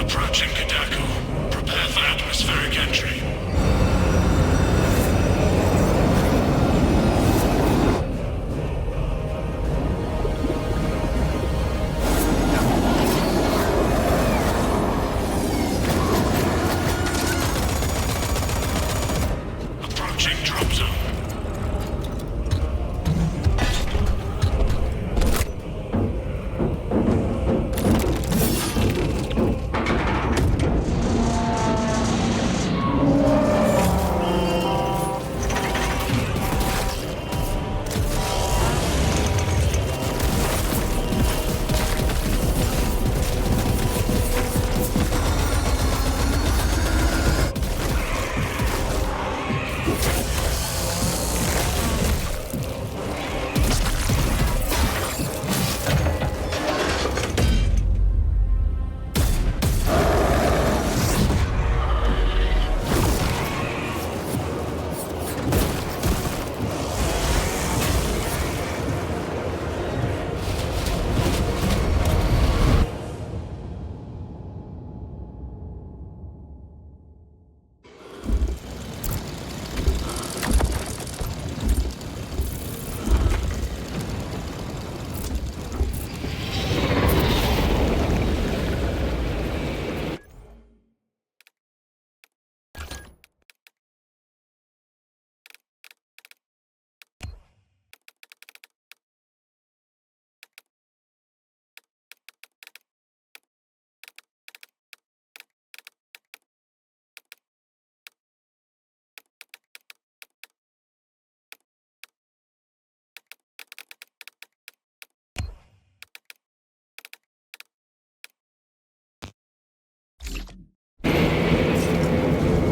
Approaching Kadako. Prepare for atmospheric entry. Approaching drop zone.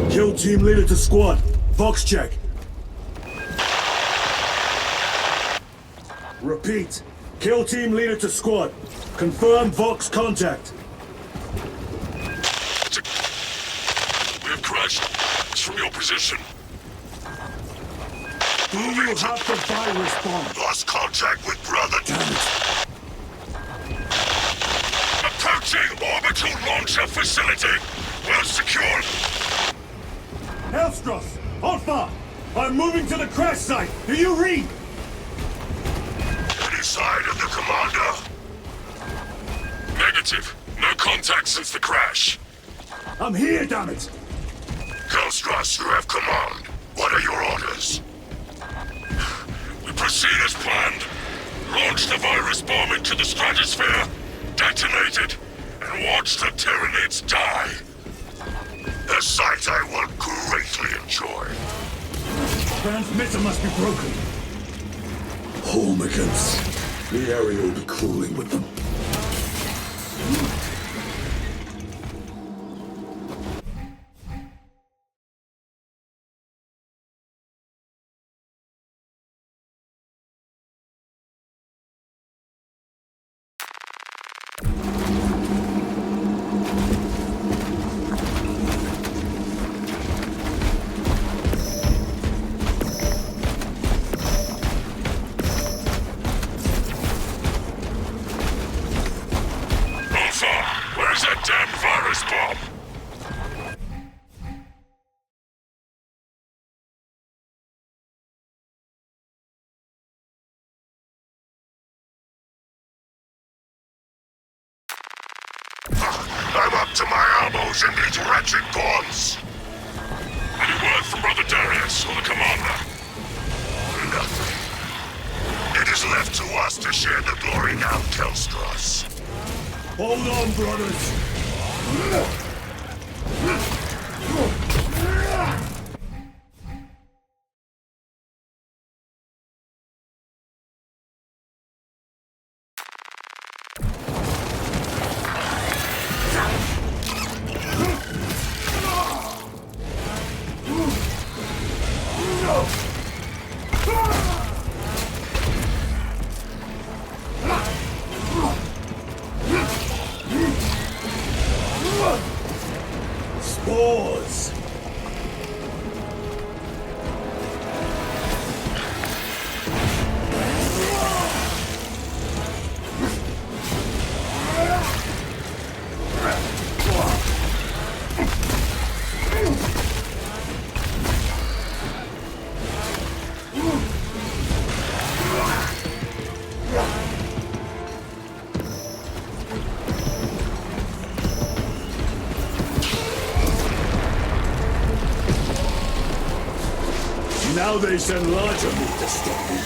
Kill team leader to squad. Vox check. Repeat. Kill team leader to squad. Confirm Vox contact. We have crashed. It's from your position. Do you have the virus bomb? Lost contact with brother. Damn it. Approaching orbital launcher facility. Well secured. Elstros! Alpha! I'm moving to the crash site! Do you read? Any sign of the commander? Negative. No contact since the crash. I'm here, damn it! Kelstross, you have command. What are your orders? We proceed as planned. Launch the virus bomb into the stratosphere, detonate it, and watch the Tyranids die. A sight I will greatly enjoy. Transmitter must be broken. Homicans. The area will be cooling with them. Where's that damn virus bomb? I'm up to my elbows in these wretched bombs. Any word from Brother Darius or the commander? Nothing. It is left to us to share the glory now, Kelstros. Hold on, brothers. Spores! Now they send larger meat to stop me.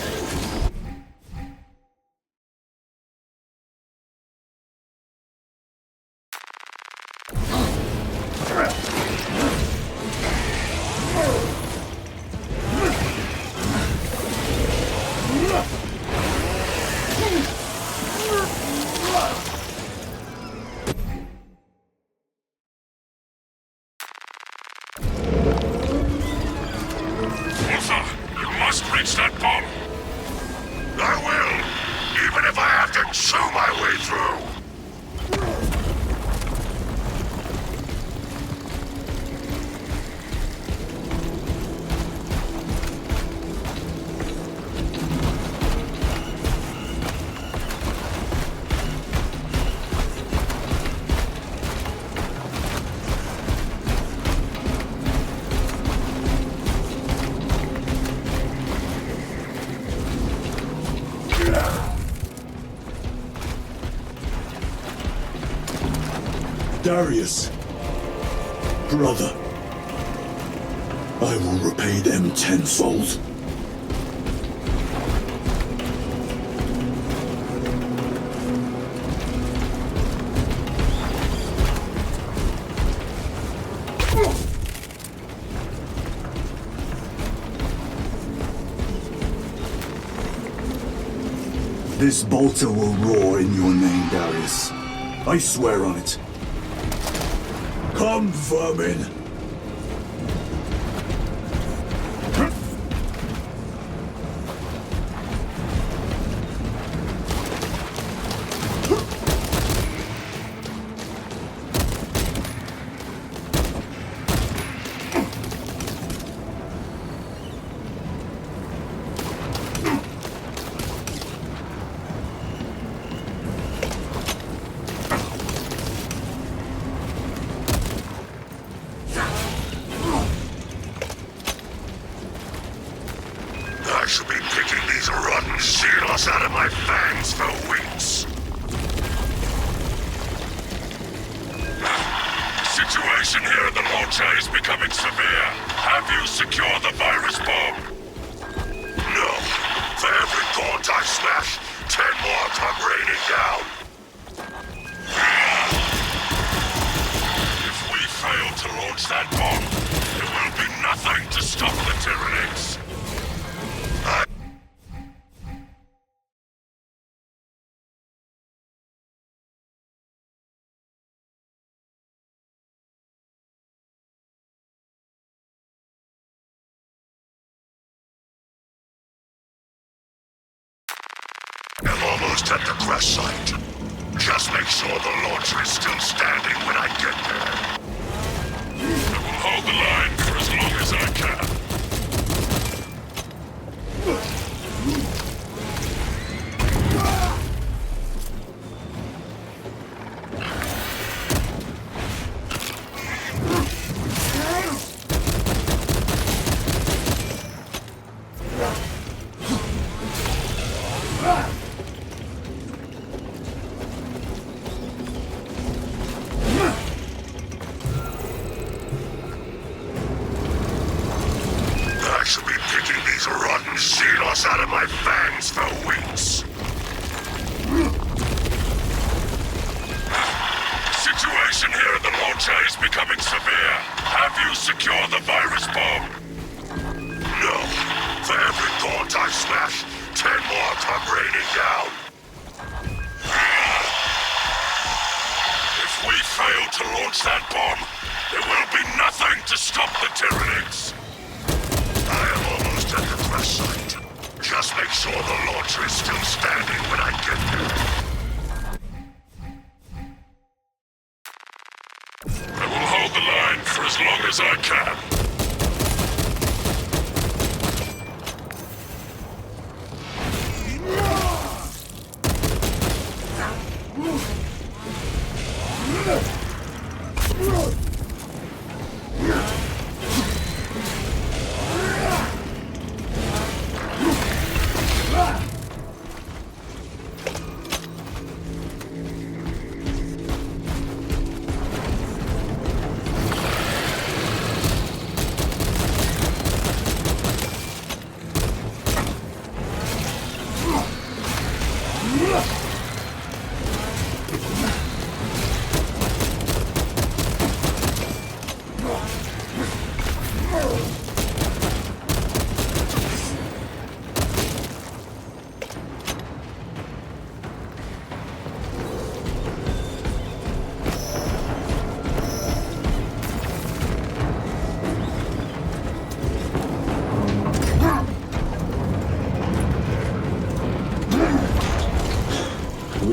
Reach that bomb! I will! Even if I have to chew my way through! Darius, brother, I will repay them tenfold. This bolter will roar in your name, Darius. I swear on it. Come, vermin! I should be picking these rotten seals out of my fangs for weeks. Situation here at the launcher is becoming severe. Have you secured the virus bomb? No. For every gaunt I smash, 10 more come raining down. If we fail to launch that bomb, there will be nothing to stop the Tyranids. I'm almost at the crash site. Just make sure the launcher is still standing when I get there. I will hold the line for as long as I can. I should be picking these rotten seals out of my fangs for weeks. Situation here at the launcher is becoming severe. Have you secured the virus bomb? No. For every gaunt I smash, 10 more come raining down. If we fail to launch that bomb, there will be nothing to stop the Tyranids. I am almost at the crash site. Just make sure the launcher is still standing when I get there. I will hold the line for as long as I can.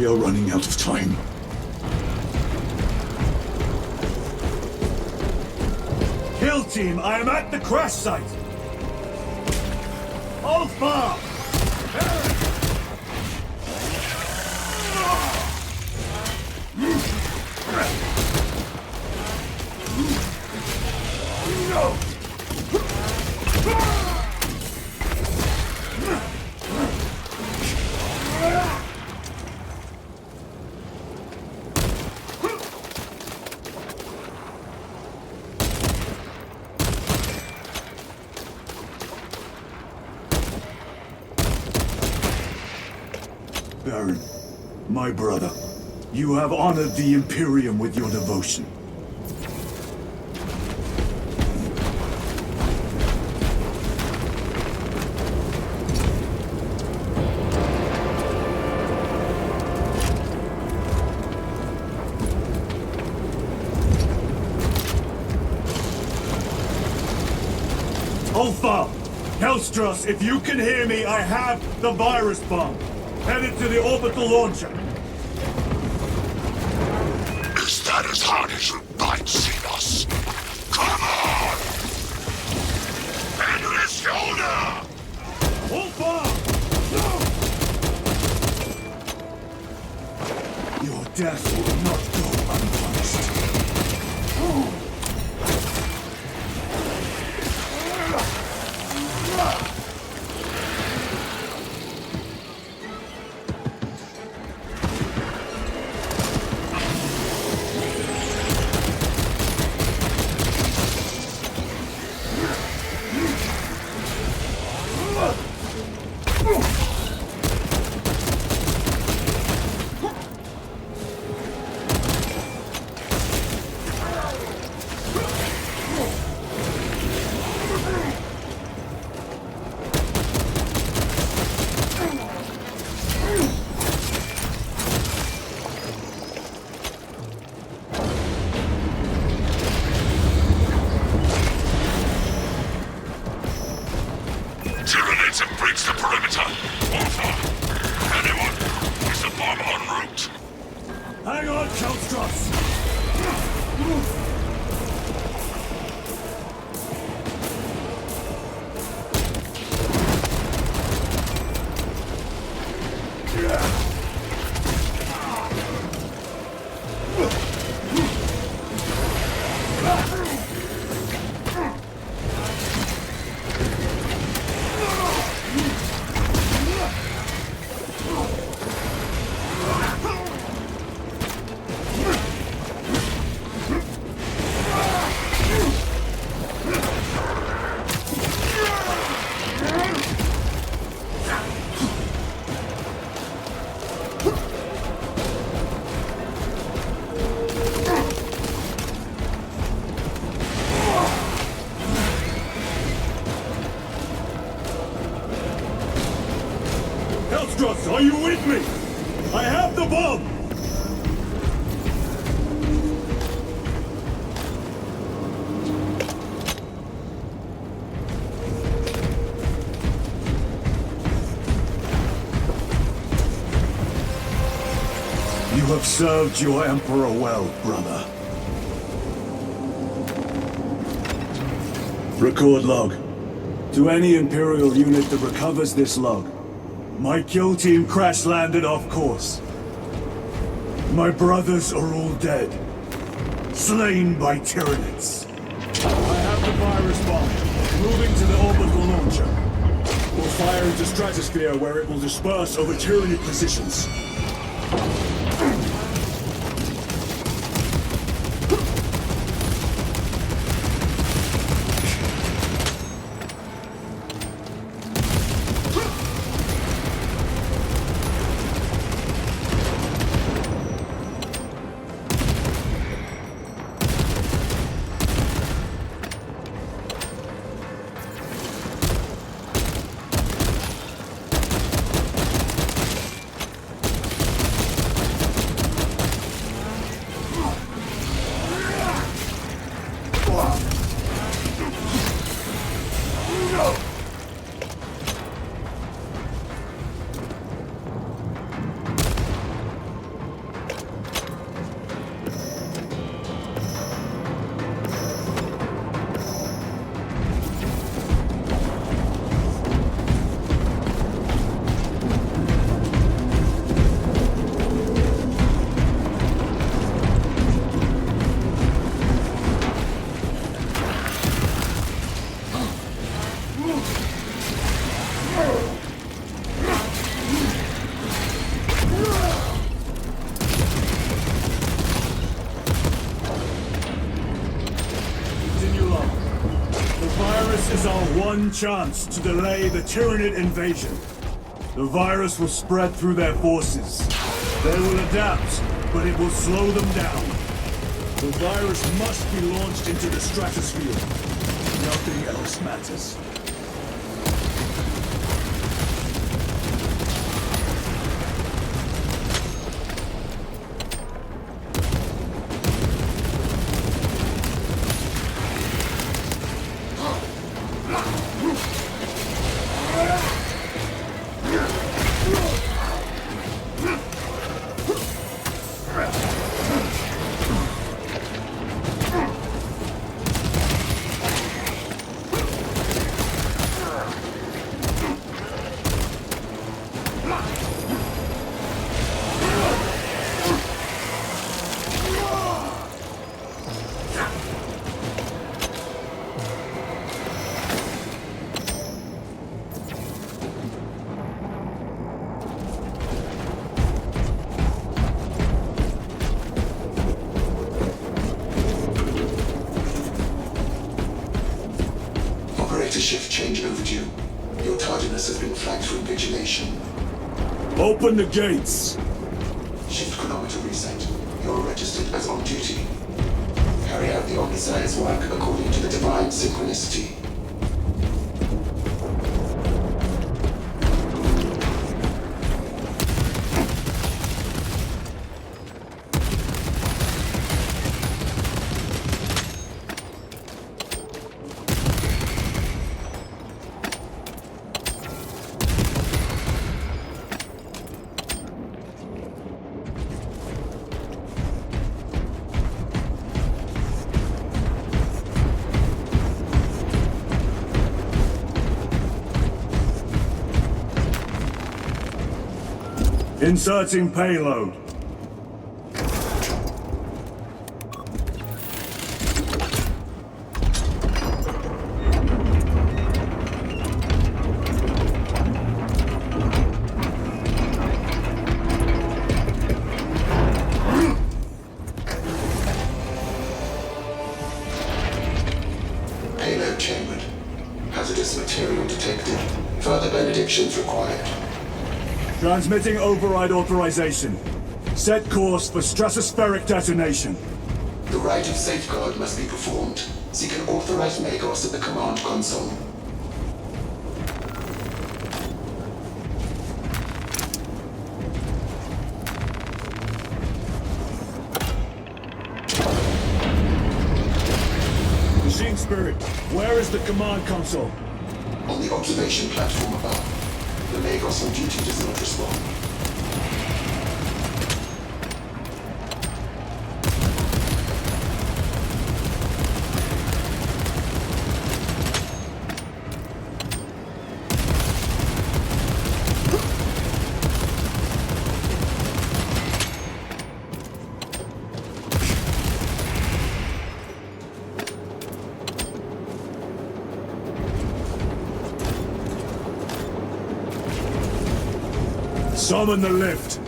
We are running out of time. Kill team, I am at the crash site! Hold far! No! Baron, my brother, you have honored the Imperium with your devotion. Ulfa! Hellstros, if you can hear me, I have the virus bomb. Headed to the orbital launcher. Is that as hard as you bite, Xenos? Come on! Endless shoulder! Ulfa! No! Your death will not go unpunished. Tyranids have breached the perimeter. Over. Anyone? Is the bomb en route? Hang on, Kelstros! Hellstros, are you with me? I have the bomb! You have served your Emperor well, brother. Record log. To any Imperial unit that recovers this log, my kill team crash-landed off course. My brothers are all dead. Slain by Tyranids. I have the virus bomb. Moving to the orbital launcher. We'll fire into stratosphere where it will disperse over Tyranid positions. is our one chance to delay the Tyranid invasion. The virus will spread through their forces. They will adapt, but it will slow them down. The virus must be launched into the stratosphere. Nothing else matters. Shift change overdue. Your tardiness has been flagged for invigilation. Open the gates! Shift chronometer reset. You're registered as on duty. Carry out the Omnissiah's work according to the divine synchronicity. Inserting payload. Payload chambered. Hazardous material detected. Further benedictions required. Transmitting override authorization. Set course for stratospheric detonation. The rite of safeguard must be performed. Seek an authorized Magos at the command console. Machine Spirit, where is the command console? On the observation platform above. The Magos on duty does not respond. Summon the lift.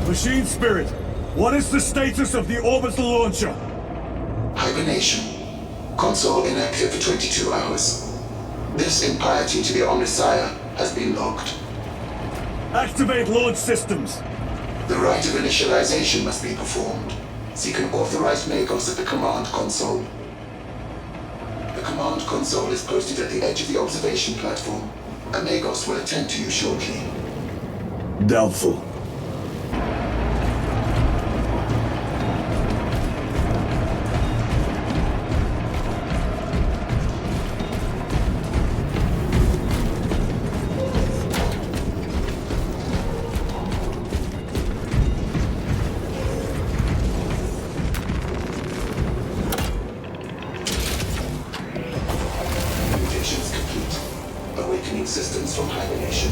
Machine Spirit, what is the status of the orbital launcher? Hibernation. Console inactive for 22 hours. This impiety to the Omnissiah has been logged. Activate launch systems. The rite of initialization must be performed. Seek an authorized Magos at the command console. The command console is posted at the edge of the observation platform. A Magos will attend to you shortly. Doubtful. Mutations complete. Awakening systems from hibernation.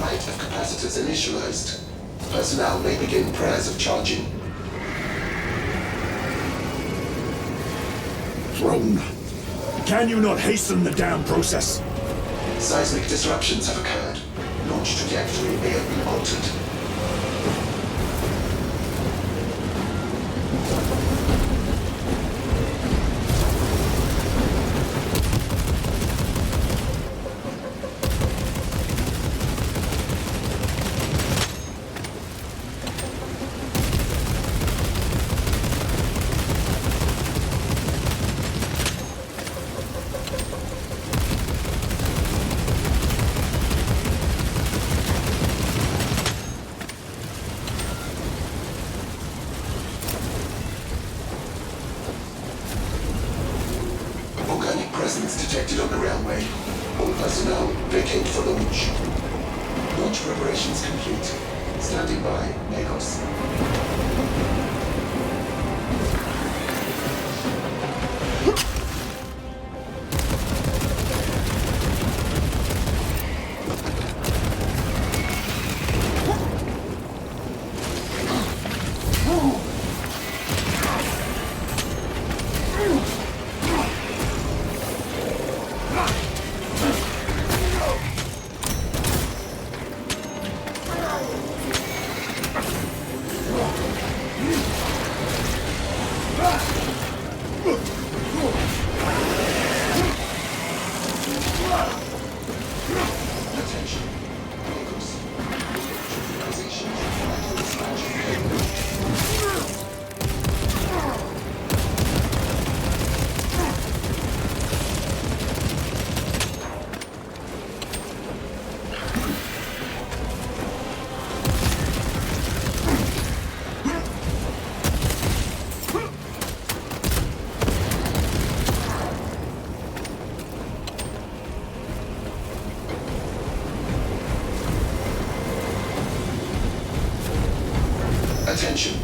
Light of capacitors initialized. Personnel may begin prayers of charging. Throne! Can you not hasten the damn process? Seismic disruptions have occurred. Launch trajectory may have been altered. Organic presence detected on the railway. All personnel vacate for launch. Launch preparations complete. Standing by, Magos. Attention. Magos. Authorization for dispatch of payload. Attention.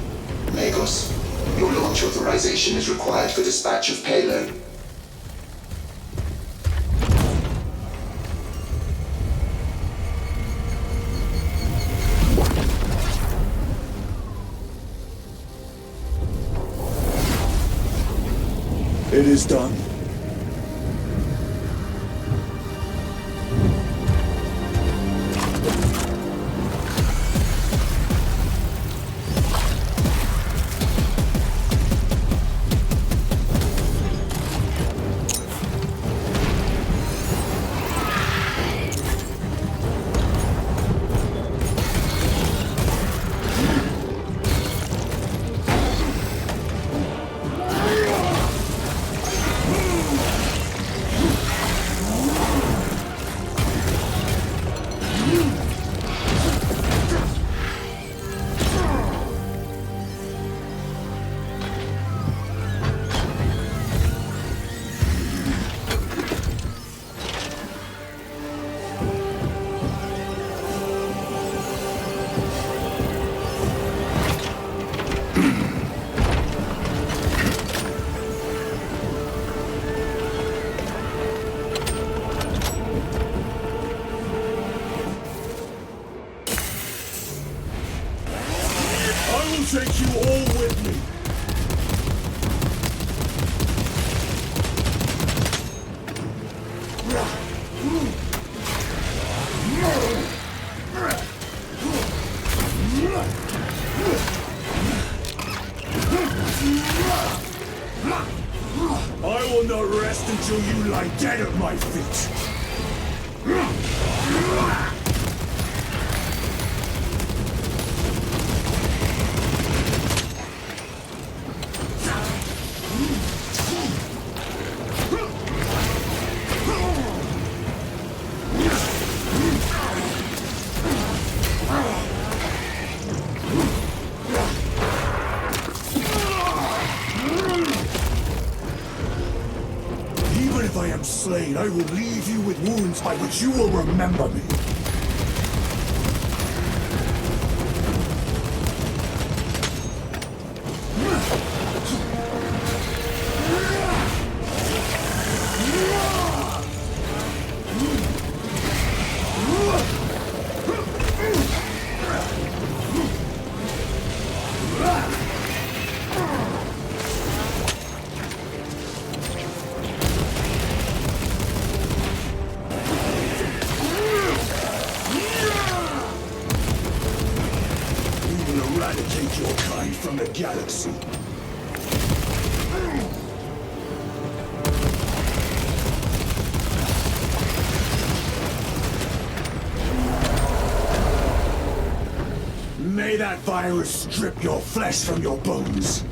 Magos. Your launch authorization is required for dispatch of payload. It is done. I will take you all with me. I will not rest until you lie dead at my feet. blade, I will leave you with wounds by which you will remember me. Eradicate your kind from the galaxy. May that virus strip your flesh from your bones.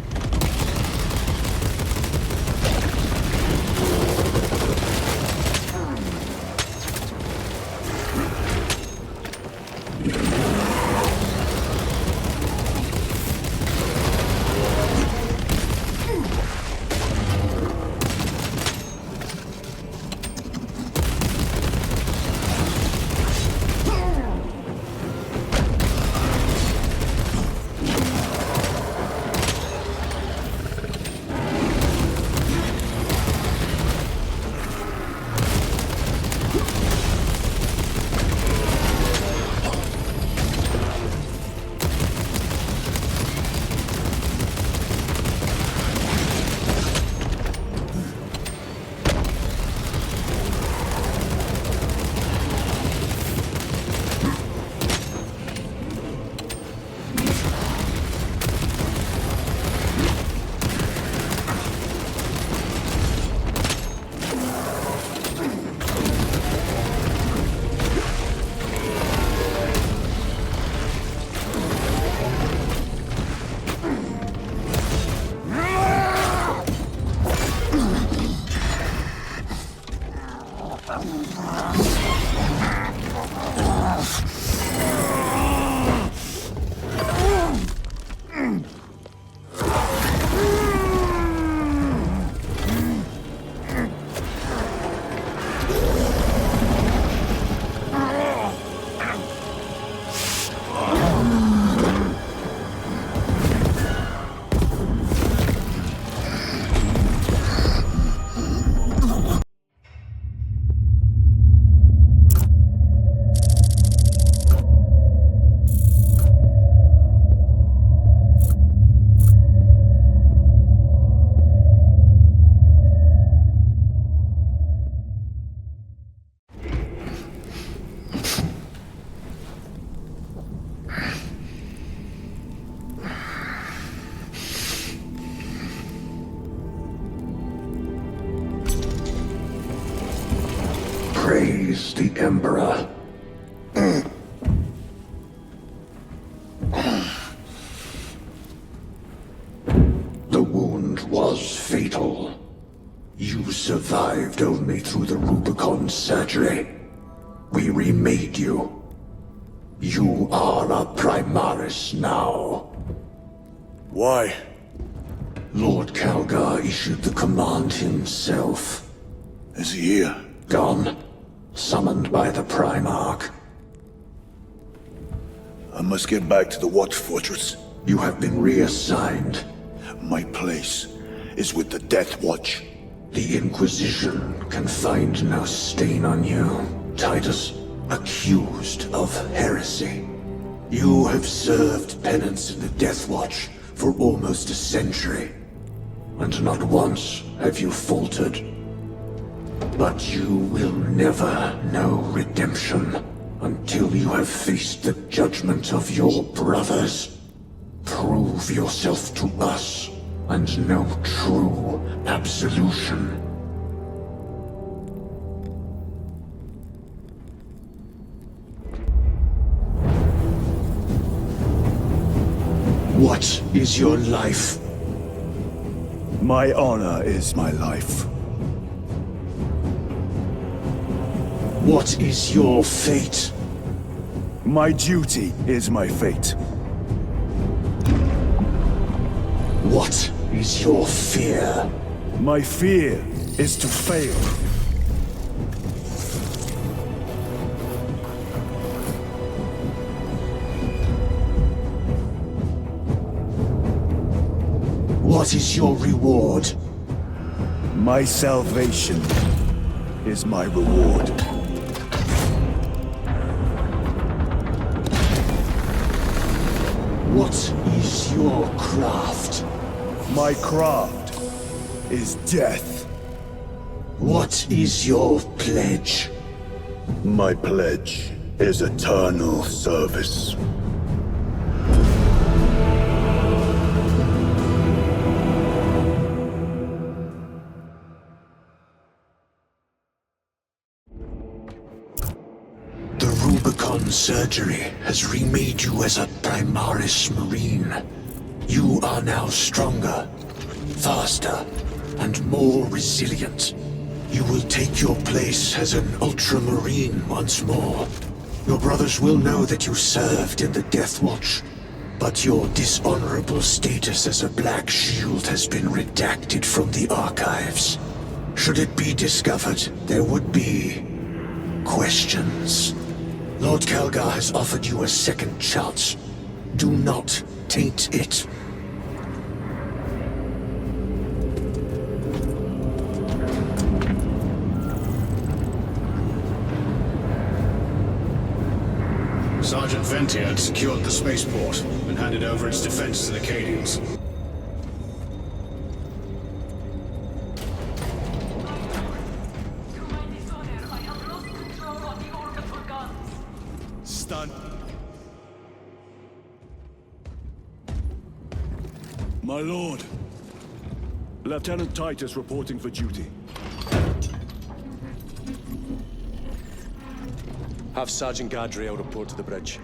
Praise the Emperor. The wound was fatal. You survived only through the Rubicon surgery. We remade you. You are a Primaris now. Why? Lord Calgar issued the command himself. Is he here? Gone. Summoned by the Primarch. I must get back to the Watch Fortress. You have been reassigned. My place is with the Death Watch. The Inquisition can find no stain on you, Titus. Accused of heresy. You have served penance in the Death Watch for almost a century, and not once have you faltered. But you will never know redemption until you have faced the judgment of your brothers. Prove yourself to us and know true absolution. What is your life? My honor is my life. What is your fate? My duty is my fate. What is your fear? My fear is to fail. What is your reward? My salvation is my reward. What is your craft? My craft is death. What is your pledge? My pledge is eternal service. The Rubicon surgery has remade you as a Primaris Marine. You are now stronger, faster, and more resilient. You will take your place as an Ultramarine once more. Your brothers will know that you served in the Death Watch, but your dishonorable status as a Black Shield has been redacted from the archives. Should it be discovered, there would be questions. Lord Kalgar has offered you a second chance. Do not taint it. Sergeant Venti had secured the spaceport and handed over its defense to the Cadians. Stun. My lord. Lieutenant Titus reporting for duty. Have Sergeant Gadriel report to the bridge.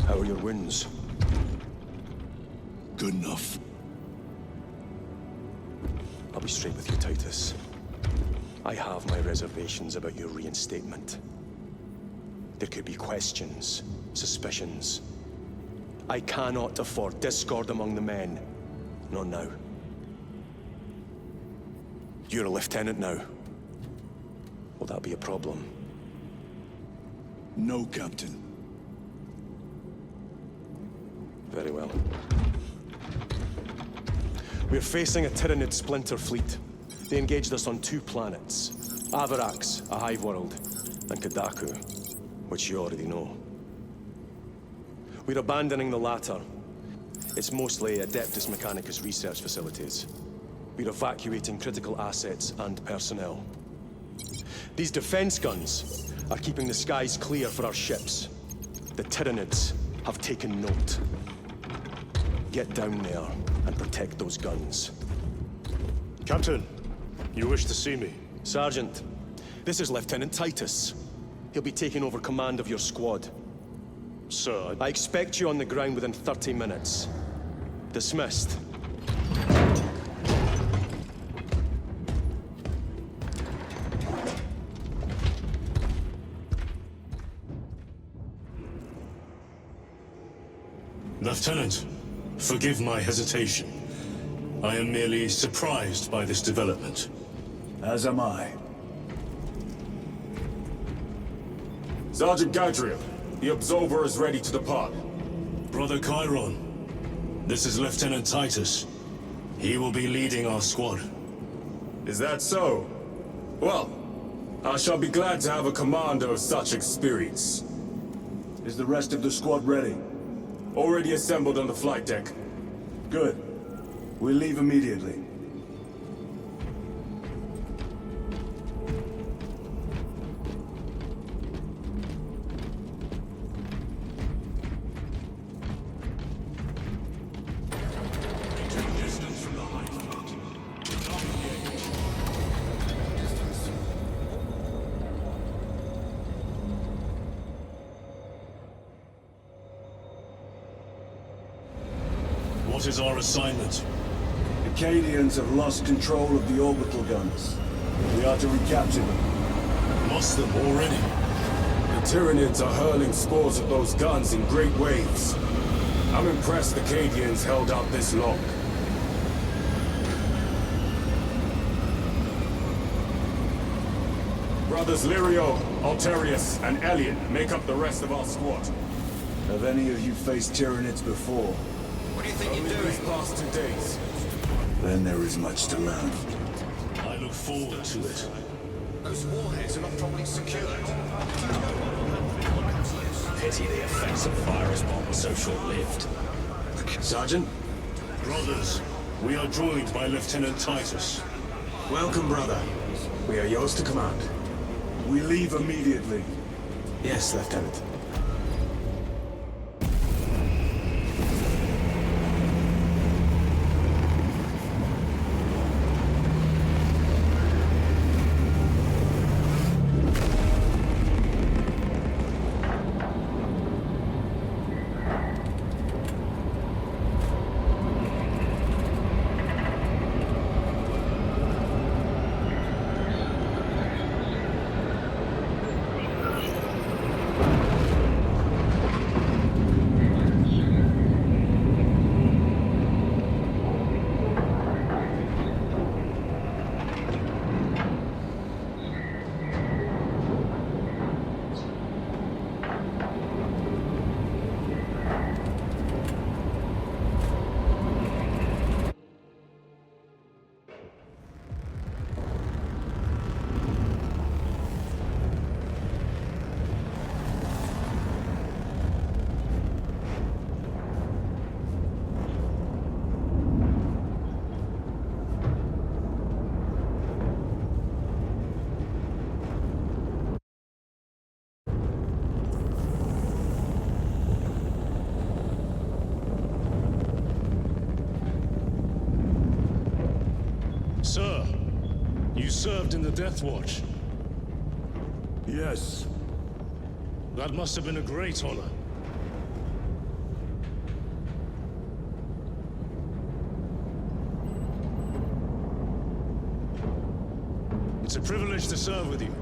How are your wounds? Good enough. I'll be straight with you, Titus. I have my reservations about your reinstatement. There could be questions, suspicions. I cannot afford discord among the men. Not now. You're a lieutenant now. Will that be a problem? No, Captain. Very well. We're facing a Tyranid splinter fleet. They engaged us on 2 planets. Avarax, a hive world, and Kadaku, which you already know. We're abandoning the latter. It's mostly Adeptus Mechanicus research facilities. We're evacuating critical assets and personnel. These defense guns are keeping the skies clear for our ships. The Tyranids have taken note. Get down there and protect those guns. Captain, you wish to see me? Sergeant, this is Lieutenant Titus. He'll be taking over command of your squad. Sir, I expect you on the ground within 30 minutes. Dismissed. Lieutenant, forgive my hesitation. I am merely surprised by this development. As am I. Sergeant Gadriel, the Absolver is ready to depart. Brother Chiron, this is Lieutenant Titus. He will be leading our squad. Is that so? Well, I shall be glad to have a commander of such experience. Is the rest of the squad ready? Already assembled on the flight deck. Good. We'll leave immediately. What is our assignment? The Cadians have lost control of the orbital guns. We are to recapture them. Lost them already? The Tyranids are hurling spores at those guns in great waves. I'm impressed the Cadians held out this long. Brothers Lirio, Alterius, and Elian make up the rest of our squad. Have any of you faced Tyranids before? What do you think you're These doing? past 2 days. Then there is much to learn. I look forward to it. Those warheads are not properly secured. Pity the effects of virus bomb were so short-lived. Sergeant? Brothers, we are joined by Lieutenant Titus. Welcome, brother. We are yours to command. We leave immediately. Yes, Lieutenant. Sir, you served in the Death Watch. Yes. That must have been a great honor. It's a privilege to serve with you.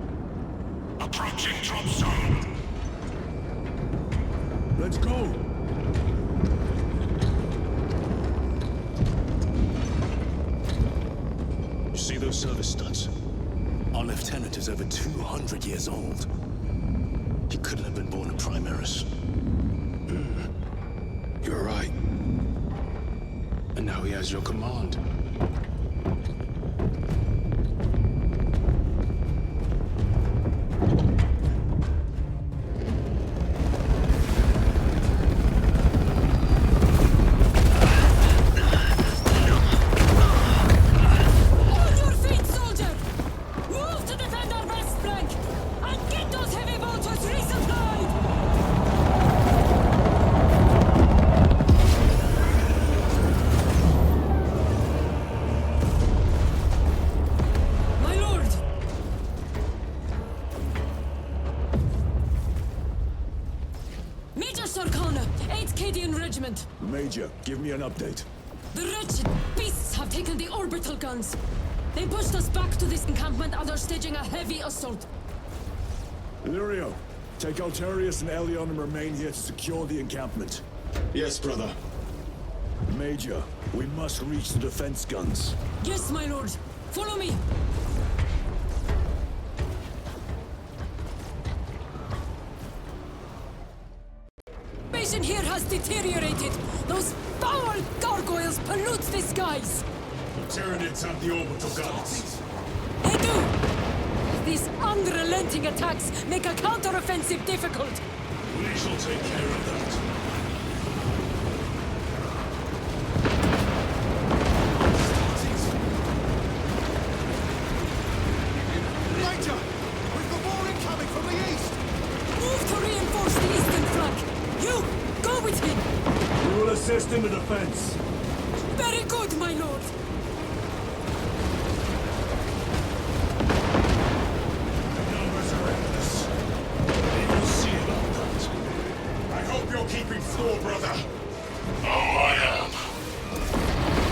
Approaching drop zone. Let's go! You see those service studs? Our lieutenant is over 200 years old. He couldn't have been born a Primaris. You're right. And now he has your command. On your feet, soldier! Move to defend our west flank! And get those heavy bolters resupplied! My lord! Major Sarkana, 8th Cadian Regiment. Major, give me an update. The wretched beasts have taken the orbital guns. They pushed us back to this encampment and are staging a heavy assault. Lirio, take Altarius and Elion and remain here to secure the encampment. Yes, brother. Major, we must reach the defense guns. Yes, my lord. Follow me. Situation here has deteriorated. Those foul gargoyles pollute the skies. The Tyranids have the orbital guns. They do. These unrelenting attacks make a counteroffensive difficult. We shall take care of that. Major! We've got more incoming from the east! Move to reinforce the eastern flank. You, go with him. We will assist in the defense. Very good, my lord. Numbers are endless. We will see about that. I hope you're keeping score, brother. Oh, I am.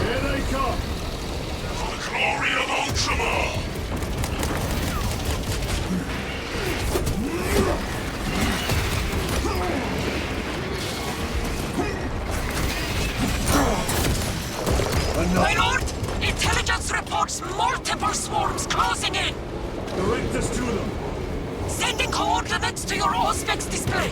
Here they come! For the glory of Ultramar! My lord! Intelligence reports multiple swarms closing in! Direct us to them! Sending coordinates to your Auspex display!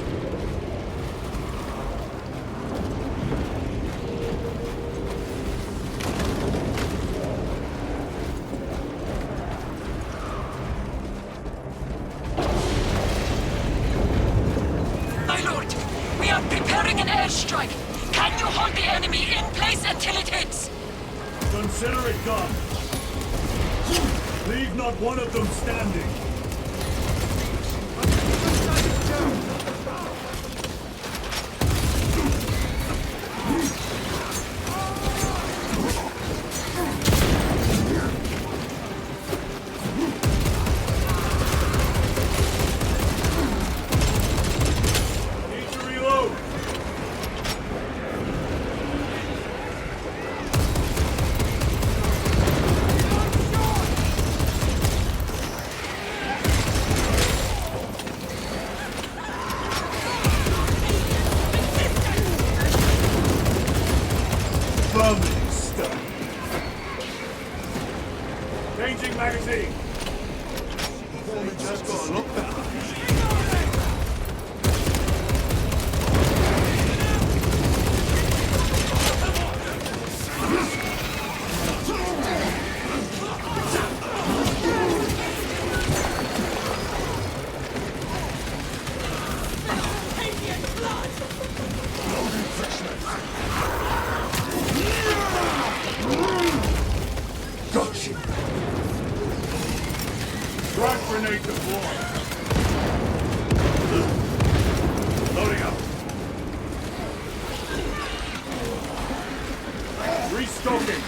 airstrike. Can you hold the enemy in place until it hits? Consider it done. Leave not one of them standing. Need to reload. Bumming stuff. Changing magazine. Performance has got a lot better. Got you. Front grenade deployed. Loading up. Restocking.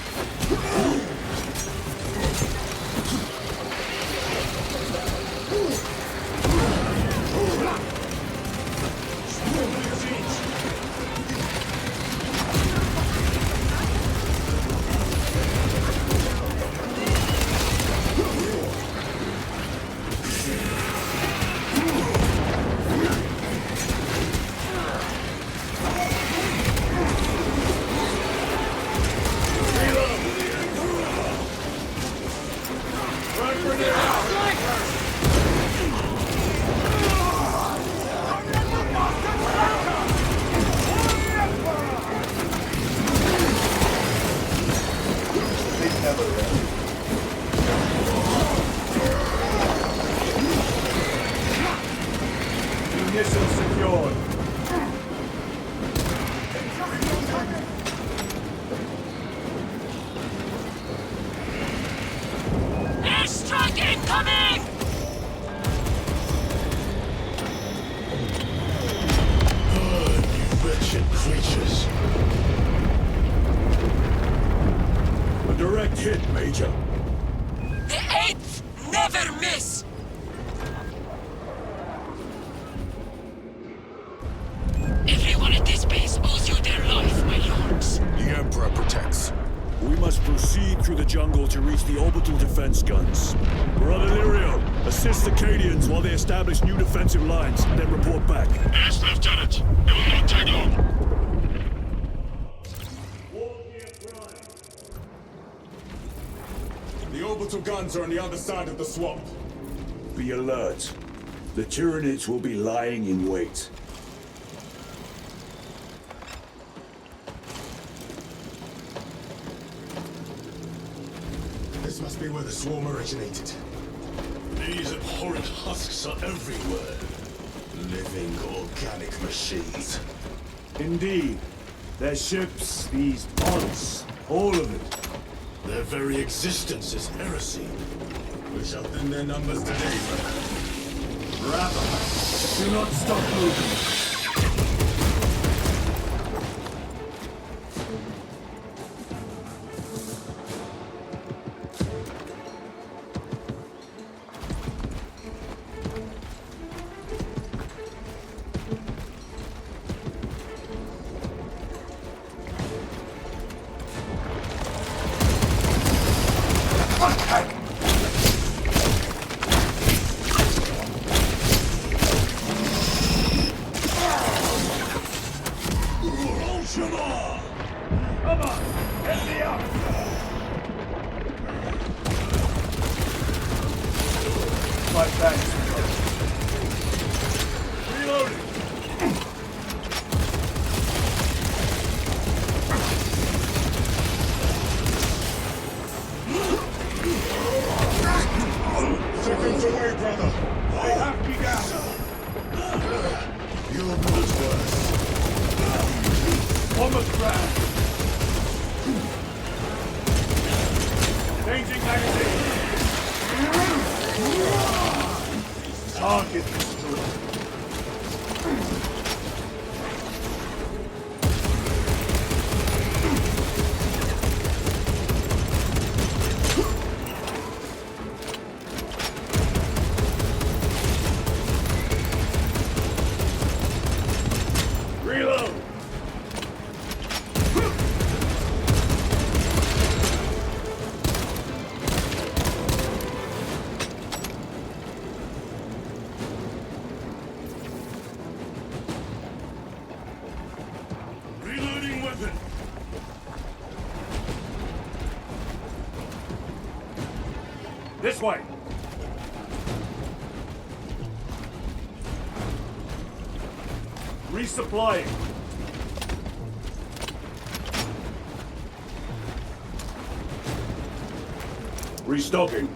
Munitions secured. Airstrike incoming! You wretched creatures. A direct hit, Major. The 8th never miss! Everyone at this base owes you their life, my lords. The Emperor protects. We must proceed through the jungle to reach the orbital defense guns. Brother Lirio, assist the Cadians while they establish new defensive lines, then report back. Yes, Lieutenant. It will not take long. The orbital guns are on the other side of the swamp. Be alert. The Tyranids will be lying in wait. This must be where the swarm originated. These abhorrent husks are everywhere. Living organic machines. Indeed. Their ships, these pods, all of it. Their very existence is heresy. We shall thin their numbers today, brother. Rather, do not stop moving. Fight back. Reloading. Seconds away, brother. I have begun. Your blood's worse. On the ground! Changing magazine! Target destroyed. Reload! Reloading weapon! This way! Resupplying! Restocking.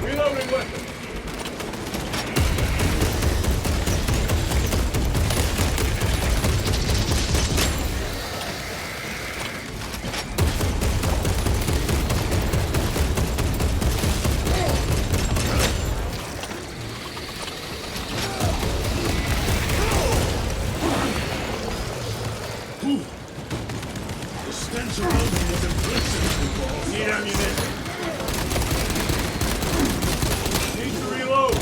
Reloading weapon. The stench around me is impressive. Need ammunition. Need to reload.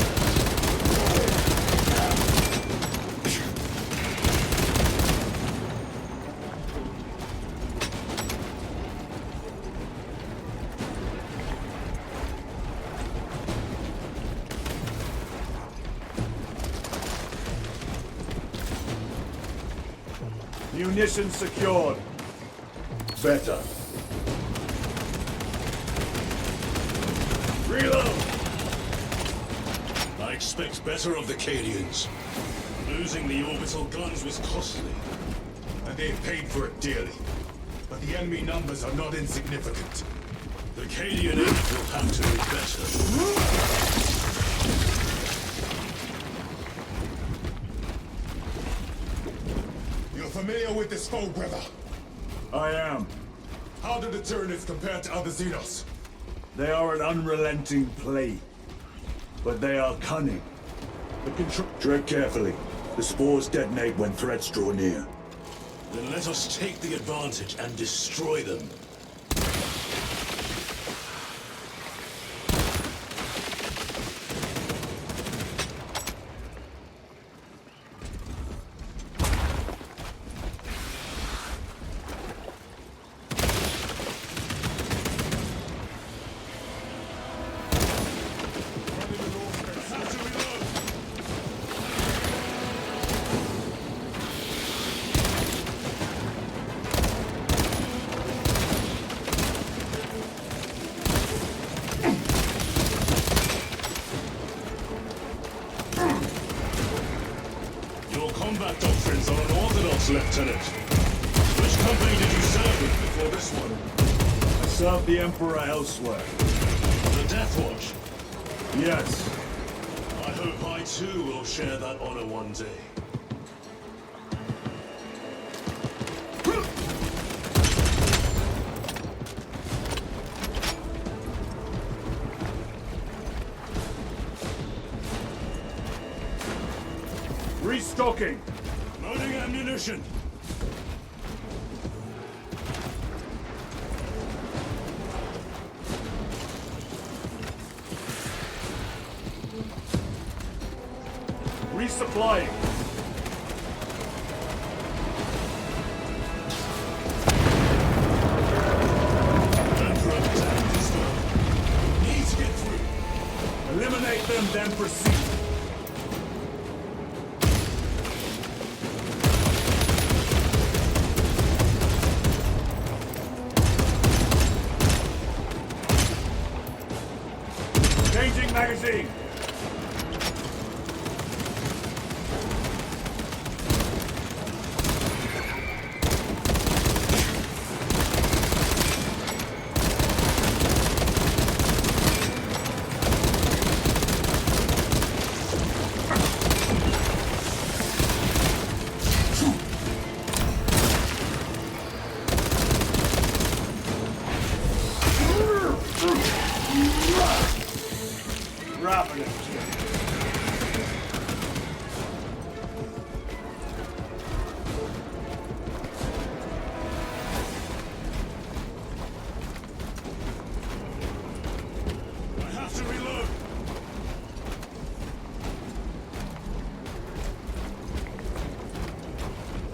Munitions secured. Better. Reload! I expect better of the Cadians. Losing the orbital guns was costly. And they've paid for it dearly. But the enemy numbers are not insignificant. The Cadian aid will have to be better. You're familiar with this foe, brother? I am. How do the Tyranids compare to other Xenos? They are an unrelenting plague. But they are cunning. Tread carefully. The spores detonate when threats draw near. Then let us take the advantage and destroy them. Your combat doctrines are unorthodox, Lieutenant. Which company did you serve with before this one? I served the Emperor elsewhere. The Death Watch. Yes. I hope I too will share that honor one day. Restocking. Loading ammunition. Resupplying. Emperor attack this one. Need to get through. Eliminate them, then proceed.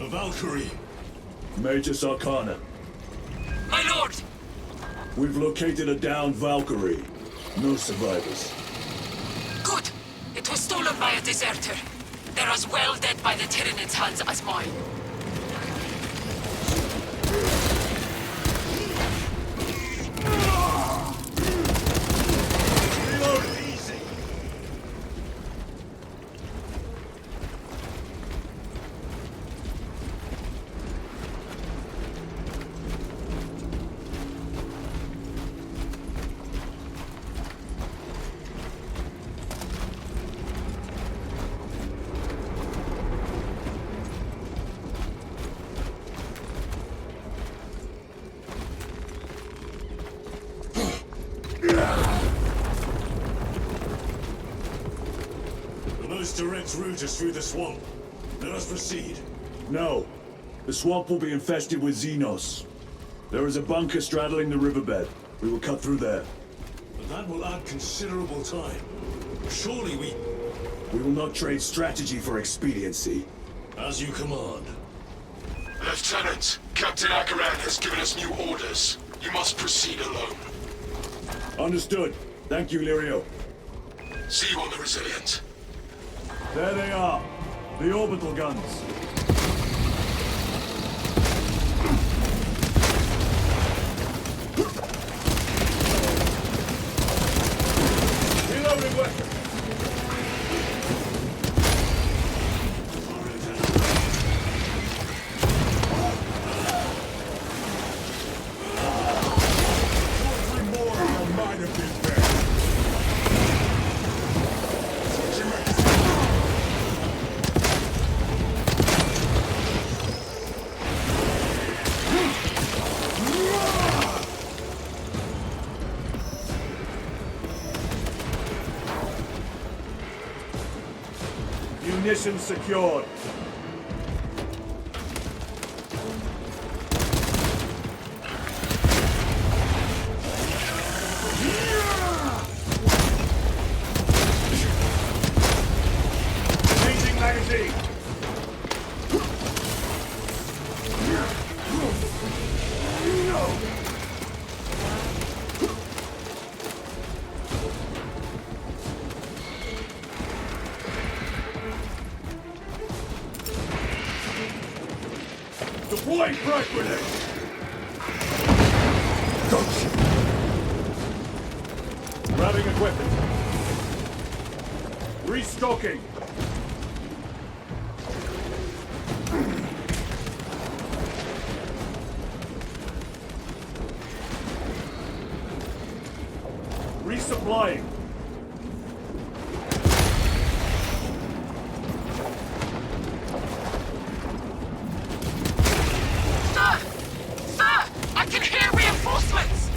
A Valkyrie. Magus Arcana. My lord! We've located a downed Valkyrie. No survivors. Good! It was stolen by a deserter. They're as well dead by the Tyranids' hands as mine. The most direct route is through the swamp. Let us proceed. No. The swamp will be infested with Xenos. There is a bunker straddling the riverbed. We will cut through there. But that will add considerable time. Surely we... We will not trade strategy for expediency. As you command. Lieutenant, Captain Akaran has given us new orders. You must proceed alone. Understood. Thank you, Lirio. See you on the Resilient. There they are. The orbital guns. Reloading weapon. Munitions secured. Changing magazine. Deploying frag grenade! Gotcha! Grabbing equipment. Restocking. Resupplying. I can hear reinforcements!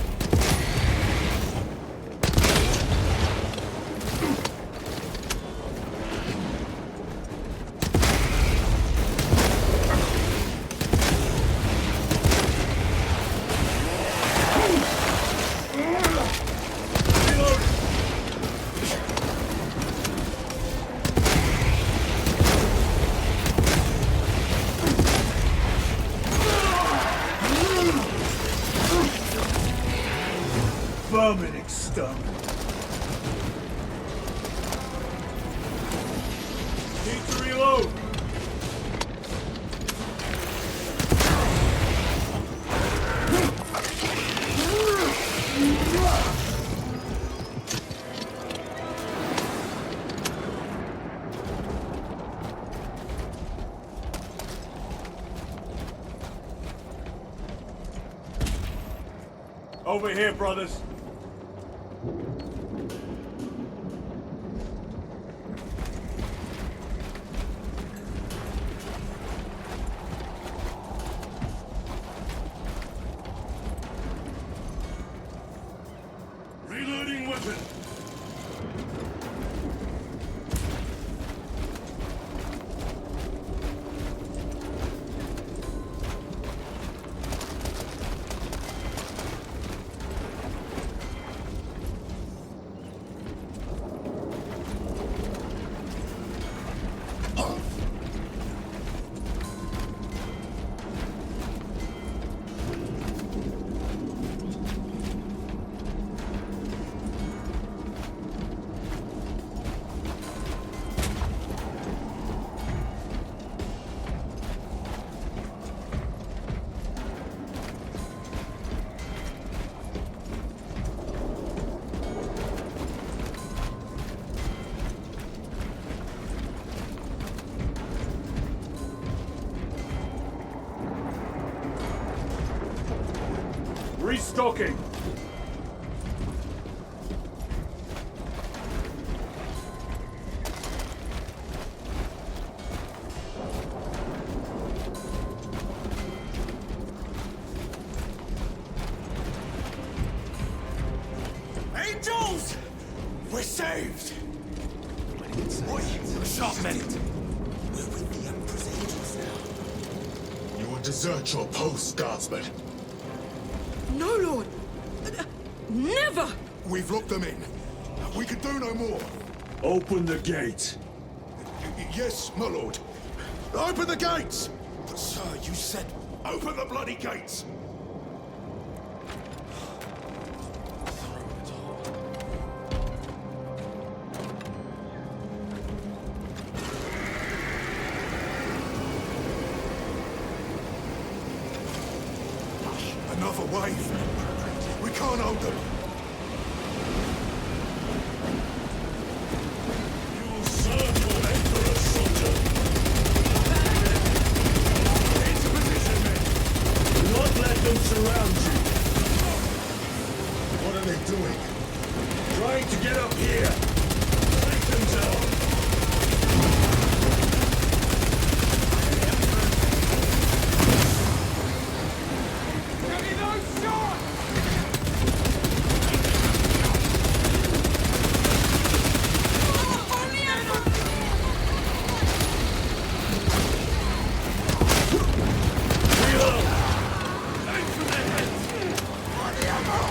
Vermin exterminate. Need to reload. Over here, brothers. Reloading weapon. Restocking! Angels! We're saved! Oi, sharp men! We're with the Emperor's angels now. You will desert your post, guardsman. No, Lord! Never! We've locked them in. We can do no more. Open the gate. Yes, my lord. Open the gates! But sir, you said... Open the bloody gates! Another wave. We can't hold them. You will serve your emperor, soldier. Into position, men. Do not let them surround you. What are they doing? Trying to get up here. Take them down.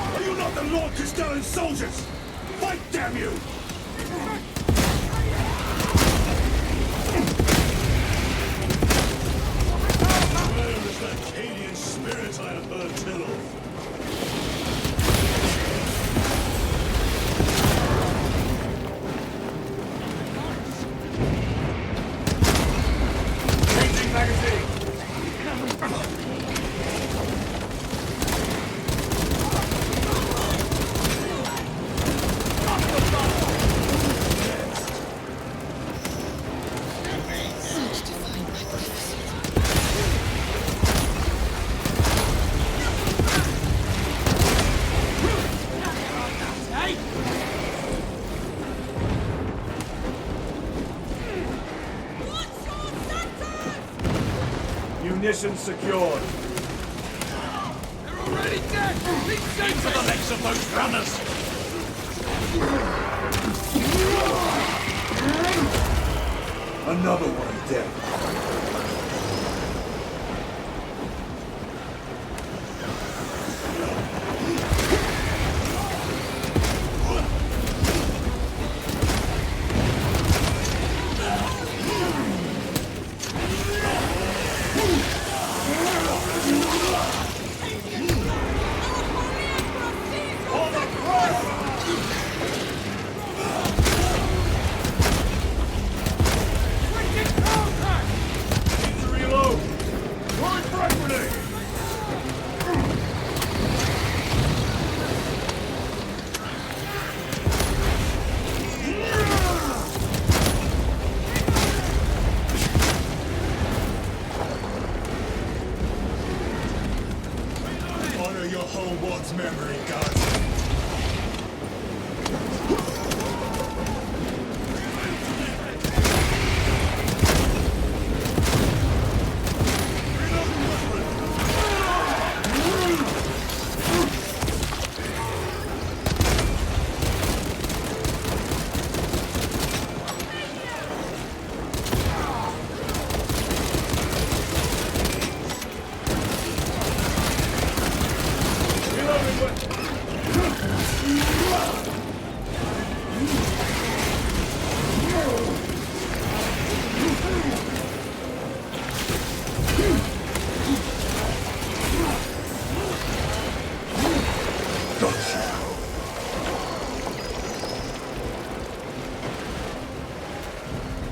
Are you not the Lord Castellan soldiers? Fight, damn you! Where is that Cadian spirit I have heard tell of? Changing magazine! Such divine magnificence. Munitions secured. They're already dead! Into the legs of those runners! Another one dead. Need to reload. Throwing frag grenade. Honor your homeward's memory, guardsman.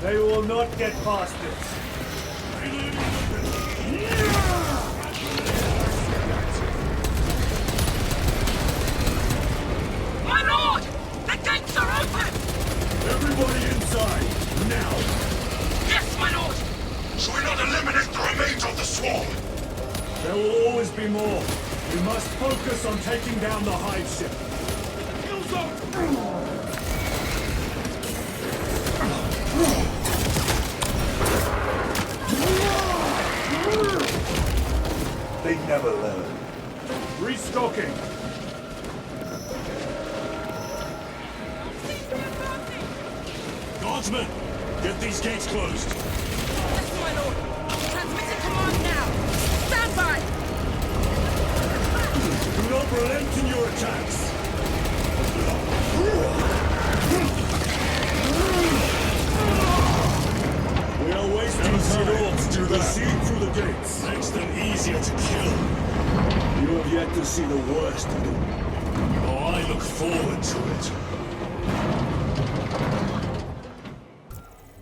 They will not get past this. My lord! The gates are open! Everybody inside, now! Yes, my lord! Should we not eliminate the remains of the swarm? There will always be more. We must focus on taking down the hive ship. Kill them! They never learn. Restocking. Guardsmen, get these gates closed. Yes, my lord. Transmitting command now. Stand by. Do not relent in your attacks. We are wasting time. to do that. Proceed through the gates. Makes them easier to kill. You have yet to see the worst of them. Oh, I look forward to it.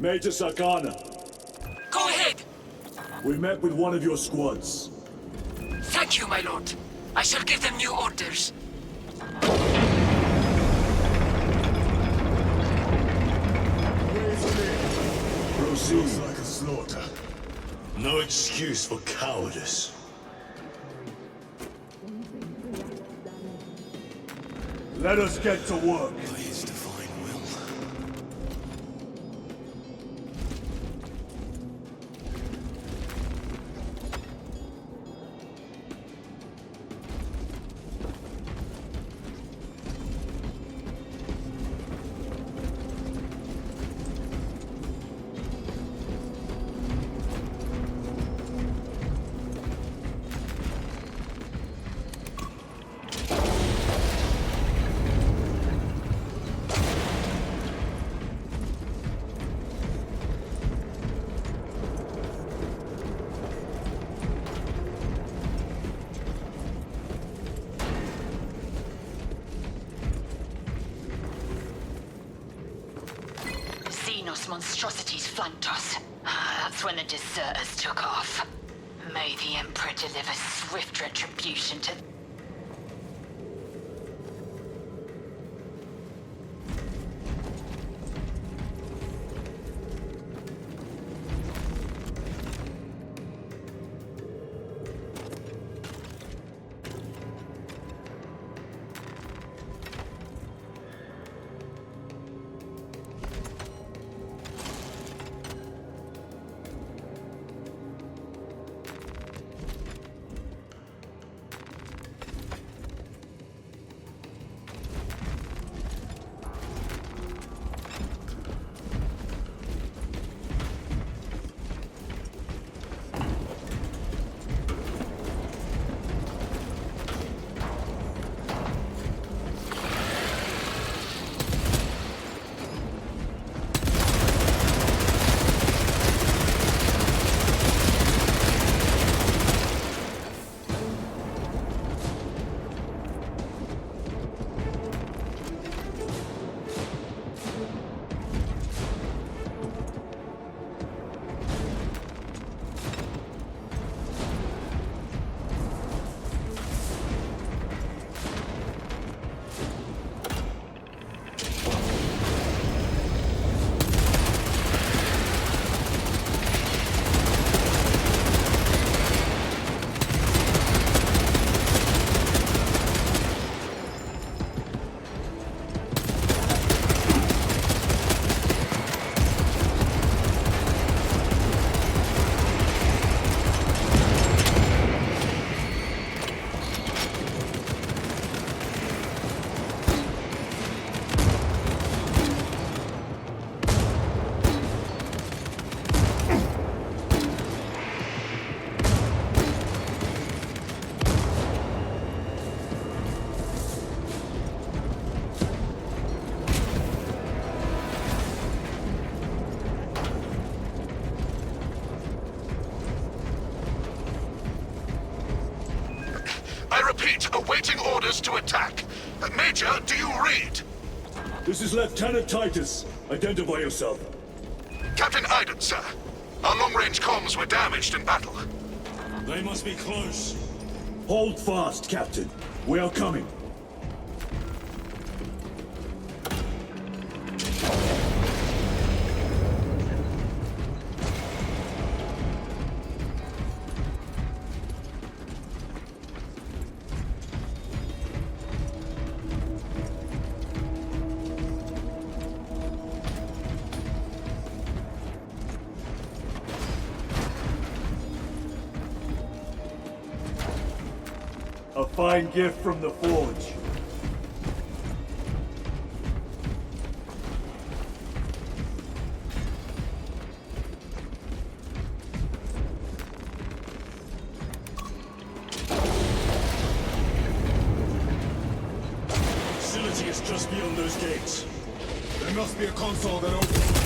Major Sakana, Go ahead. we met with one of your squads. Thank you, my lord. I shall give them new orders. Proceed. Looks like a slaughter. No excuse for cowardice. Let us get to work. By his divine will. Xenos monstrosities flanked us. That's when the deserters took off. May the Emperor deliver swift retribution to... Awaiting orders to attack. Major, do you read? This is Lieutenant Titus. Identify yourself. Captain Iden, sir. Our long-range comms were damaged in battle. They must be close. Hold fast, Captain. We are coming. A fine gift from the Forge. Facility is just beyond those gates. There must be a console that opens.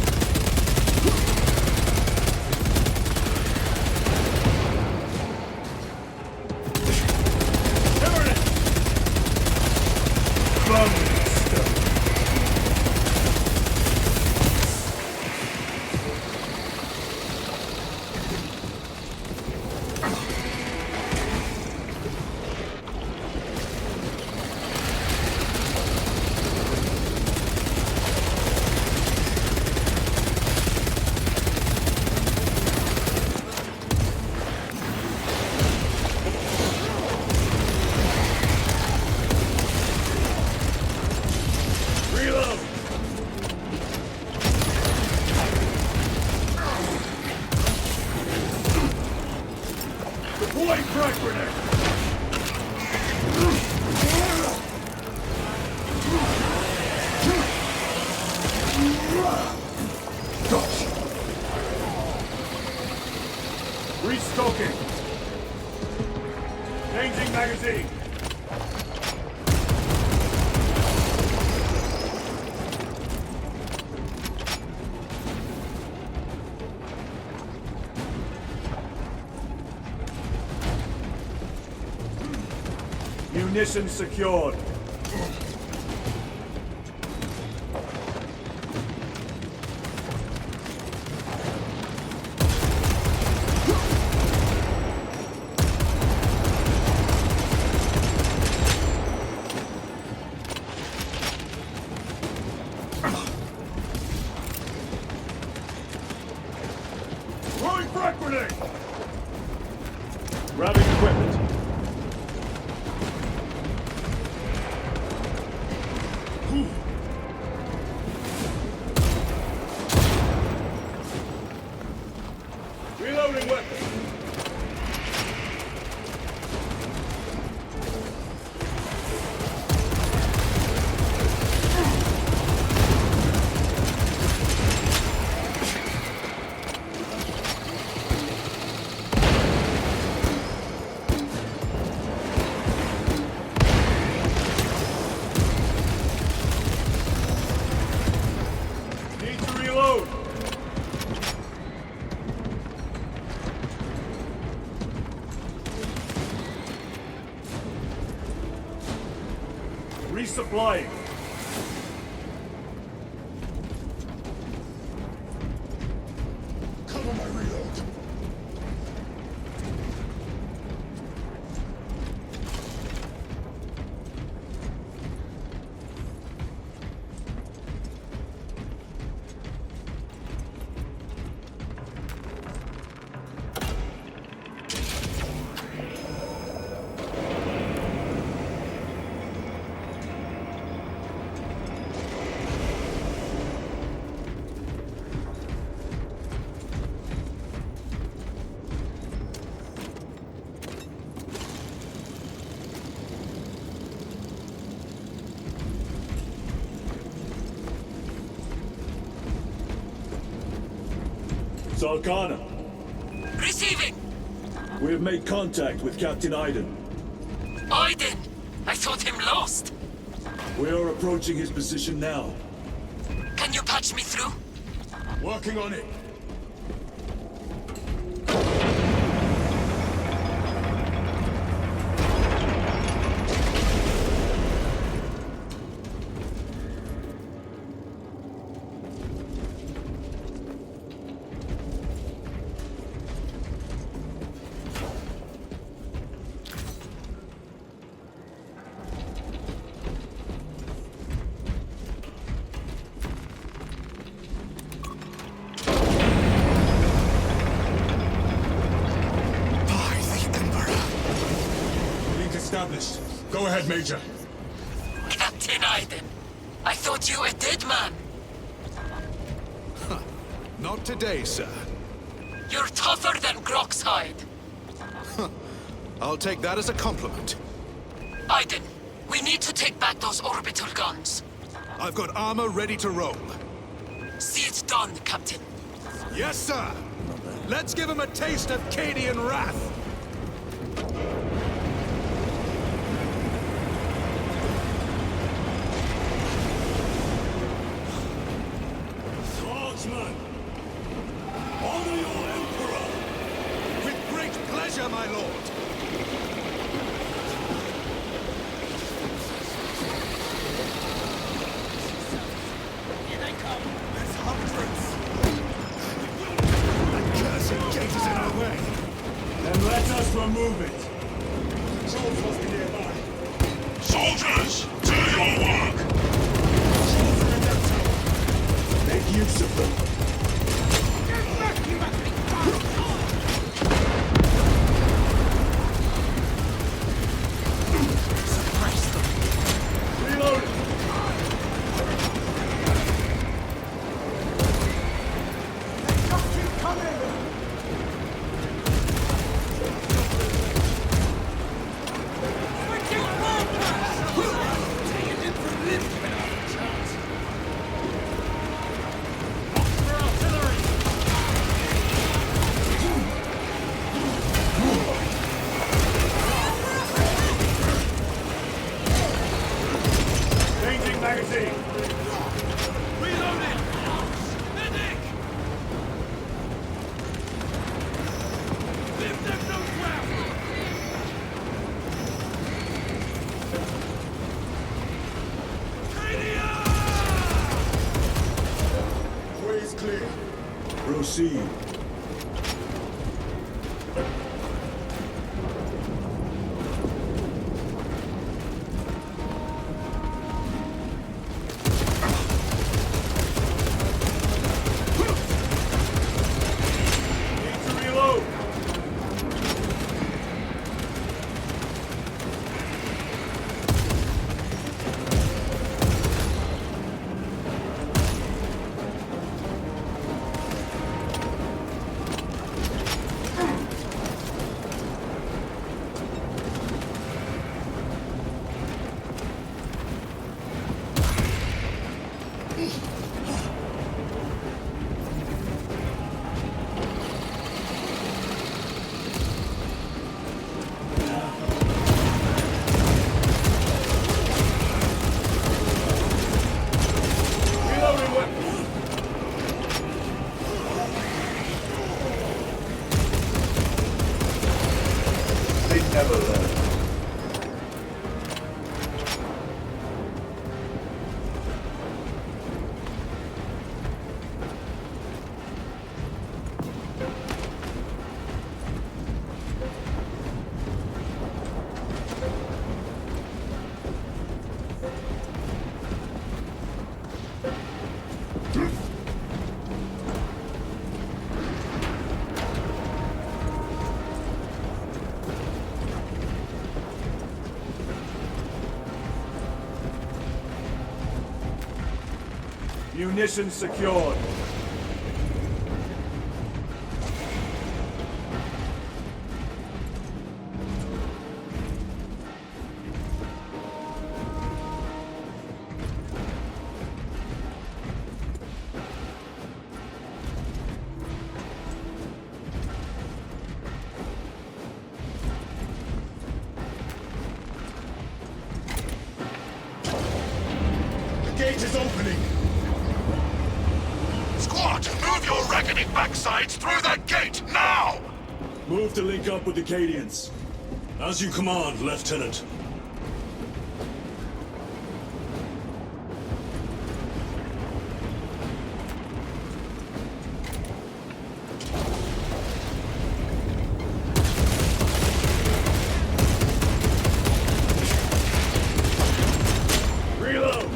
Restocking. Changing magazine. Munitions secured. Throwing frag grenade! Grabbing equipment. Reloading weapon. Need to reload. Resupplying. Cover my reload. Zarkana, Receiving! we have made contact with Captain Iden. Aiden! I thought him lost. We are approaching his position now. Can you patch me through? Working on it. Established. Go ahead, Major. Captain Aiden, I thought you a dead man. Not today, sir. You're tougher than Grok's hide. I'll take that as a compliment. Aiden, we need to take back those orbital guns. I've got armor ready to roll. See it done, Captain. Yes, sir. Let's give him a taste of Cadian wrath. Swordsman! Honor your Emperor! With great pleasure, my lord. Here they come! There's hundreds! That cursed gate is in our way. Then let us remove it. Trolls must be nearby. Soldiers, do your work! Trolls are in that tower. Make use of them. Get back, you ugly bastard! Suppress them! Reload! Just keep coming! Switching focus! Take it in from lift, giving us a chance. For artillery! Changing magazine. Reloading! Medic! Leave them no ground! Way is clear. Proceed. Need to reload. Reloading weapon. They never learn. Munitions secured. The gate is opening. Squad, move your reckoning backsides through that gate, now! Move to link up with the Cadians. As you command, Lieutenant. Reload!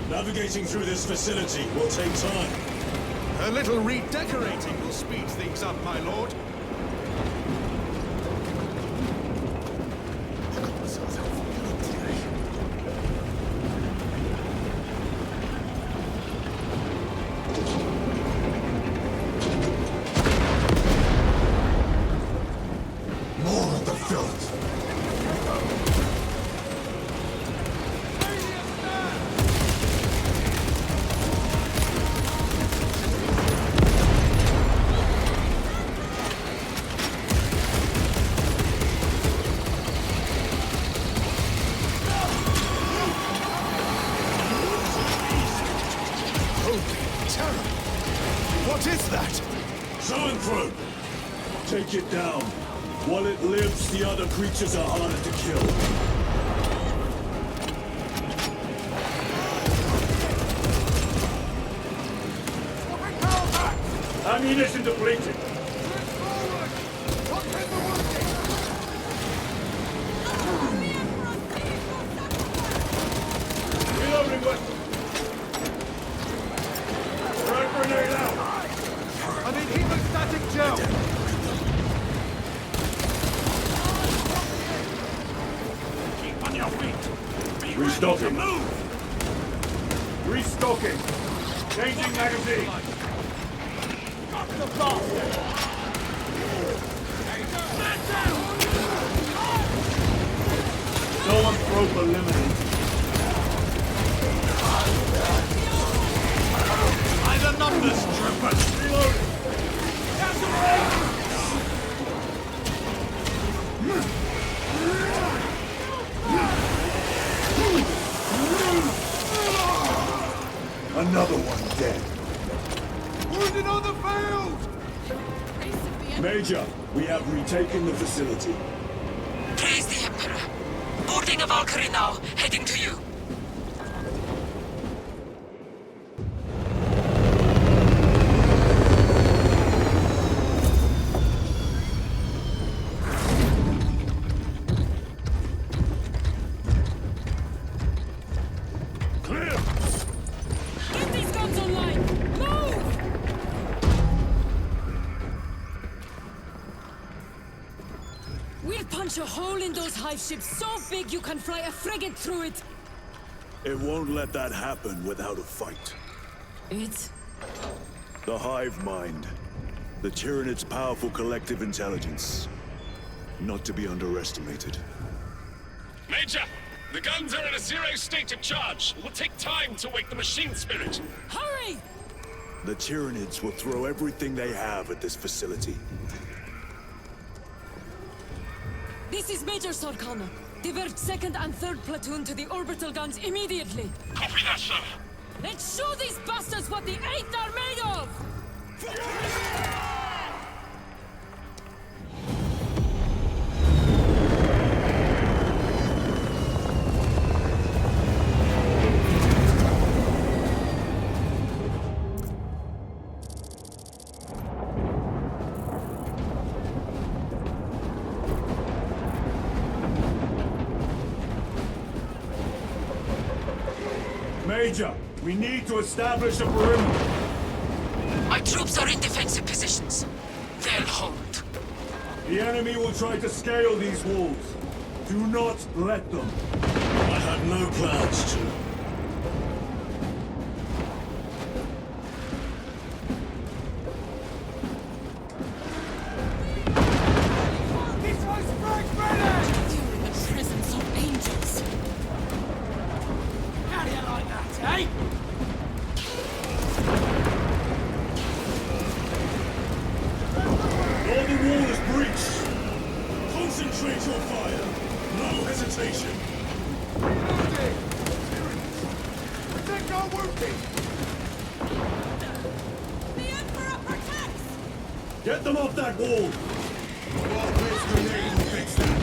Navigating through this facility will take time. A little redecorating will speed things up, my lord. More of the filth. What is that? Zoanthrope! Take it down. While it lives, the other creatures are harder to kill. Ammunition depleted. Reloading weapon. Frag grenade out. I need hemostatic gel. Keep on your feet. Be Restocking. ready to move. Restocking. Changing magazine. Zoanthrope eliminated. By the numbers, troopers. Reloading. Another one dead. Wounded on the field! Major, we have retaken the facility. Praise the Emperor. Boarding a Valkyrie now, heading to you. Clear. Get these guns online! Move! We'll punch a hole in those hive ships so big you can fly a frigate through it! It won't let that happen without a fight. It's... The hive mind. The Tyranid's powerful collective intelligence. Not to be underestimated. Major, the guns are in a zero state of charge. It will take time to wake the machine spirit. Hurry! The Tyranids will throw everything they have at this facility. This is Major Sarkana. Divert 2nd and 3rd platoon to the orbital guns immediately. Copy that, sir. Let's show these bastards what the 8th are made of! Major, we need to establish a perimeter. My troops are in defensive positions. They'll hold. The enemy will try to scale these walls. Do not let them. I had no plans to. This one's frag ready! You're in the presence of angels. How do you like that, eh? Northern wall is breached. Concentrate your fire. No hesitation. Reloading! Protect our wounded! The Emperor protects! Get them off that wall. Wall-based grenade will fix that.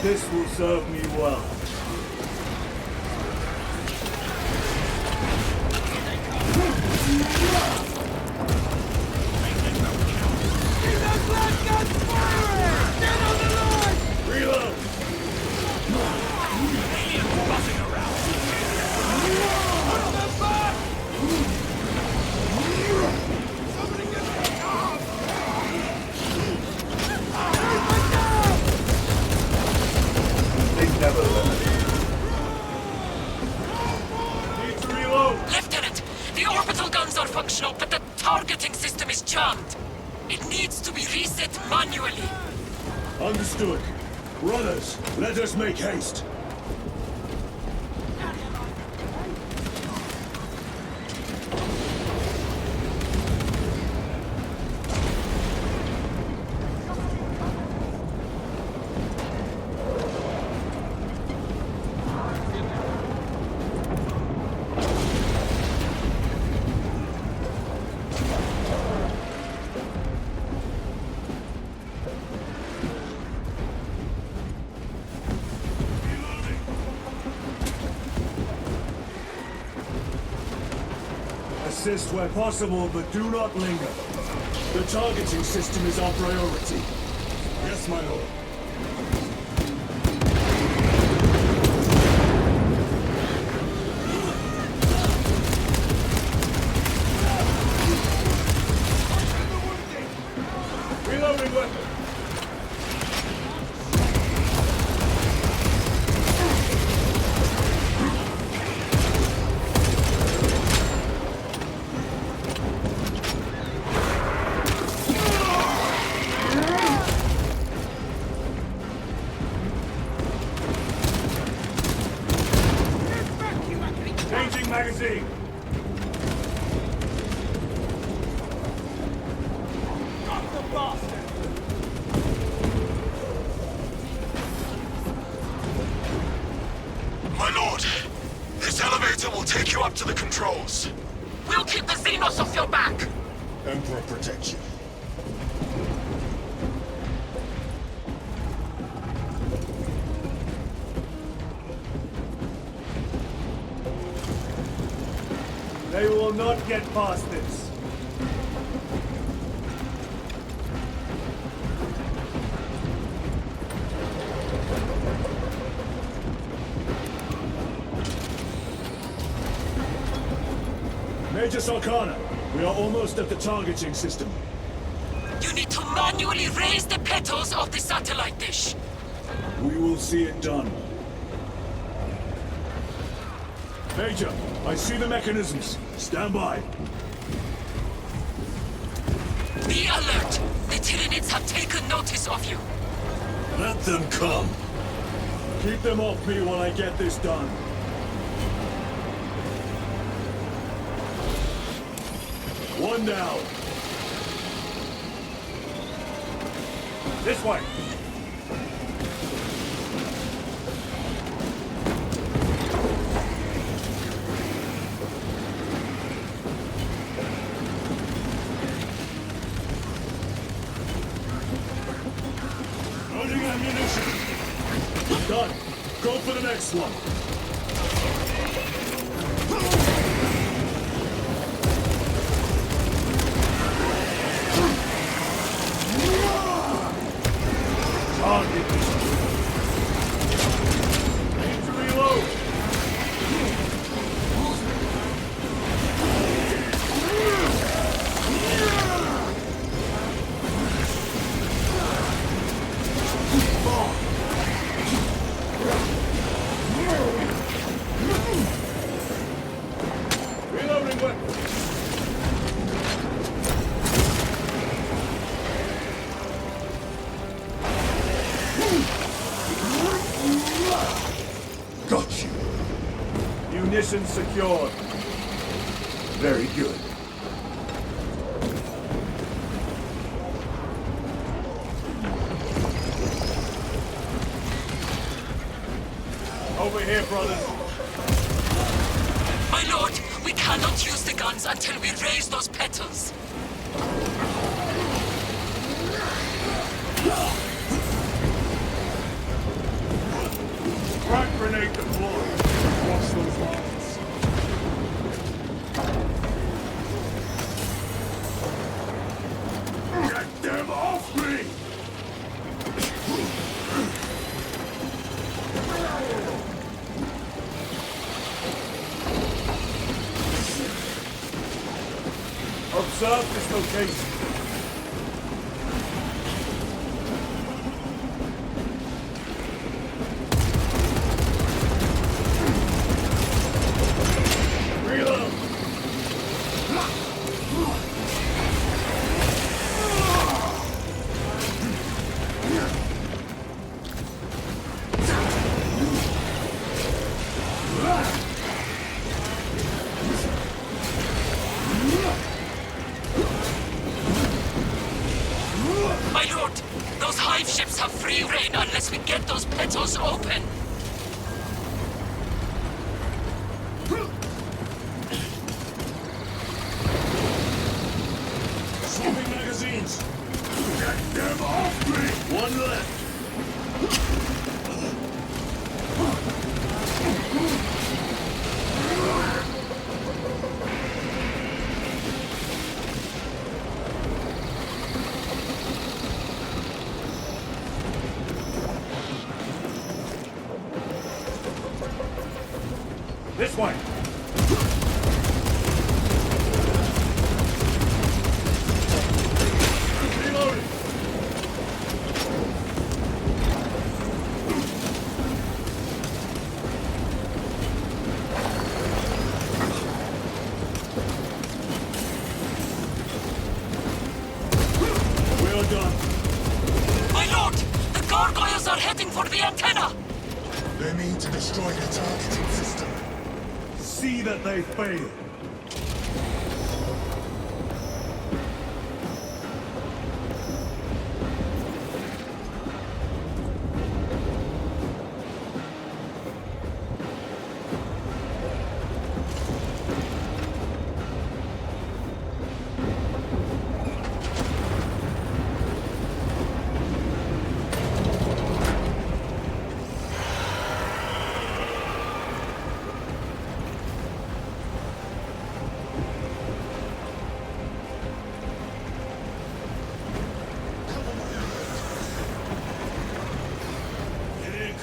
This will serve me well. Keep those black guns firing! Get on the line! Reload! Aliens buzzing around. Put them back! Somebody get me off! They never learn. Need to reload! Lieutenant, the orbital guns are functional, but the targeting system is jammed. It needs to be reset manually. Understood. Brothers, let us make haste. Assist where possible, but do not linger. The targeting system is our priority. Yes, my lord. Reloading weapon! Changing magazine! Got the bastard! My lord, this elevator will take you up to the controls. We'll keep the Xenos off your back. Emperor protect you. They will not get past this. Major Sarkana, we are almost at the targeting system. You need to manually raise the petals of the satellite dish. We will see it done. Major, I see the mechanisms. Stand by. Be alert. The Tyranids have taken notice of you. Let them come. Keep them off me while I get this done. One down. This way. Loading ammunition. Done. Go for the next one. Target. Need to reload. Reloading weapon. Got you. Munitions secured. Very good. Over here, brothers. My lord, we cannot use the guns until we raise those petals. observe this location. Reload! My lord, those hive ships have free reign unless we get those petals open. Swapping magazines! Get them off me! One left! This way! Reloading! We're done. My lord, the gargoyles are heading for the antenna. They mean to destroy the targeting system. See that they fail.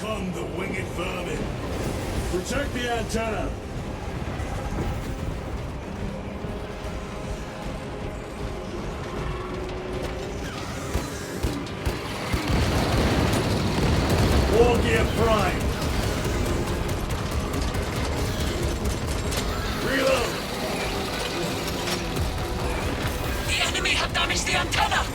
Come the winged vermin! Protect the antenna! War gear prime! Reload! The enemy have damaged the antenna.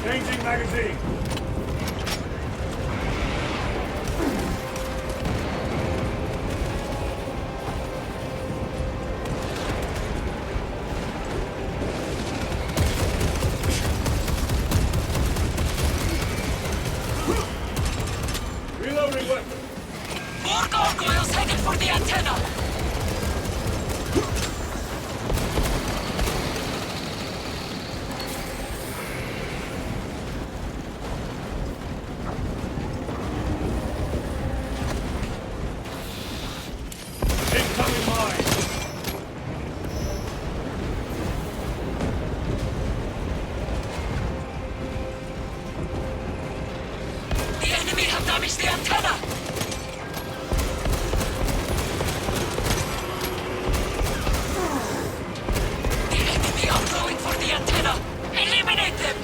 Changing magazine! Reloading weapon! More gargoyles headed for the antenna. Incoming mine! The enemy have damaged the antenna. The enemy are going for the antenna. Eliminate them.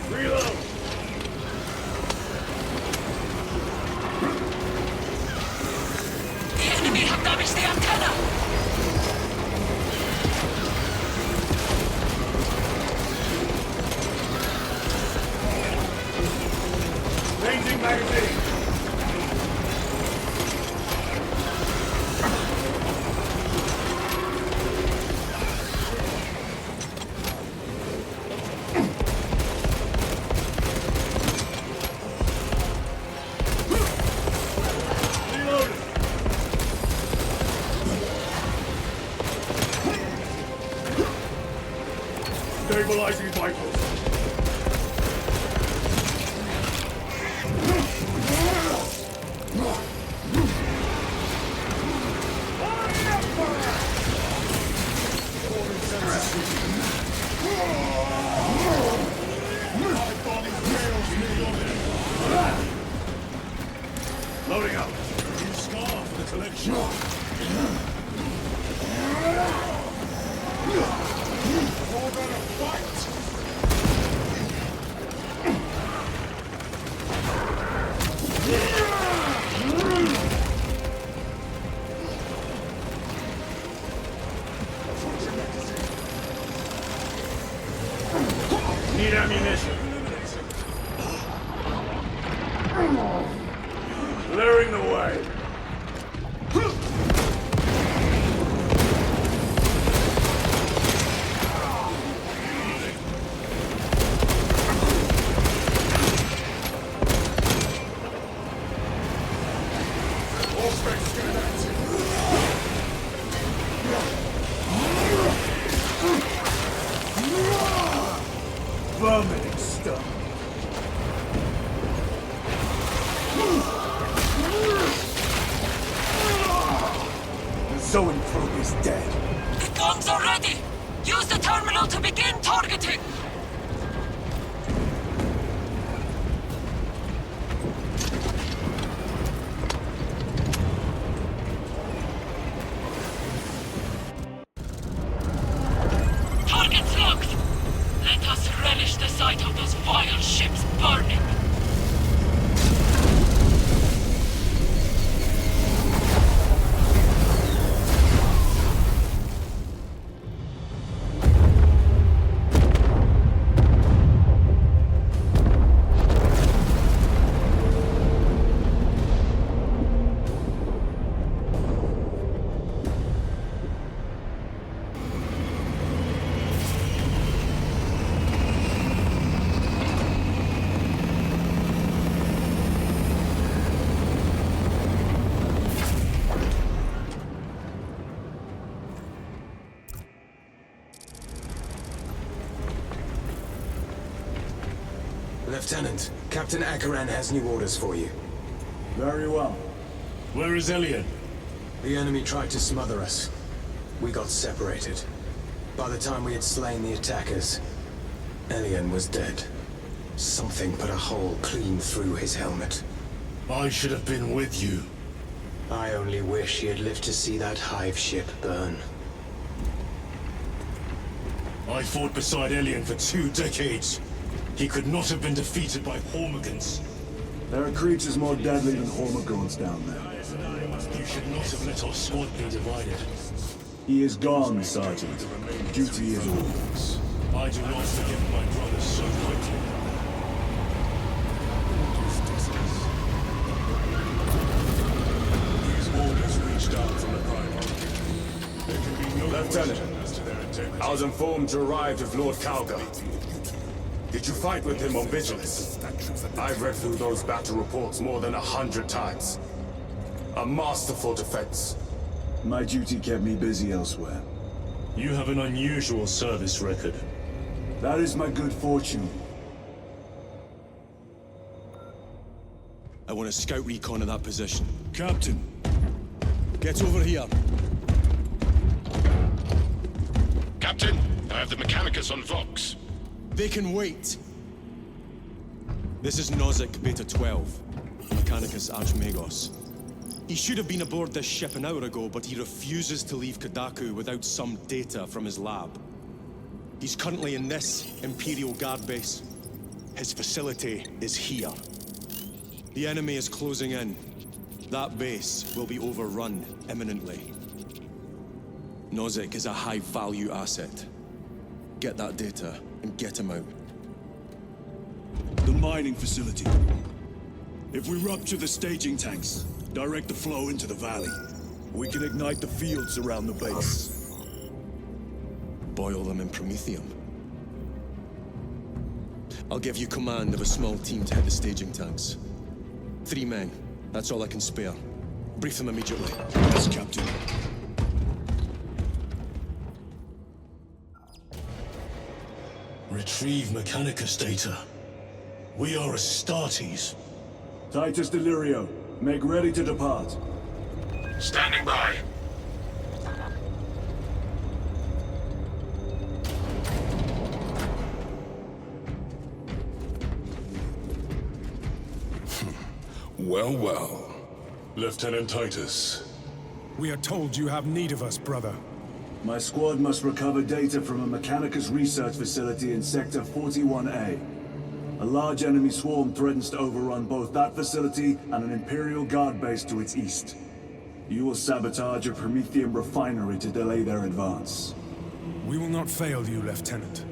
Reload! The enemy have damaged the antenna! Changing magazine! Stabilizing vitals. Loading up. You scar for the collection. We're gonna fight! Need ammunition. Clearing the way. Vomiting stuff. The zoanthrope is dead. The guns are ready! Use the terminal to begin targeting! Targets locked! Let us relish the sight of those vile ships burning! Lieutenant, Captain Akaran has new orders for you. Very well. Where is Elian? The enemy tried to smother us. We got separated. By the time we had slain the attackers, Elian was dead. Something put a hole clean through his helmet. I should have been with you. I only wish he had lived to see that hive ship burn. I fought beside Elian for 2 decades. He could not have been defeated by Hormigans. There are creatures more deadly than Hormigons down there. You should not have let our squad be divided. He is gone, Sergeant. Duty is orders. I do not forgive my brothers so quickly. These orders reached out from the Primarch. There can be no Lieutenant, question as to their integrity. I was informed you arrived with Lord Calgar. Did you fight with him on Vigilance? I've read through those battle reports more than 100 times. A masterful defense. My duty kept me busy elsewhere. You have an unusual service record. That is my good fortune. I want a scout recon of that position. Captain, Get over here. Captain, I have the Mechanicus on Vox. They can wait. This is Nozick Beta 12, Mechanicus Archmagos. He should have been aboard this ship an hour ago, but he refuses to leave Kadaku without some data from his lab. He's currently in this Imperial Guard base. His facility is here. The enemy is closing in. That base will be overrun imminently. Nozick is a high-value asset. Get that data and get him out. The mining facility. If we rupture the staging tanks, direct the flow into the valley, we can ignite the fields around the base. Boil them in promethium. I'll give you command of a small team to hit the staging tanks. 3 men. That's all I can spare. Brief them immediately. Yes, Captain. Retrieve Mechanicus data. We are Astartes. Titus Delirio, make ready to depart. Standing by. Well, well. Lieutenant Titus. We are told you have need of us, brother. My squad must recover data from a Mechanicus research facility in Sector 41A. A large enemy swarm threatens to overrun both that facility and an Imperial Guard base to its east. You will sabotage a Promethium refinery to delay their advance. We will not fail you, Lieutenant.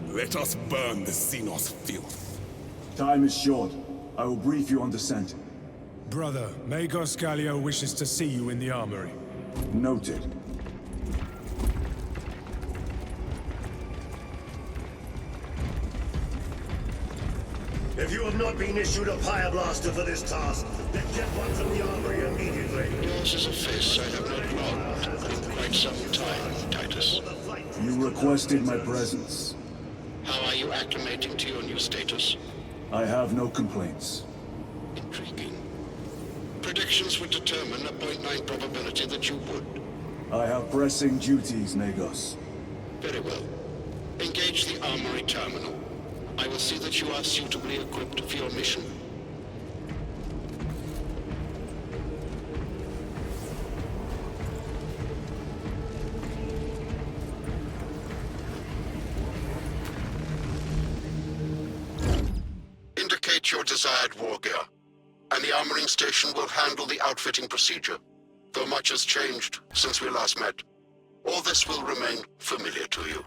Let us burn the Xenos filth. Time is short. I will brief you on descent. Brother, Magos Gallio wishes to see you in the armory. Noted. If you have not been issued a Pyre-blaster for this task, then get one from the armory immediately. Yours is a face I have not logged in quite some time, Titus. You requested my presence. How are you acclimating to your new status? I have no complaints. Intriguing. Predictions would determine a 0.9 probability that you would. I have pressing duties, Magos. Very well. Engage the armory terminal. I will see that you are suitably equipped for your mission. Indicate your desired war gear, and the armoring station will handle the outfitting procedure, though much has changed since we last met. All this will remain familiar to you.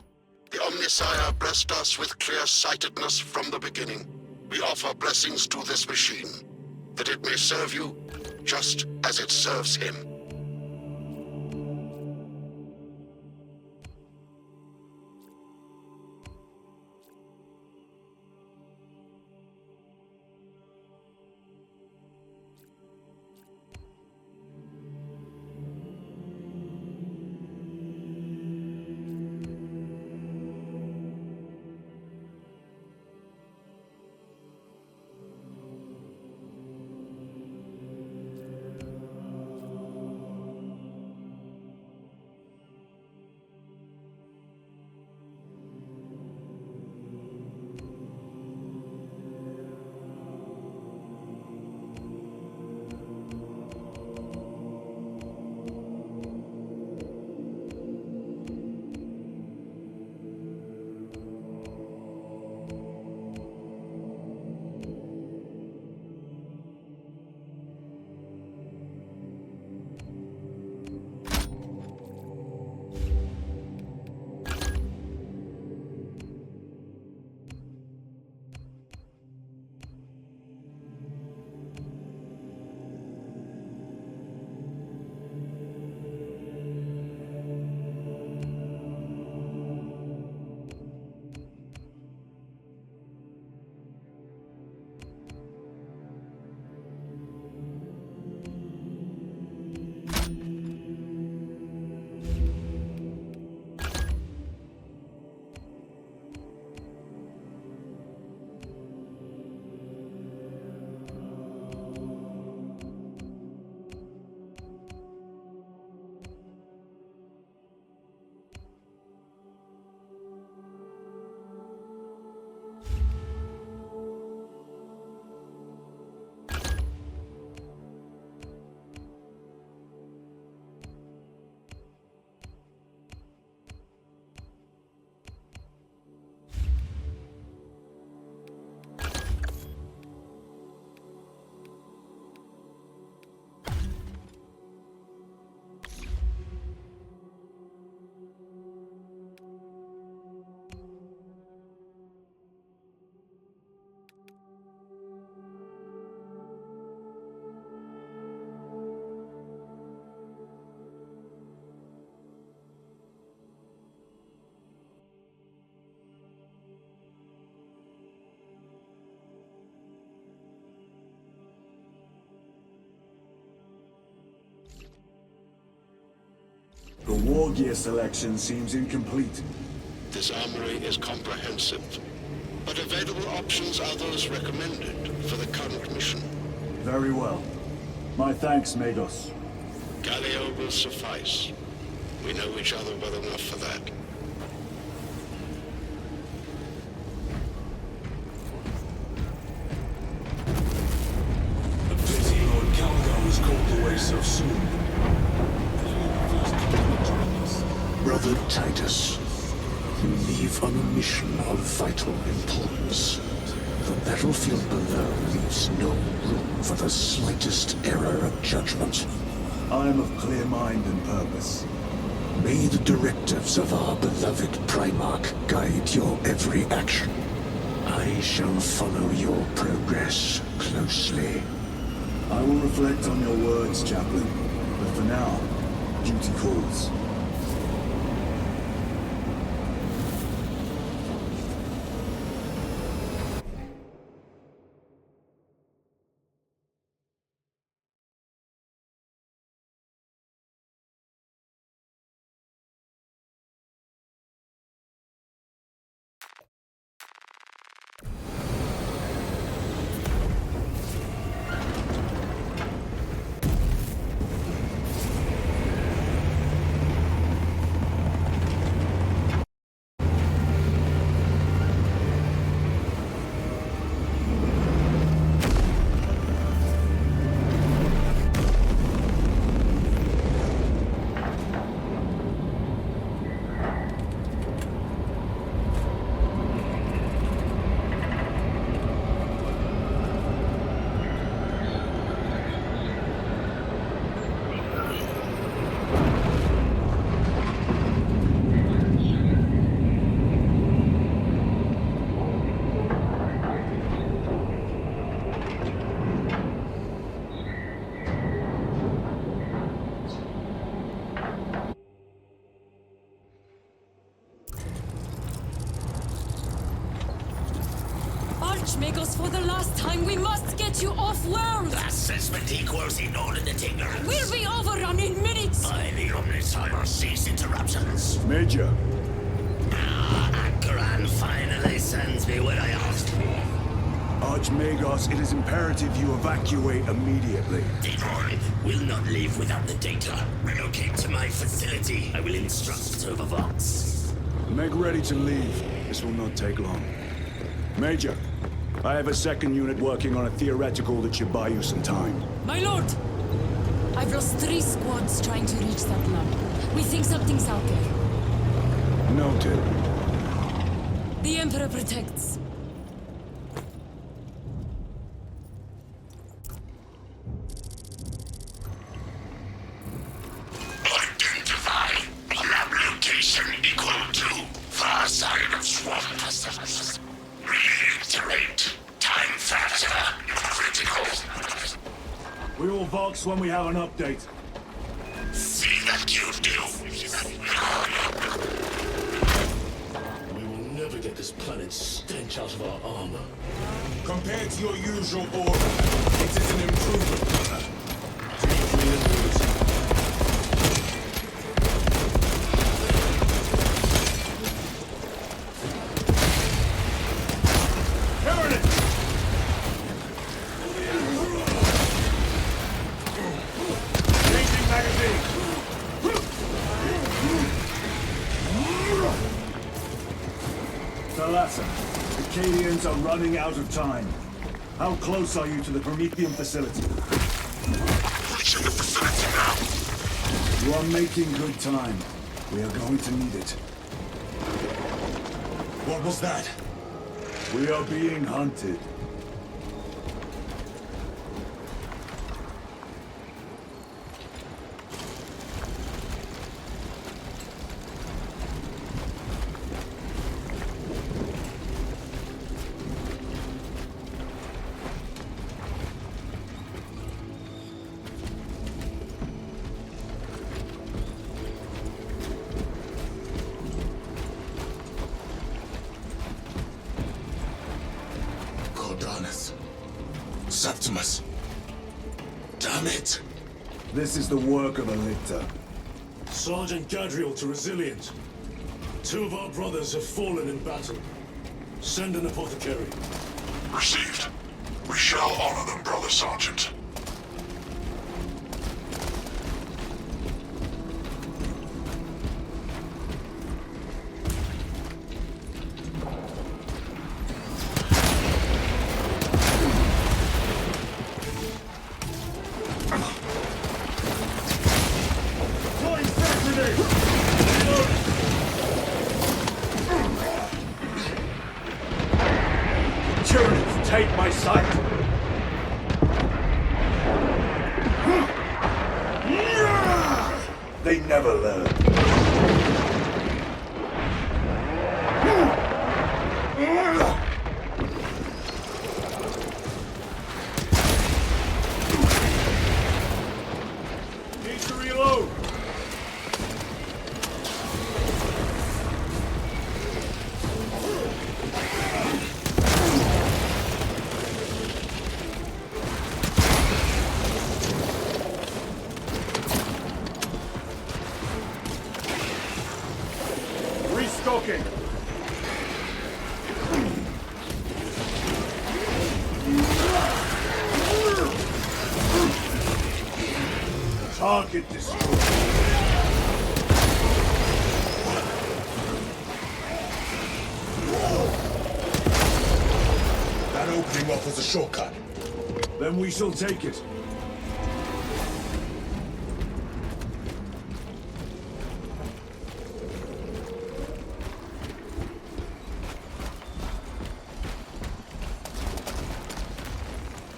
The Omnisire blessed us with clear-sightedness from the beginning. We offer blessings to this machine, that it may serve you just as it serves him. The war gear selection seems incomplete. This armory is comprehensive, but available options are those recommended for the current mission. Very well. My thanks, Magos. Galio will suffice. We know each other well enough for that. A pity Lord Calgar was called away so soon. Brother Titus, you leave on a mission of vital importance. The battlefield below leaves no room for the slightest error of judgment. I am of clear mind and purpose. May the directives of our beloved Primarch guide your every action. I shall follow your progress closely. I will reflect on your words, Chaplain. But for now, duty calls. Archmagos, for the last time, we must get you off-world! Assessment equals inordinate ignorance. We'll be overrun in minutes! By the Omnissiah, cease interruptions. Major. Akran finally sends me what I asked for. Archmagos, it is imperative you evacuate immediately. Decoy will not leave without the data. Relocate to my facility. I will instruct over Vox. Make ready to leave. This will not take long. Major, I have a second unit working on a theoretical that should buy you some time. My lord! I've lost 3 squads trying to reach that lab. We think something's out there. Noted. The Emperor protects. Identify. Lab location equal to far side of swamp. Reiterate. Time factor critical. We will Vox when we have an update. See that you do. We will never get this planet's stench out of our armor. Compared to your usual order, it is an improvement, brother. Thalassa, the Cadians are running out of time. How close are you to the Promethean facility? Reaching the facility now. You are making good time. We are going to need it. What was that? We are being hunted. Septimus. Damn it! This is the work of a lictor. Sergeant Gadriel to Resilient. 2 of our brothers have fallen in battle. Send an apothecary. Received. We shall honor them, Brother Sergeant. Tyranids, take my sight! They never learn. Need to reload! Restocking! Target destroyed. That opening offers a shortcut. Then we shall take it.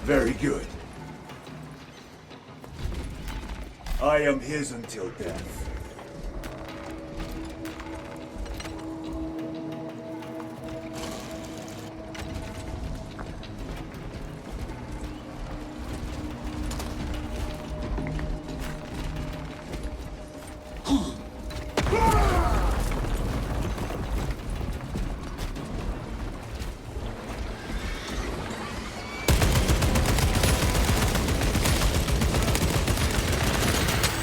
Very good. I am his until death.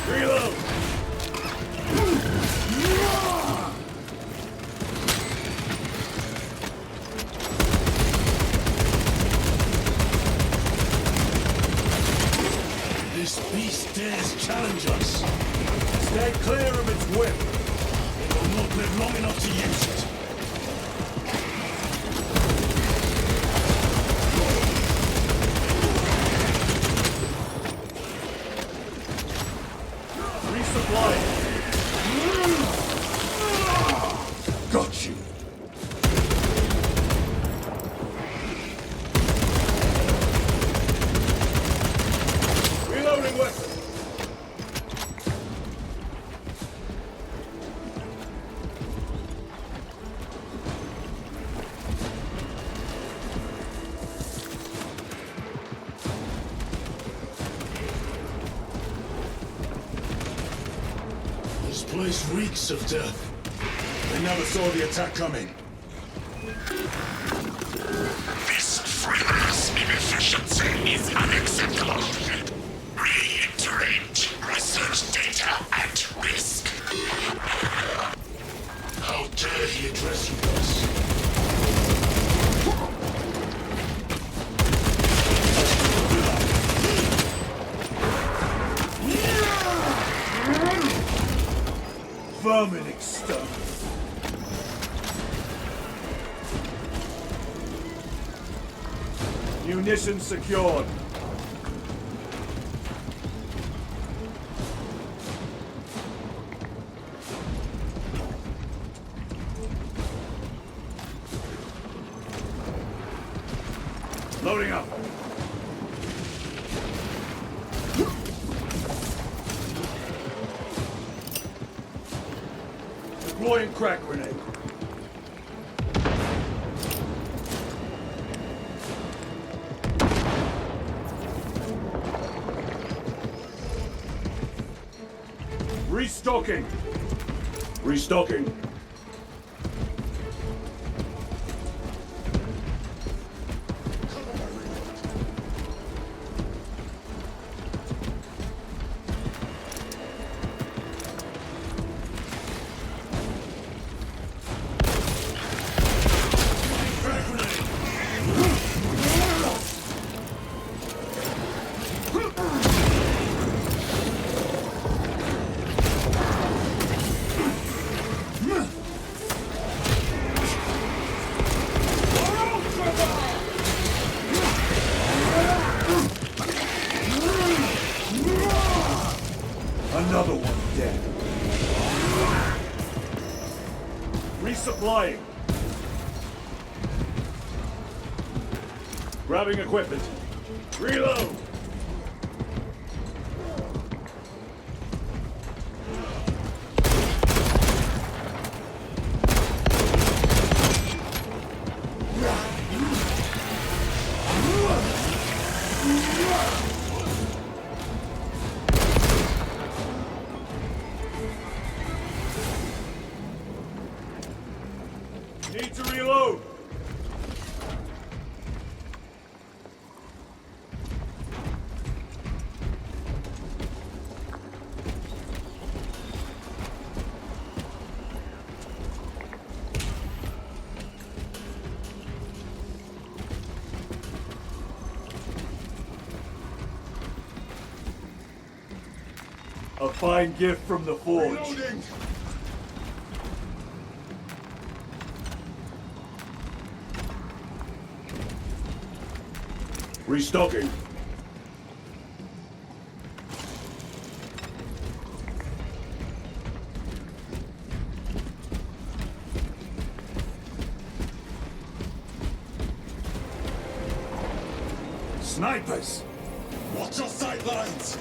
Reload! This beast dares challenge us. Stay clear of its whip. It will not live long enough to use it. Resupply. Got you. Reloading weapon. This place reeks of death. They never saw the attack coming. This frivolous inefficiency is unacceptable. Reiterate, research data at risk. How dare he address you thus? Vermin exterminate. Munitions secured. Loading up. Deploying crack grenade. Restocking. Restocking. Grabbing equipment. Reload! Need to reload! A fine gift from the forge. Reloading! Restocking. Snipers! Watch your sightlines!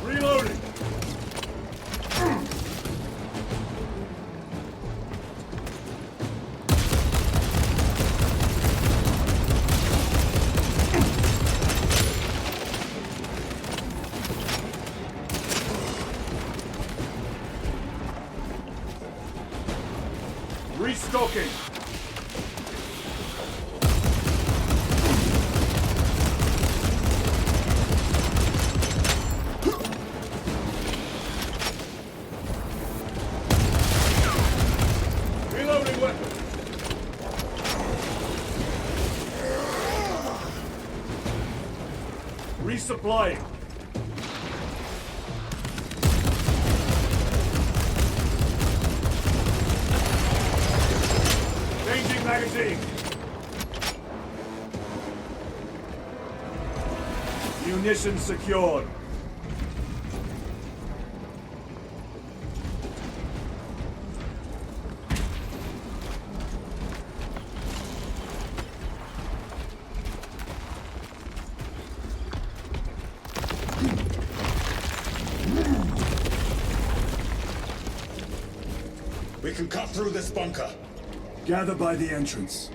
Reloading! Restocking! Reloading weapon! Resupplying! Changing magazine! Munitions secured. We can cut through this bunker. Gather by the entrance.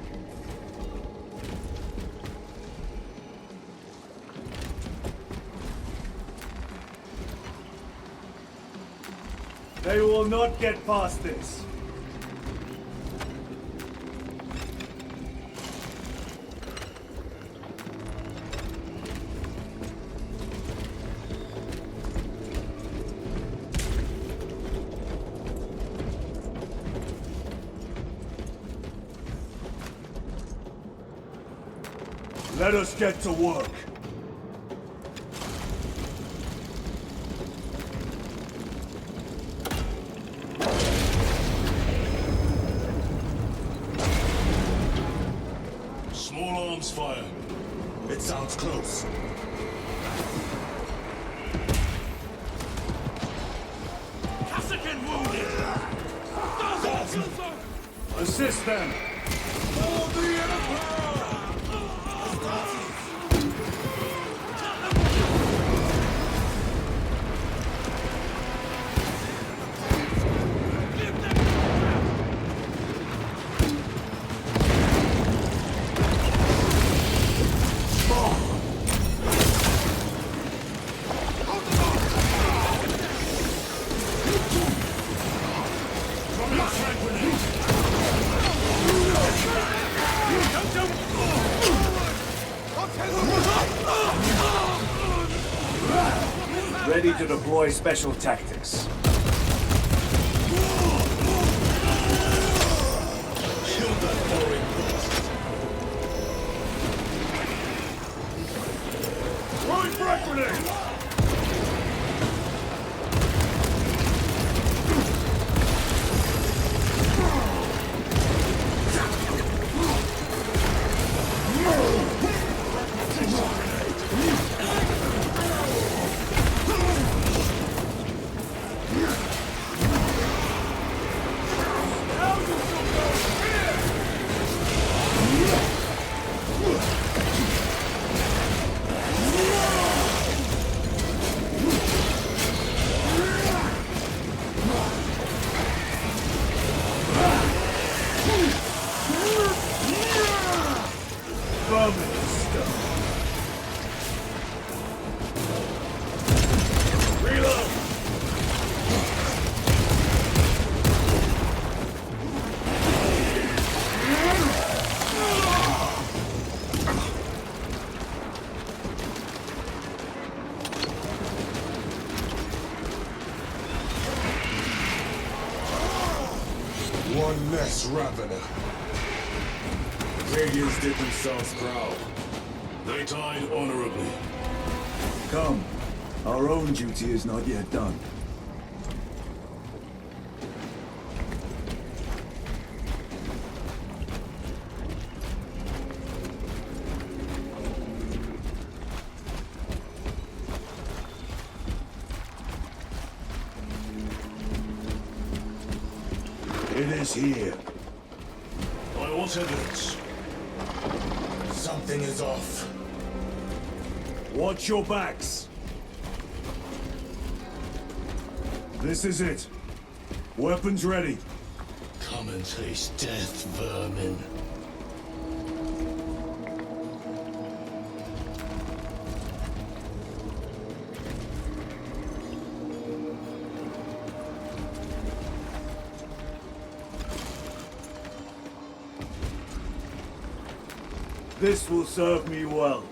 They will not get past this. Let us get to work. Small arms fire. It sounds close. Cassican wounded! Assist them. For the Empire! Ready to deploy special tactics. Kill that boring beast. One less Ravener. Radiants did themselves proud. They died honorably. Come. Our own duty is not yet done. It is here. By what evidence? Something is off. Watch your backs. This is it. Weapons ready. Come and taste death, vermin. This will serve me well.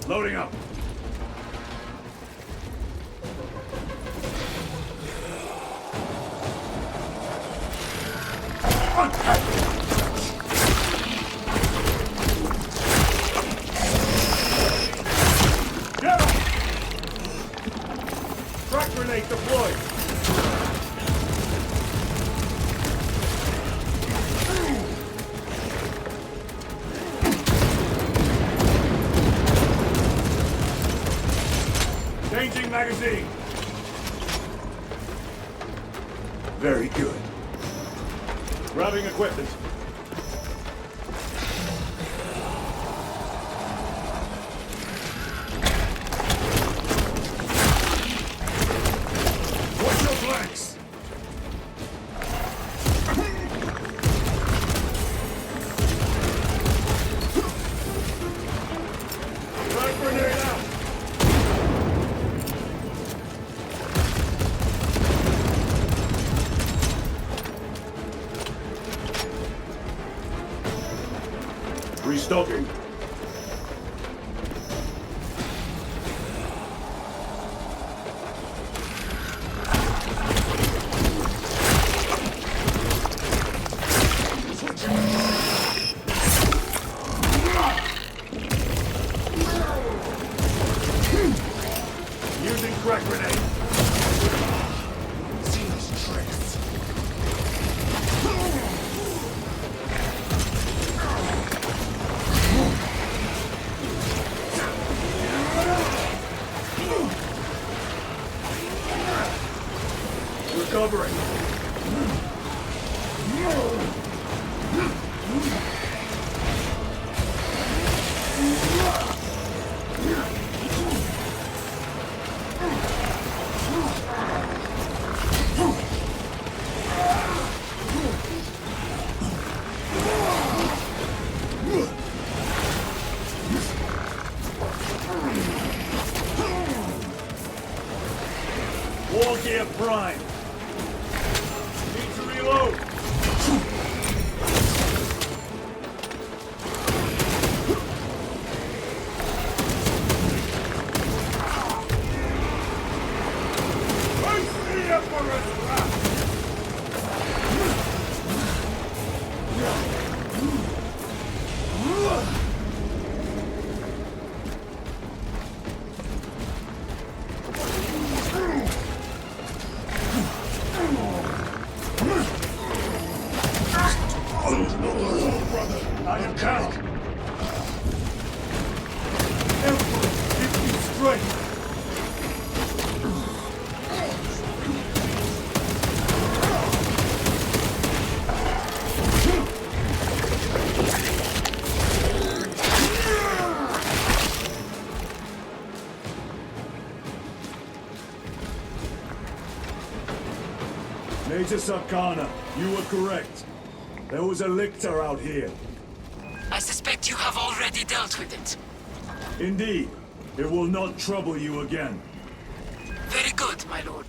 Loading up. Get him! Frag grenade deployed. Changing magazine. Very good. Grabbing equipment. Watch your flanks. Frag grenade out. Restocking. Using crack grenade. See those tricks. I am Cal. Emperor, give me strength. Major Sarkana, you were correct. There was a lictor out here. I suspect you have already dealt with it. Indeed. It will not trouble you again. Very good, my lord.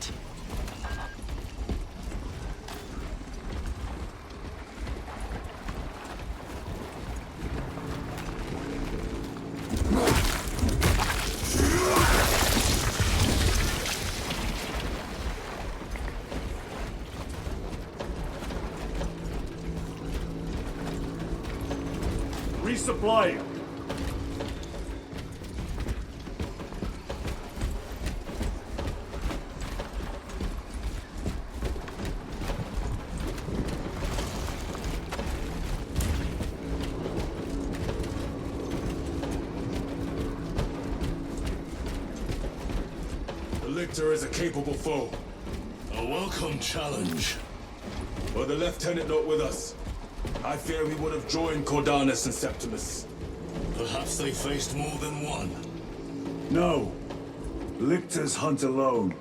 Resupplying. The Lictor is a capable foe. A welcome challenge. Were the Lieutenant not with us, I fear we would have joined Cordanus and Septimus. Perhaps they faced more than one. No. Lictors hunt alone.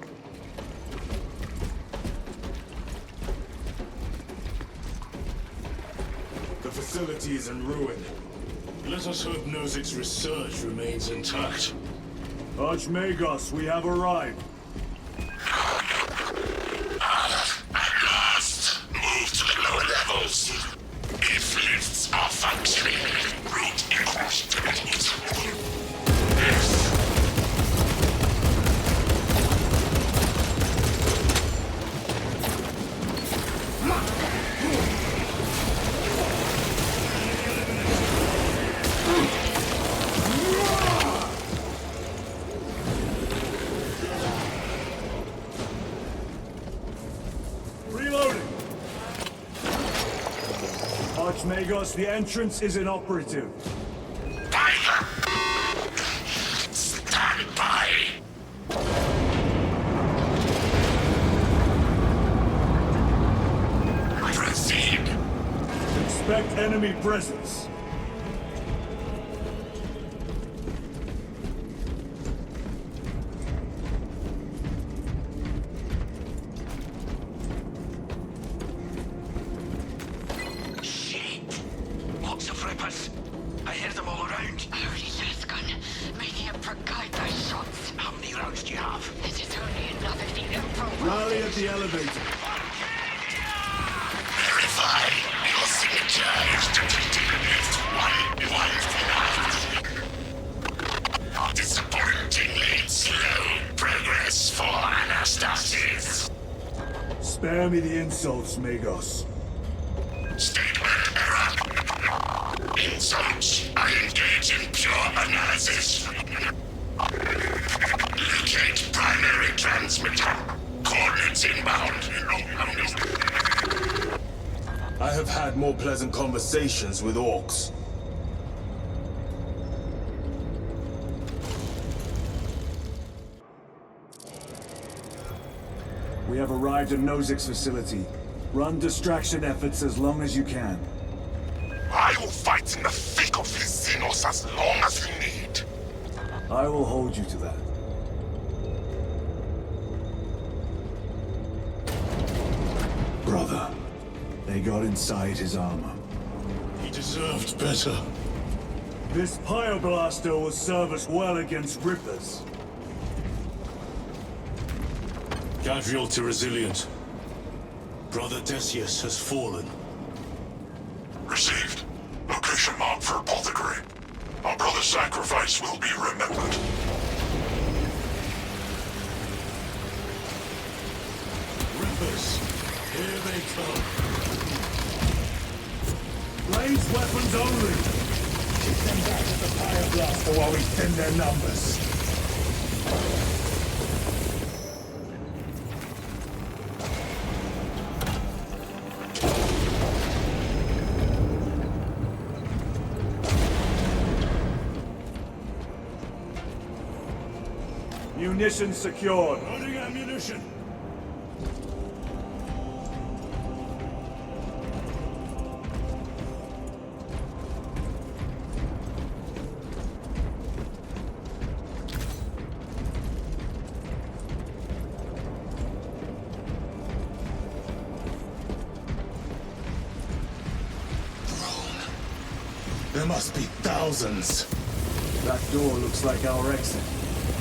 The facility is in ruin. Let us hope Nozik's research remains intact. Archmagos, we have arrived. At last, move to the lower levels. If lifts are functioning, route across to it. Yes. Reloading! Archmagos, the entrance is inoperative. Stand by! Proceed! Expect enemy presence. Shit! Lots of rippers. I hear them all around. Holy Lasgun, may the Emperor guide those shots. How many rounds do you have? It is only enough if the Emperor Rally at the elevator. Verify your signature is depleted lift 119. Disappointingly slow progress for Anastasis. Spare me the insults, Magos. Statement error. Insults. I engage in pure analysis. Locate primary transmitter. Coordinates inbound. I have had more pleasant conversations with orcs. We have arrived at Nozik's facility. Run distraction efforts as long as you can. I will fight in the thick of his Xenos as long as you need. I will hold you to that. Brother, they got inside his armor. He deserved better. This Pyoblaster will serve us well against Rippers. Gadriel to resilient. Brother Decius has fallen. Received. Location marked for apothecary. Our brother's sacrifice will be remembered. Rippers, here they come. Ranged weapons only! Keep them back at the Pyoblaster while we thin their numbers. Munitions secured. Loading ammunition. There must be thousands. That door looks like our exit.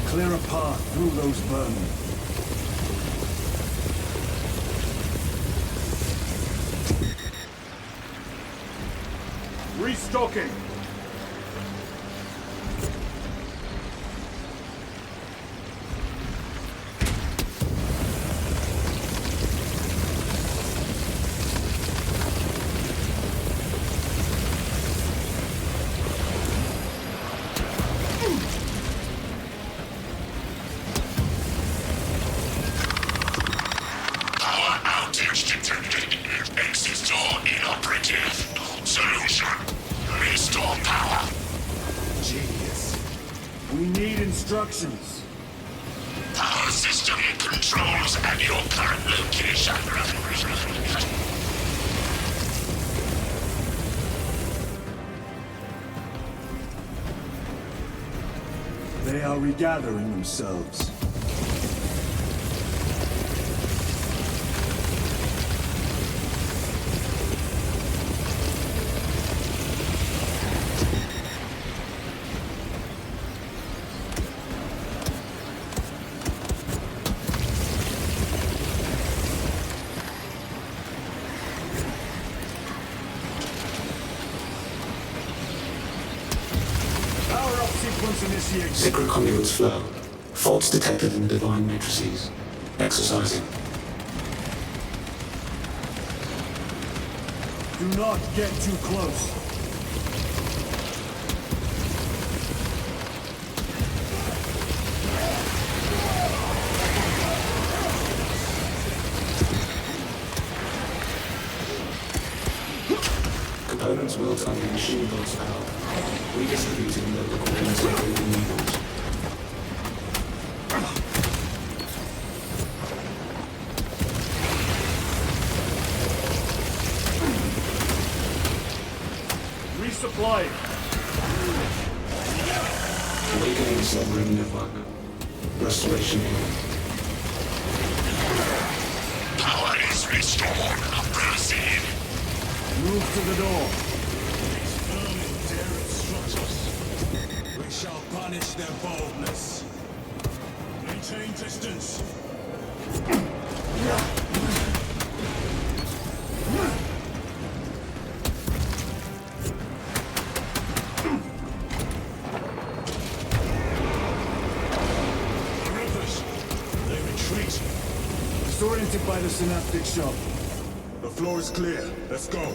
Clear a path through those vermin. Restocking! Power outage detected. Exit door inoperative. Solution. Restore power. Genius. We need instructions. Power system controls at your current location. They are regathering themselves. Power up sequence initiated. Sacred conduits flow. Faults detected in the divine matrices. Exercising. Do not get too close. Components built on the machine god's power. Redistributing local coordinates including needles. Resupply. Awakening submarine network. Restoration here. Power is restored. Proceed. Move to the door. These vermin dare obstruct us. We shall punish their boldness. Maintain distance. Rivers, they retreat. Disoriented by the synaptic shock. The floor is clear. Let's go.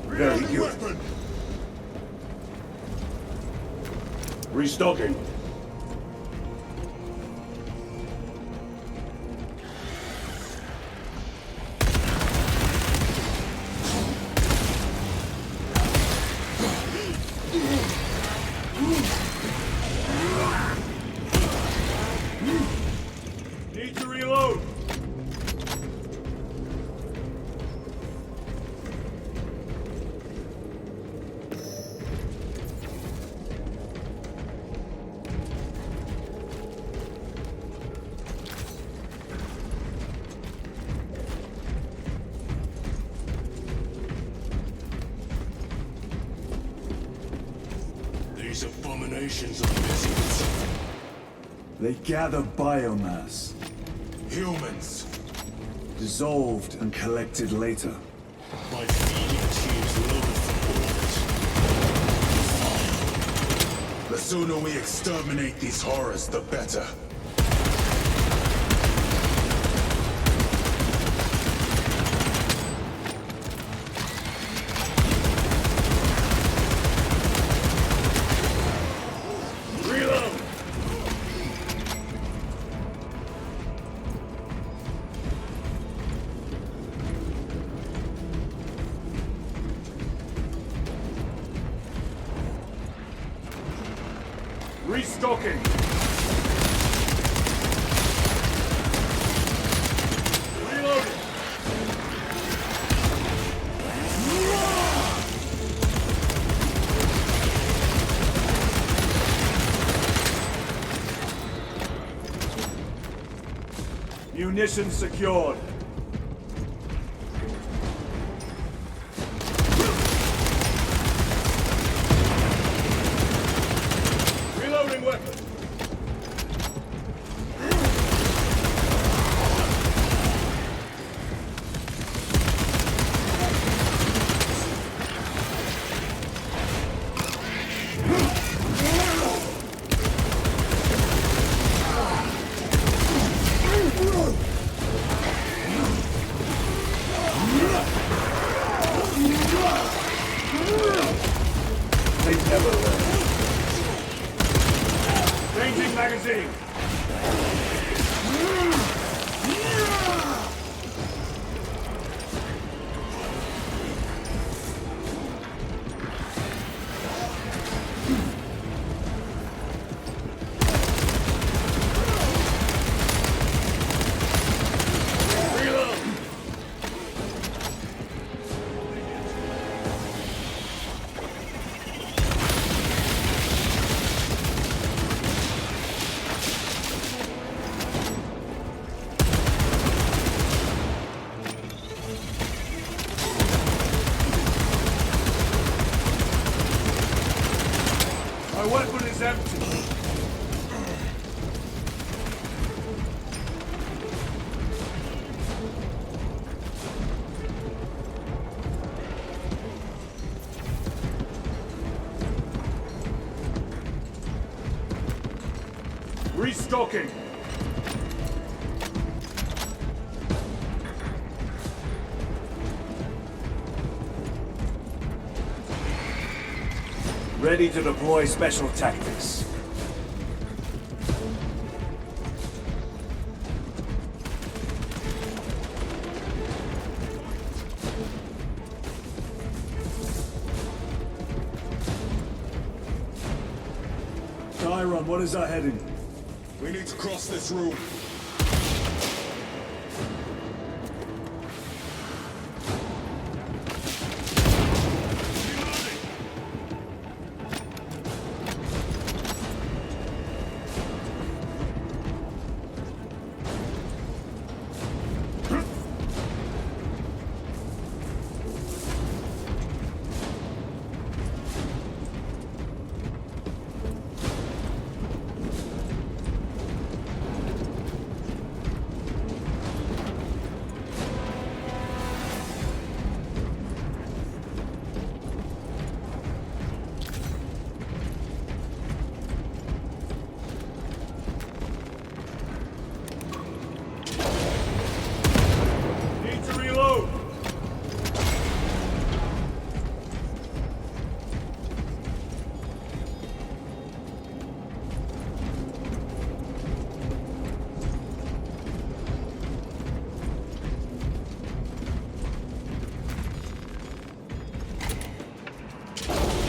Very good. Weapon. Restocking. Need to reload. These abominations are lizards. They gather biomass, Humans. dissolved and collected later. By feeding tubes loaded for orbit. The sooner we exterminate these horrors, the better. Restocking! Reloading! Munitions secured. Reloading weapon. They never learn. Changing magazine. Reload. My weapon is empty. Restocking. Ready to deploy special tactics. Tyron, what is our heading? We need to cross this room. Need to reload.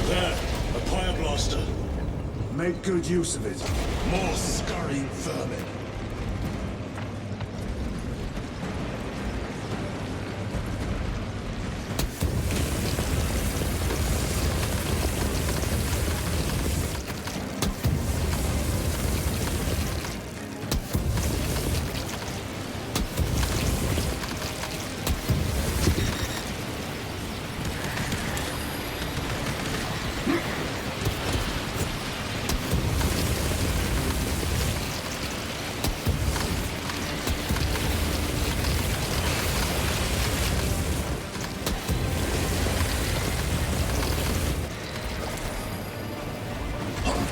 There, a fire blaster. Make good use of it. More scurrying vermin.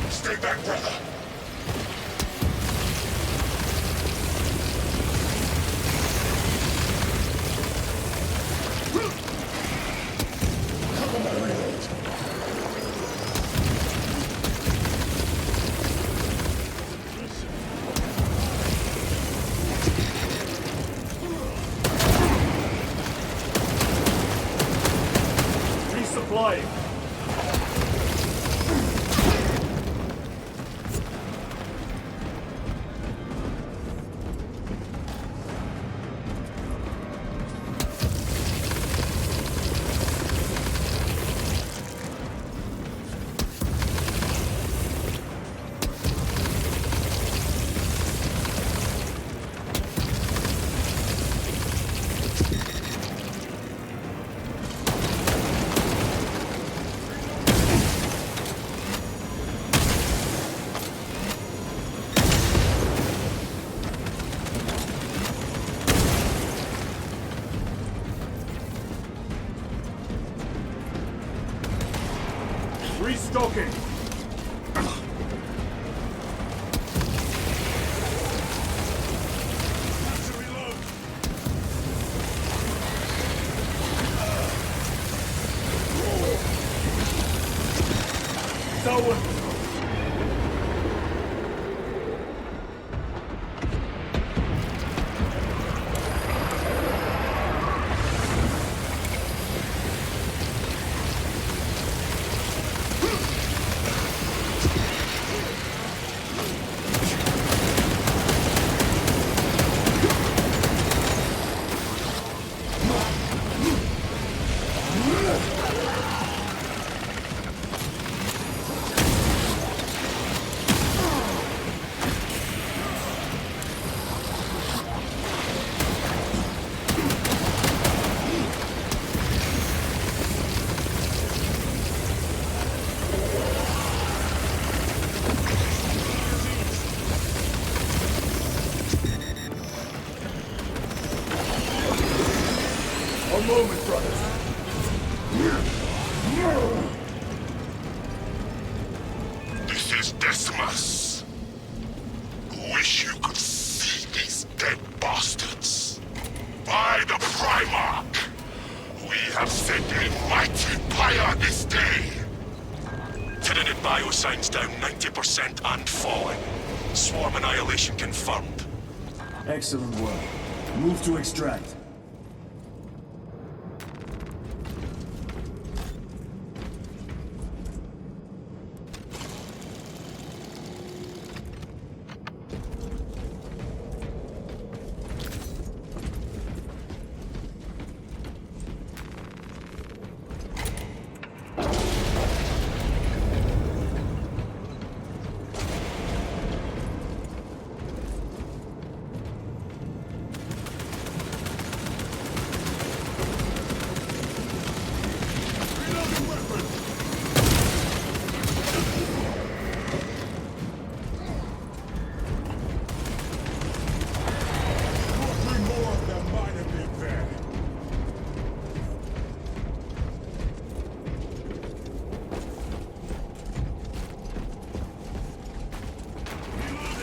Stay back, brother. Cover my reload. Resupplying. Restocking! Moment, brothers. This is Decimus. Wish you could see these dead bastards. By the Primarch, we have sent a mighty pyre this day. Tyranid biosigns down 90% and falling. Swarm annihilation confirmed. Excellent work. Move to extract.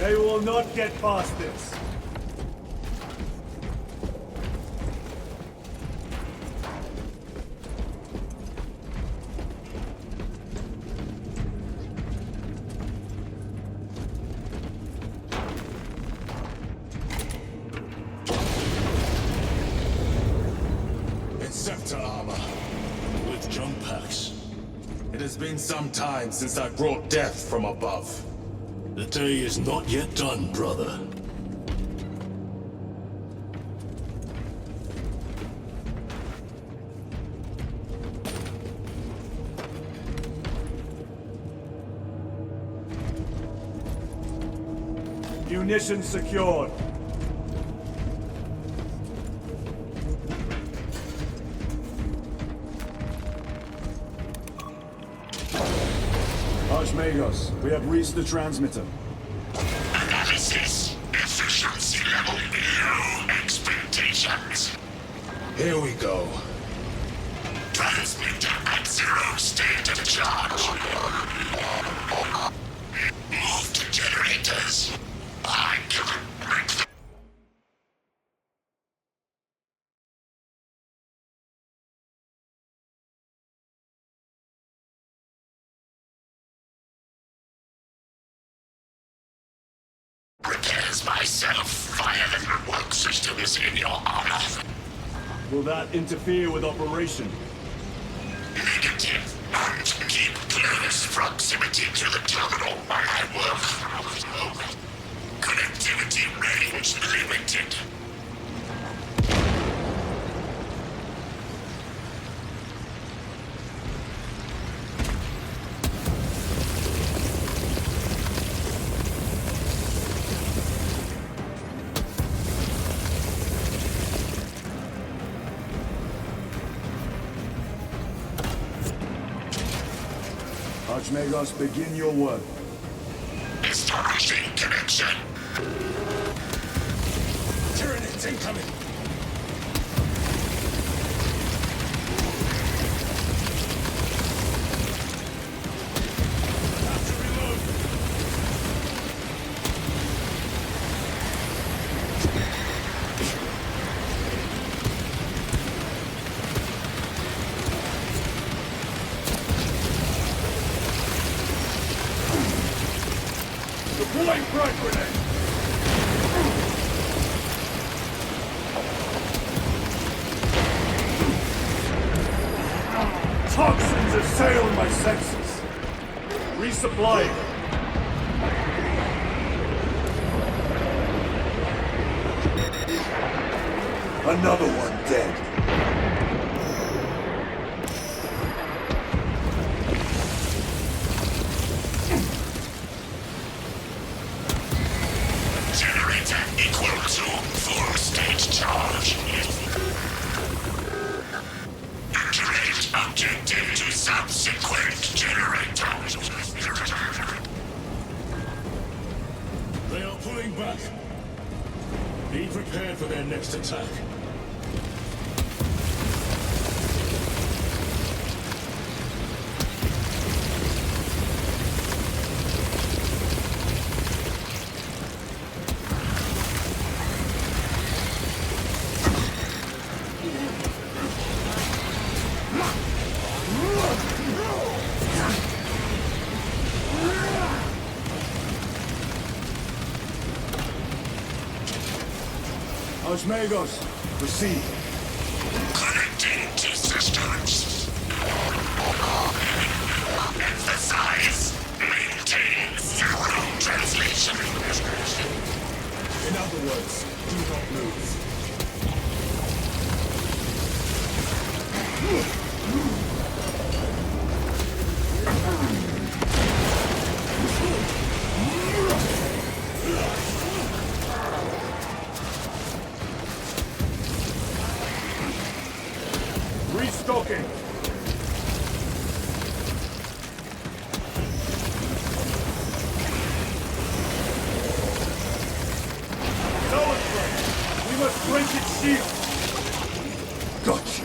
They will not get past this. Inceptor armor. With jump packs. It has been some time since I brought death from above. The day is not yet done, brother. Munitions secured. Archmagos, we have reached the transmitter. Analysis. Efficiency level below expectations. Here we go. Transmitter at 0 state of charge. Move to generators. I can break the... Repairs myself via the network systems in your honor. Will that interfere with operation? Negative. And keep close proximity to the terminal while I work. Connectivity range limited. Archmagos, begin your work. Establishing connection. Tyranids incoming! senses. Resupplying. Another one dead. Generator equal to full state charge. Activate objective to subsequent generator. They are pulling back. Be prepared for their next attack. Osmagos, proceed. Connecting to systems. Emphasize. Maintain zero translation. In other words, do not move. Restocking. We must break its shield. Gotcha.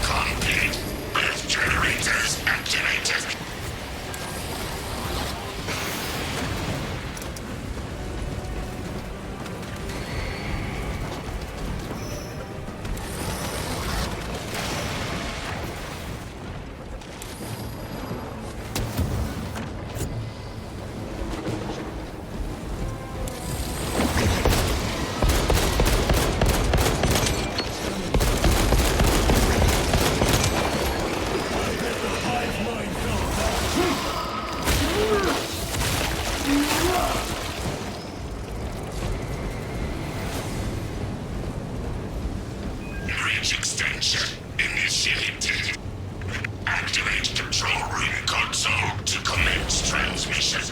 Complete. Both generators activated. Reach extension initiated. Activate control room console to commence transmission.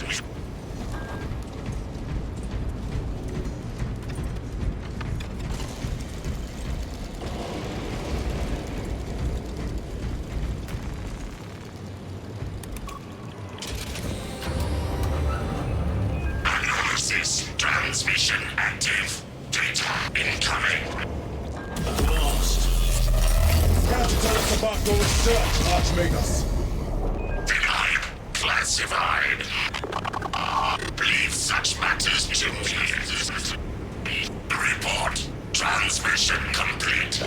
Analysis. Transmission active. Data incoming. Can't tell us about your research, Archmagus. Denied. Classified. Leave such matters to me. Report. Transmission complete.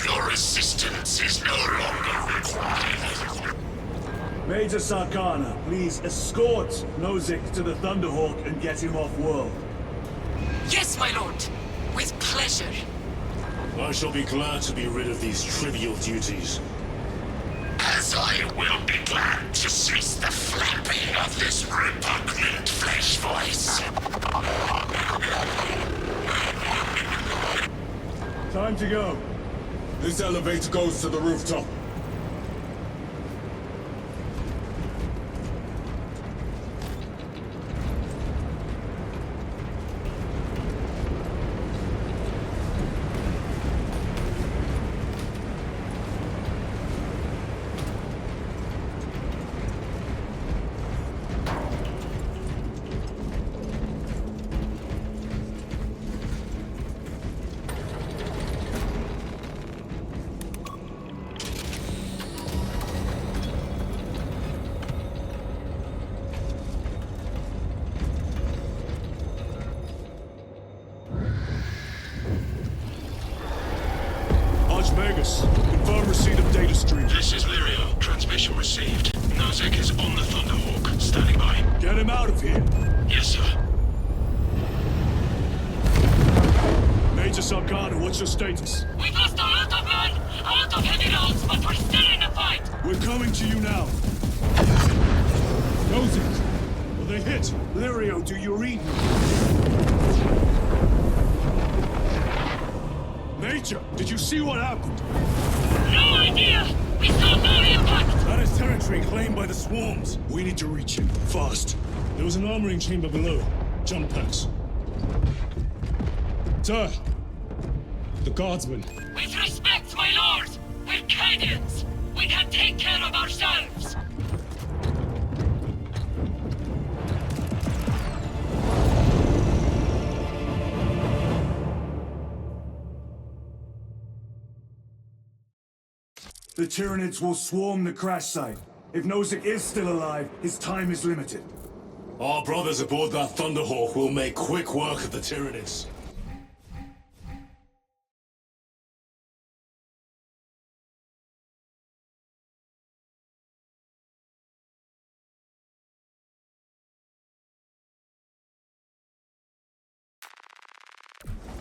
Your assistance is no longer required. Major Sarkana, please escort Nozick to the Thunderhawk and get him off-world. Yes, my lord. With pleasure. I shall be glad to be rid of these trivial duties. As I will be glad to cease the flapping of this repugnant flesh voice. Time to go. This elevator goes to the rooftop. This is Lirio. Transmission received. Nosek is on the Thunderhawk. Standing by. Get him out of here! Yes, sir. Major Sarkana, what's your status? We've lost a lot of men, a lot of heavy rounds, but we're still in the fight! We're coming to you now. Nosek! Well, they hit! Lirio, do you read me? Major, did you see what happened? No idea! We saw no impact! That is territory claimed by the swarms. We need to reach him, fast. There was an armoring chamber below. Jump packs. Sir! The guardsmen. With respect, my lord! We're Cadians! We can take care of ourselves! The Tyranids will swarm the crash site. If Nosek is still alive, his time is limited. Our brothers aboard that Thunderhawk will make quick work of the Tyranids.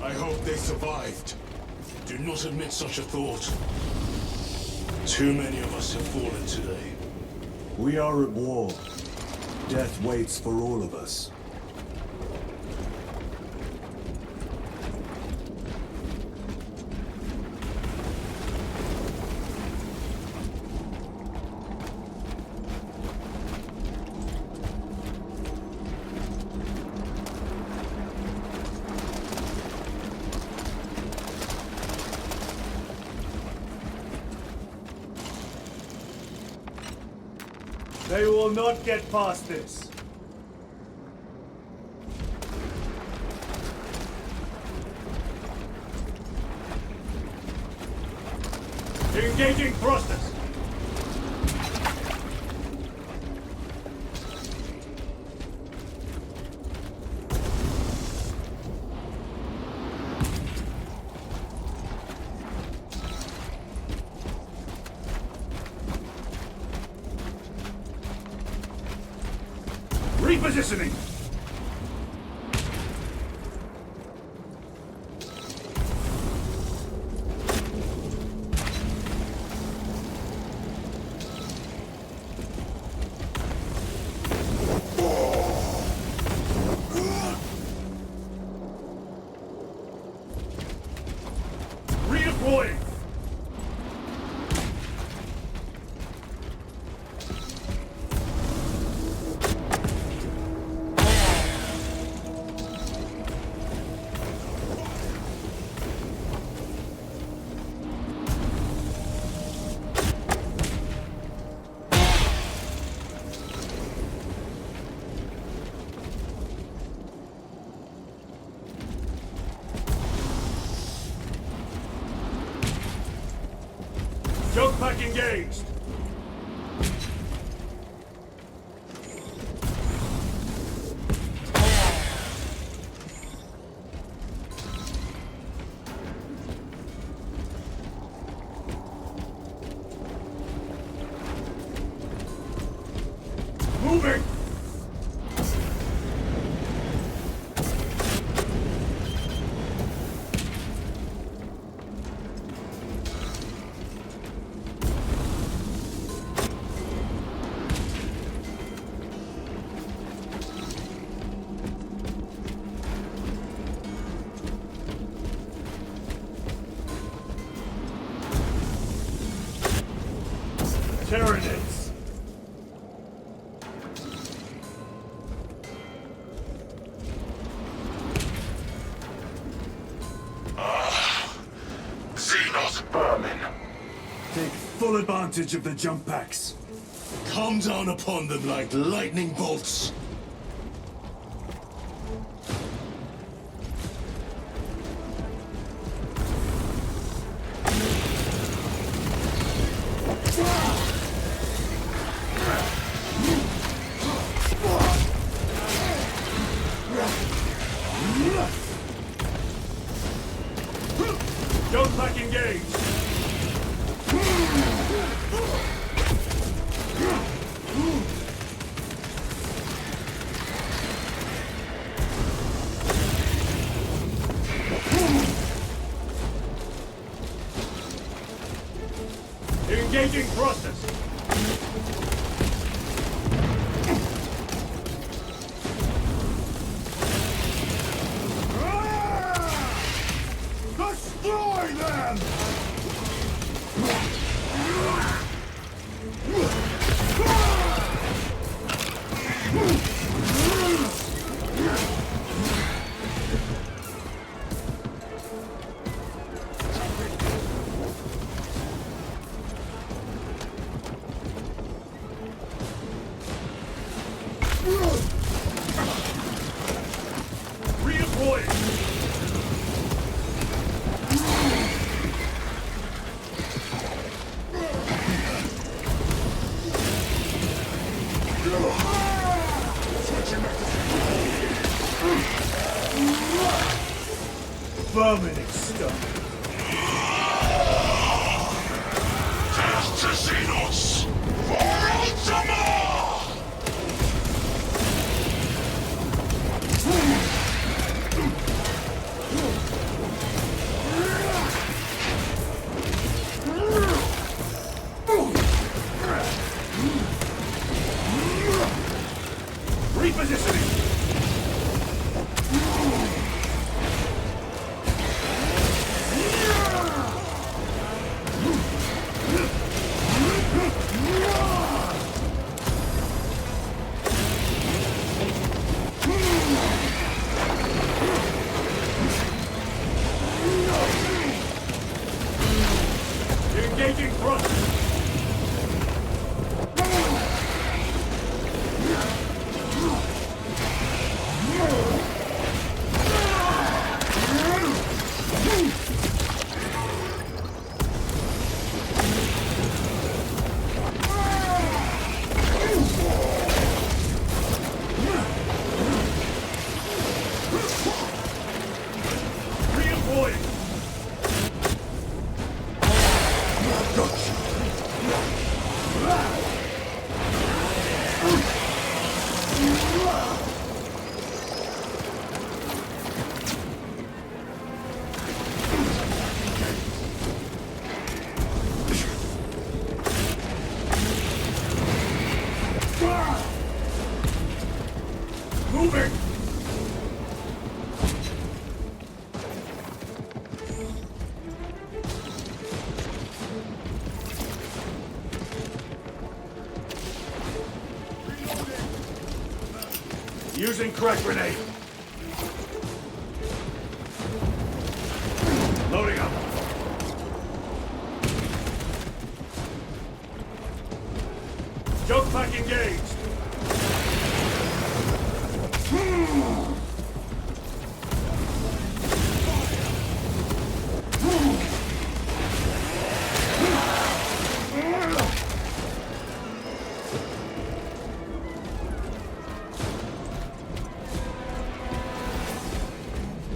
I hope they survived. Do not admit such a thought. Too many of us have fallen today. We are at war. Death waits for all of us. They will not get past this. Engaging thrusters. Repositioning! Redeploying! Jump pack engaged! Moving! Tyranids! Xenos vermin. Take full advantage of the jump packs. Come down upon them like lightning bolts. Jump pack engaged! Destroy them! Vermin stuff. Death to Xenos! For Ultima! Repositioning! Engaging front! Moving! Using crack grenade. Loading up. Joke pack engaged.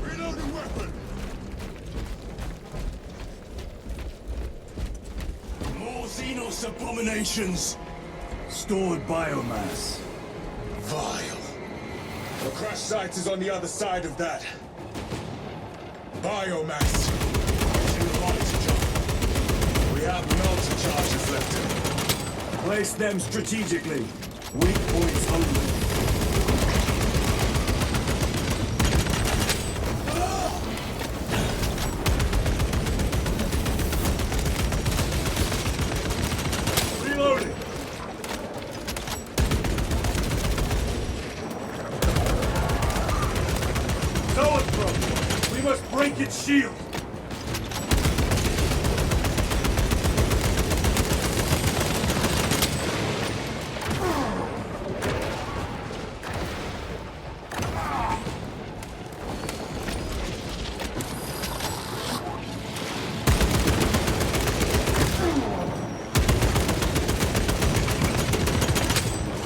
Reloading weapon! More Xenos abominations! Stored biomass. Vile. The crash site is on the other side of that. Biomass. Too hot to jump. We have melter charges left. Place them strategically. Weak points only. Reloading. Tower throw. We must break its shield.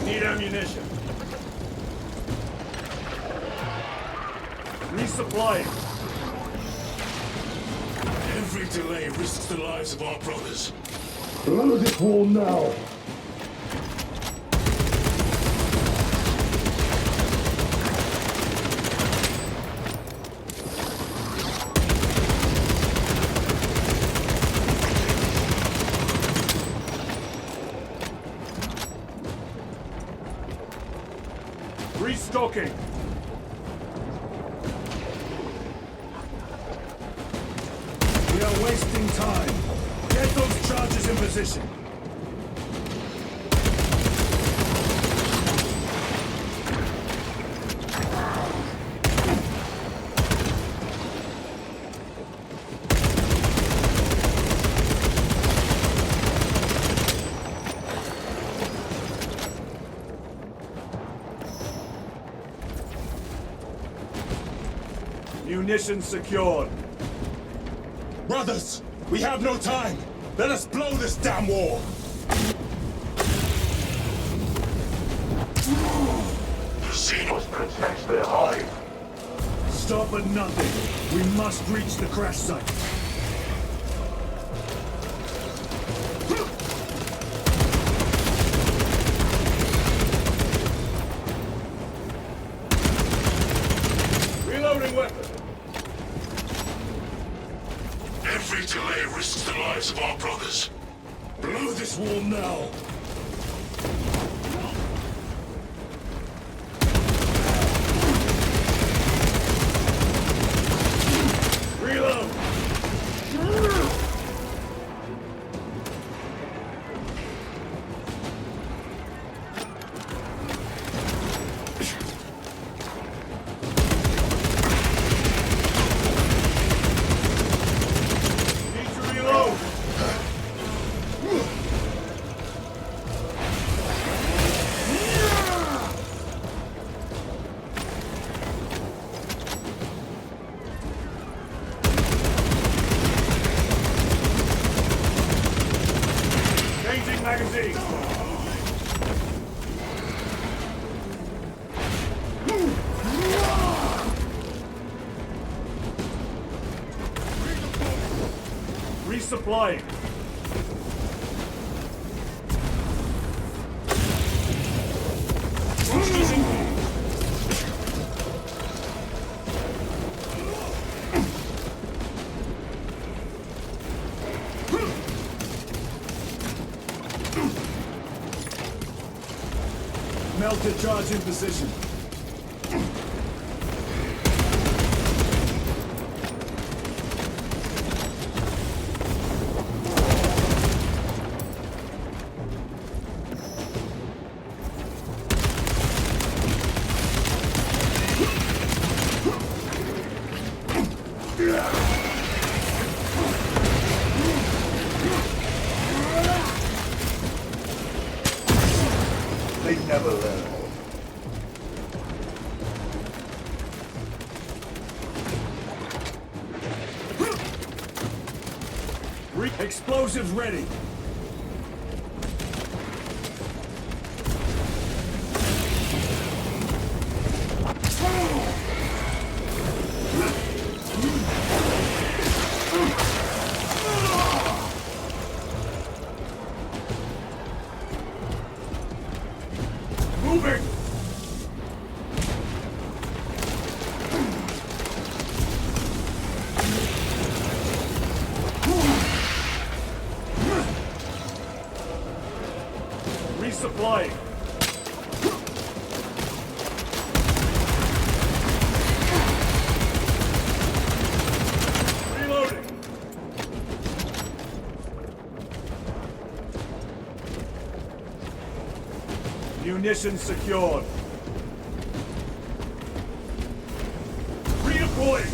Need ammunition. Resupplying. Every delay risks the lives of our brothers. Load this wall now. Restocking! We are wasting time. Get those charges in position. Munitions secured. Brothers, we have no time. Let us blow this damn war. The Xenos protect their hive. Stop at nothing. We must reach the crash site. Reloading weapon. Every delay risks the lives of our brothers. Blow this wall now. Reload. Need to reload. Changing magazine. Resupplying. Melter charge in position. They never learn. Explosives ready. Moving. Resupplying. Reloading. Munitions secured. Redeploying.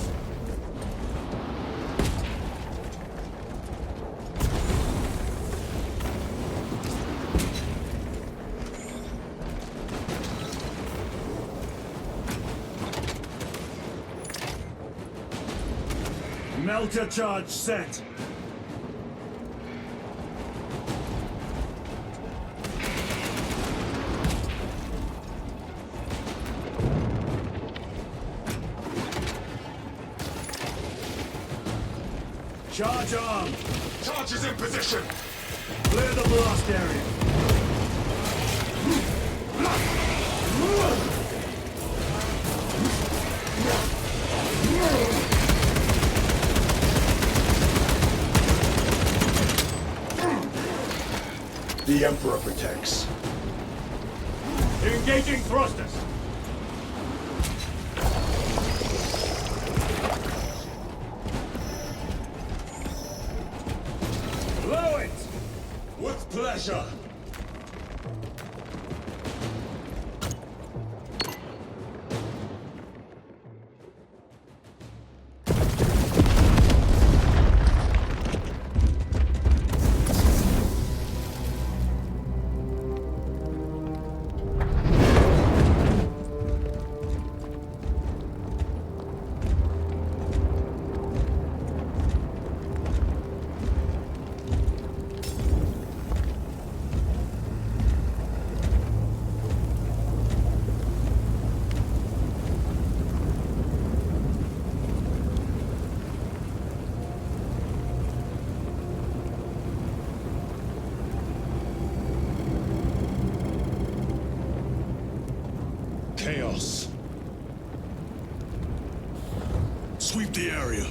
Melter charge set. Charge armed. Charge is in position. Clear the blast area. The Emperor protects. Engaging thrusters. Blow it! With pleasure. Chaos. Sweep the area.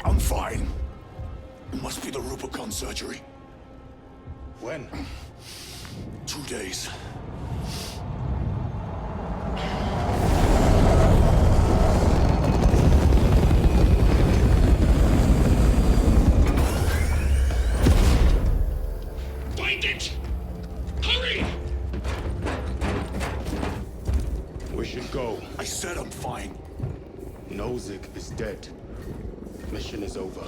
I'm fine. It must be the Rubicon surgery. When? 2 days. Find it! Hurry! We should go. I said I'm fine. Nozick is dead. Mission is over.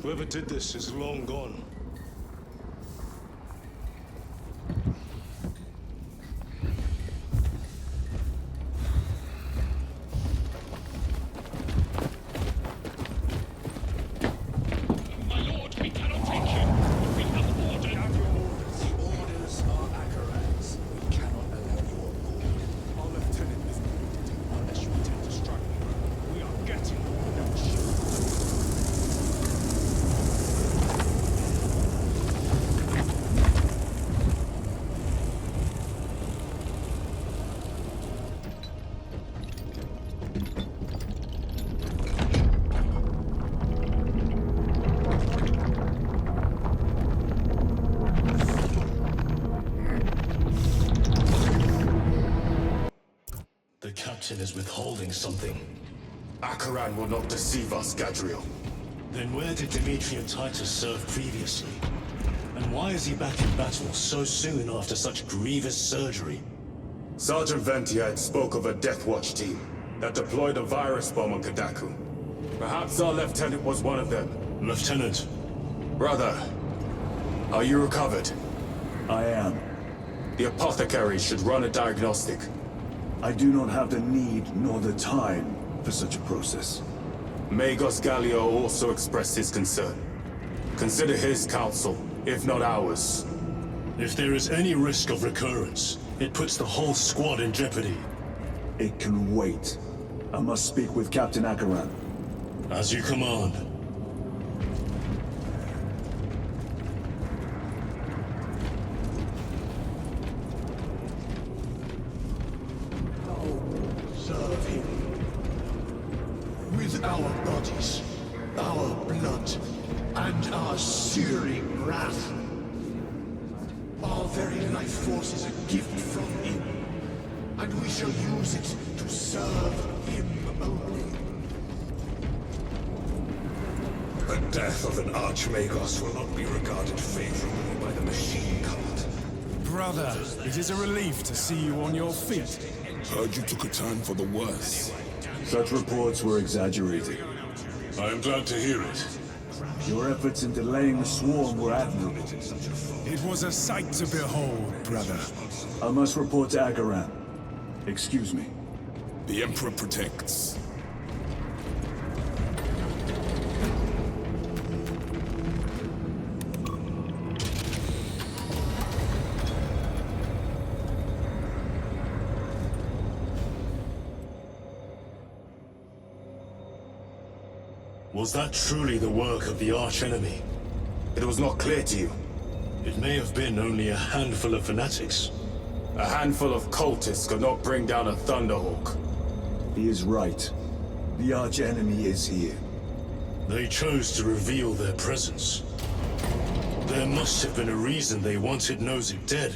Whoever did this is long gone. My lord, we cannot take him. We have ordered. The orders are Akaran's. We cannot allow you on board. Our lieutenant is wounded. Unless you intend to strike me, we are getting no shot. The captain is withholding something. Akaran will not deceive us, Gadriel. Then where did Dimitri and Titus serve previously? And why is he back in battle so soon after such grievous surgery? Sergeant Ventiad spoke of a Death Watch team that deployed a virus bomb on Kadaku. Perhaps our lieutenant was one of them. Lieutenant. Brother, are you recovered? I am. The apothecary should run a diagnostic. I do not have the need nor the time for such a process. Magos Gallio also expressed his concern. Consider his counsel, if not ours. If there is any risk of recurrence, it puts the whole squad in jeopardy. It can wait. I must speak with Captain Akaran. As you command. Serve him. With our bodies, our blood, and our searing wrath. Our very life force is a gift from him, and we shall use it to serve him only. The death of an Archmagos will not be regarded favorably by the machine cult. Brother, it is a relief to see you on your feet. Heard you took a turn for the worse. Such reports were exaggerated. I am glad to hear it. Your efforts in delaying the swarm were admirable. It was a sight to behold, brother. I must report to Akaran. Excuse me. The Emperor protects. Was that truly the work of the archenemy? It was not clear to you. It may have been only a handful of fanatics. A handful of cultists could not bring down a Thunderhawk. He is right. The arch-enemy is here. They chose to reveal their presence. There must have been a reason they wanted Nozick dead.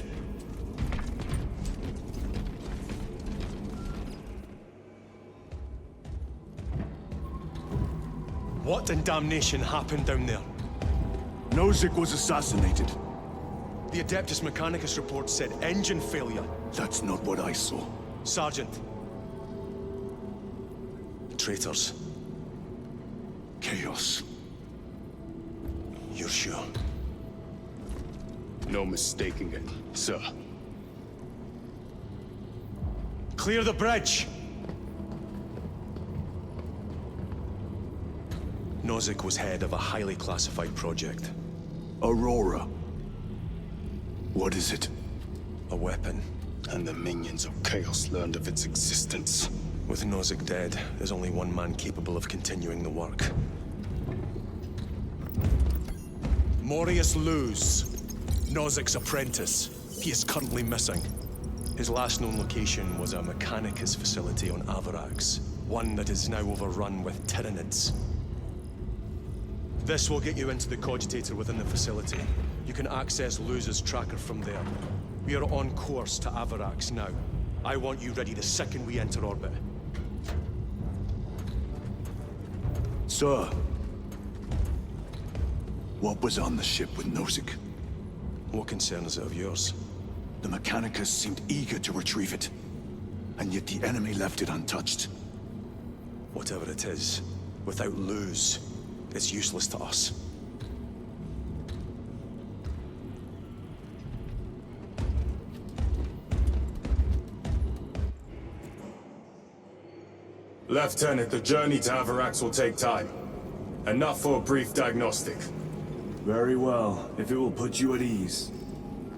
What in damnation happened down there? Nozick was assassinated. The Adeptus Mechanicus report said engine failure. That's not what I saw. Sergeant. Traitors. Chaos. You're sure? No mistaking it, sir. Clear the bridge! Nozick was head of a highly classified project. Aurora. What is it? A weapon. And the minions of Chaos learned of its existence. With Nozick dead, there's only one man capable of continuing the work. Morius Luz, Nozick's apprentice. He is currently missing. His last known location was a Mechanicus facility on Avarax, one that is now overrun with Tyranids. This will get you into the cogitator within the facility. You can access Luz's tracker from there. We are on course to Avarax now. I want you ready the second we enter orbit. Sir. What was on the ship with Nozick? What concern is it of yours? The Mechanicus seemed eager to retrieve it. And yet the enemy left it untouched. Whatever it is, without Luz, it's useless to us. Lieutenant, the journey to Avarax will take time. Enough for a brief diagnostic. Very well, if it will put you at ease.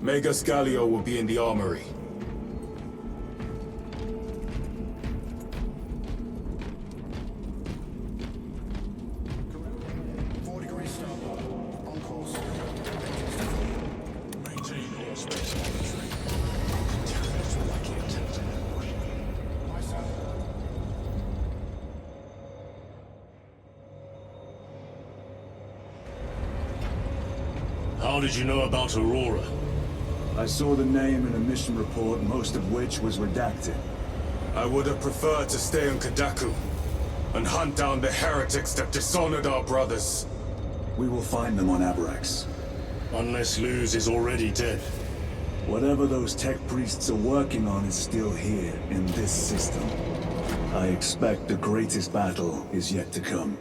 Magus Gallio will be in the armory. How did you know about Aurora? I saw the name in a mission report, most of which was redacted. I would have preferred to stay on Kadaku and hunt down the heretics that dishonored our brothers. We will find them on Avarax. Unless Luz is already dead. Whatever those tech priests are working on is still here, in this system. I expect the greatest battle is yet to come.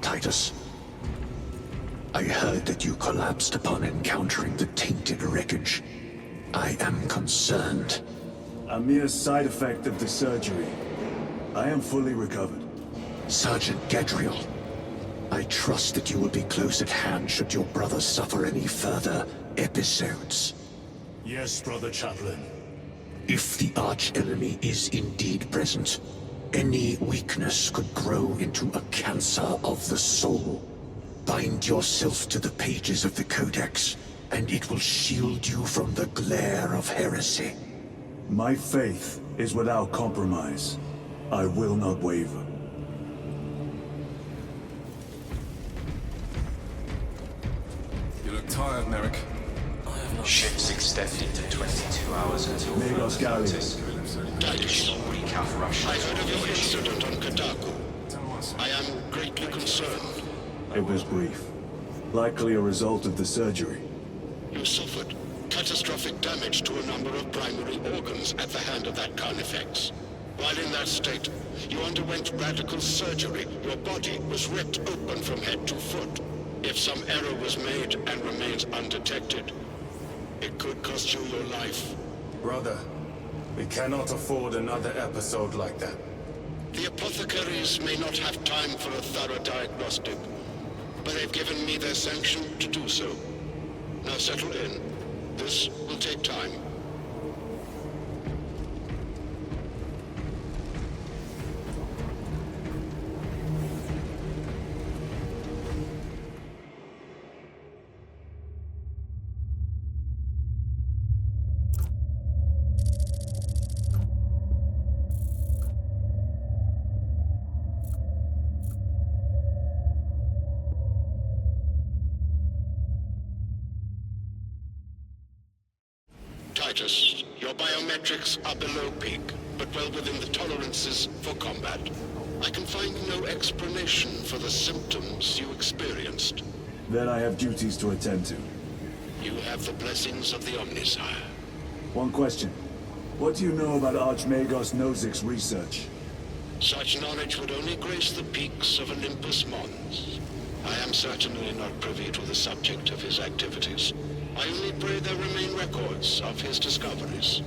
Titus, I heard that you collapsed upon encountering the tainted wreckage. I am concerned. A mere side effect of the surgery. I am fully recovered. Sergeant Gadriel, I trust that you will be close at hand should your brother suffer any further episodes. Yes, Brother Chaplain. If the arch-enemy is indeed present, any weakness could grow into a cancer of the soul. Bind yourself to the pages of the Codex, and it will shield you from the glare of heresy. My faith is without compromise. I will not waver. You look tired, Merrick. Ships extended to 22 hours until Magus further Gallio. notice. Additional recalf rush. I heard of your incident on Kadaku. I am greatly concerned. It was brief. Likely a result of the surgery. You suffered catastrophic damage to a number of primary organs at the hand of that Carnifex. While in that state, you underwent radical surgery. Your body was ripped open from head to foot. If some error was made and remains undetected, it could cost you your life. Brother, we cannot afford another episode like that. The apothecaries may not have time for a thorough diagnostic, but they've given me their sanction to do so. Now settle in. This will take time. Titus, your biometrics are below peak, but well within the tolerances for combat. I can find no explanation for the symptoms you experienced. Then I have duties to attend to. You have the blessings of the Omnisire. One question. What do you know about Archmagos Nozik's research? Such knowledge would only grace the peaks of Olympus Mons. I am certainly not privy to the subject of his activities. I only pray there remain records of his discoveries.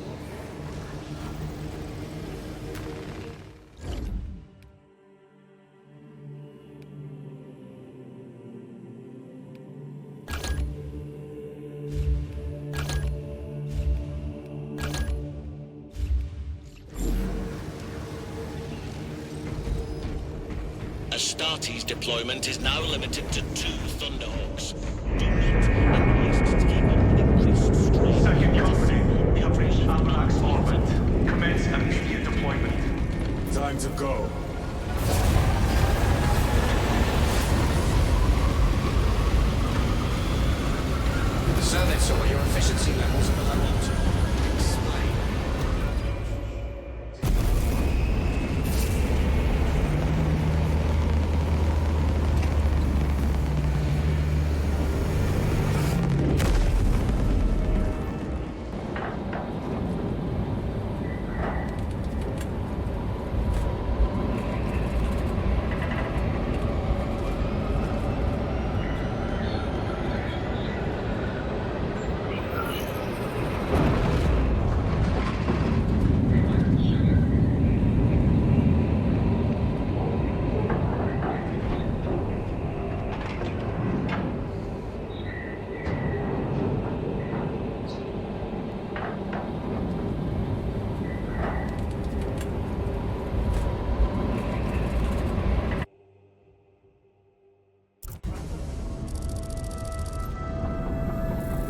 Astartes deployment is now limited to 2 Thunderhawks. Do not insist to keep up increased strain. Second company, we have reached Abrax's orbit. Commence immediate deployment. Time to go. So they saw your efficiency levels are below optimal. Explain.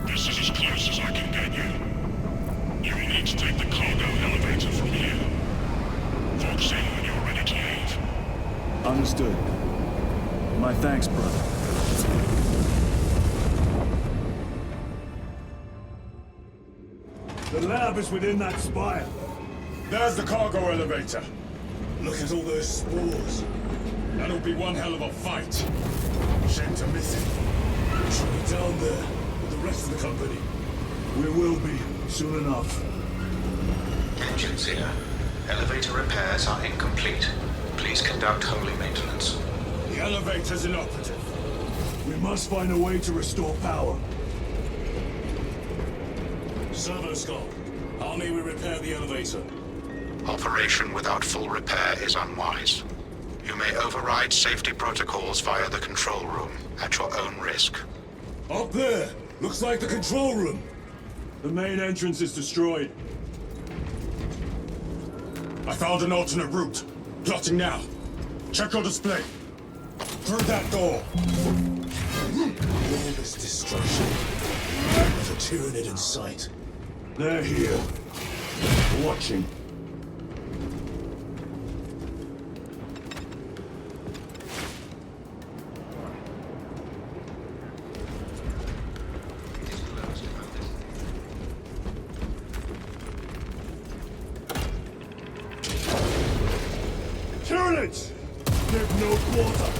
This is as close as I can get you. You will need to take the cargo elevator from here. Fox in when you're ready to leave. Understood. My thanks, brother. The lab is within that spire. There's the cargo elevator. Look at all those spores. That'll be one hell of a fight. Shame to miss it. We should be down there with the rest of the company. We will be, soon enough. Engines here. Elevator repairs are incomplete. Please conduct holy maintenance. The elevator's inoperative. We must find a way to restore power. Servo Skull, how may we repair the elevator? Operation without full repair is unwise. You may override safety protocols via the control room, at your own risk. Up there! Looks like the control room! The main entrance is destroyed. I found an alternate route. Plotting now. Check your display. Through that door. All this destruction. Not a Tyranid in sight. They're here. Watching. Tyrannids! Give no quarter!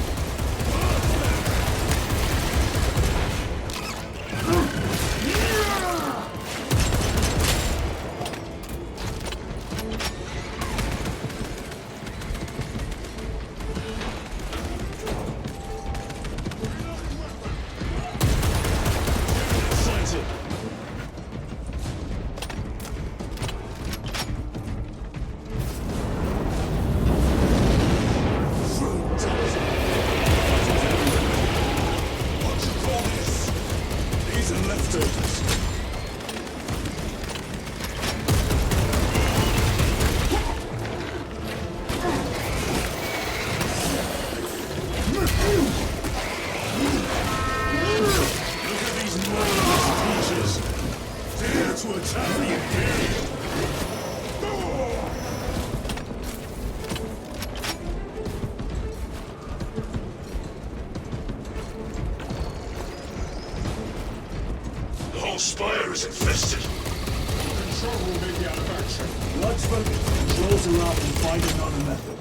is infested. Control room may be out of action. Let's focus. Controls are up and find another method.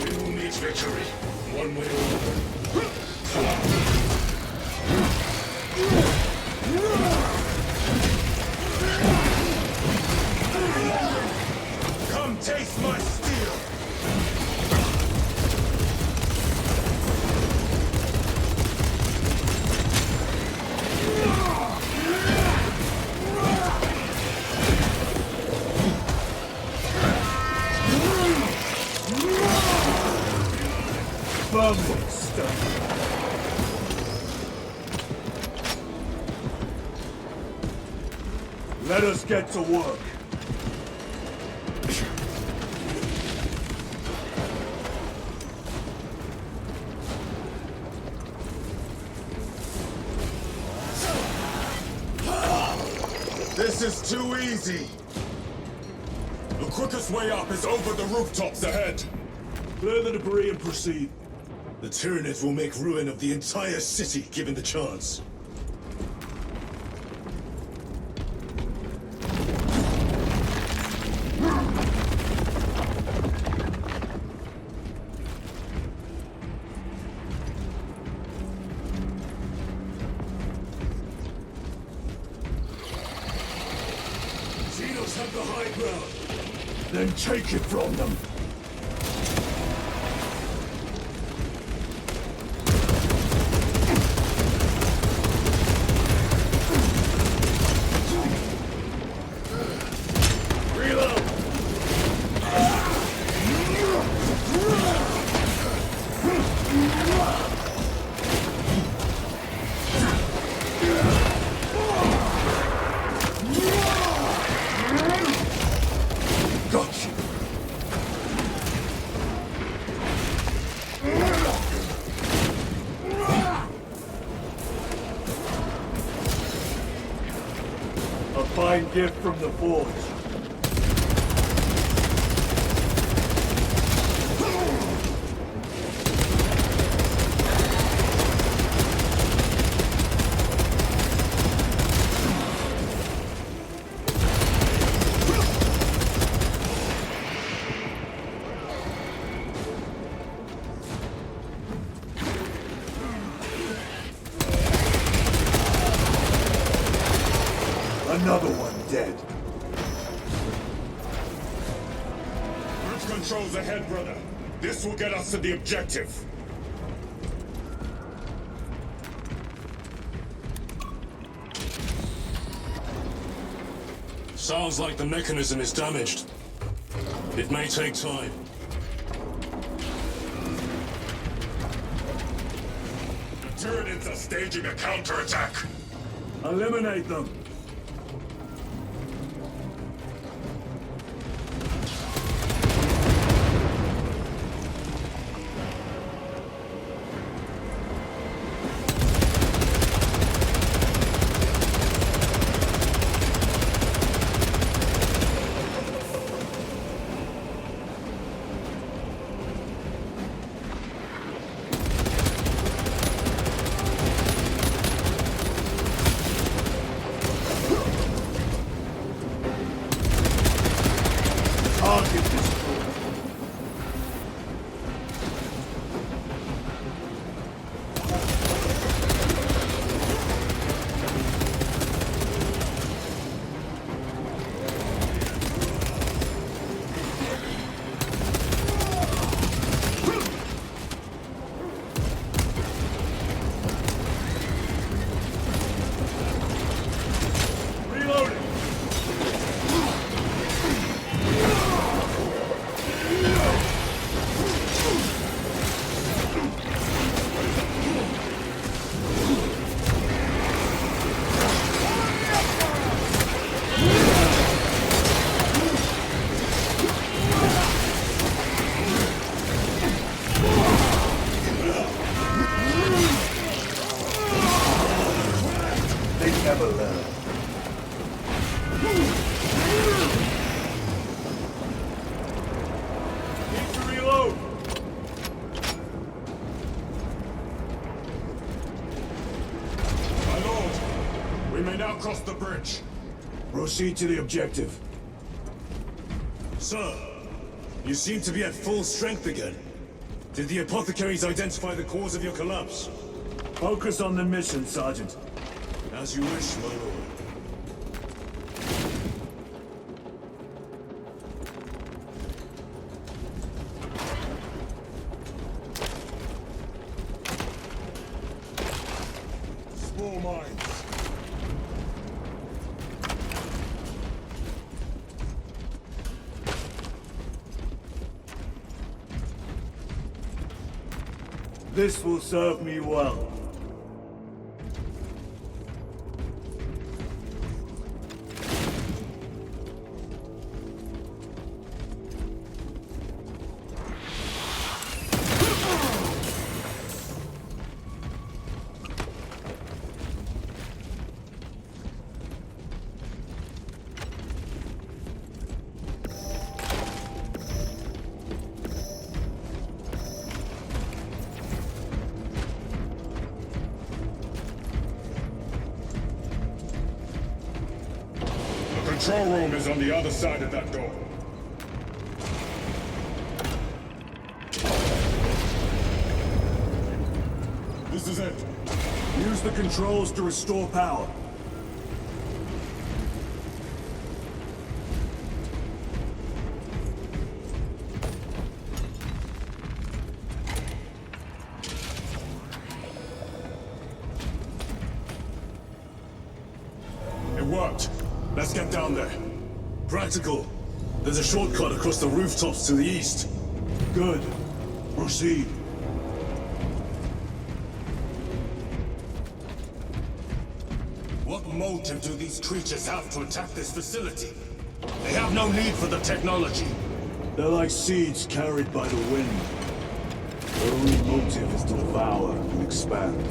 We will meet victory, one way or another. Come taste my steel! Bumbling stuff. Let us get to work. This is too easy! The quickest way up is over the rooftops ahead! Clear the debris and proceed. The Tyranids will make ruin of the entire city, given the chance. Xenos have the high ground. Then take it from them. A fine gift from the forge. Another one dead. Bridge controls ahead, brother. This will get us to the objective. Sounds like the mechanism is damaged. It may take time. The Tyranids are staging a counterattack. Eliminate them. Target destroyed. Reloading. Proceed to the objective. Sir, you seem to be at full strength again. Did the apothecaries identify the cause of your collapse? Focus on the mission, Sergeant. As you wish, my lord. Spore mines. This will serve me well. The control room is on the other side of that door. This is it. Use the controls to restore power. It worked. Let's get down there. Practical. There's a shortcut across the rooftops to the east. Good. Proceed. What motive do these creatures have to attack this facility? They have no need for the technology. They're like seeds carried by the wind. Their only motive is to devour and expand.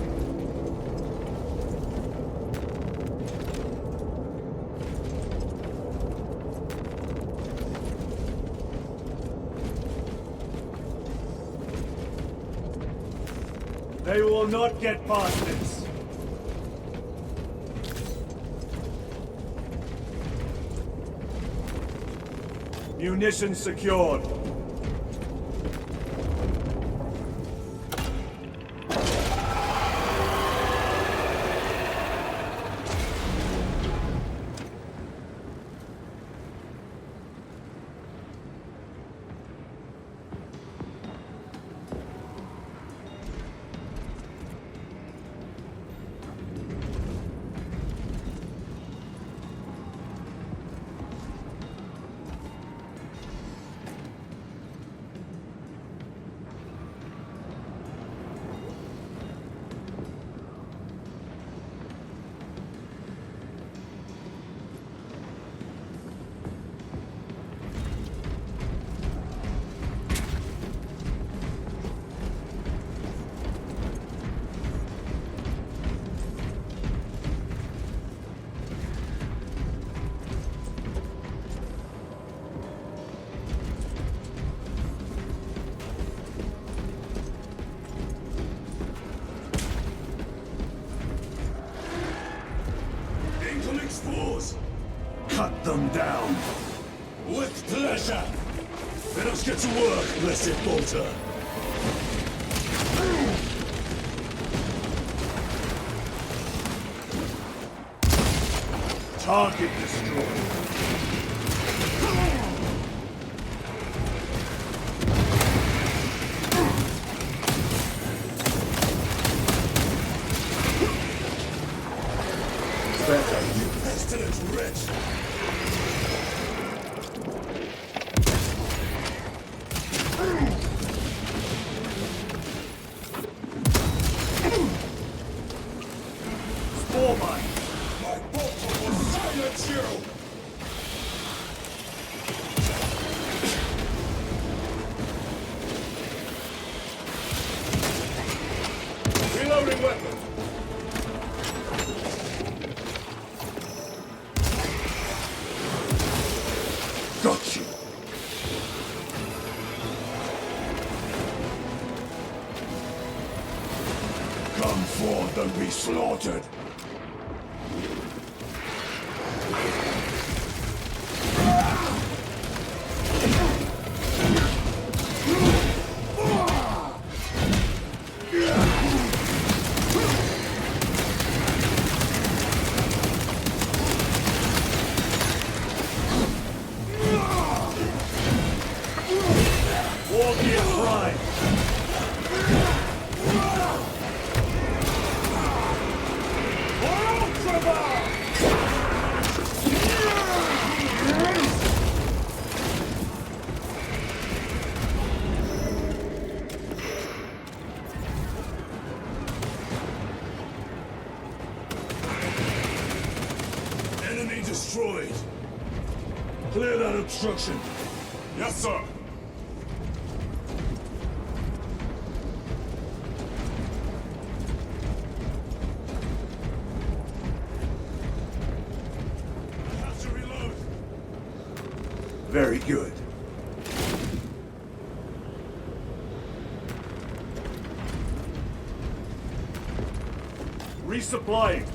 They will not get past this. Munitions secured. Spores! Cut them down. With pleasure! Let us get to work, blessed bolter! Target destroyed. Pestilent wretch! Spore mine! My bolter will silence you! Reloading weapon! Got you! Come forth and be slaughtered! Soviet pride! Enemy destroyed. Clear that obstruction. Yes, sir. I have to reload. Very good. Resupplying.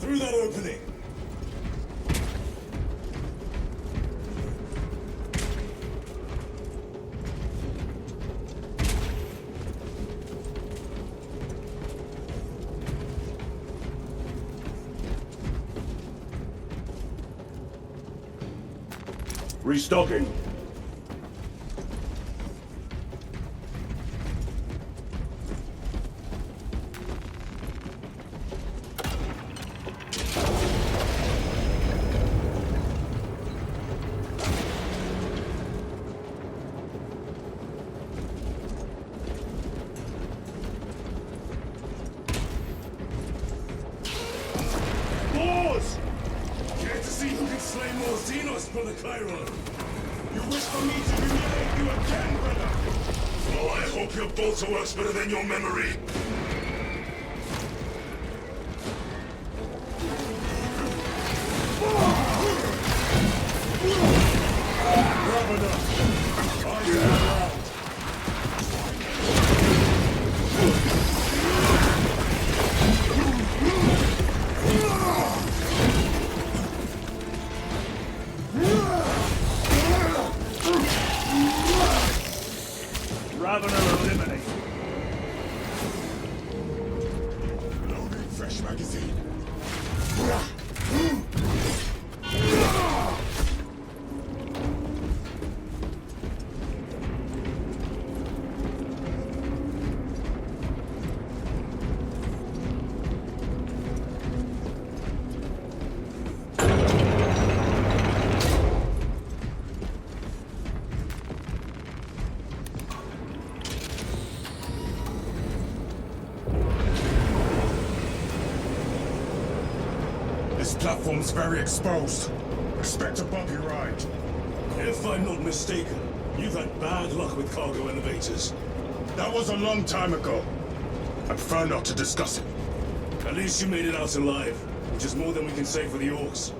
Through that opening. Restocking. Boars! Care to see who can slay more Xenos, Brother Chiron? You wish for me to humiliate you again, brother? Oh, I hope your bolter works better than your memory. Ravener eliminated. Loading fresh magazine. This platform's very exposed. Expect a bumpy ride. If I'm not mistaken, you've had bad luck with cargo elevators. That was a long time ago. I prefer not to discuss it. At least you made it out alive, which is more than we can say for the orcs.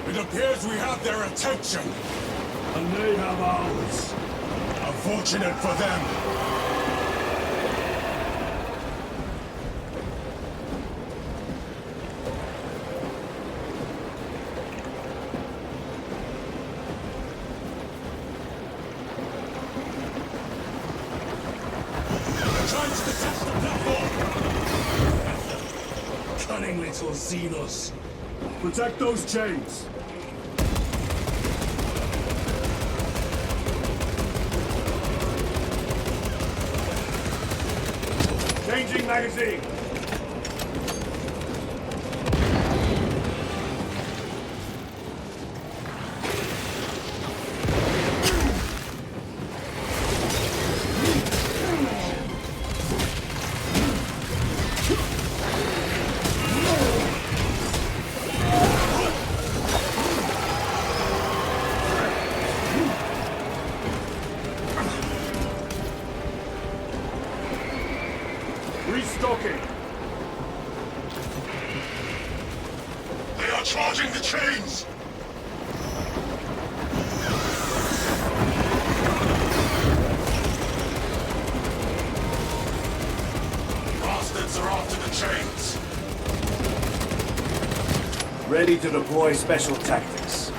It appears we have their attention. And they have ours. Unfortunate for them. Cunning little Xenos. Protect those chains. Changing magazine. Restocking. They are charging the chains! Bastards are after the chains! Ready to deploy special tactics.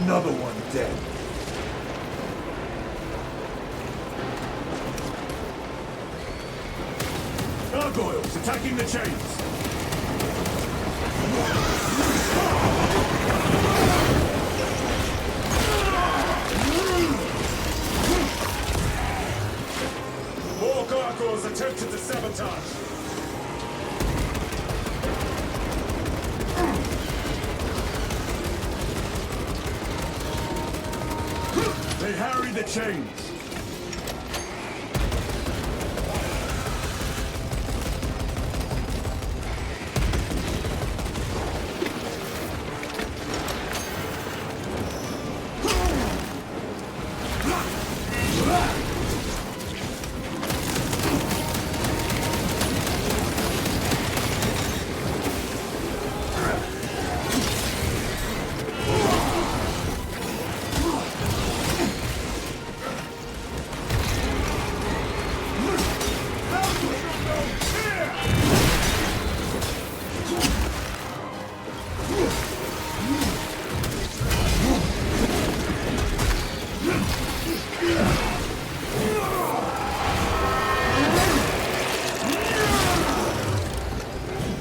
Another one dead. Gargoyles attacking the chains! More gargoyles attempted to sabotage. They harry the chains!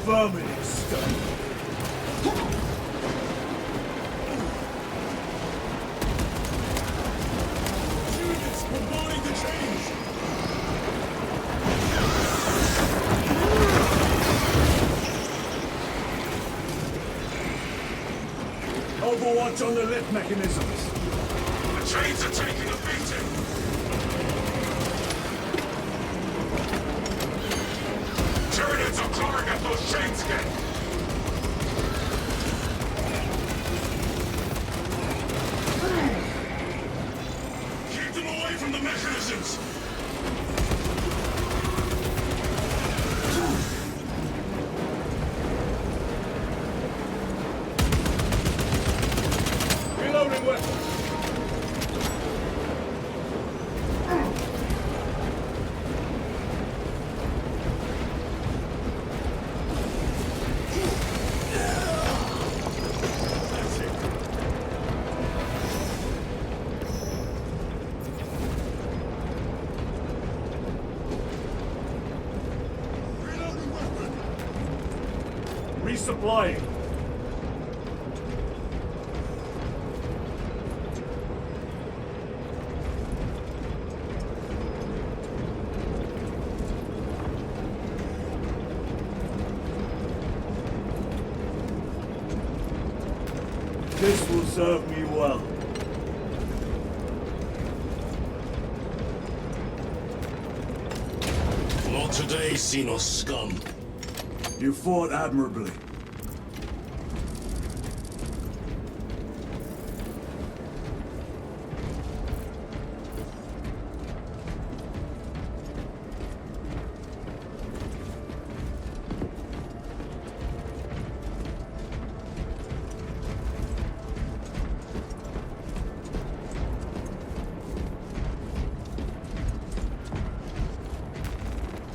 Vermin stuff. Units bombarding the chains! Overwatch on the lift mechanisms. The chains are taking a beating. Tyranids are clawing at those chains again. Keep them away from the mechanisms. Reloading weapons! Resupplying. This will serve me well. Not today, Xenos scum. You fought admirably.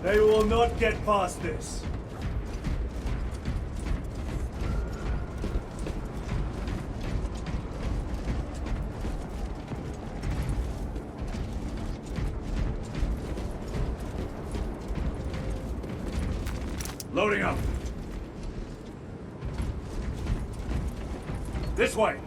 They will not get past this. Loading up. This way.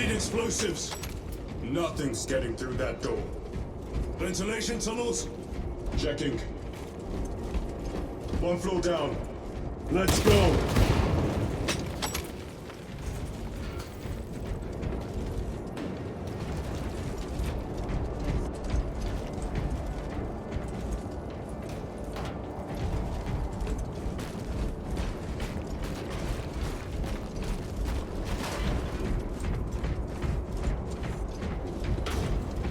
Explosives! Nothing's getting through that door. Ventilation tunnels? Checking. One floor down. Let's go.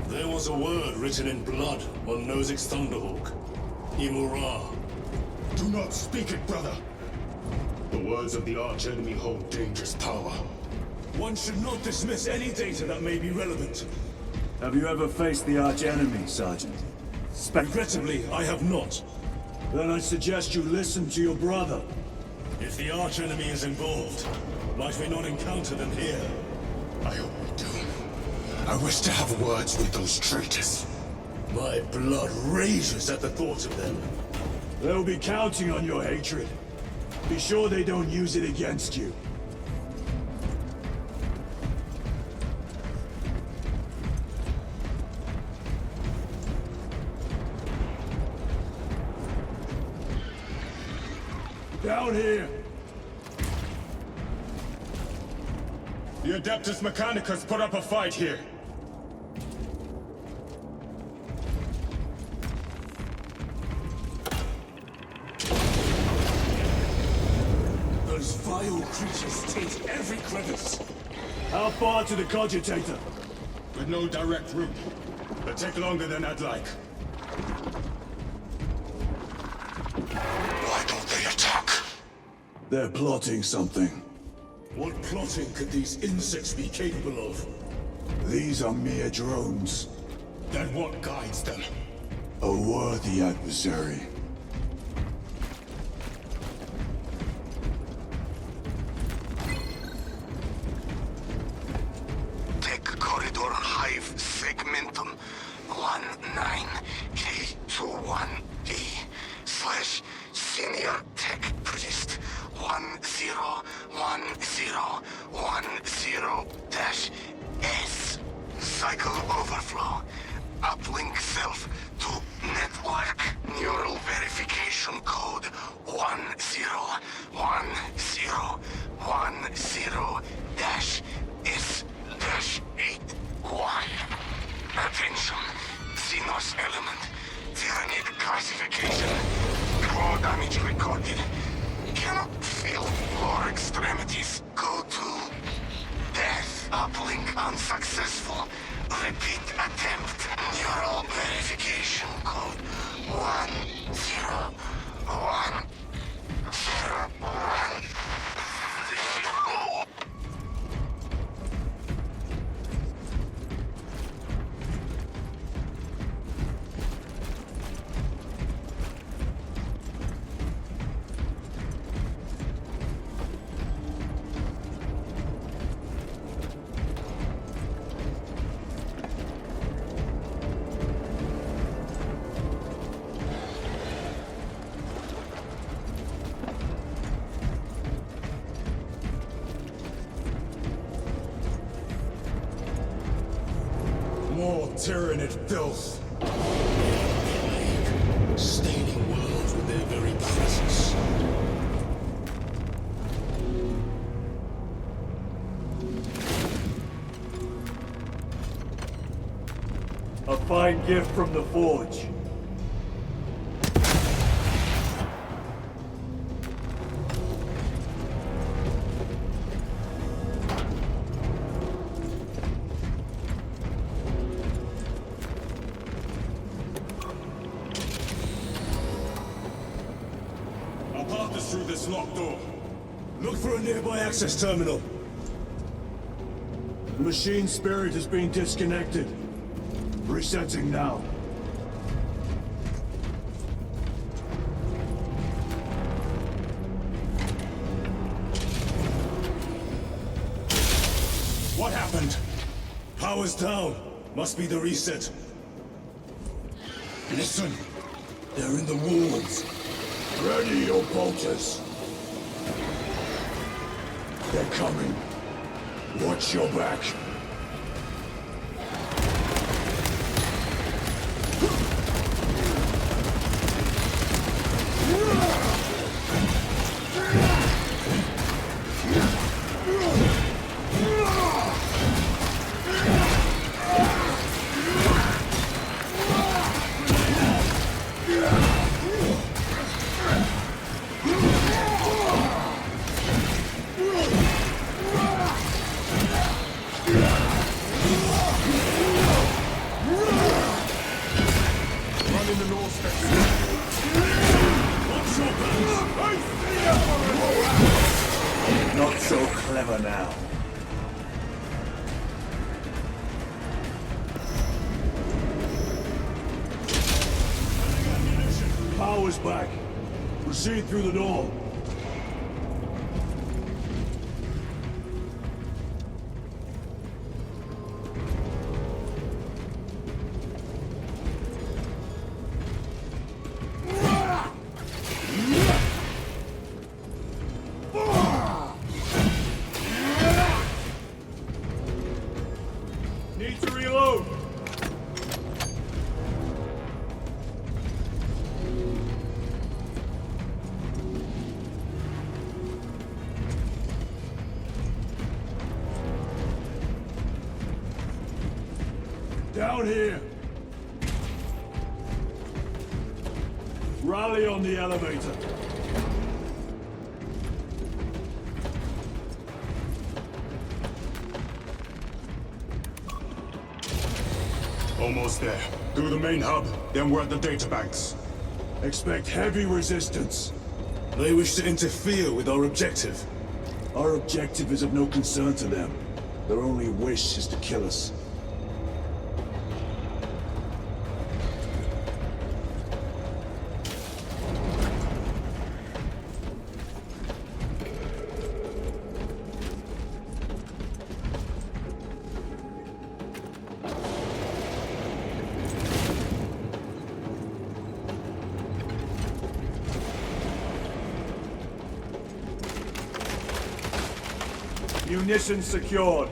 There was a word written in blood on Nozick's Thunderhawk. Imura. Do not speak it, brother. The words of the archenemy hold dangerous power. One should not dismiss any data that may be relevant. Have you ever faced the archenemy, Sergeant? Regrettably, I have not. Then I suggest you listen to your brother. If the archenemy is involved, might we not encounter them here? I hope we do. I wish to have words with those traitors. My blood rages at the thought of them. They'll be counting on your hatred. Be sure they don't use it against you. Down here! The Adeptus Mechanicus put up a fight here. Those vile creatures taint every crevice. How far to the cogitator? With no direct route. But take longer than I'd like. Why don't they attack? They're plotting something. What plotting could these insects be capable of? These are mere drones. Then what guides them? A worthy adversary. Tech corridor hive segmentum 19K21D / tech priest 101010-S. Cycle overflow. Uplink self to network. Neural verification code 1010-S-81. Attention. Xenos element. Tyranid classification. Core damage recorded. Cannot feel lower extremities. Go to death. Uplink unsuccessful. Repeat attempt. Neural verification code 101010. More Tyranid filth. Staining worlds with their very presence. A fine gift from the Forge. Our path is through this locked door. Look for a nearby access terminal. The machine spirit has been disconnected. Resetting now. What happened? Power's down. Must be the reset. Listen. They're in the walls. Ready your bolters. They're coming. Watch your back. for now. Power's back. Proceed through the door. Need to reload. Down here. Rally on the elevator. Almost there. Through the main hub, then we're at the databanks. Expect heavy resistance. They wish to interfere with our objective. Our objective is of no concern to them. Their only wish is to kill us. Munitions secured.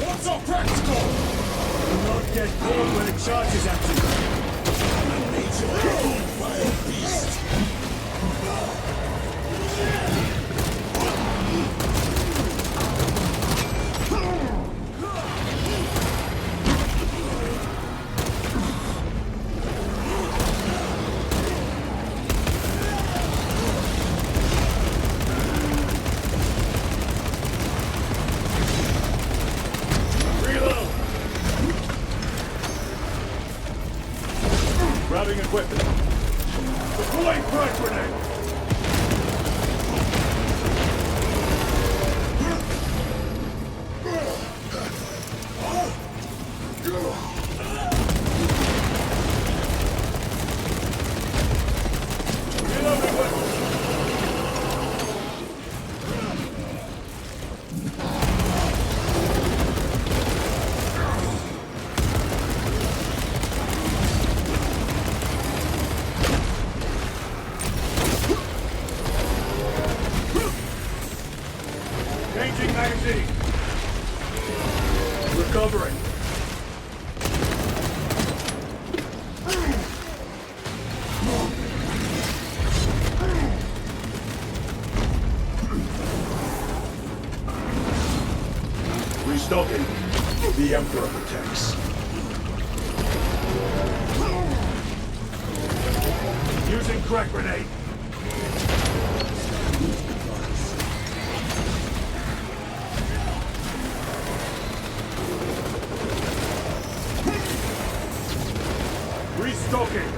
What's so practical? Do not get caught when it charges at you. Animate your own wild beast. Grabbing equipment. Deploying frag grenade! Reloading weapon! Changing magazine. Recovering. Restocking. The Emperor protects. Using crack grenade. Restocking!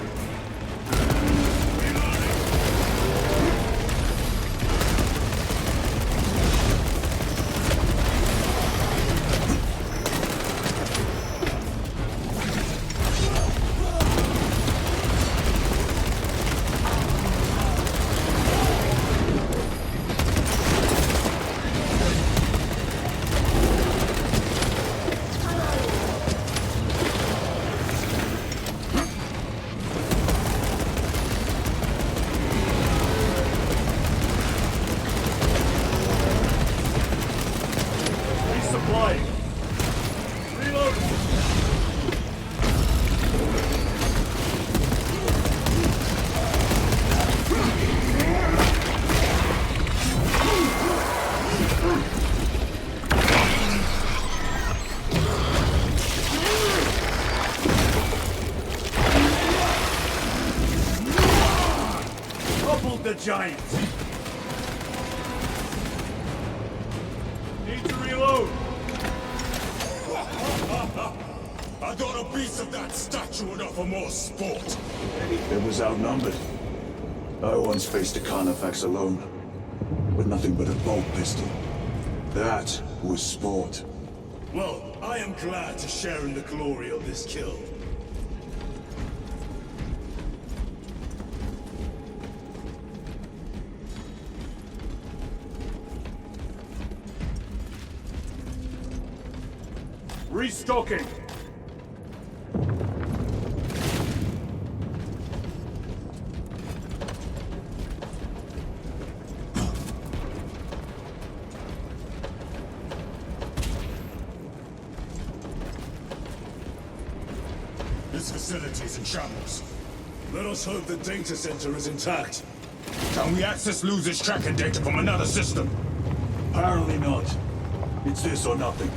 toppled the giant. Need to reload. I got a piece of that statue and offer more sport. It was outnumbered. I once faced a Carnifex alone, with nothing but a bolt pistol. That was sport. Well, I am glad to share in the glory of this kill. Restocking! This facility is in shambles. Let us hope the data center is intact. Can we access losers tracking data from another system? Apparently not. It's this or nothing.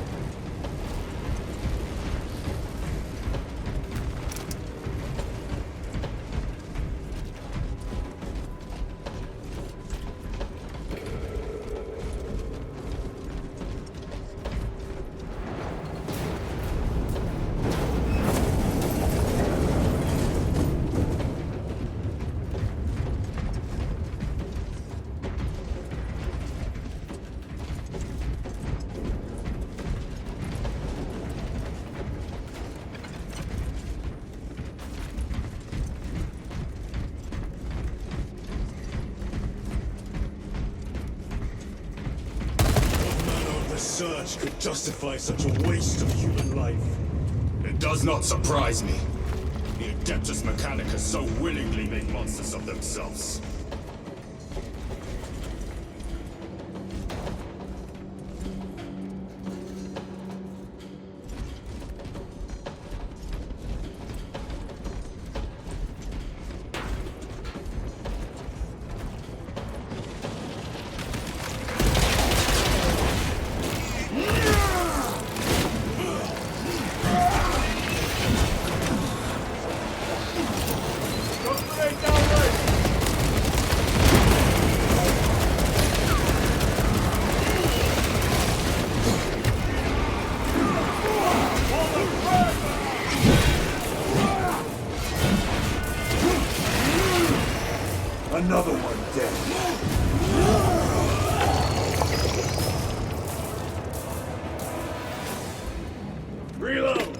Search could justify such a waste of human life. It does not surprise me. The Adeptus Mechanicus so willingly make monsters of themselves. Another one dead. Reload!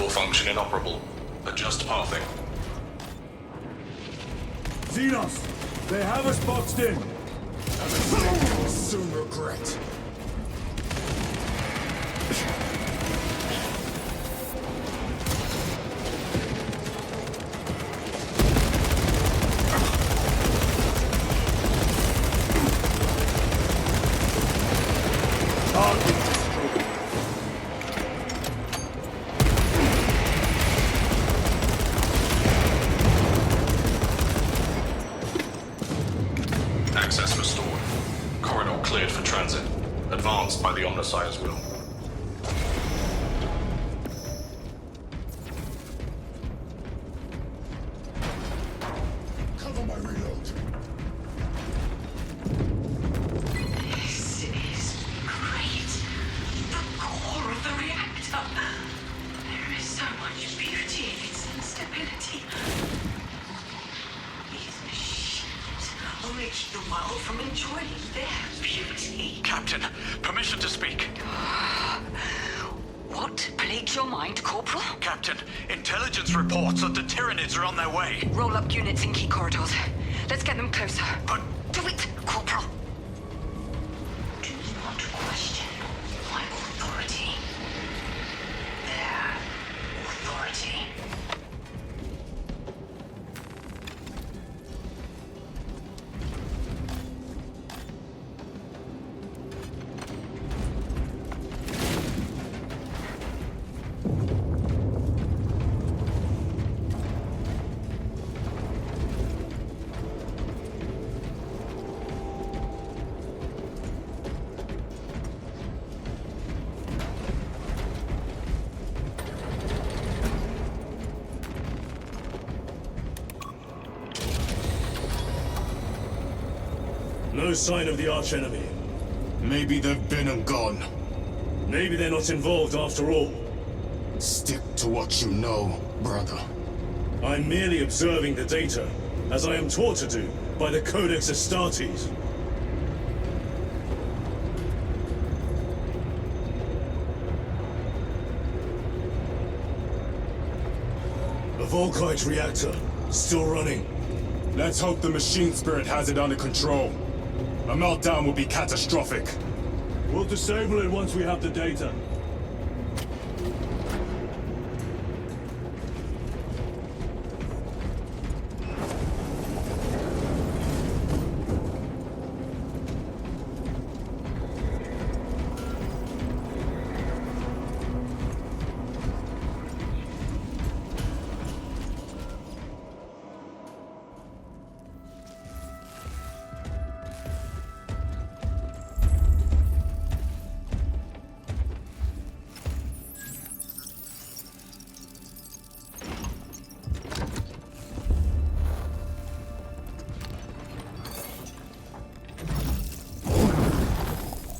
Function inoperable. Adjust pathing. Xenos! They have us boxed in! We'll soon regret. Access restored. Corridor cleared for transit. Advanced by the Omnissiah's will. Cover my reload. This is great. The core of the reactor. There is so much beauty in its instability. These machines only keep the world from enjoying their beauty. Captain, permission to speak. What plagues your mind, Corporal? Captain, intelligence reports that the Tyranids are on their way. Roll up units in key corridors. Let's get them closer. But do it, Corporal. Do not question my authority. Their authority. No sign of the archenemy. Maybe they've been and gone. Maybe they're not involved after all. Stick to what you know, brother. I'm merely observing the data, as I am taught to do by the Codex Astartes. A Volkite reactor, still running. Let's hope the machine spirit has it under control. A meltdown will be catastrophic. We'll disable it once we have the data.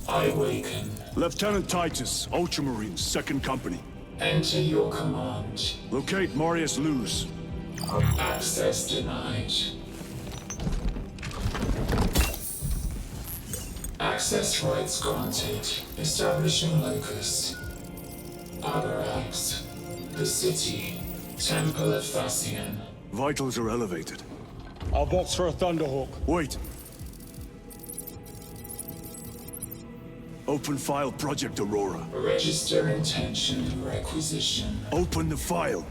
I awaken. Lieutenant Titus, Ultramarines, 2nd Company. Enter your command. Locate Marius Luz. Access denied. Access rights granted. Establishing locus. Abarax. The city. Temple of Thasian. Vitals are elevated. I'll box for a Thunderhawk. Wait. Open file Project Aurora. Register intention requisition. Open the file.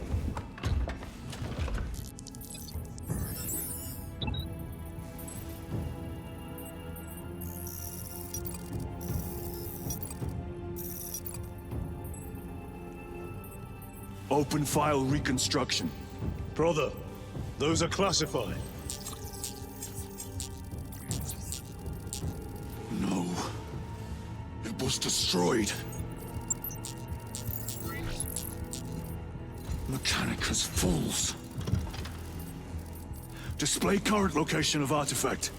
Open file reconstruction. Brother, those are classified. No. It was destroyed. Mechanicus fools. Display current location of artifact.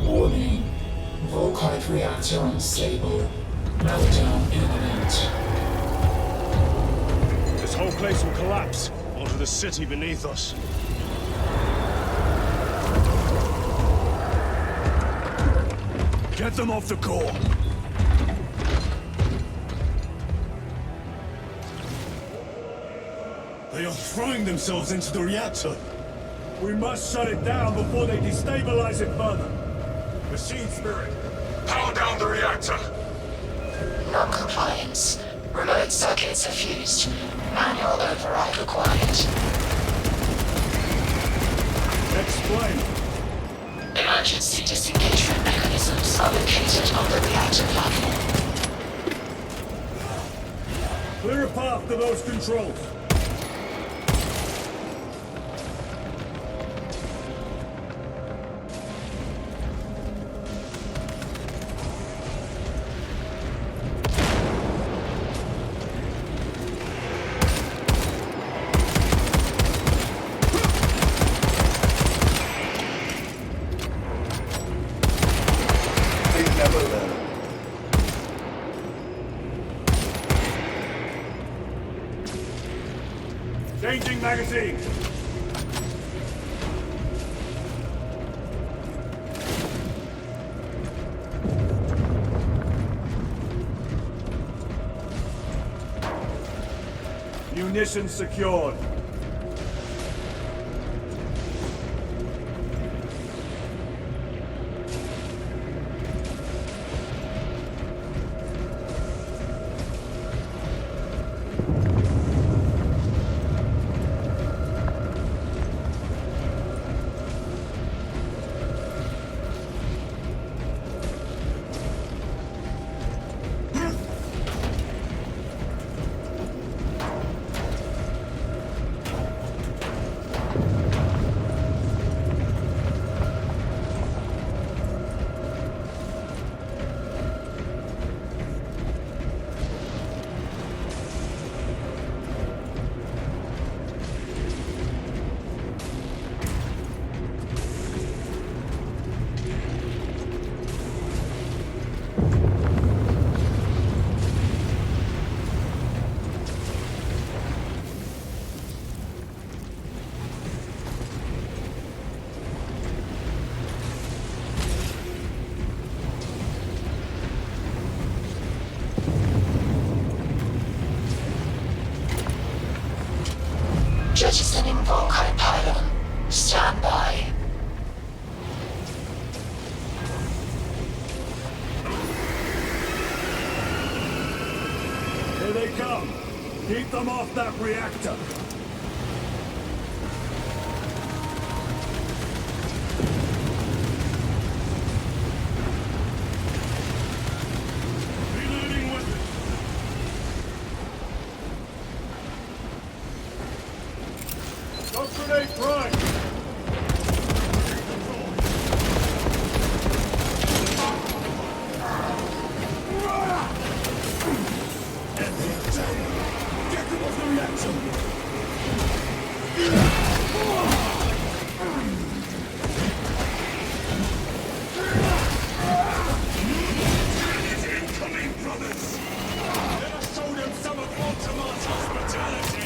Warning. Volkite reactor unstable. Meltdown imminent. This whole place will collapse onto the city beneath us. Get them off the core. They are throwing themselves into the reactor. We must shut it down before they destabilize it further. Machine spirit, power down the reactor. Non-compliance. Remote circuits are fused. Manual override required. Explain. Emergency disengagement mechanisms are located on the reactor platform. Clear a path to those controls. Changing magazine! Munitions secured. Jettisoning Volkite pylon. Stand by. Here they come. Keep them off that reactor. Reloading weapon. Stop grenade prime. Get them off the reactor! Incoming, brothers! Let us show them some of Altamar's hospitality!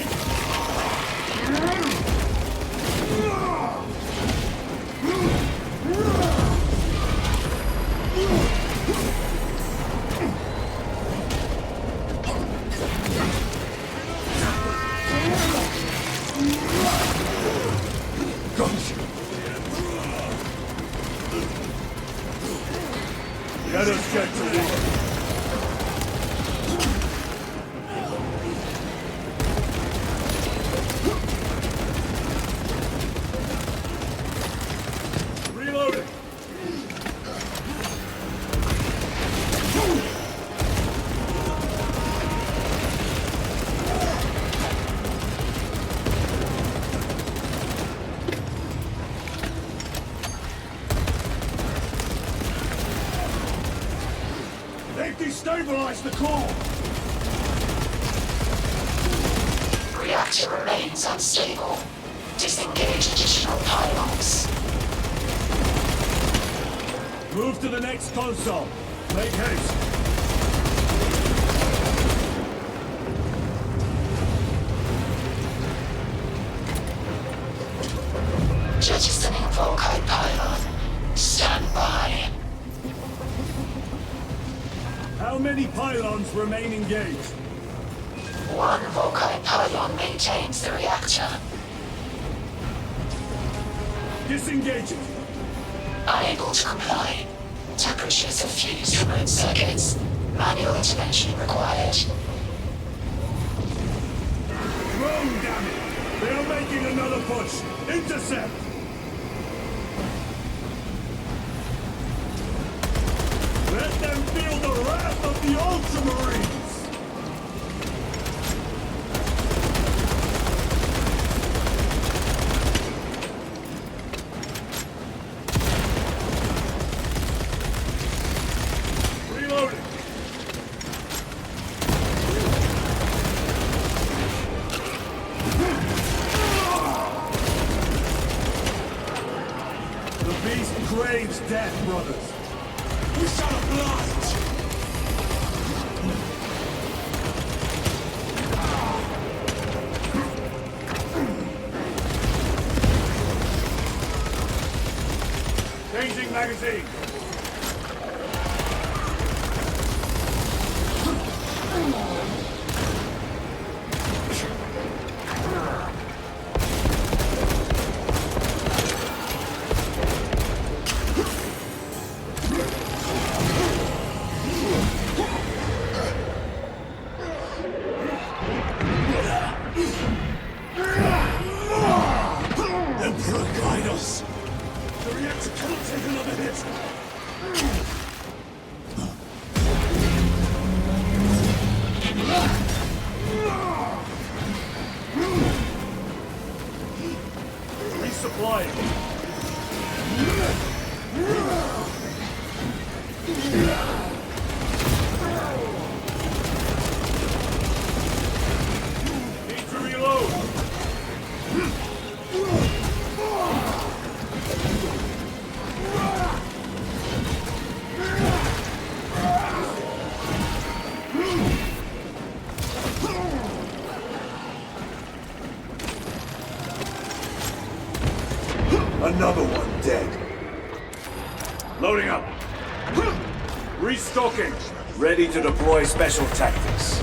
Let us get to work. Reloading. They've destabilized the core. Reactor remains unstable. Disengage additional pylons. Move to the next console. Make haste. Jettisoning Volkite pylon. Stand by. How many pylons remain engaged? One Volkite pylon maintains the reactor. Disengage it. Unable to comply. Temperatures have fused remote circuits. Manual intervention required. Drone, damn it! They are making another push. Intercept! Let them feel the wrath of the Ultramarines! Reloading! The beast craves death, brothers. We shall oblige! Changing magazine. Emperor, guide us! The reactor cannot take another hit! Resupplying. Need to reload. Another one dead. Loading up. Restocking. Ready to deploy special tactics.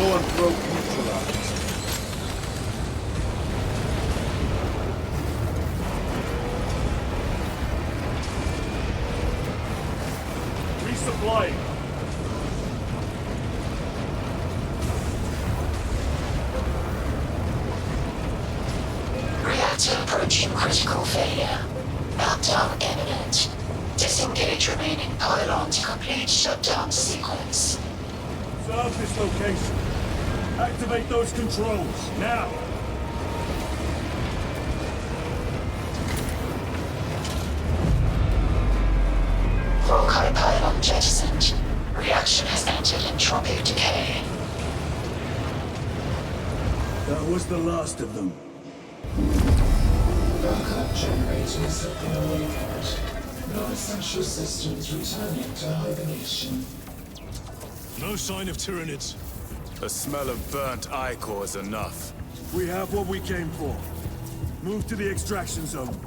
Dawn probe neutralized. Resupplying. Reactor approaching critical failure. Meltdown imminent. Disengage remaining pylon to complete shutdown sequence. Serve this location. Activate those controls, now! Volkite pylon jettisoned. Reaction has entered entropic decay. That was the last of them. Backup generators have been awakened. Non-essential systems returning to hibernation. No sign of Tyranids. The smell of burnt ichor is enough. We have what we came for. Move to the extraction zone.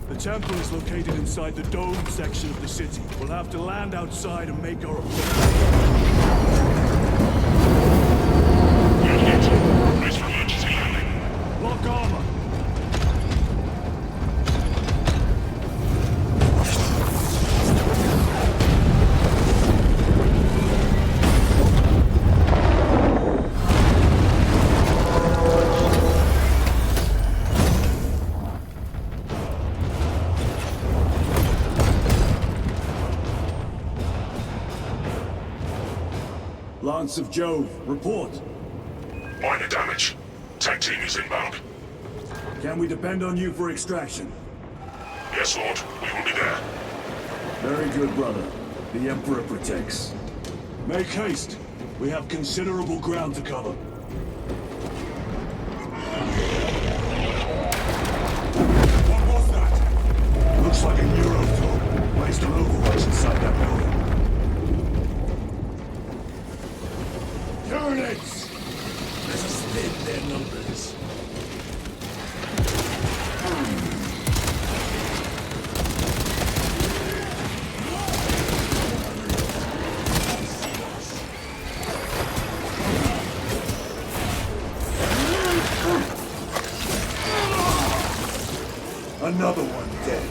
The temple is located inside the dome section of the city. We'll have to land outside and make our Brace for emergency landing. Lock armor. Lance of Jove, report. Minor damage. Tech team is inbound. Can we depend on you for extraction? Yes, Lord. We will be there. Very good, brother. The Emperor protects. Make haste. We have considerable ground to cover. What was that? Looks like a Neurothorn. Placed on overwatch inside that building. Tyranids! Let us thin their numbers. Another one dead.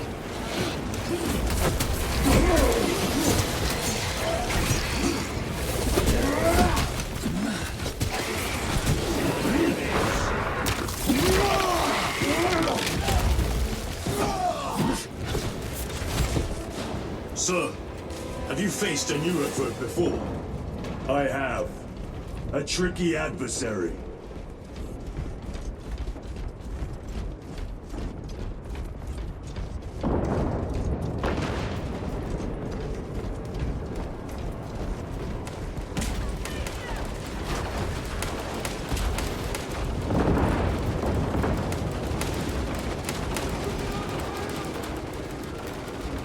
Sir, have you faced a Neurothorn before? I have. A tricky adversary.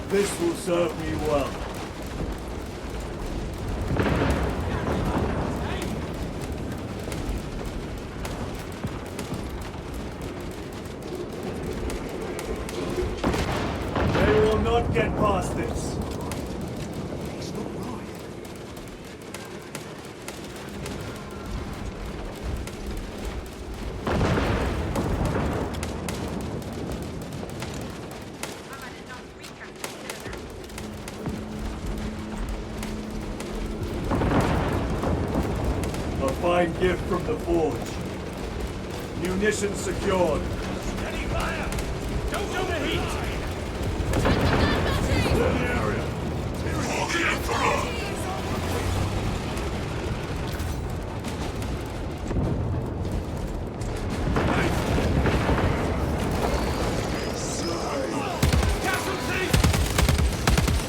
This will serve me well. past this. A fine gift from the forge. Munitions secured. Steady fire! Don't overheat! Clear the area. For the Emperor! Casualty!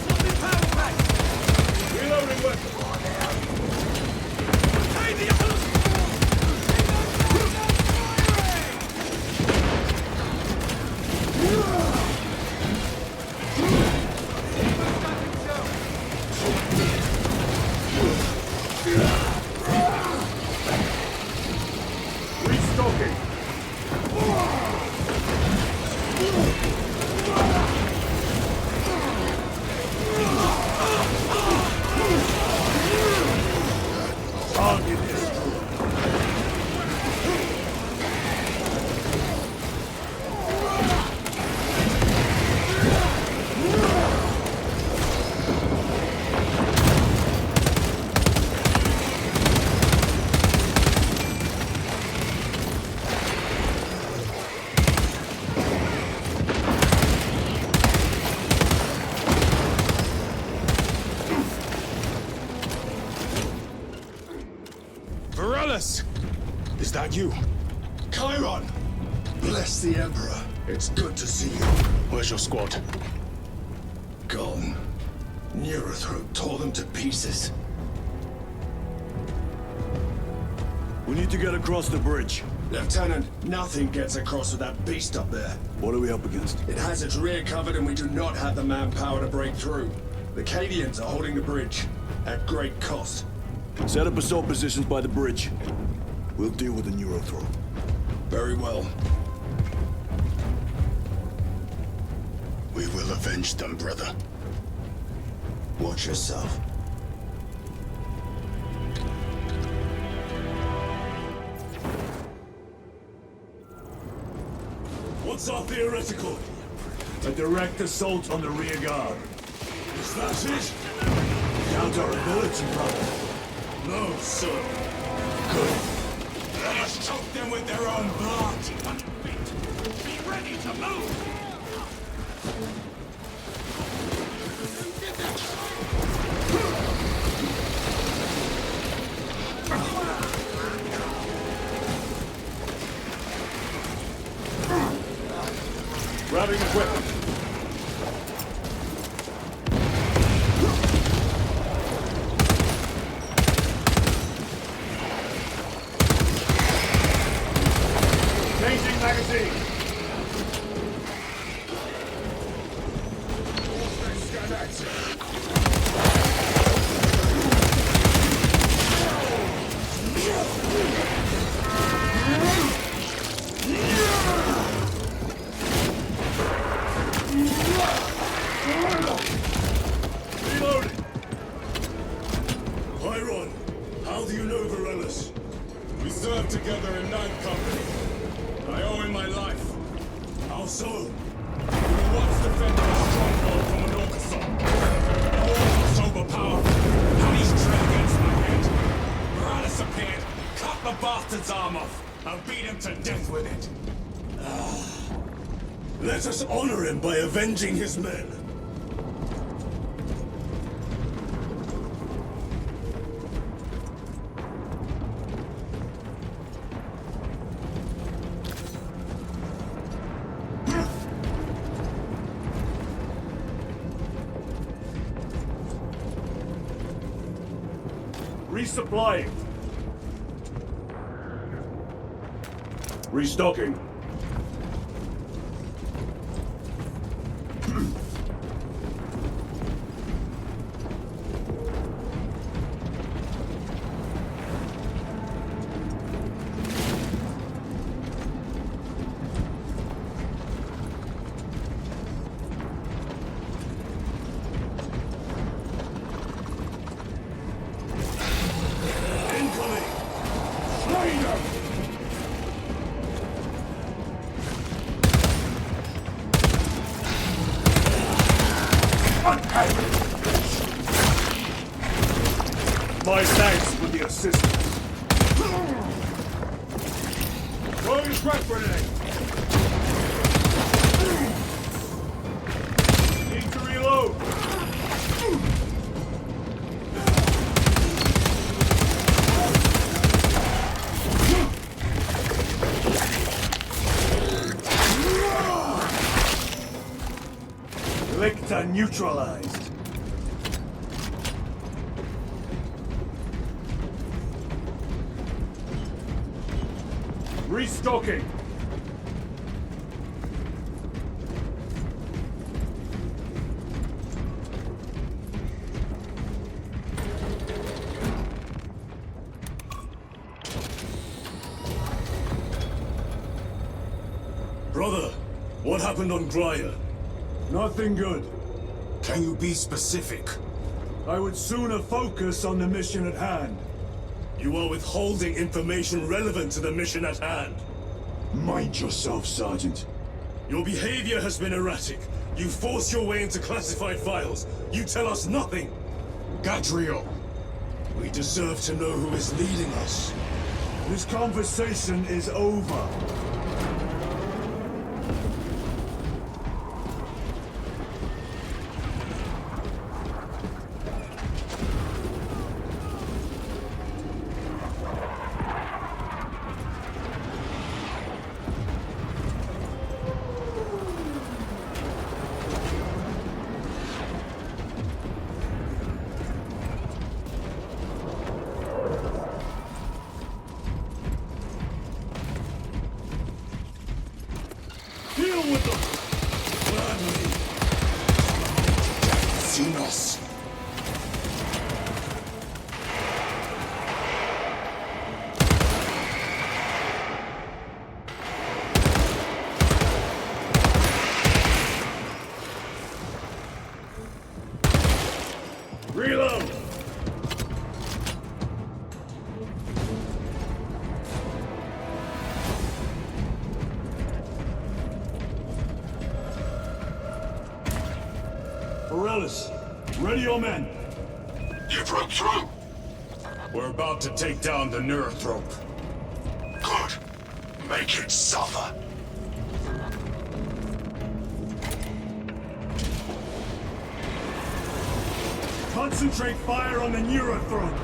Swapping power pack! Reloading weapon. Hey, the others! Restocking. Target destroyed. Varellus! Is that you? Chiron! Bless the Emperor. It's good to see you. Where's your squad? Gone. Neurothroat tore them to pieces. We need to get across the bridge. Lieutenant, nothing gets across with that beast up there. What are we up against? It has its rear covered and we do not have the manpower to break through. The Cadians are holding the bridge, at great cost. Set up assault positions by the bridge. We'll deal with the Neurothroat. Very well. We will avenge them, brother. Watch yourself. What's our theoretical? A direct assault on the rear guard. Is that it? Count our ability, brother. No, sir. Good. Let us choke them with their own blood. Be ready to move! Grabbing equipment. Changing magazine. Reloading. Chiron, how do you know Varellus? We served together in 9th Company. I owe him my life. How so? We were once defending a stronghold from an Orcason. All was overpowered. Had his tread against my head. Varellus appeared, cut the bastard's arm off, and beat him to death with it. Let us honor him by avenging his men. Resupplying. Restocking. My thanks for the assistance. Throw your frag grenade! Need to reload! Licta neutralized. Restocking. Brother, what happened on Grya? Nothing good. Can you be specific? I would sooner focus on the mission at hand. You are withholding information relevant to the mission at hand. Mind yourself, Sergeant. Your behavior has been erratic. You force your way into classified files. You tell us nothing. Gadriel, we deserve to know who is leading us. This conversation is over. Deal with them! Gladly. Seen us. Reload! Morellis, ready your men. You broke through. We're about to take down the Neurothrope. Good. Make it suffer. Concentrate fire on the Neurothrope.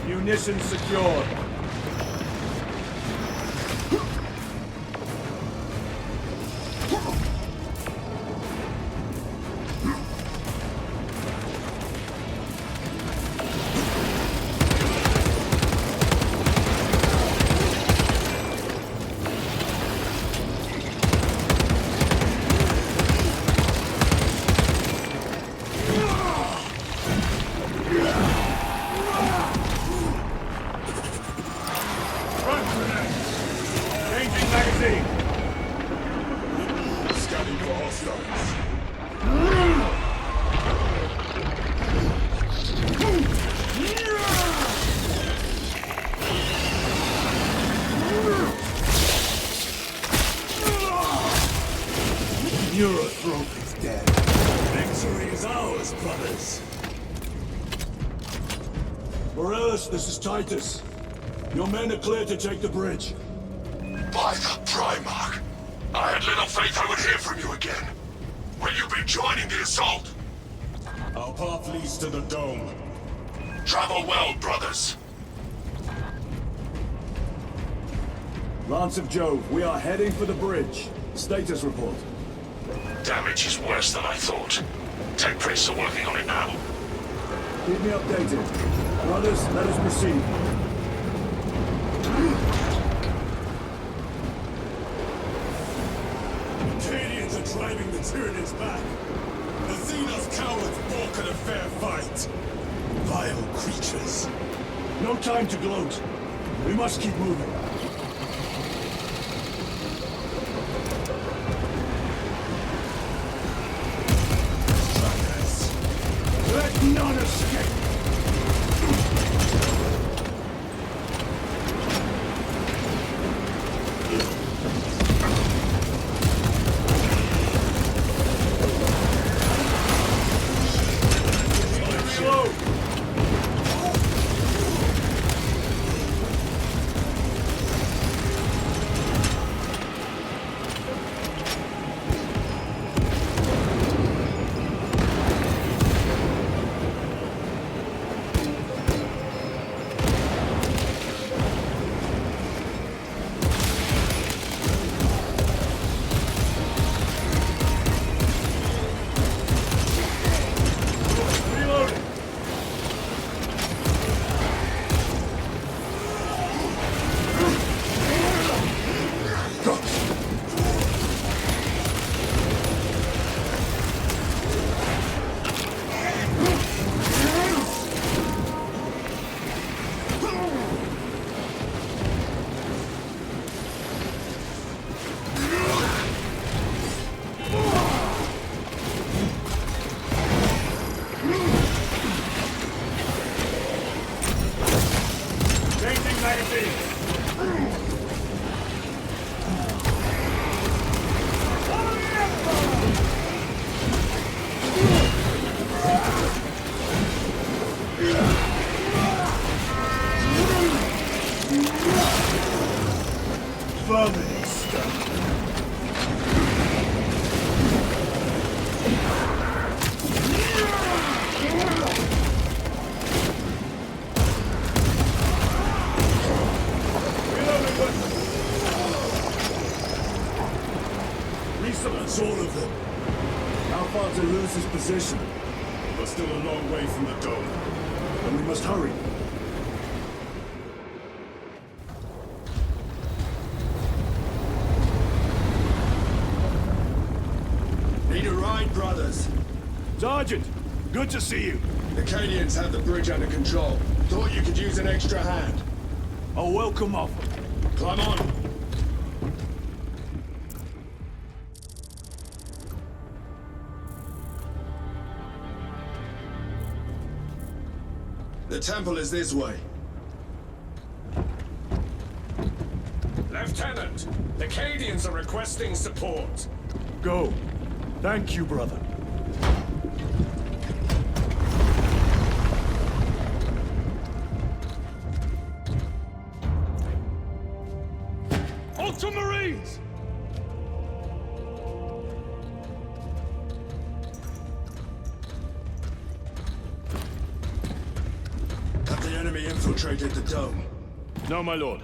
Munitions secured. Morellis, this is Titus. Your men are clear to take the bridge. By the Primarch! I had little faith I would hear from you again. Will you be joining the assault? Our path leads to the dome. Travel well, brothers. Lance of Jove, we are heading for the bridge. Status report. Damage is worse than I thought. 10 priests are working on it now. Keep me updated. Brothers, let us proceed. Acadians are driving the Tyranids back. Athena's cowards balk at a fair fight. Vile creatures. No time to gloat. We must keep moving. Let none escape! That's all of them. How far to lose his position? We're still a long way from the dome. Then we must hurry. Need a ride, brothers? Sergeant, good to see you. The Acadians have the bridge under control. Thought you could use an extra hand. A welcome offer. Climb on. The temple is this way. Lieutenant, the Acadians are requesting support. Go. Thank you, brother. Ultramarines! Have the enemy infiltrated the dome? No, my lord.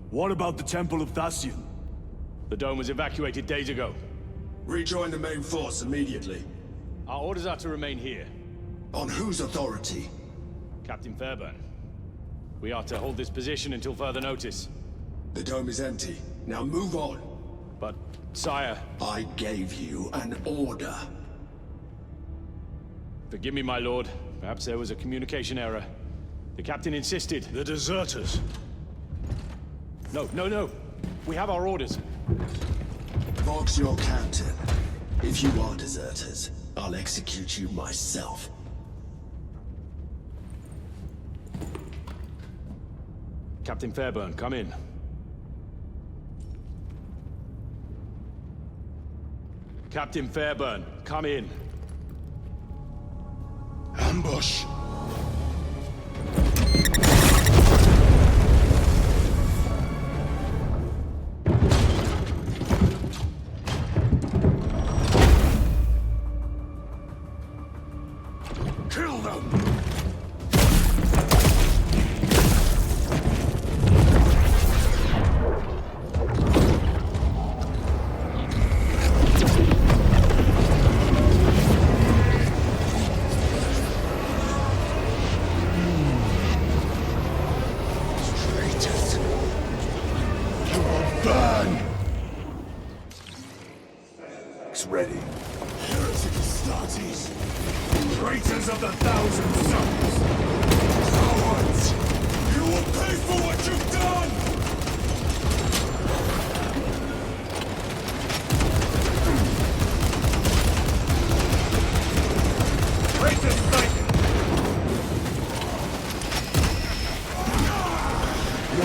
What about the Temple of Thasian? The dome was evacuated days ago. Rejoin the main force immediately. Our orders are to remain here. On whose authority? Captain Fairburn. We are to hold this position until further notice. The dome is empty. Now move on. But, sire... I gave you an order. Forgive me, my lord. Perhaps there was a communication error. The captain insisted. The deserters. No. We have our orders. Vox your captain. If you are deserters, I'll execute you myself. Captain Fairburn, come in. Captain Fairburn, come in. Ambush!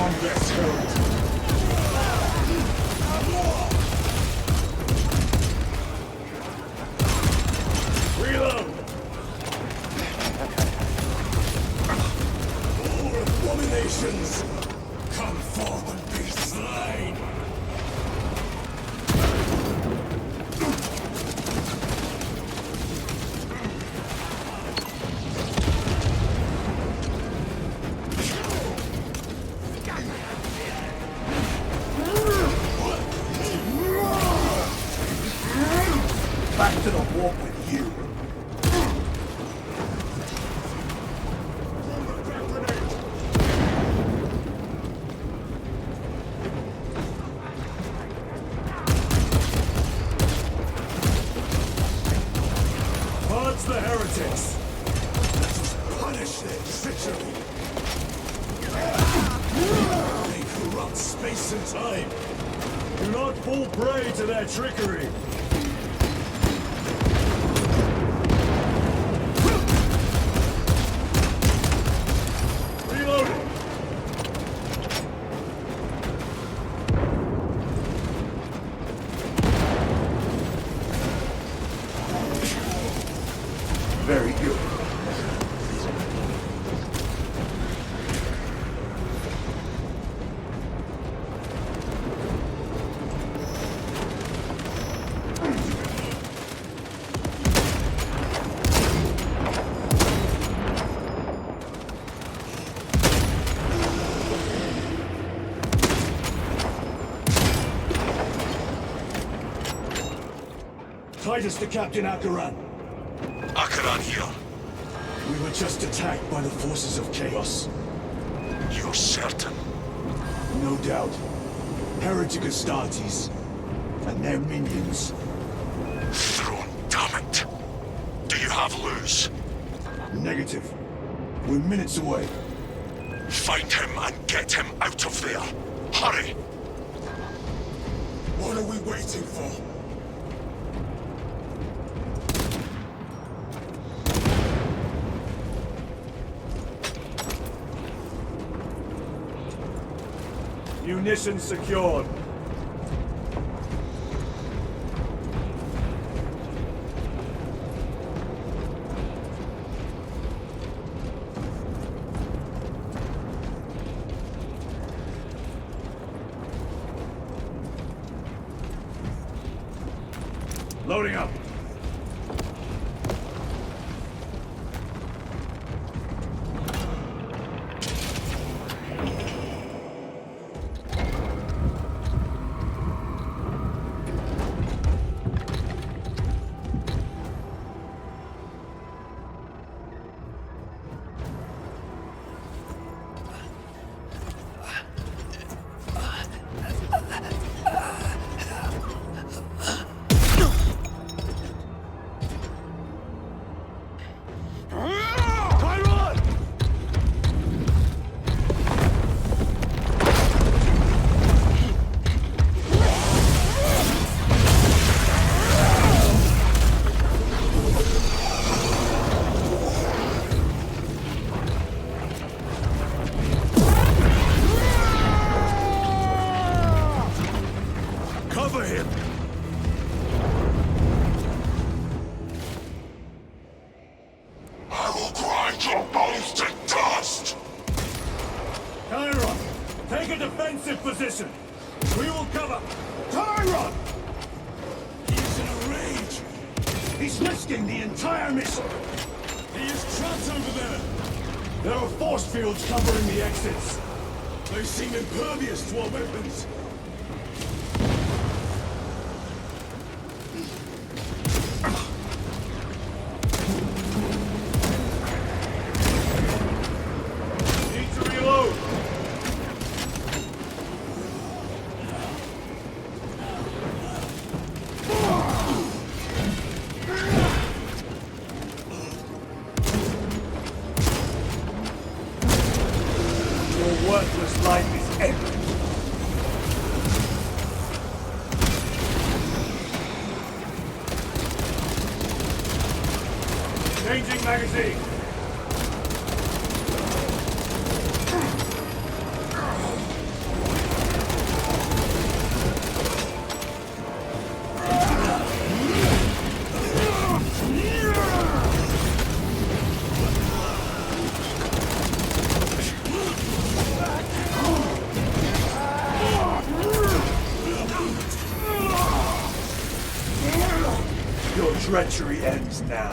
long rest held. Reload! All abominations, come forth and be slain! Back to the walk with you. Purge the heretics! Let us punish their treachery! They corrupt space and time! Do not fall prey to their trickery. Reloading! Very good. Titus to Captain Akaran. Akaran here. We were just attacked by the forces of chaos. You're certain? No doubt. Heretic Astartes and their minions. Throne, damn it. Do you have Luz? Negative. We're minutes away. Find him and get him out of there. Hurry! What are we waiting for? Munitions secured. Loading up. Cover him! I will grind your bones to dust! Chiron, take a defensive position. We will cover. Chiron! He's in a rage! He's risking the entire mission. He is trapped over there! There are force fields covering the exits. They seem impervious to our weapons. Need to reload. Your worthless life is ended. Changing magazine. treachery ends now.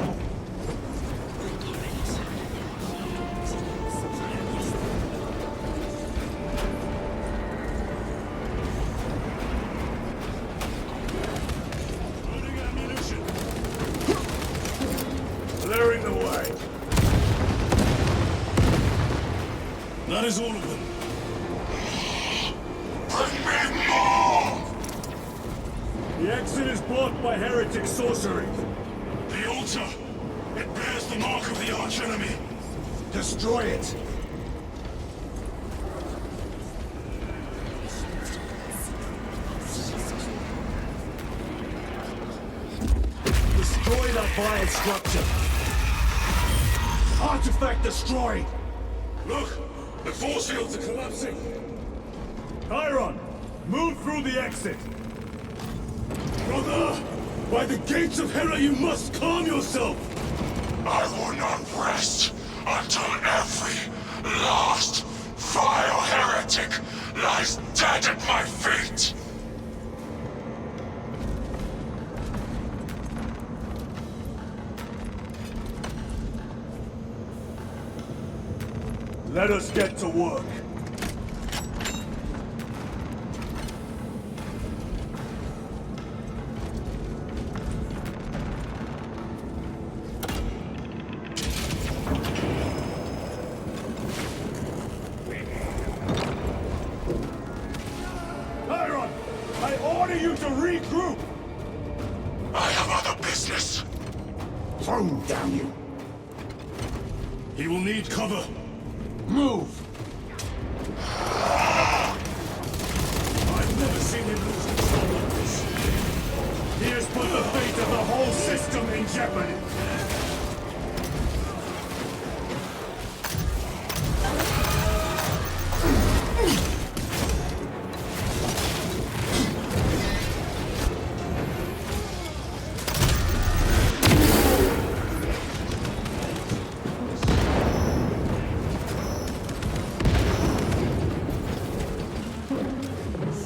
Loading ammunition. Clearing the way. That is all of them. Bring me more! The exit is blocked by heretic sorcery. The altar! It bears the mark of the archenemy! Destroy it! Destroy that vile structure! Artifact destroyed! Look! The force fields are collapsing! Chiron! Move through the exit! Brother! By the gates of Hera, you must calm yourself! I will not rest until every last vile heretic lies dead at my feet! Let us get to work. Chiron! I order you to regroup! I have other business. Prone, damn you! He will need cover. Move! I've never seen him lose control like this. He has put the fate of the whole system in jeopardy!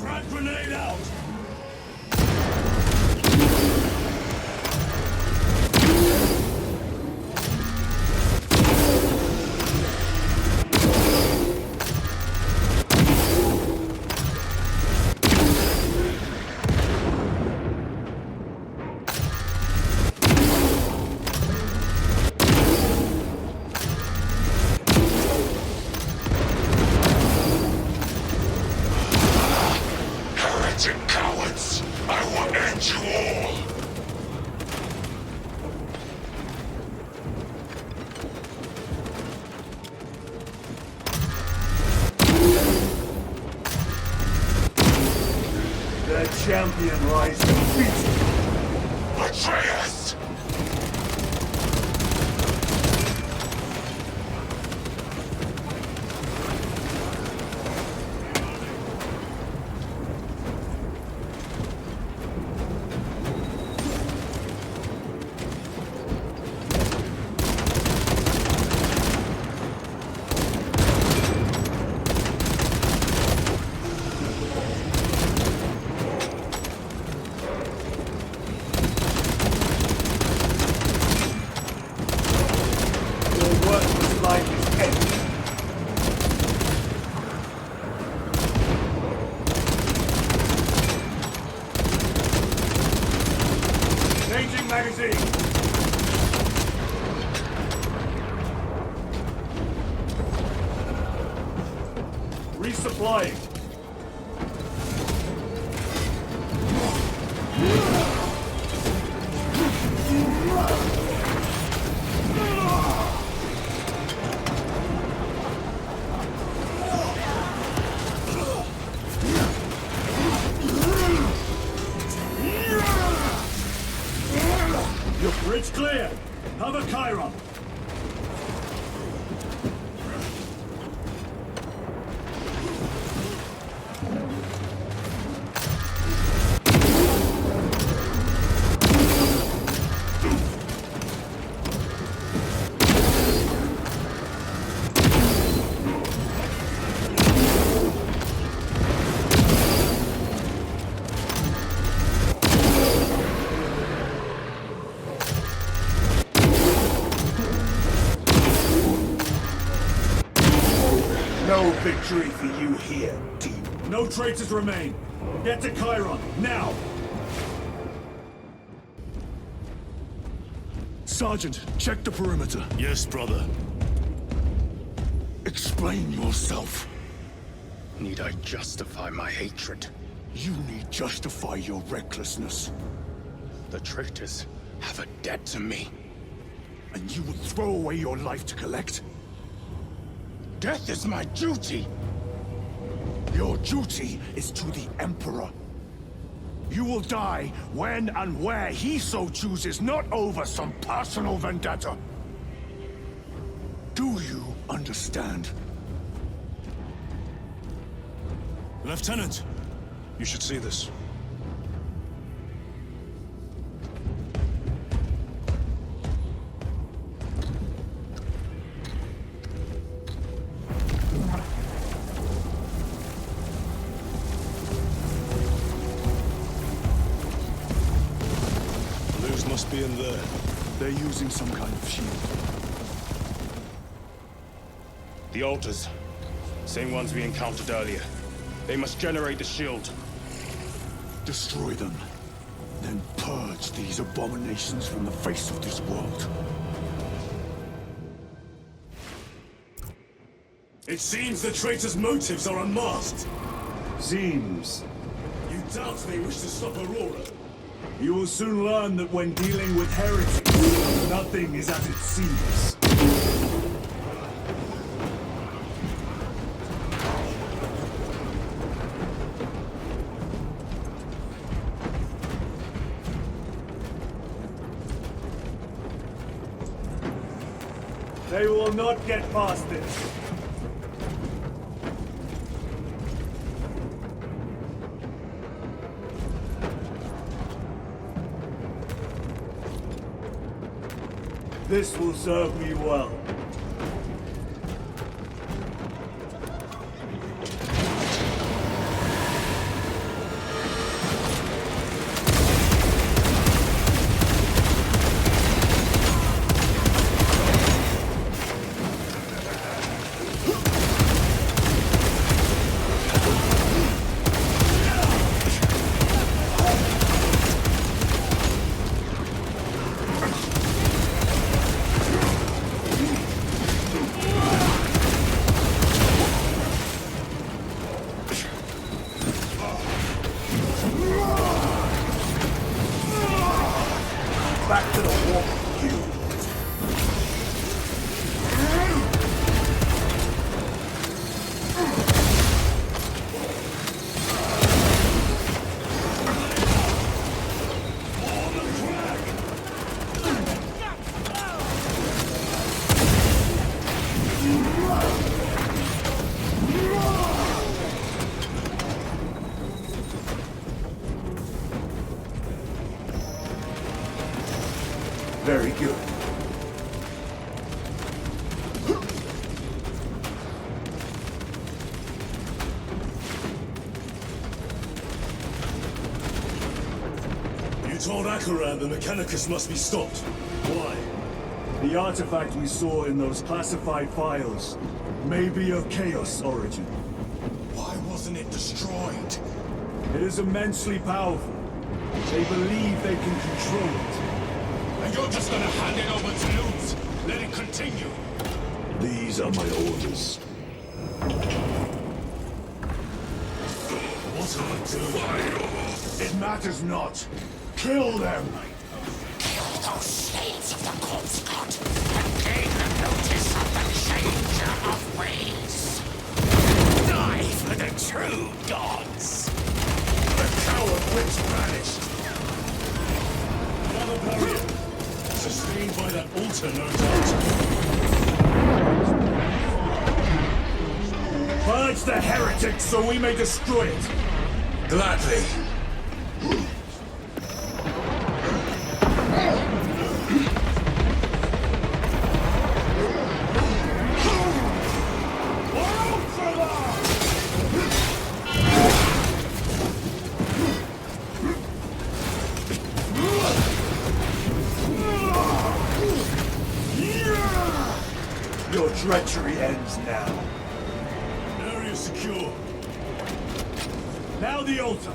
Frag grenade out! Heretic cowards! I will end you all! Their champion lies defeated! Atreus! Your worthless life is empty! Changing magazine! Resupplying! Your bridge clear! Have a Chiron! No victory for you here, team. No traitors remain. Get to Chiron, now! Sergeant, check the perimeter. Yes, brother. Explain yourself. Need I justify my hatred? You need justify your recklessness. The traitors have a debt to me. And you would throw away your life to collect? Death is my duty! Your duty is to the Emperor. You will die when and where he so chooses, not over some personal vendetta. Do you understand? Lieutenant, you should see this. Must be in there. They're using some kind of shield. The altars. Same ones we encountered earlier. They must generate the shield. Destroy them. Then purge these abominations from the face of this world. It seems the traitors' motives are unmasked. Seems. You doubt they wish to stop Aurora? You will soon learn that when dealing with heretics, nothing is as it seems. They will not get past this. This will serve me well. Back to the wall, you! Very good. You told Akaran the Mechanicus must be stopped. Why? The artifact we saw in those classified files may be of Chaos origin. Why wasn't it destroyed? It is immensely powerful. They believe they can control it. And you're just gonna hand it over to Lutz? Let it continue? These are my orders. What are you doing? It matters not. Kill them! Kill those slaves of the corpse god and gain the notice of the changer of ways. Die for the true gods! The coward witch vanished. Another barrier. Sustained by that altar, no doubt. Purge the heretics so we may destroy it! Gladly. Your treachery ends now. secure. Now the altar.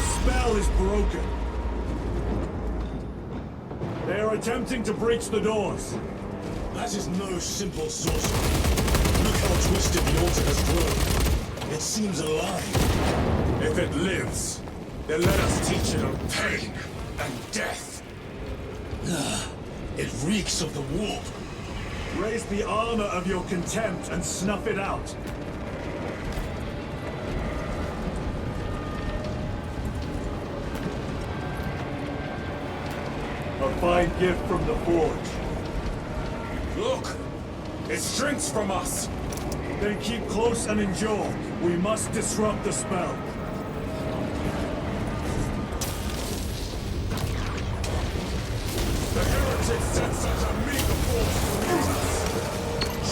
Spell is broken. They are attempting to breach the doors. That is no simple sorcery. Look how twisted the altar has grown. It seems alive. If it lives, then let us teach it of pain and death. It reeks of the warp. Raise the armor of your contempt and snuff it out. A fine gift from the forge. Look! It shrinks from us! Then keep close and endure. We must disrupt the spell. The heretics sent such a meager force to meet us!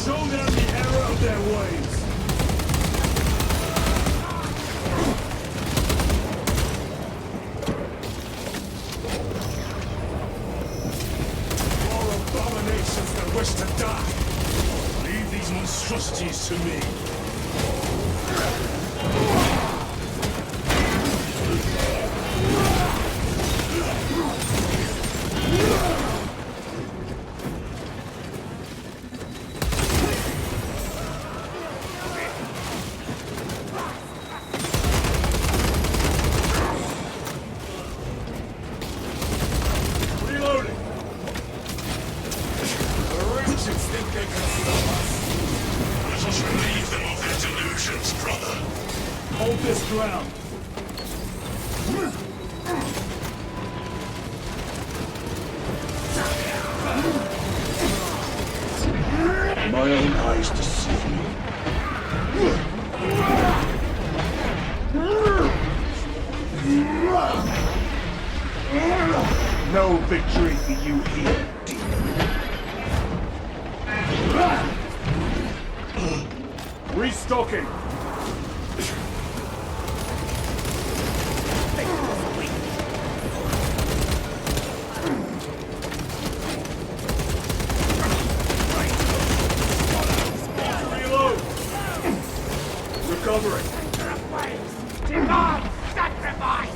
Show them the error of their ways. More abominations that wish to die! Leave these monstrosities to me. Reloading. The wretches think they can stop us! Let us relieve them of their delusions, brother. Hold this ground. My own eyes deceive me. No victory for you here, demon. Restocking. Reload. Recovering. Demand sacrifice!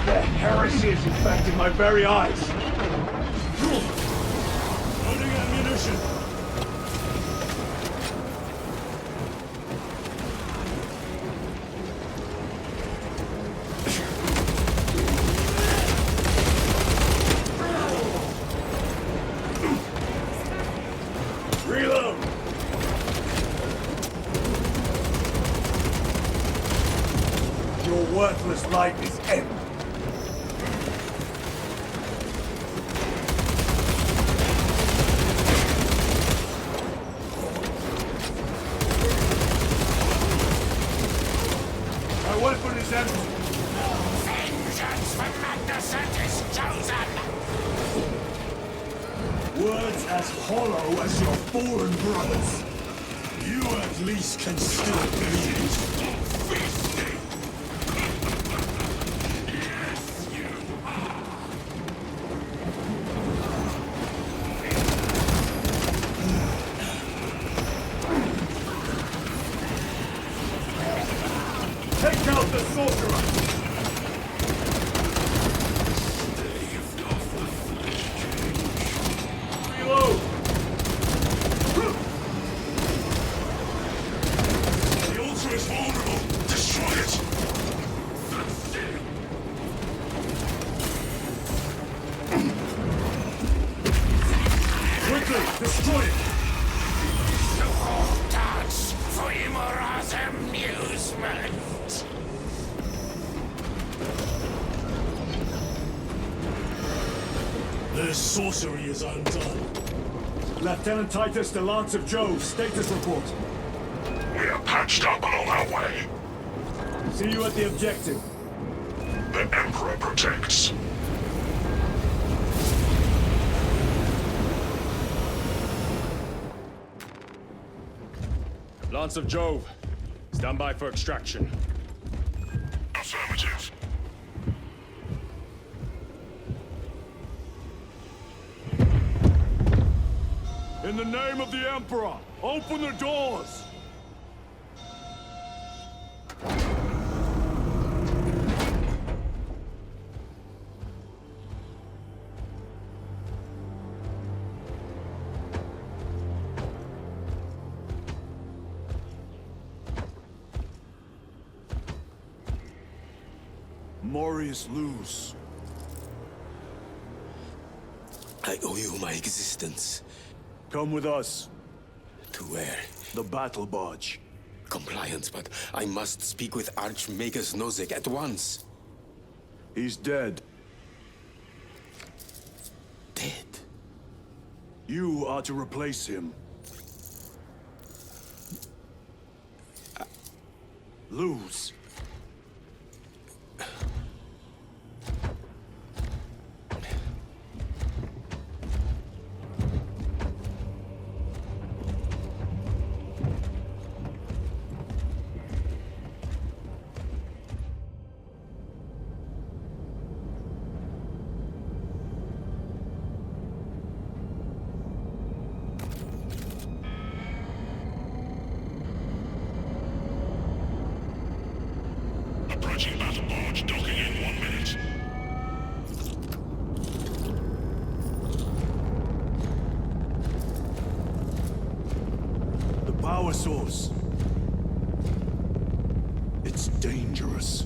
The heresy is infecting my very eyes. Loading ammunition. Reload. Your worthless life is empty. My weapon is empty. Vengeance for Magnificent is chosen! Words as hollow as your fallen brothers. You at least can still bleed. Take out the sorcerer! Reload! The altar is vulnerable. Destroy it. Quickly, destroy it! The whole dance for Imora's amusement! Their sorcery is undone. Lieutenant Titus, the Lance of Jove, status report. We are patched up and on our way. See you at the objective. The Emperor protects. Lance of Jove, stand by for extraction. Affirmative. In the name of the Emperor, open the doors! Morius lose. I owe you my existence. Come with us. To where? The battle barge. Compliance, but I must speak with Archmagus Nozick at once. He's dead. Dead? You are to replace him. Lose. Approaching battle barge, docking in 1 minute. The power source. It's dangerous.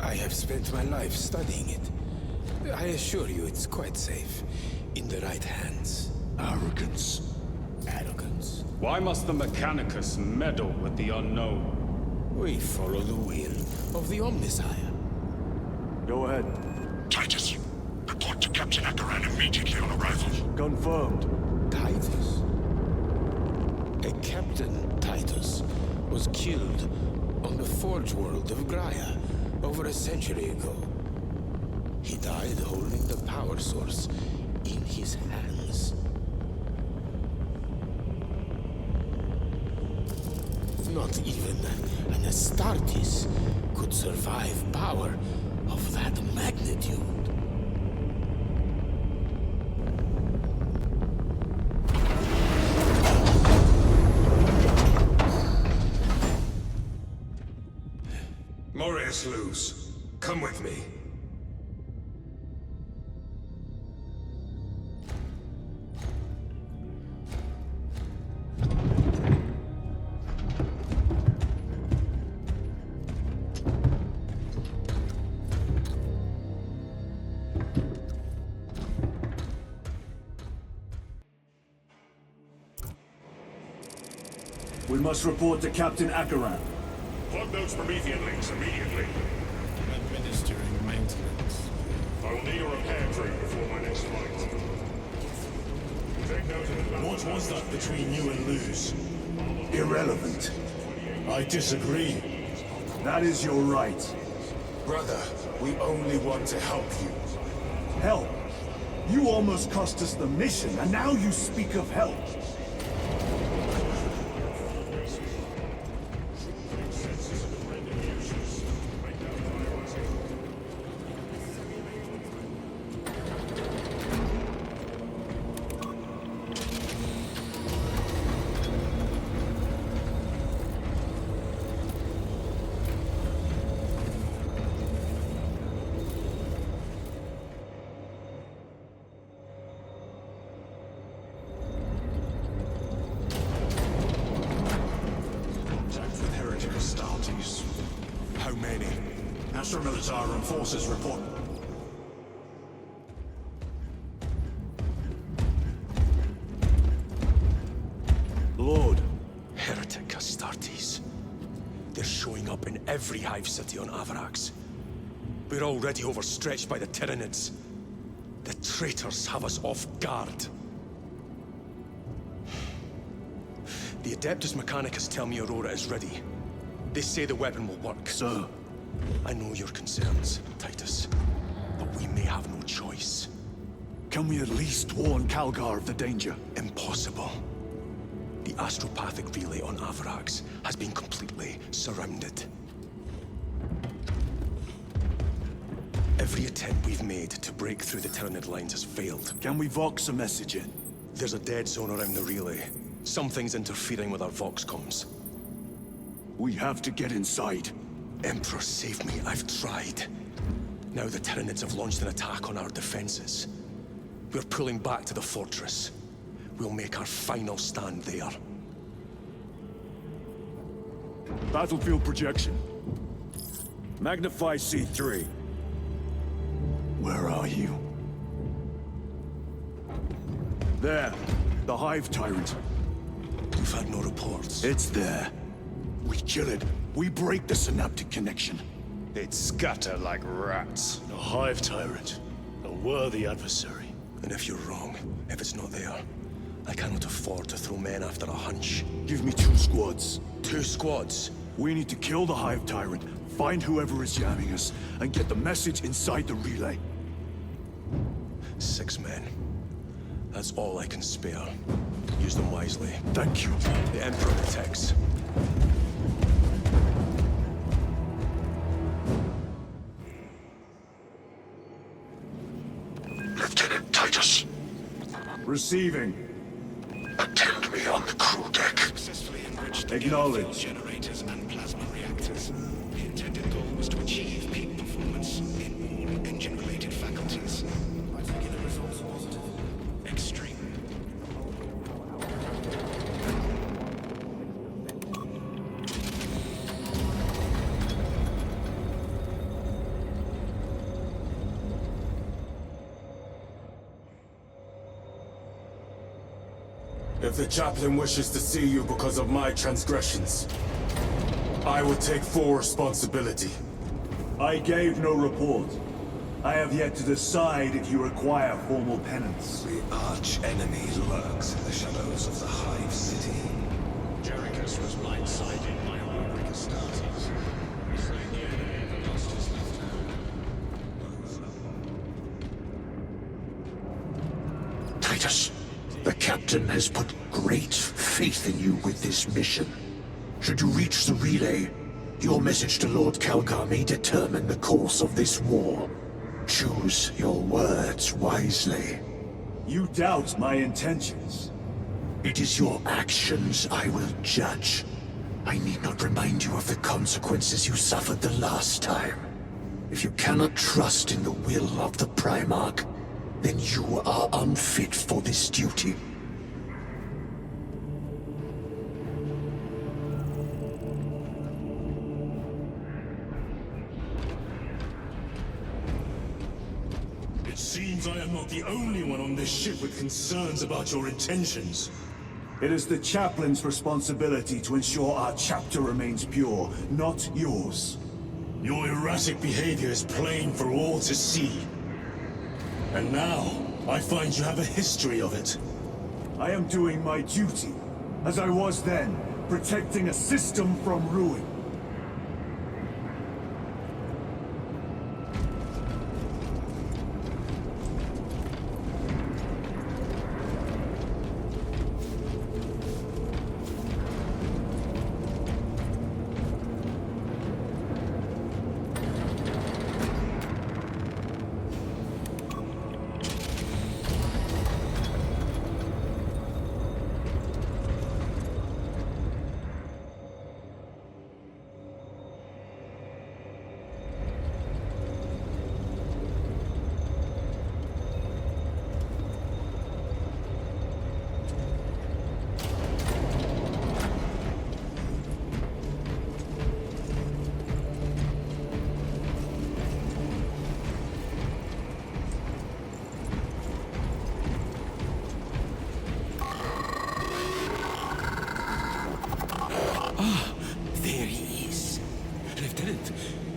I have spent my life studying it. I assure you it's quite safe. In the right hands. Arrogance. Arrogance. Why must the Mechanicus meddle with the unknown? We follow the will of the Omnissiah. Go ahead. Titus, report to Captain Akaran immediately on arrival. Confirmed. Titus? A Captain Titus was killed on the Forge world of Graia over a century ago. He died holding the power source in his hands. Not even an Astartes could survive power of that magnitude. Morius Luz, come with me. We must report to Captain Akaran. Plug those Promethean links immediately. Administering maintenance. I will need a repair crew before my next flight. Take note of the What was that between you and Luz? Irrelevant. I disagree. That is your right. Brother, we only want to help you. Help? You almost cost us the mission, and now you speak of help. How many? Astra Militarum forces report. Lord. Heretic Astartes. They're showing up in every hive city on Avarax. We're already overstretched by the Tyranids. The traitors have us off guard. The Adeptus Mechanicus tell me Aurora is ready. They say the weapon will work. Sir. I know your concerns, Titus, but we may have no choice. Can we at least warn Calgar of the danger? Impossible. The astropathic relay on Avarax has been completely surrounded. Every attempt we've made to break through the Tyranid lines has failed. Can we Vox a message in? There's a dead zone around the relay. Something's interfering with our Vox comms. We have to get inside. Emperor, save me. I've tried. Now the Tyranids have launched an attack on our defenses. We're pulling back to the fortress. We'll make our final stand there. Battlefield projection. Magnify C3. Where are you? There. The Hive Tyrant. We've had no reports. It's there. We kill it. We break the synaptic connection. They'd scatter like rats. A Hive Tyrant. A worthy adversary. And if you're wrong, if it's not there, I cannot afford to throw men after a hunch. Give me 2 squads. 2 squads? We need to kill the Hive Tyrant, find whoever is jamming us, and get the message inside the relay. 6 men. That's all I can spare. Use them wisely. Thank you. The Emperor protects. Lieutenant Titus. Receiving. Attend me on the crew deck. Acknowledge. Generators and plasma reactors. The intended goal was to achieve peak performance in all engine-related faculties. I think the results are positive. Extreme. If the chaplain wishes to see you because of my transgressions, I will take full responsibility. I gave no report. I have yet to decide if you require formal penance. The arch-enemy lurks in the shadows of the Hive City. Jerichus was blindsided by Warwick Astartes. He slain the enemy and lost his left hand. Titus, the captain has put great faith in you with this mission. Should you reach the relay, your message to Lord Calgar may determine the course of this war. Choose your words wisely. You doubt my intentions. It is your actions I will judge. I need not remind you of the consequences you suffered the last time. If you cannot trust in the will of the Primarch, then you are unfit for this duty. It seems I am not the only one on this ship with concerns about your intentions. It is the chaplain's responsibility to ensure our chapter remains pure, not yours. Your erratic behavior is plain for all to see. And now, I find you have a history of it. I am doing my duty, as I was then, protecting a system from ruin.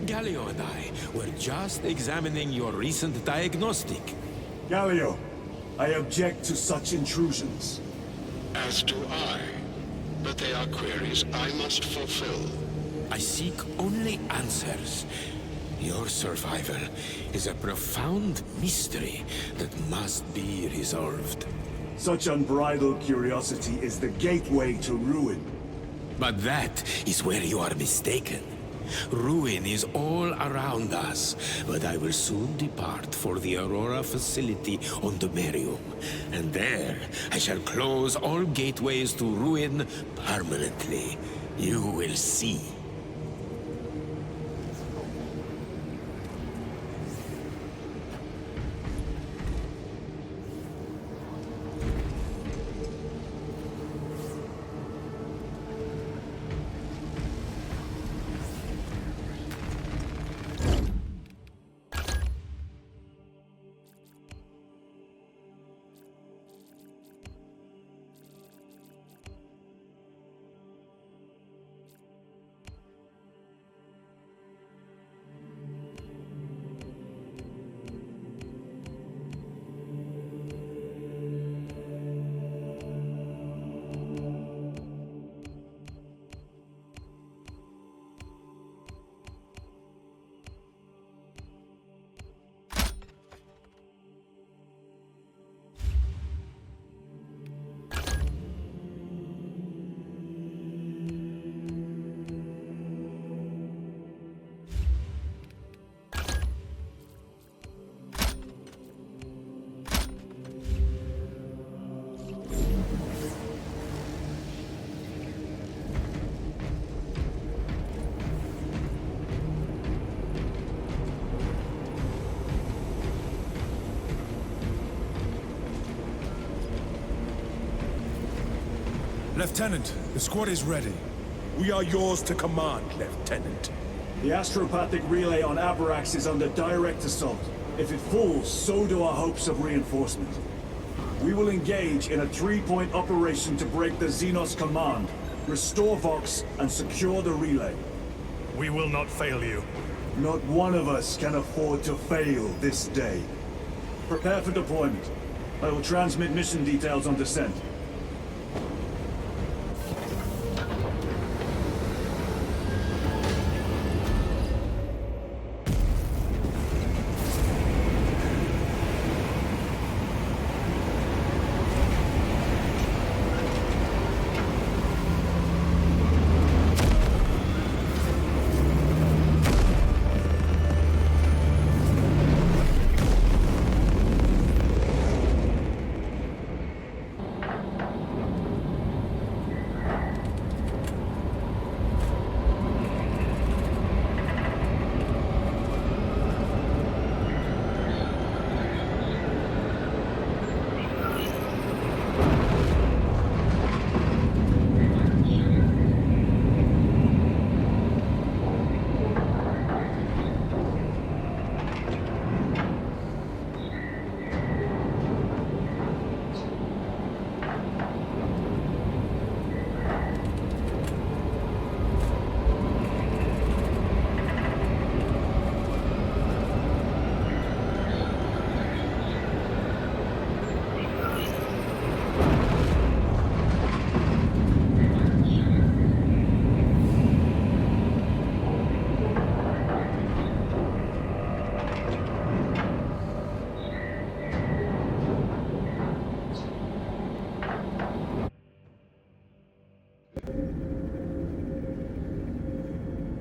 Galio and I were just examining your recent diagnostic. Galio, I object to such intrusions. As do I. But they are queries I must fulfill. I seek only answers. Your survival is a profound mystery that must be resolved. Such unbridled curiosity is the gateway to ruin. But that is where you are mistaken. Ruin is all around us, but I will soon depart for the Aurora facility on the Merium. And there, I shall close all gateways to ruin permanently. You will see. Lieutenant, the squad is ready. We are yours to command, Lieutenant. The astropathic relay on Avarax is under direct assault. If it falls, so do our hopes of reinforcement. We will engage in a three-point operation to break the Xenos command, restore Vox, and secure the relay. We will not fail you. Not one of us can afford to fail this day. Prepare for deployment. I will transmit mission details on descent.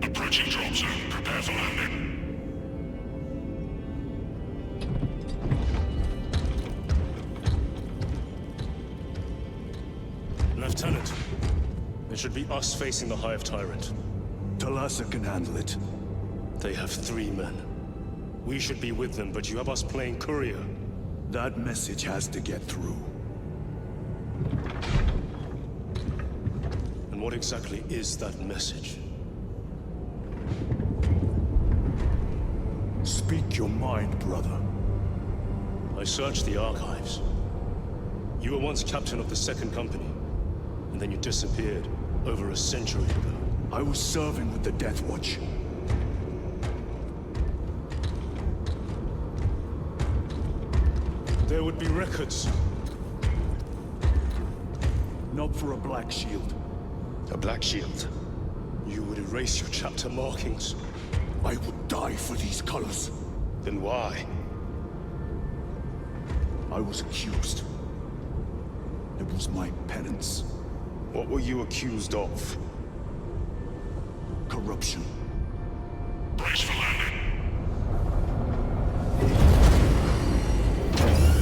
Approaching drop zone. Prepare for landing. Lieutenant, it should be us facing the Hive Tyrant. Talassa can handle it. They have 3 men. We should be with them, but you have us playing courier. That message has to get through. And what exactly is that message? Speak your mind, brother. I searched the archives. You were once captain of the Second Company, and then you disappeared over a century ago. I was serving with the Death Watch. There would be records. Not for a Black Shield. A Black Shield? You would erase your chapter markings. I would die for these colors. Then why? I was accused. It was my penance. What were you accused of? Corruption. Brace for landing.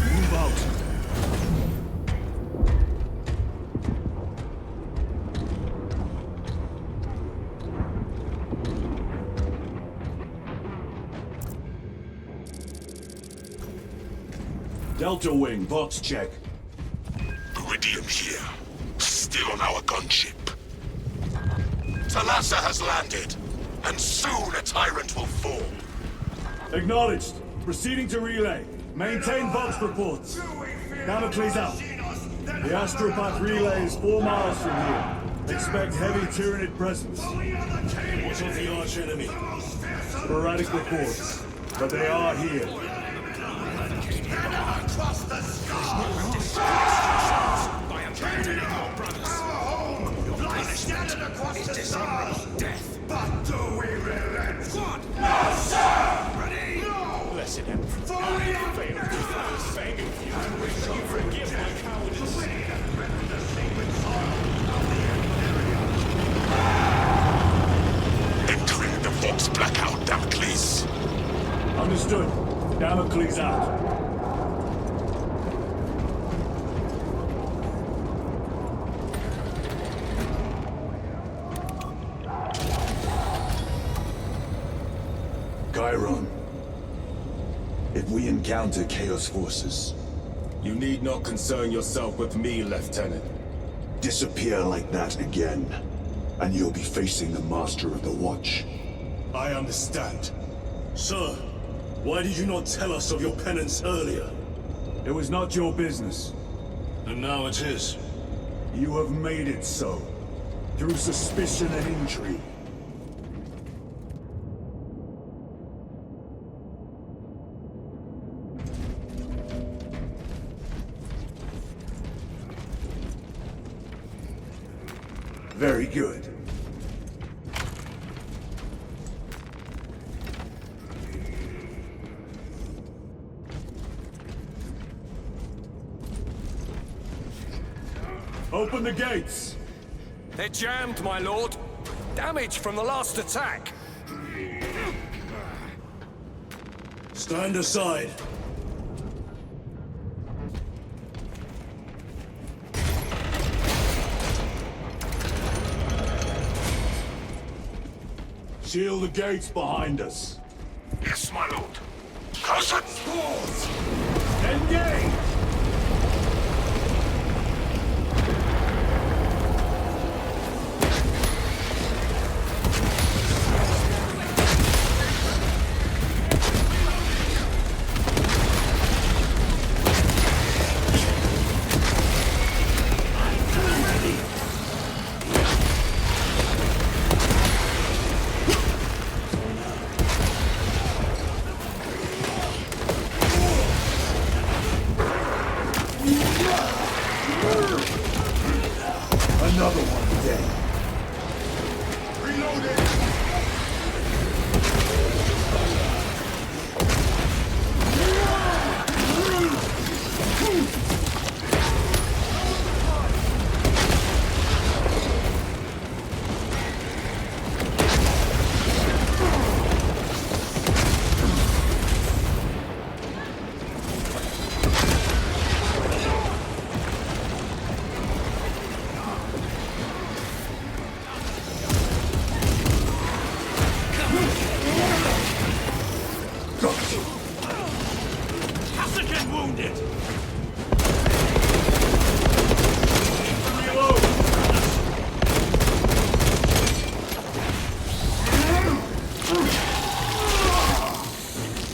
Move out. Delta Wing, box check. Iridium here. Still on our gunship. Thalassa has landed, and soon a tyrant will fall. Acknowledged. Proceeding to relay. Maintain box reports. Damocles out. The Astropath relay is 4 miles from here. Expect heavy Tyranid presence. What of the arch enemy? Sporadic reports, but they are here. Across the sky! By abandoning your brothers. Your punishment is dishonorable death. But do we relent? What? No, sir! Ready? No! Blessed Emperor. For we have failed to first begging you, and we shall forgive my cowardice. The sacred soil of the Imperium. Entering the Vox blackout, Damocles. Understood. Damocles out. Chiron. If we encounter Chaos forces, You need not concern yourself with me, Lieutenant. Disappear like that again, and you'll be facing the Master of the Watch. I understand. Sir, why did you not tell us of your penance earlier? It was not your business. And now it is. You have made it so, through suspicion and intrigue. Very good. Open the gates! They're jammed, my lord. Damage from the last attack. Stand aside. Seal the gates behind us. Yes, my lord. Cousin! Pause! Engage! Another one dead. Reloading! Again wounded.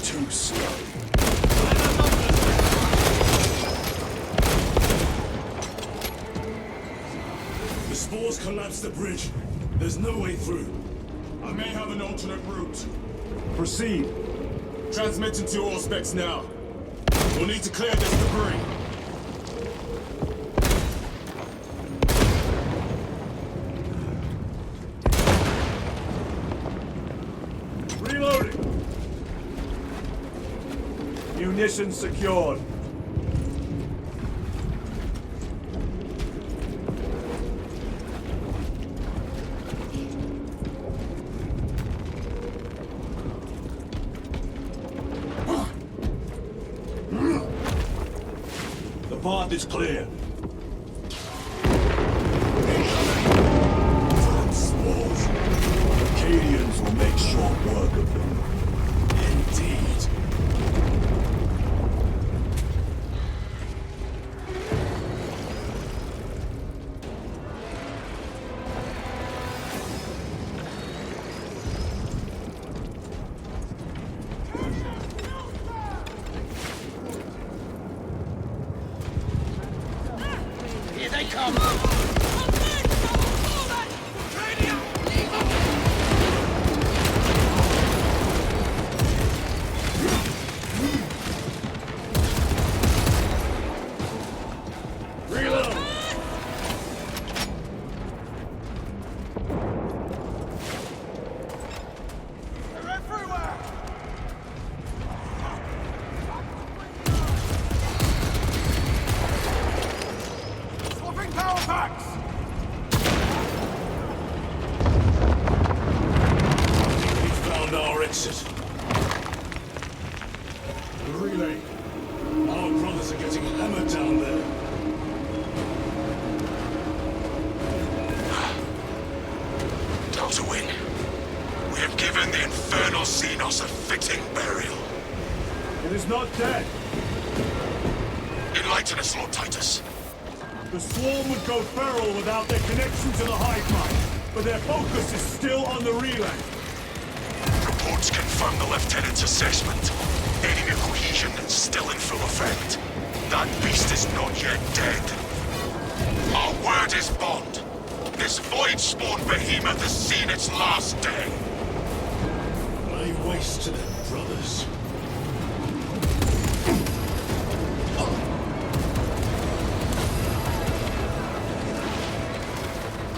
Too slow. The spores collapsed the bridge. There's no way through. I may have an alternate route. Proceed. Transmitting to all specs now. We'll need to clear this debris. Reloading. Munitions secured. path is clear. Spores. Acadians will make short work of them. Indeed. Here they come! Reload! They're everywhere! Swapping power packs! We found our exit. The relay. Our brothers are getting hammered down there. Delta Wing, we have given the Infernal Xenos a fitting burial. It is not dead. Enlighten us, Lord Titus. The swarm would go feral without their connection to the hive mind, but their focus is still on the relay. Reports confirm the Lieutenant's assessment. Enemy cohesion still in full effect. That beast is not yet dead. Our word is bond. This void-spawn behemoth has seen its last day. Lay waste to their brothers.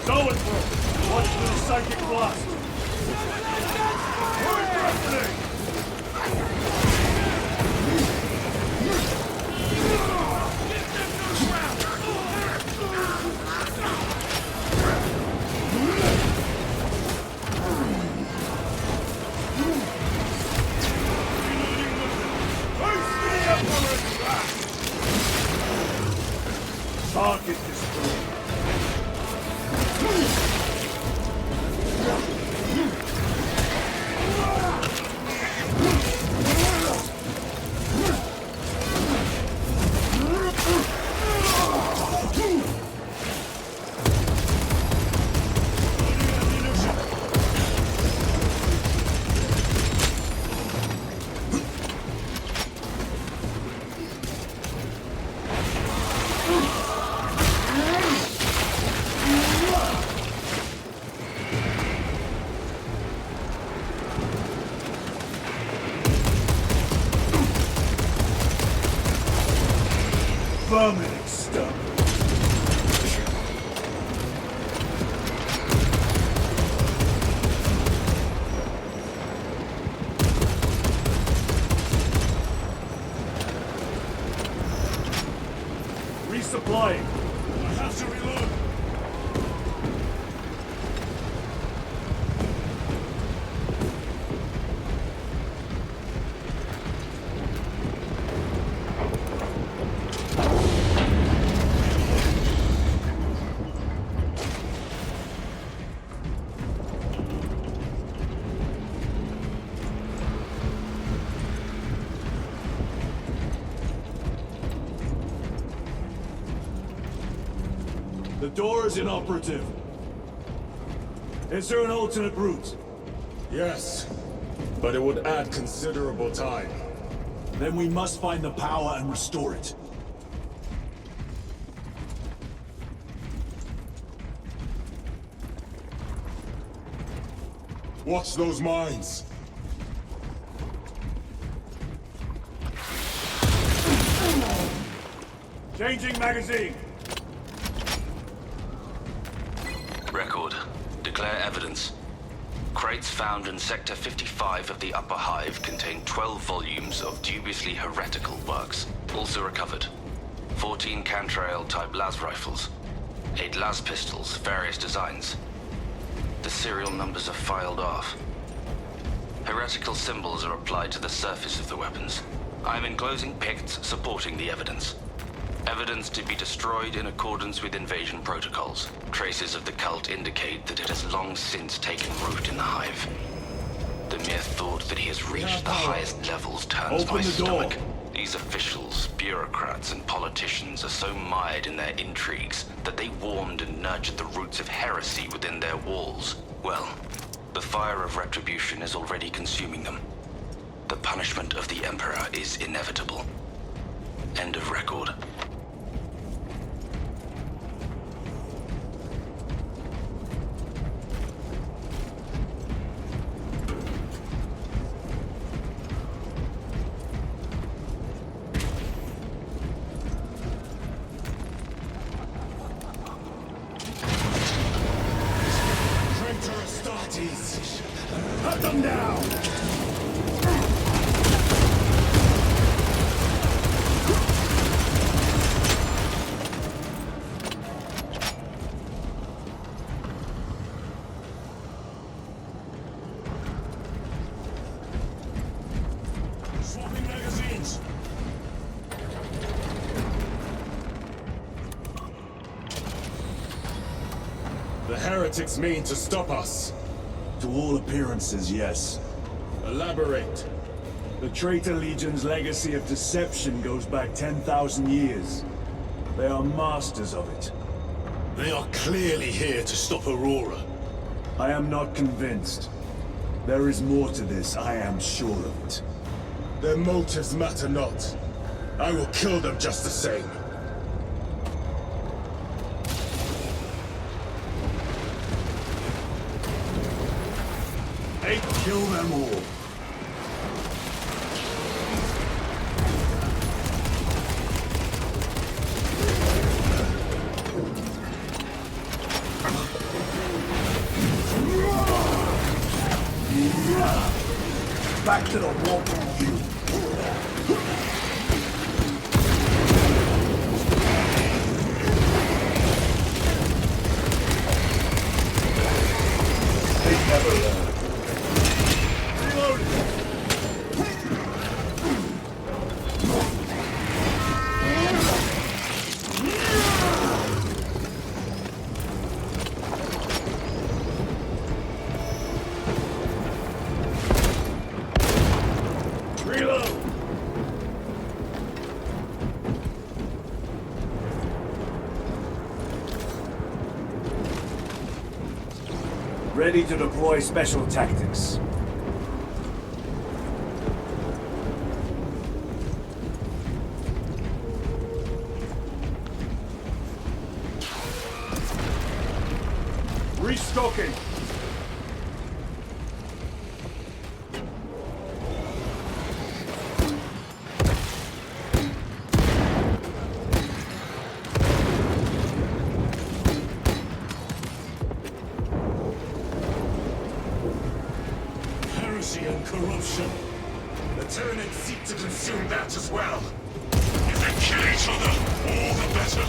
Going for it. Watch for the psychic blast. Who is threatening? Target destroyed. Vermin exterminate. Resupplying. I have to reload. The door is inoperative. Is there an alternate route? Yes, but it would add considerable time. Then we must find the power and restore it. Watch those mines. Changing magazine. Record. Declare evidence. Crates found in Sector 55 of the Upper Hive contain 12 volumes of dubiously heretical works. Also recovered. 14 Cantrail-type las rifles. 8 las pistols, various designs. The serial numbers are filed off. Heretical symbols are applied to the surface of the weapons. I am enclosing picts supporting the evidence. Evidence to be destroyed in accordance with invasion protocols. Traces of the cult indicate that it has long since taken root in the Hive. The mere thought that he has reached the highest levels turns my stomach. These officials, bureaucrats, and politicians are so mired in their intrigues that they warmed and nurtured the roots of heresy within their walls. Well, the fire of retribution is already consuming them. The punishment of the Emperor is inevitable. End of record. Cut them down! Swapping magazines! The heretics mean to stop us. To all appearances, yes. Elaborate. The Traitor Legion's legacy of deception goes back 10,000 years. They are masters of it. They are clearly here to stop Aurora. I am not convinced. There is more to this, I am sure of it. Their motives matter not. I will kill them just the same. Kill them all. Back to the wall. They never learn. Ready to deploy special tactics. Restocking. And corruption. The Tyranids seek to consume that as well. If they kill each other, all the better.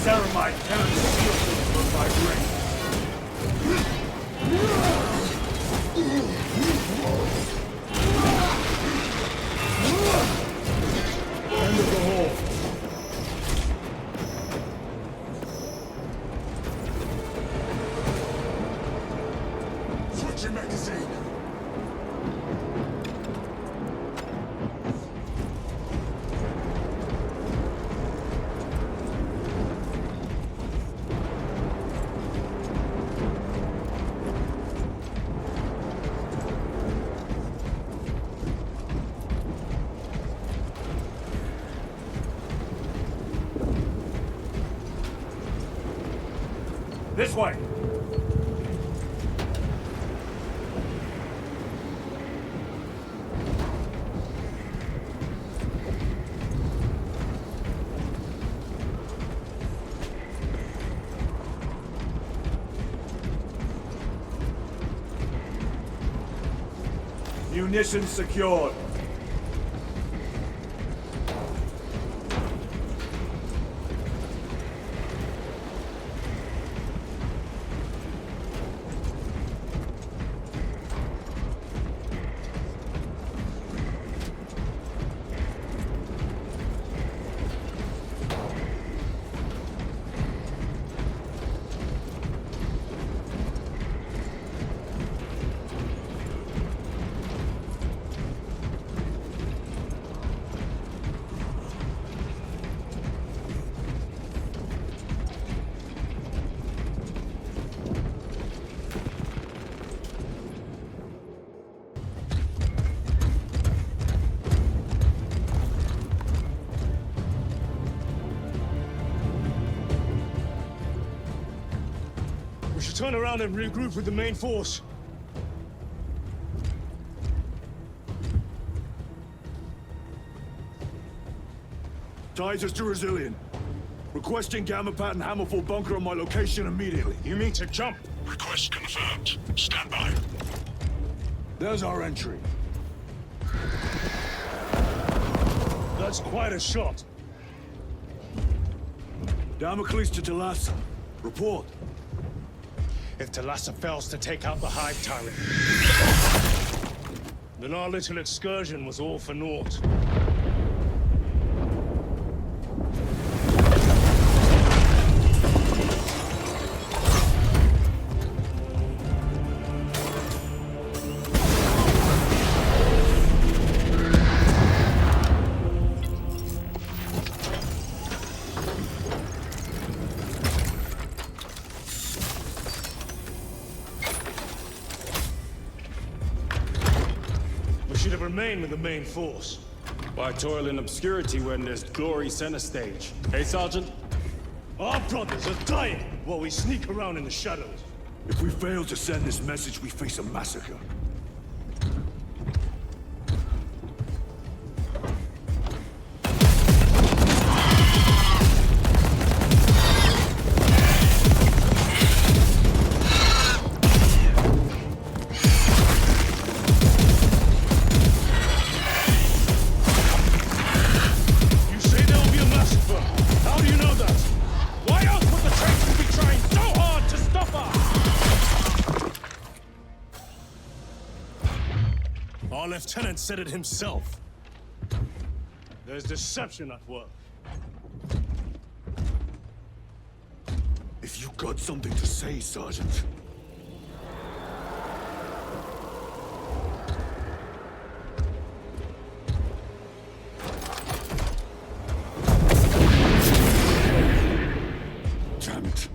Ceramite cannot seal them from my brain. End of the hole. Switch your magazine. This way! Munitions secured. We should turn around and regroup with the main force. Titus to Resilient. Requesting Gamma Pat and Hammerfall bunker on my location immediately. You mean to jump? Request confirmed. Stand by. There's our entry. That's quite a shot. Damocles to Talassa. Report. If Talassa fails to take out the Hive Tyrant, then our little excursion was all for naught. Should have remained with the main force. Why toil in obscurity when there's glory center stage? Hey, Sergeant? Our brothers are dying while we sneak around in the shadows. If we fail to send this message, we face a massacre. Our lieutenant said it himself. There's deception at work. If you got something to say, Sergeant. Damn it.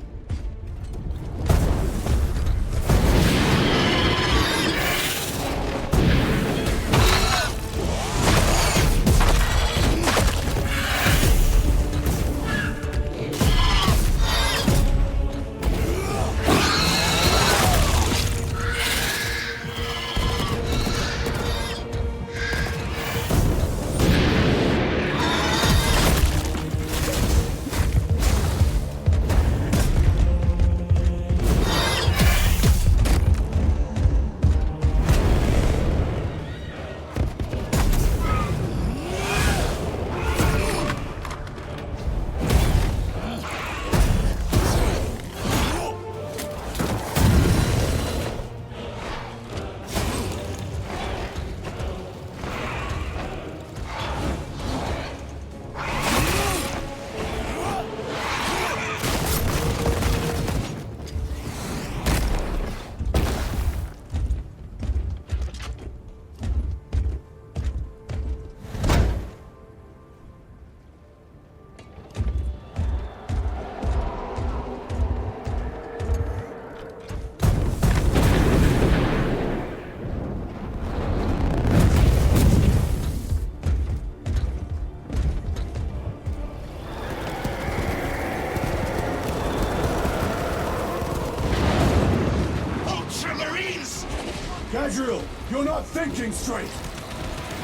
Gadriel, you're not thinking straight!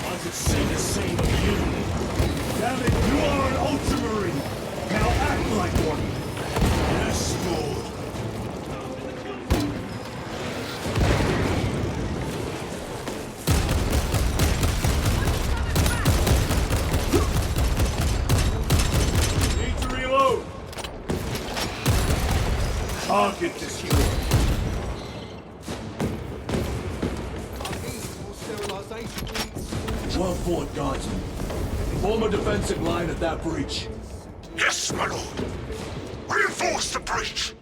I could say the same of you. Damn it, you are an Ultramarine! Now act like one! Yes, Lord. get destroyed. Well fought, Guardsman. Form a defensive line at that breach. Yes, my lord. Reinforce the breach.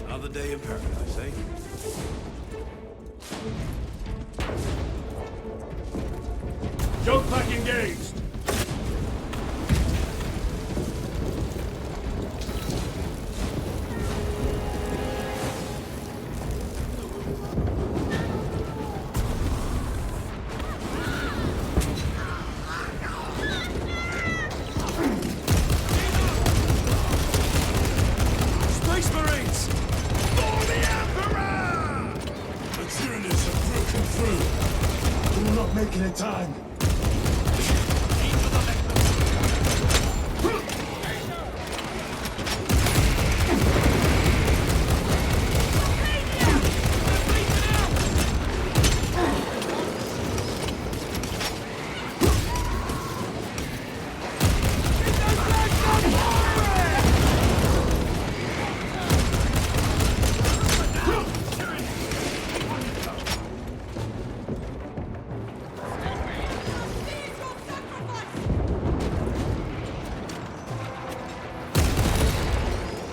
Another day in paradise, eh? Junk pack engaged! Space Marines! For the Emperor! The Tyranids have broken through. We're not making it time.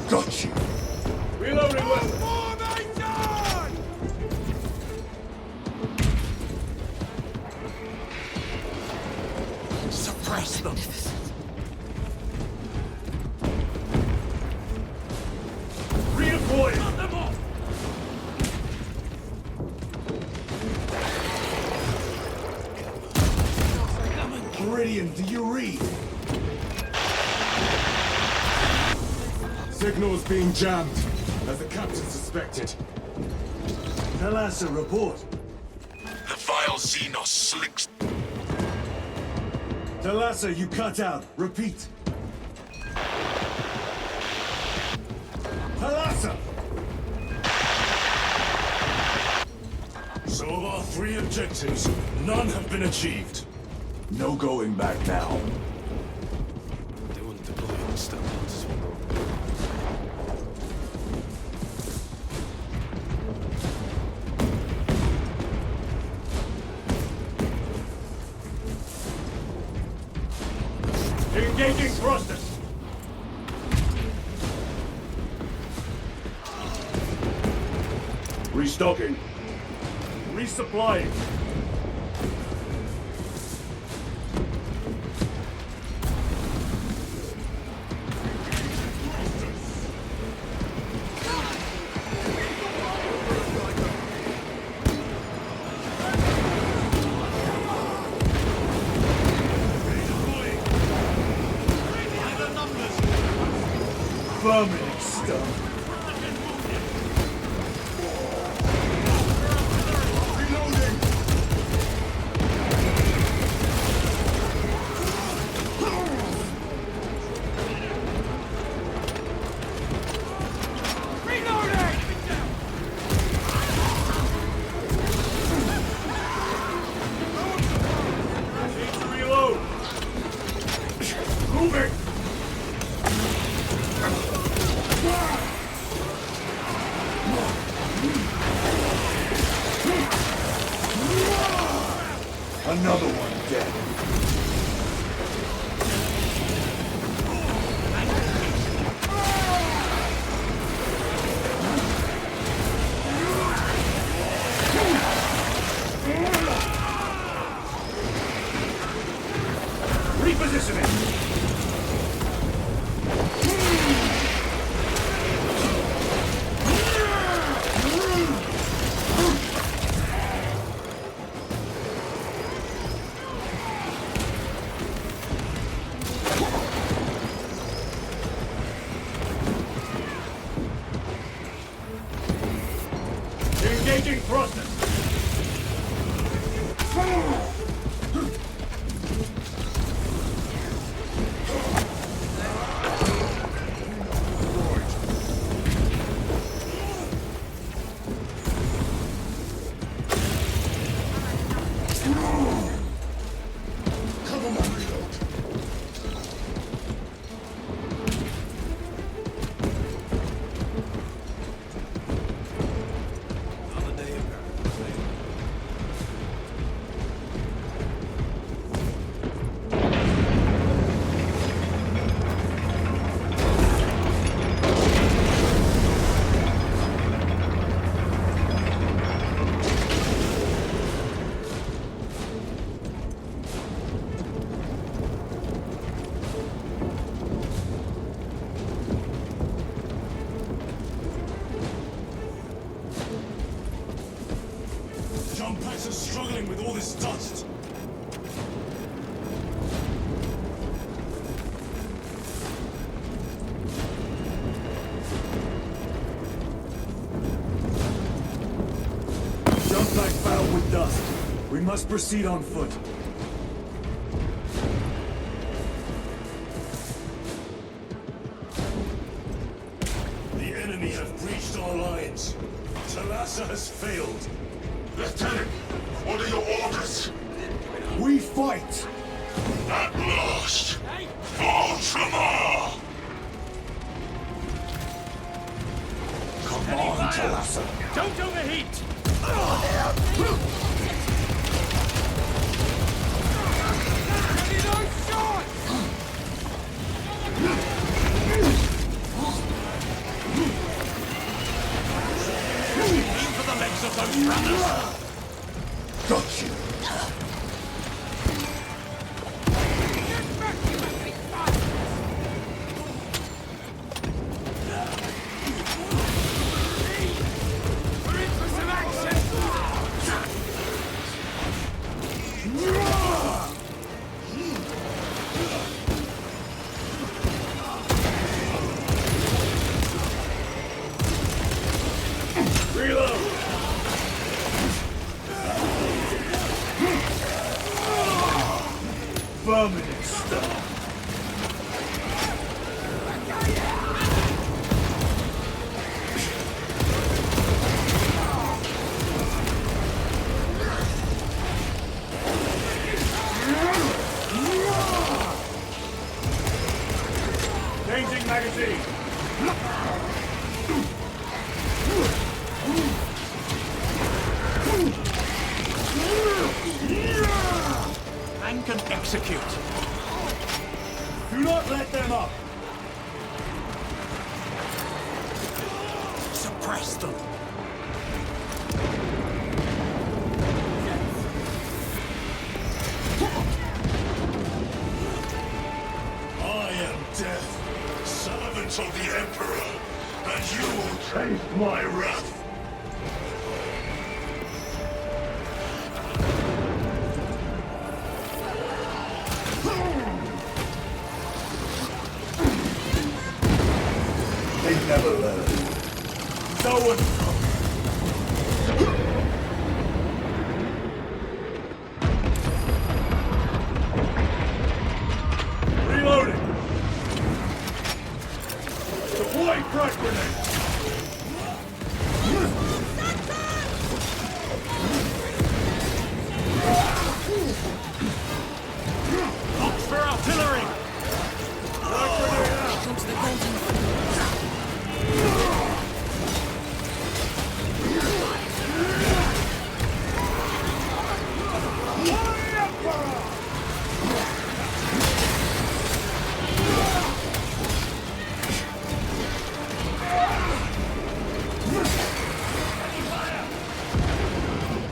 Got you. Reloading weapon. Suppress them. Redeploy. Cut them off. Meridian, do you read? Signal's being jammed, as the captain suspected. Thalassa, report. The vile Xenos slinks. Thalassa, you cut out. Repeat. Thalassa! So of our 3 objectives, none have been achieved. No going back now. They wouldn't deploy in stealth. Engaging thrusters. Restocking. Resupplying. Vermin stuff. Another one dead. Repositioning. Engaging thrusters! Jump packs are struggling with all this dust. Jump pack fouled with dust. We must proceed on foot. The enemy have breached our lines. Talassa has failed. Lieutenant, what are your orders? We fight! At last! Warhammer! Come on, Talassa. Don't overheat! Aim for the legs of those runners! Got you! We're in for some action! Reload! Permanent stuff. Changing magazine. And can execute. Do not let them up. Suppress them. I am death, servant of the Emperor, and you will taste my wrath. They never learn. So and so. Reloading. Deploy frag grenade. Look for artillery! Frag grenade out. Comes the golden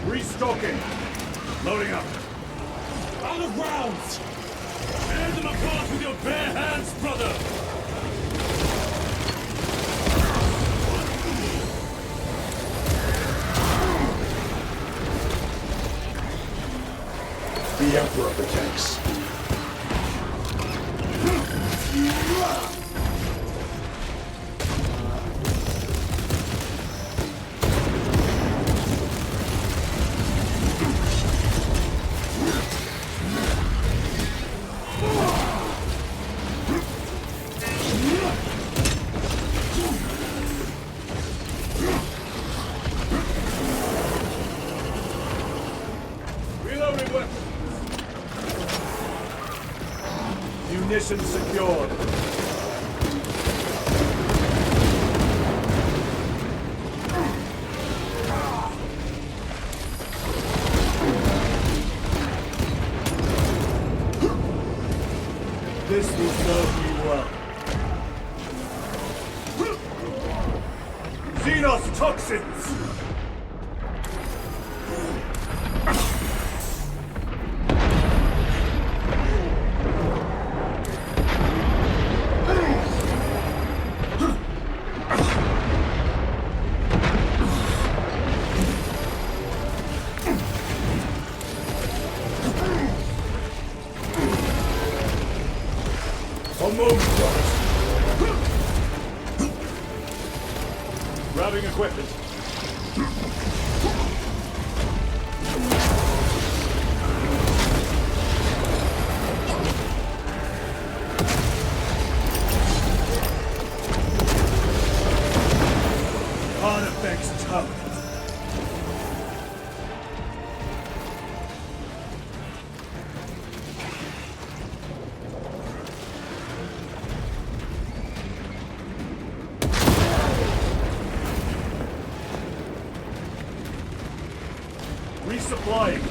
Restocking. Loading up. Out of rounds! Tear them apart with your bare hands, brother! The Emperor protects. Position secured. This will serve me well. Xenos toxins! Grabbing equipment. Artifacts tough. Resupplying.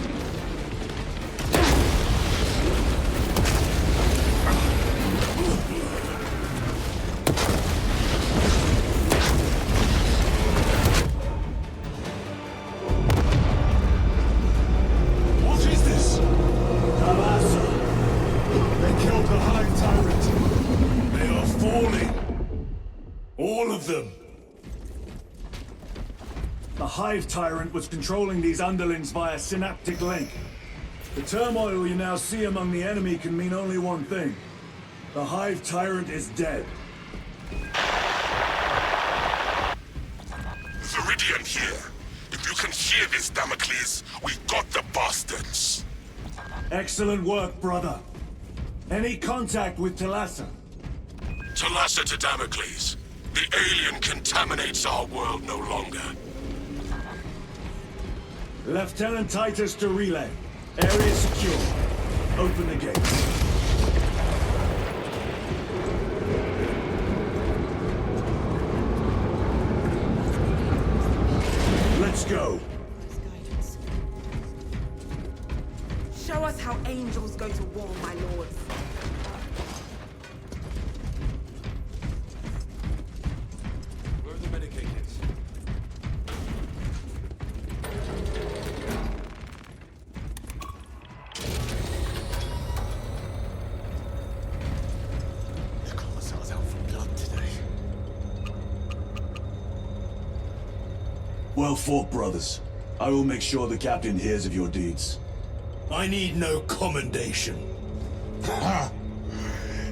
What is this? Talassa. They killed the High Tyrant. They are falling. All of them. The Hive Tyrant was controlling these underlings via synaptic link. The turmoil you now see among the enemy can mean only one thing. The Hive Tyrant is dead. Viridian here. If you can hear this, Damocles, we got the bastards. Excellent work, brother. Any contact with Talassa? Talassa to Damocles. The alien contaminates our world no longer. Lieutenant Titus to relay. Area secure. Open the gates. Let's go. Show us how angels go to war, my lords. Where are the Medicaid kits? The Colossal's out for blood today. Well fought, brothers. I will make sure the captain hears of your deeds. I need no commendation. Ha!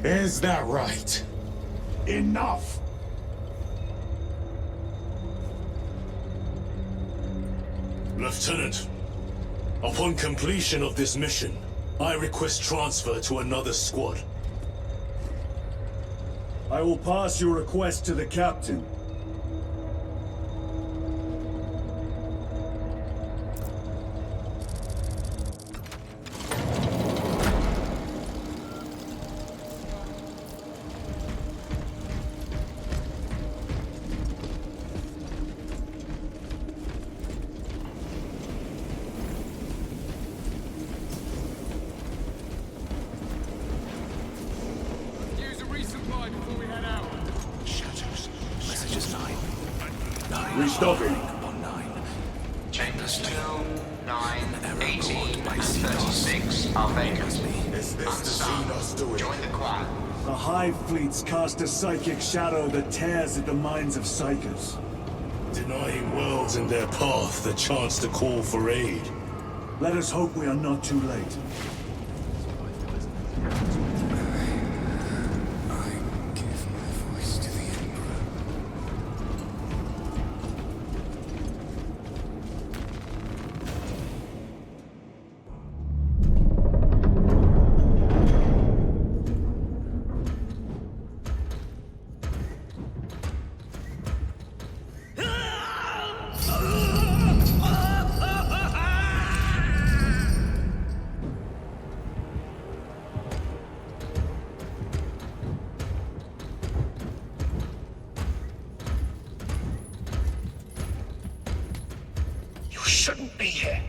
Is that right? Enough! Lieutenant, upon completion of this mission, I request transfer to another squad. I will pass your request to the captain. Use a resupply before we head out. Shadows. Message is 9. 9. Restocking. On 9. Chambers 2, 9, 18, and 36 are vacant. Is this the Understand. Xenos doing? Join the choir. The Hive fleets cast a psychic shadow that tears at the minds of psychers. Denying worlds in their path the chance to call for aid. Let us hope we are not too late. shouldn't be here.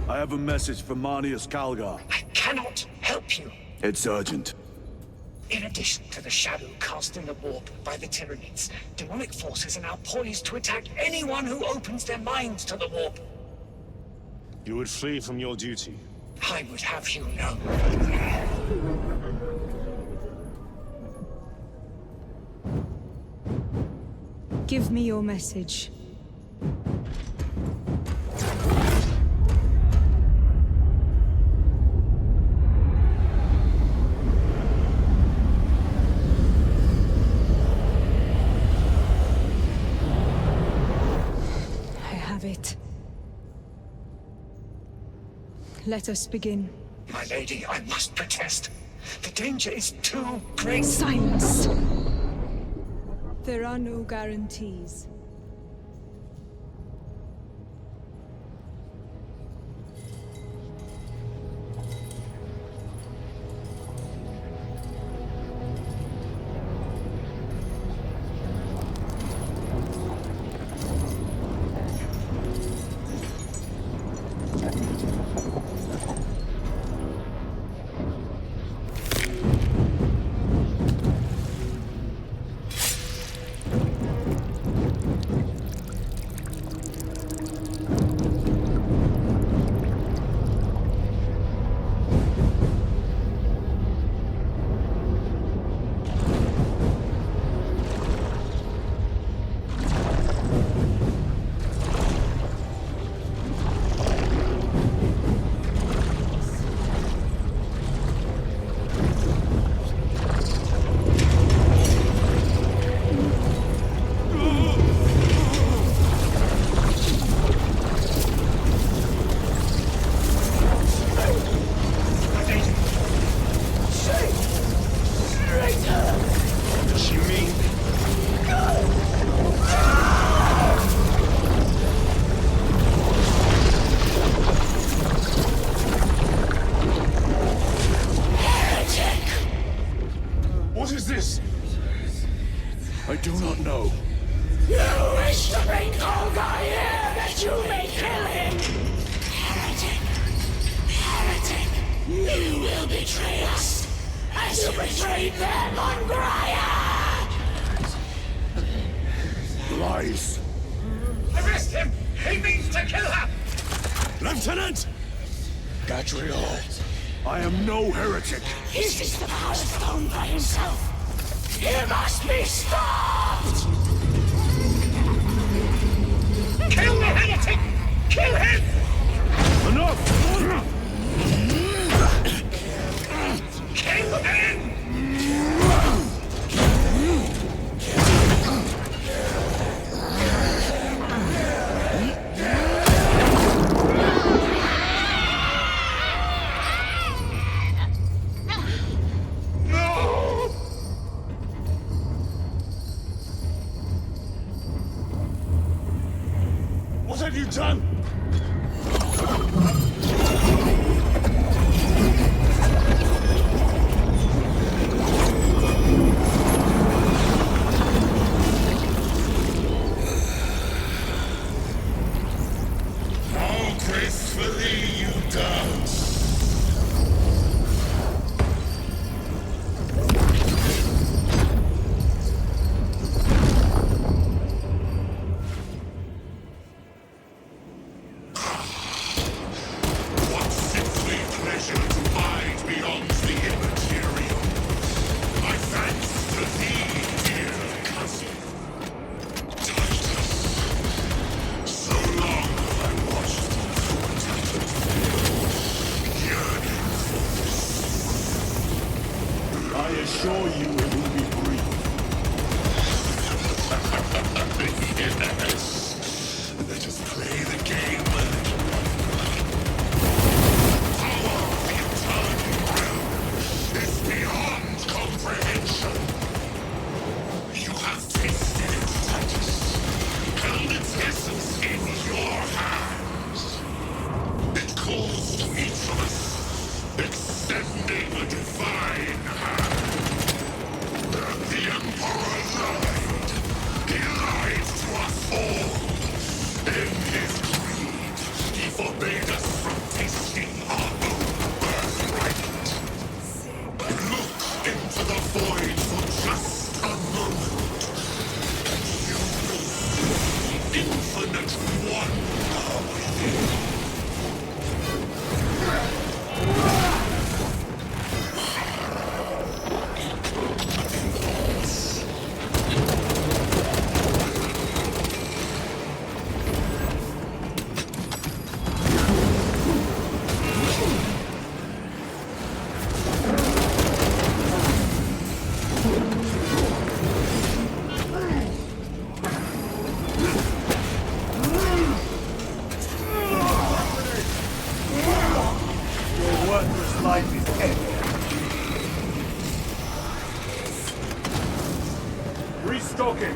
I have a message from Marnius Calgar. I cannot help you. It's urgent. In addition to the shadow cast in the warp by the Tyranids, demonic forces are now poised to attack anyone who opens their minds to the warp. You would flee from your duty. I would have you know. Give me your message. I have it. Let us begin. My lady, I must protest. The danger is too great. Silence! There are no guarantees. What is this? I do not know. You wish to bring Olga here that you may kill him! Heretic! Heretic! You will betray us as you betrayed them on Graia! Lies. Arrest him! He means to kill her! Lieutenant! Gadriel, I am no heretic. He sees the power stone by himself! He must be stopped! Kill the heretic! Kill him! Enough! Kill him! What have you done? How gracefully you dance! infinite wonder within. Restocking!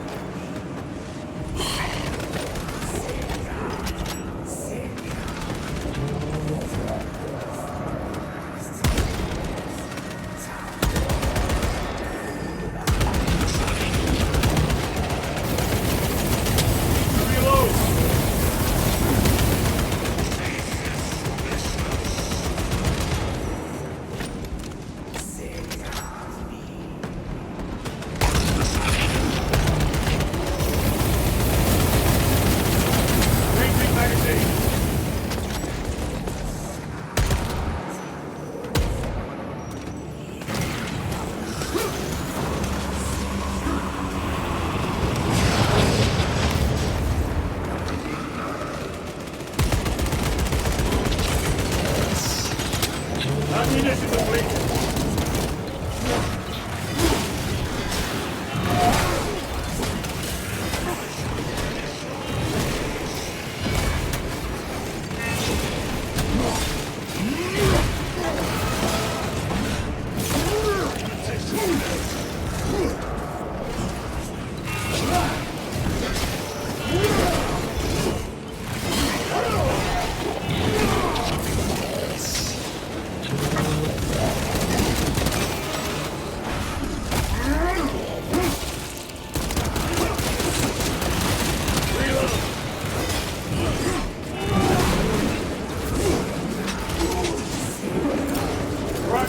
Ammunition depleted.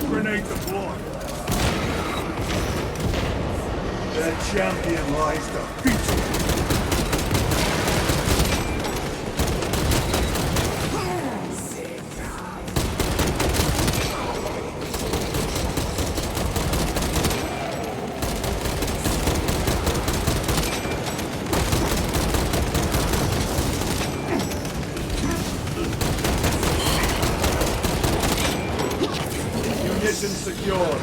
Grenade deployed. Their champion lies defeated. Mission secured.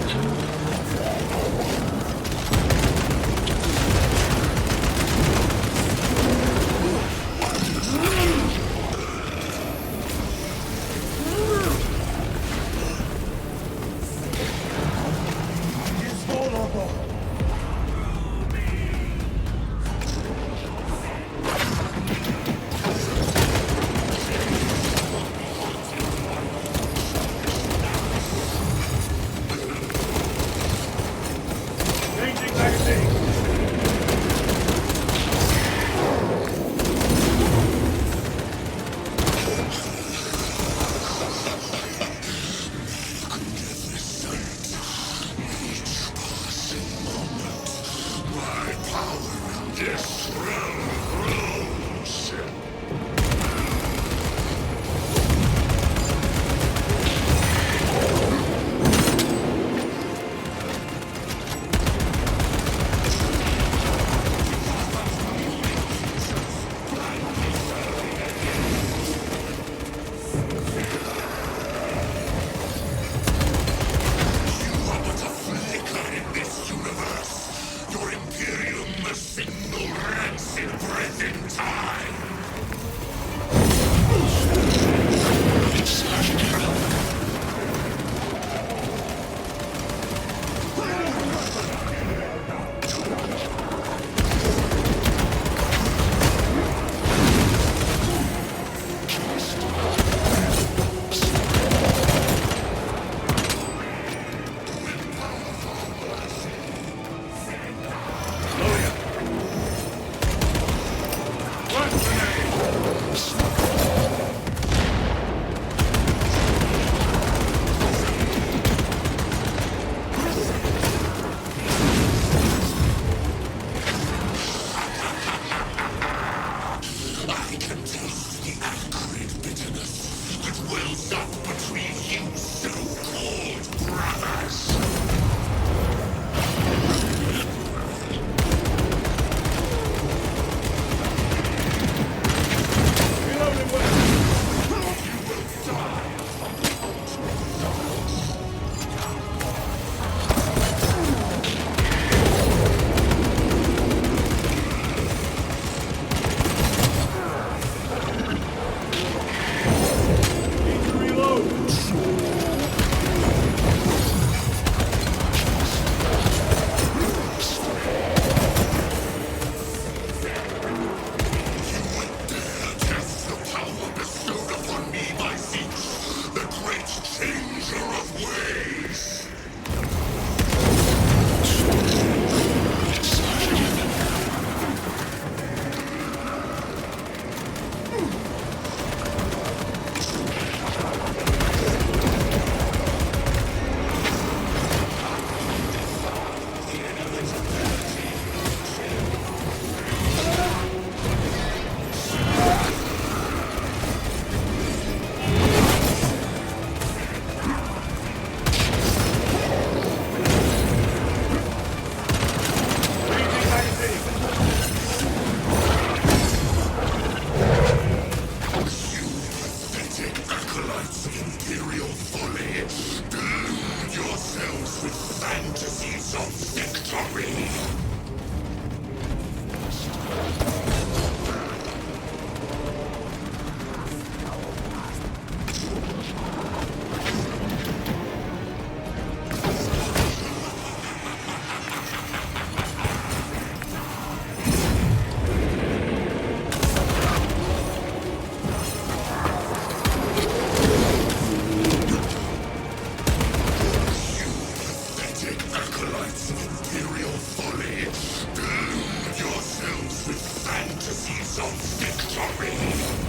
of victory!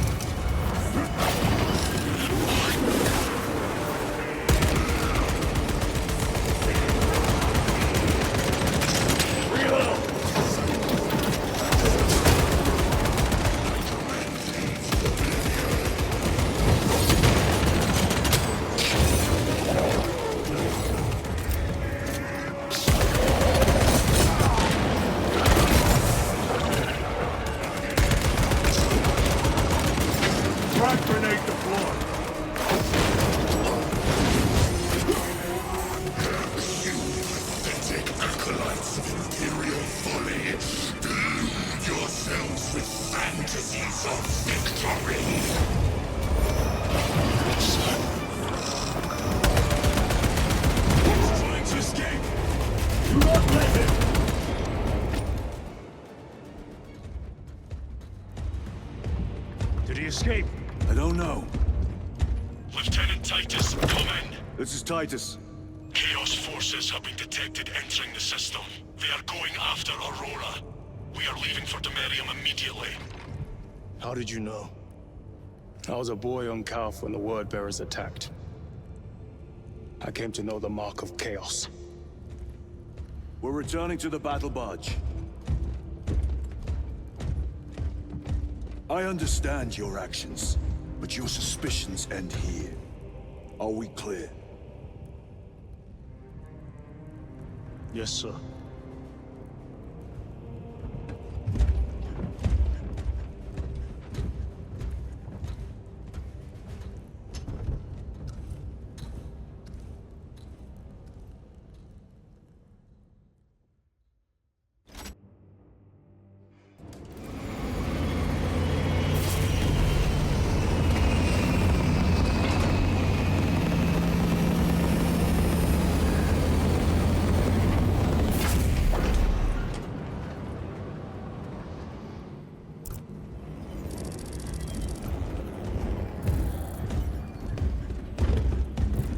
Did he escape? I don't know. Lieutenant Titus, come in. This is Titus. Chaos forces have been detected entering the system. They are going after Aurora. We are leaving for Demerium immediately. How did you know? I was a boy on Calf when the Word Bearers attacked. I came to know the mark of chaos. We're returning to the battle barge. I understand your actions, but your suspicions end here. Are we clear? Yes, sir.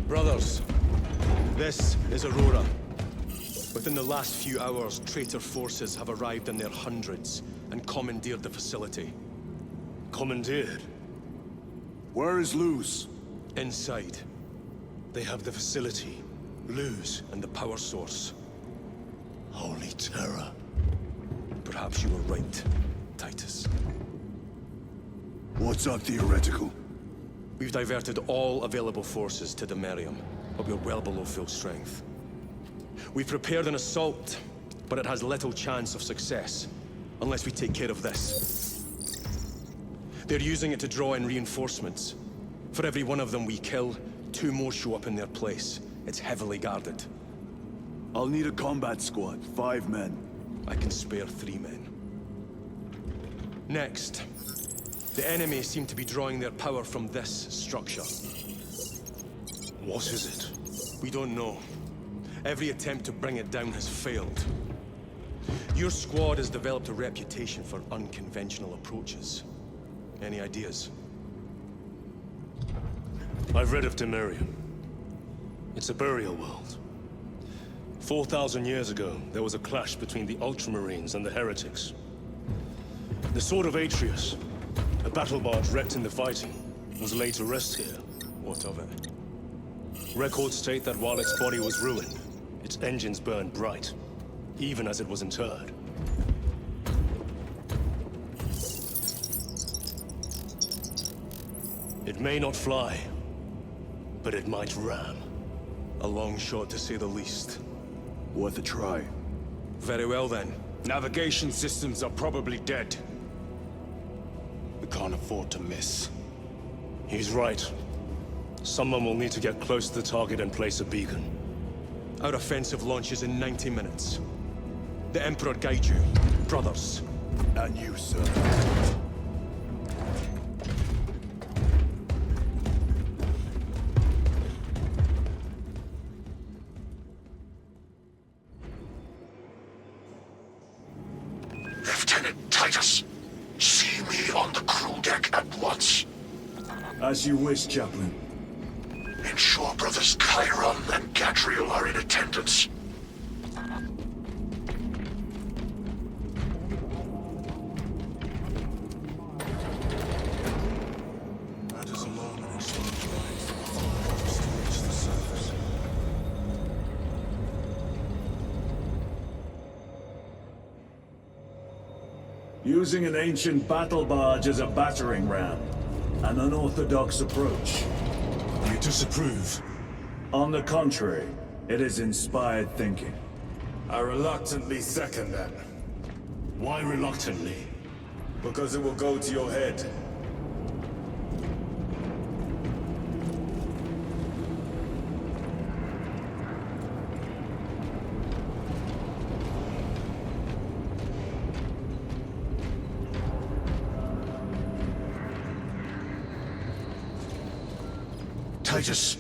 Brothers, this is Aurora. Within the last few hours, traitor forces have arrived in their hundreds and commandeered the facility. Commandeered? Where is Luz? Inside. They have the facility, Luz, and the power source. Holy terror. Perhaps you were right, Titus. What's our theoretical? We've diverted all available forces to Demerium, but we're well below full strength. We've prepared an assault, but it has little chance of success, unless we take care of this. They're using it to draw in reinforcements. For every one of them we kill, 2 more show up in their place. It's heavily guarded. I'll need a combat squad, 5 men. I can spare 3 men. Next. The enemy seem to be drawing their power from this structure. What is it? We don't know. Every attempt to bring it down has failed. Your squad has developed a reputation for unconventional approaches. Any ideas? I've read of Demerium. It's a burial world. 4,000 years ago, there was a clash between the Ultramarines and the Heretics. The Sword of Atreus, a battle barge wrecked in the fighting, was laid to rest here. What of it? Records state that while its body was ruined, its engines burned bright, even as it was interred. It may not fly, but it might ram. A long shot to say the least. Worth a try. Very well then. Navigation systems are probably dead. We can't afford to miss. He's right. Someone will need to get close to the target and place a beacon. Our offensive launches in 90 minutes. The Emperor guide you, brothers. And you, sir. Lieutenant Titus, see me on the crew deck at once. As you wish, Chaplain. Ensure brothers Chiron and Gadriel are in attendance. using an ancient battle barge as a battering ram. An unorthodox approach. You disapprove? On the contrary, it is inspired thinking. I reluctantly second that. Why reluctantly? Because it will go to your head. Titus,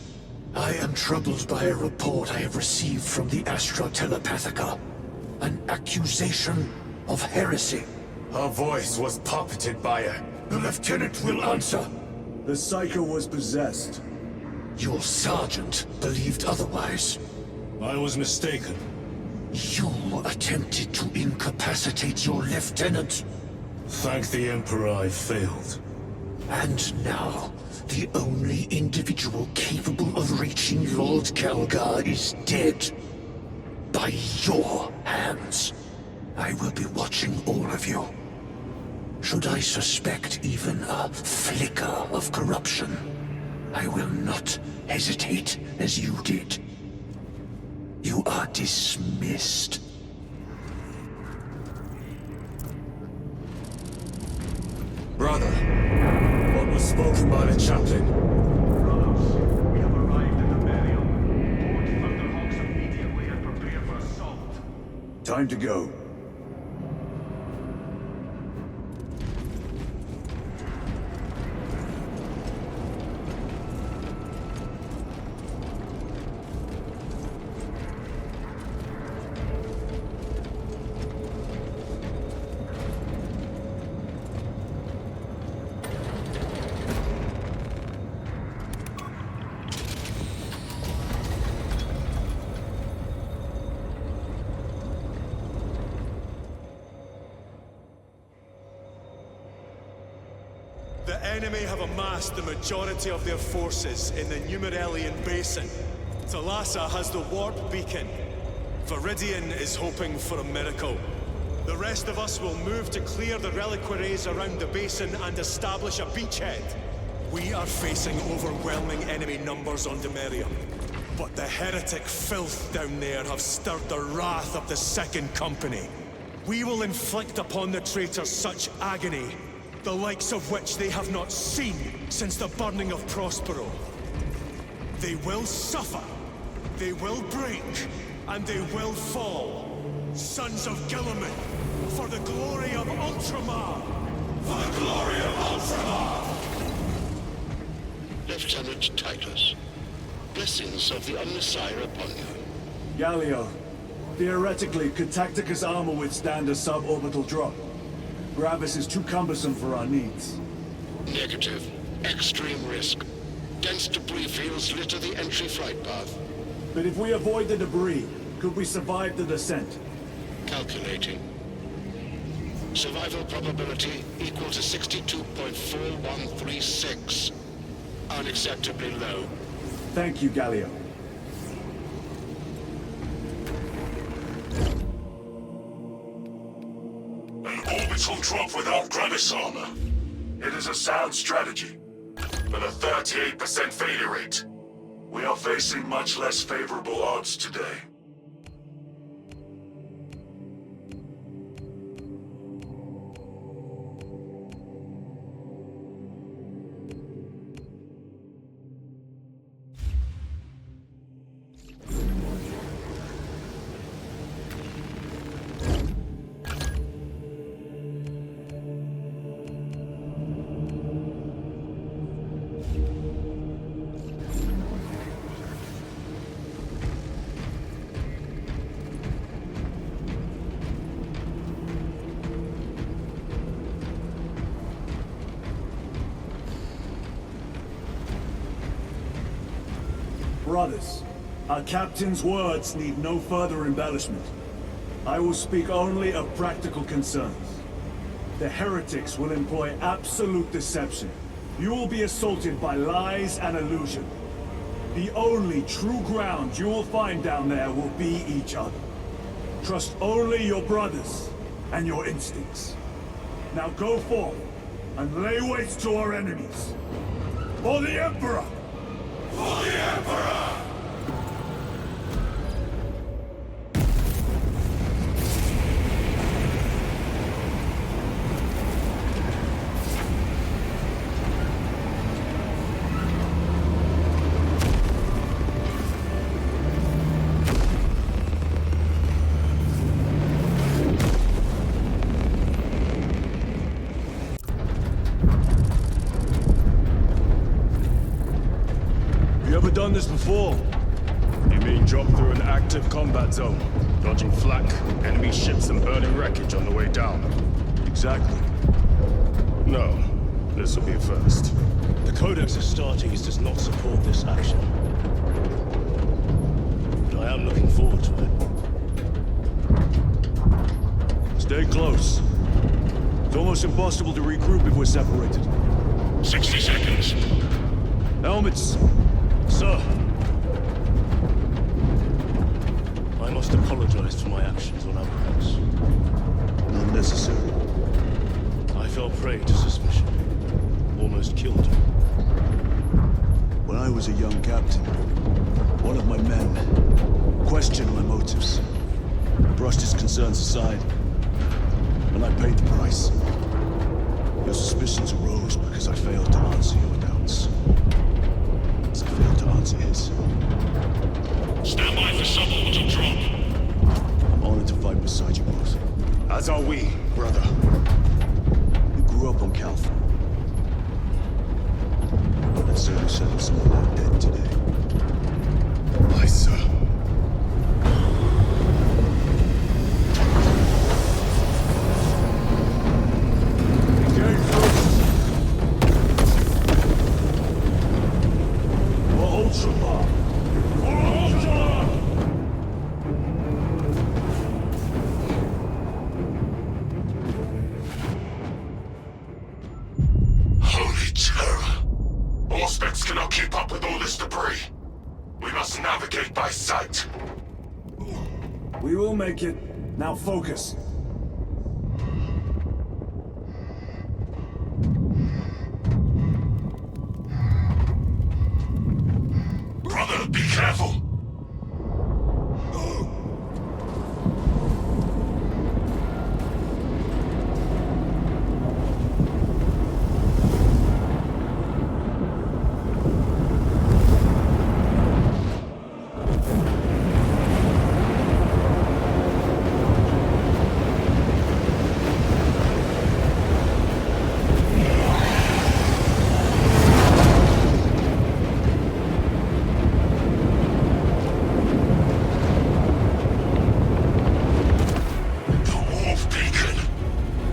I am troubled by a report I have received from the Astra Telepathica. An accusation of heresy. Her voice was puppeted by her. The lieutenant will answer. The Psycho was possessed. Your sergeant believed otherwise. I was mistaken. You attempted to incapacitate your lieutenant. Thank the Emperor I failed. And now, the only individual capable of reaching Lord Calgar is dead. By your hands. I will be watching all of you. Should I suspect even a flicker of corruption, I will not hesitate as you did. You are dismissed. Brother, what was spoken by the chaplain? We have arrived at the burial. Board Thunderhawks immediately and prepare for assault. Time to go. The enemy have amassed the majority of their forces in the Numerelian Basin. Thalassa has the warp beacon. Viridian is hoping for a miracle. The rest of us will move to clear the reliquaries around the basin and establish a beachhead. We are facing overwhelming enemy numbers on Demerium. But the heretic filth down there have stirred the wrath of the Second Company. We will inflict upon the traitors such agony, the likes of which they have not seen since the burning of Prospero. They will suffer, they will break, and they will fall. Sons of Gilliman, for the glory of Ultramar! For the glory of Ultramar! Lieutenant Titus, blessings of the Omnissiah upon you. Galio, theoretically, could Tacticus armor withstand a suborbital drop? Gravis is too cumbersome for our needs. Negative. Extreme risk. Dense debris fields litter the entry flight path. But if we avoid the debris, could we survive the descent? Calculating. Survival probability equal to 62.4136. Unacceptably low. Thank you, Galio. An orbital drop without Gravis armor. It is a sound strategy, but a 38% failure rate. We are facing much less favorable odds today. Brothers, our captain's words need no further embellishment. I will speak only of practical concerns. The heretics will employ absolute deception. You will be assaulted by lies and illusion. The only true ground you will find down there will be each other. Trust only your brothers and your instincts. Now go forth and lay waste to our enemies. For the Emperor! For the Emperor! Done this before. You mean drop through an active combat zone, dodging flak, enemy ships and burning wreckage on the way down? Exactly. No, this will be a first. The Codex Astartes does not support this action. But I am looking forward to it. Stay close. It's almost impossible to regroup if we're separated. 60 seconds. Helmets! Sir! I must apologize for my actions on Abrax. Not necessary. I fell prey to suspicion. Almost killed you. When I was a young captain, one of my men questioned my motives. I brushed his concerns aside, and I paid the price. Your suspicions arose because I failed to answer your doubts. As I failed to answer his. Stand by for suborbital drop. I'm honored to fight beside you both. As are we, brother. We grew up on Calth. That certainly settles some of our dead today. Aye, sir. Holy terror. Auspex cannot keep up with all this debris. We must navigate by sight. We will make it. Now focus. Brother, be careful.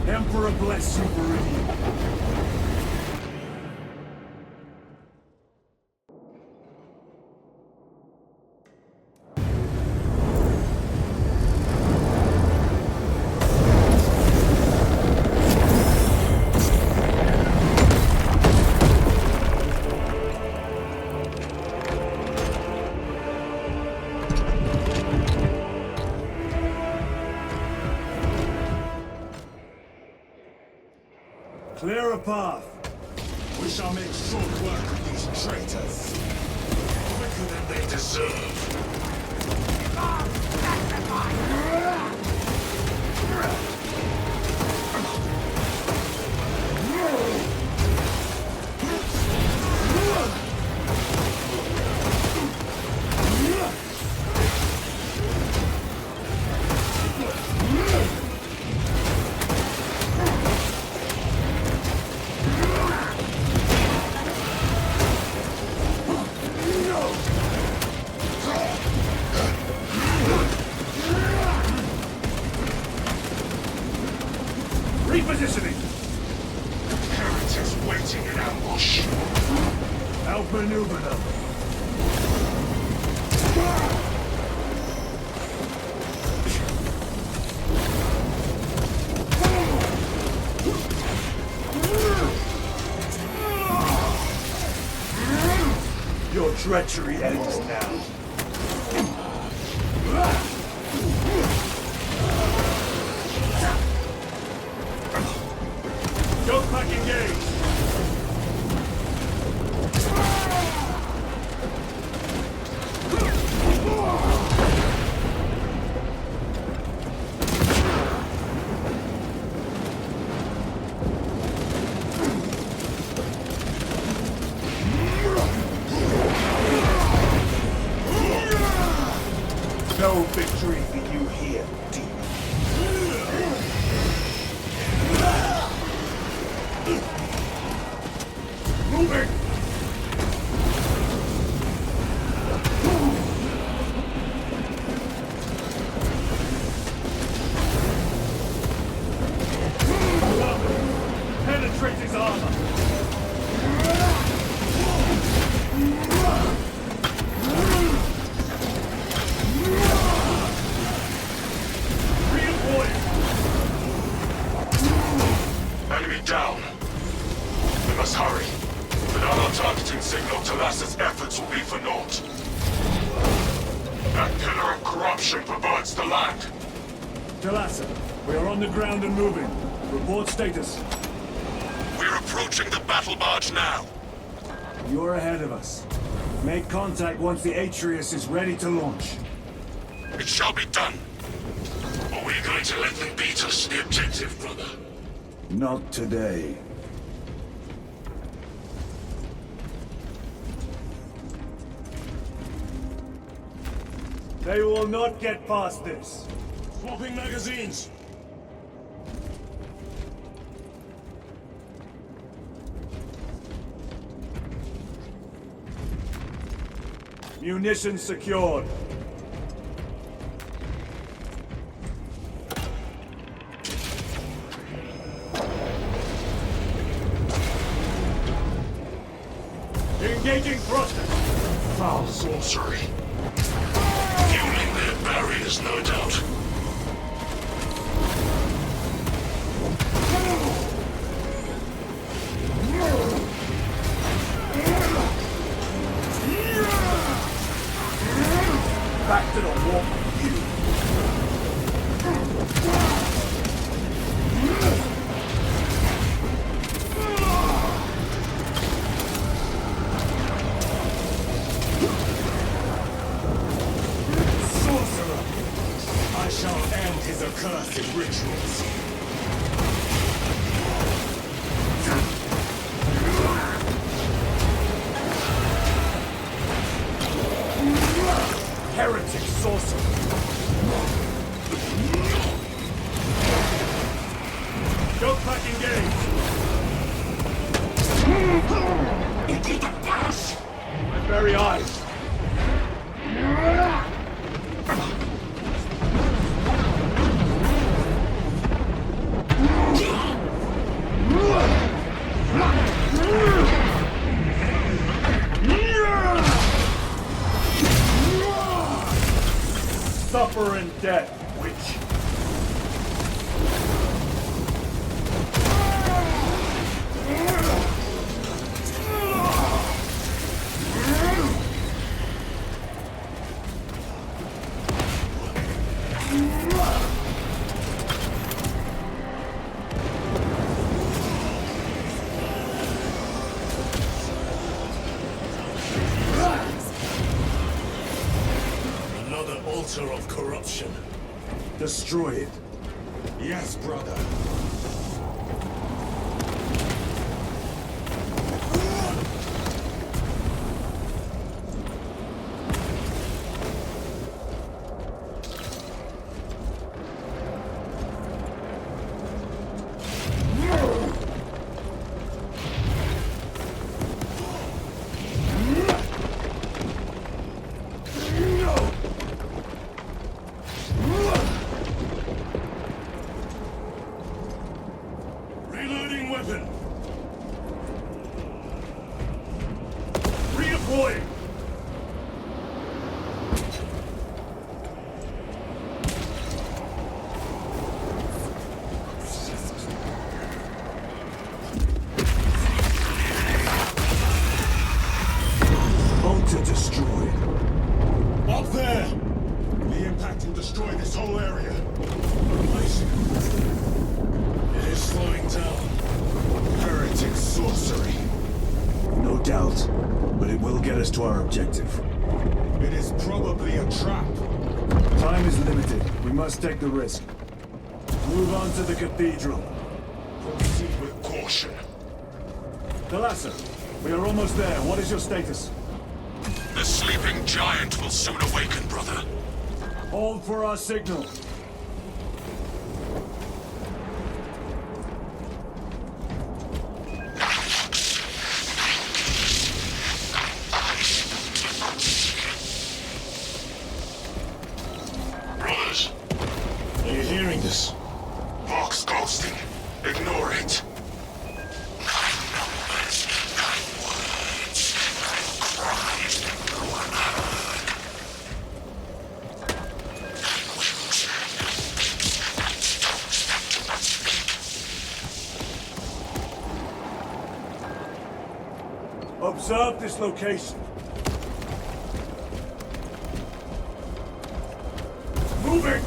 Emperor bless you, Viridian. Clear a path. We shall make short work of these traitors. Quicker than they deserve. Repositioning! Heretics waiting in ambush. Outmaneuver them. Your treachery ends now. Don't back engage! No victory for you here, demon. Moving! Penetrate his armor! Enemy down. We must hurry. Without our targeting signal, Talas's efforts will be for naught. That pillar of corruption perverts the land. Talassa, we are on the ground and moving. Report status. We're approaching the battle barge now. You're ahead of us. Make contact once the Atreus is ready to launch. It shall be done. Are we going to let them beat us to the objective, brother? Not today. They will not get past this. Swapping magazines. Munitions secured. Engaging thrusters. Foul sorcery. Fueling their barriers, no doubt. Back to the wall, you. Sorcerer! I shall end his accursed rituals. Heretic sorcerer. Don't back engage. Into the pass! My very eyes. Suffer in death, witch. Another altar of corruption. Destroy it. Yes, brother. Reloading weapon. Redeploying. Altar destroyed. Up there! The impact will destroy this whole area. It is slowing down. difficult, but it will get us to our objective. It is probably a trap. Time is limited. We must take the risk. Move on to the cathedral. Proceed with caution. Thalassa, we are almost there. What is your status? The sleeping giant will soon awaken, brother. Hold for our signal. Brothers, Are you hearing this? Vox ghosting. Ignore it. Observe this location. Moving!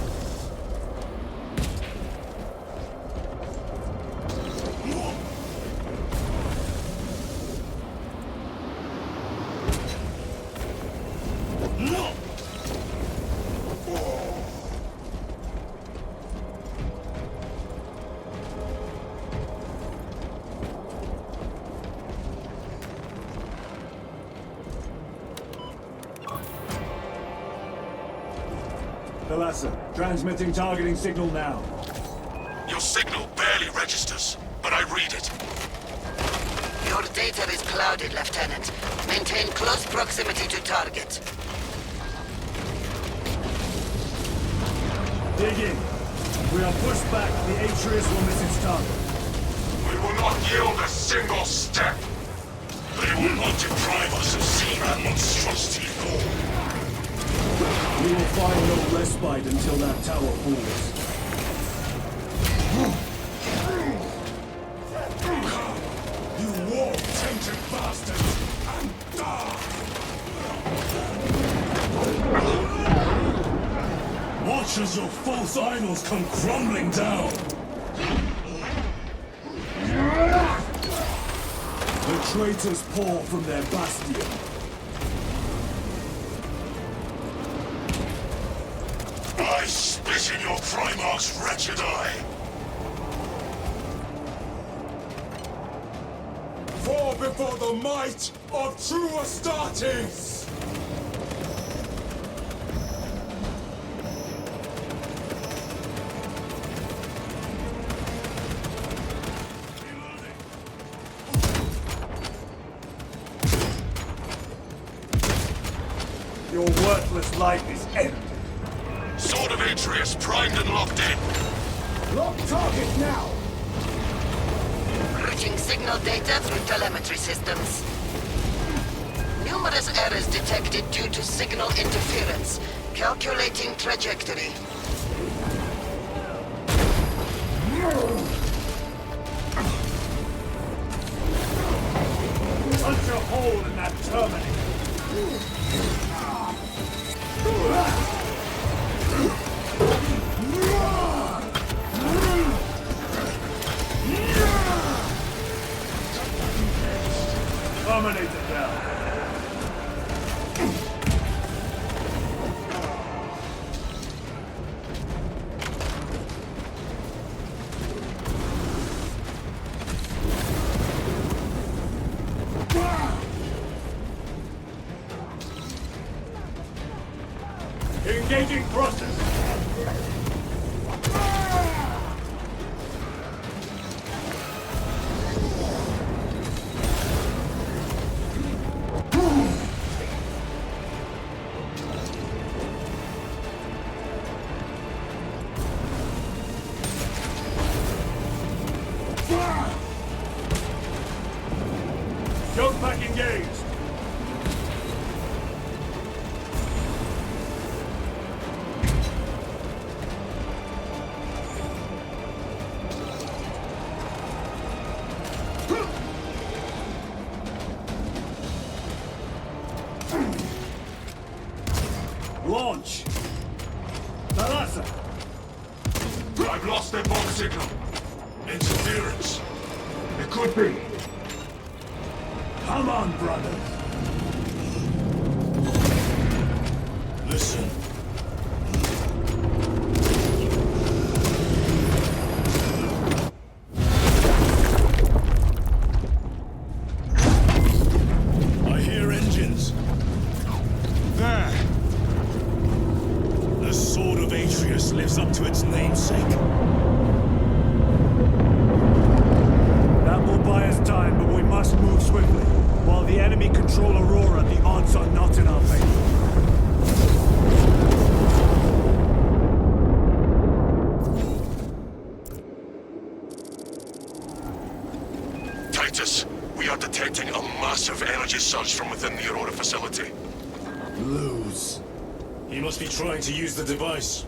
Thalassa, transmitting targeting signal now. Your signal barely registers, but I read it. Your data is clouded, Lieutenant. Maintain close proximity to target. Dig in. We are pushed back. The Atreus will miss its target. We will not yield a single step. They will not deprive us of seeing that monstrosity fall. We will find no respite until that tower falls. You war-tainted bastards! And die! Watch as your false idols come crumbling down! The traitors pour from their bastion. I spit in your Primarch's wretched eye. Fall before the might of true Astartes! Your worthless life is ended. Sword of Atreus primed and locked in. Lock target now! Reaching signal data through telemetry systems. Numerous errors detected due to signal interference. Calculating trajectory. Punch a hole in that terminal. Terminator down. Engaging thrusters. Jump back engaged. Launch! Thalassa! I've lost their bomb signal. Interference. It could be. Come on, brother. Listen. I hear engines. There. The Sword of Atreus lives up to its namesake. That will buy us time, but we must move swiftly. While the enemy control Aurora, the odds are not in our favor. Titus, we are detecting a massive energy surge from within the Aurora facility. Lose. He must be trying to use the device.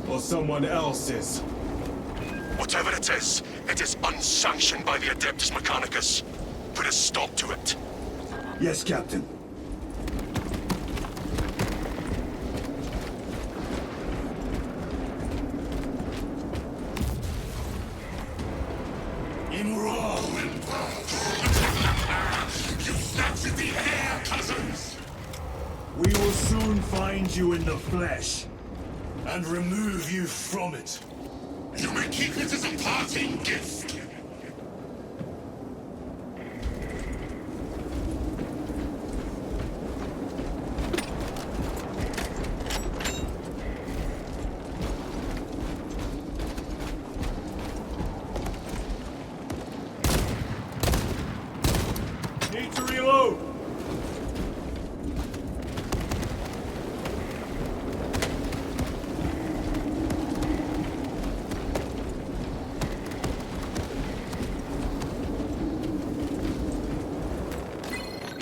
Or someone else is. Whatever it is unsanctioned by the Adeptus Mechanicus. Put a stop to it. Yes, Captain. In Rome! You snatched the air, cousins! We will soon find you in the flesh. And remove you from it. You may keep it as a parting gift. Need to reload.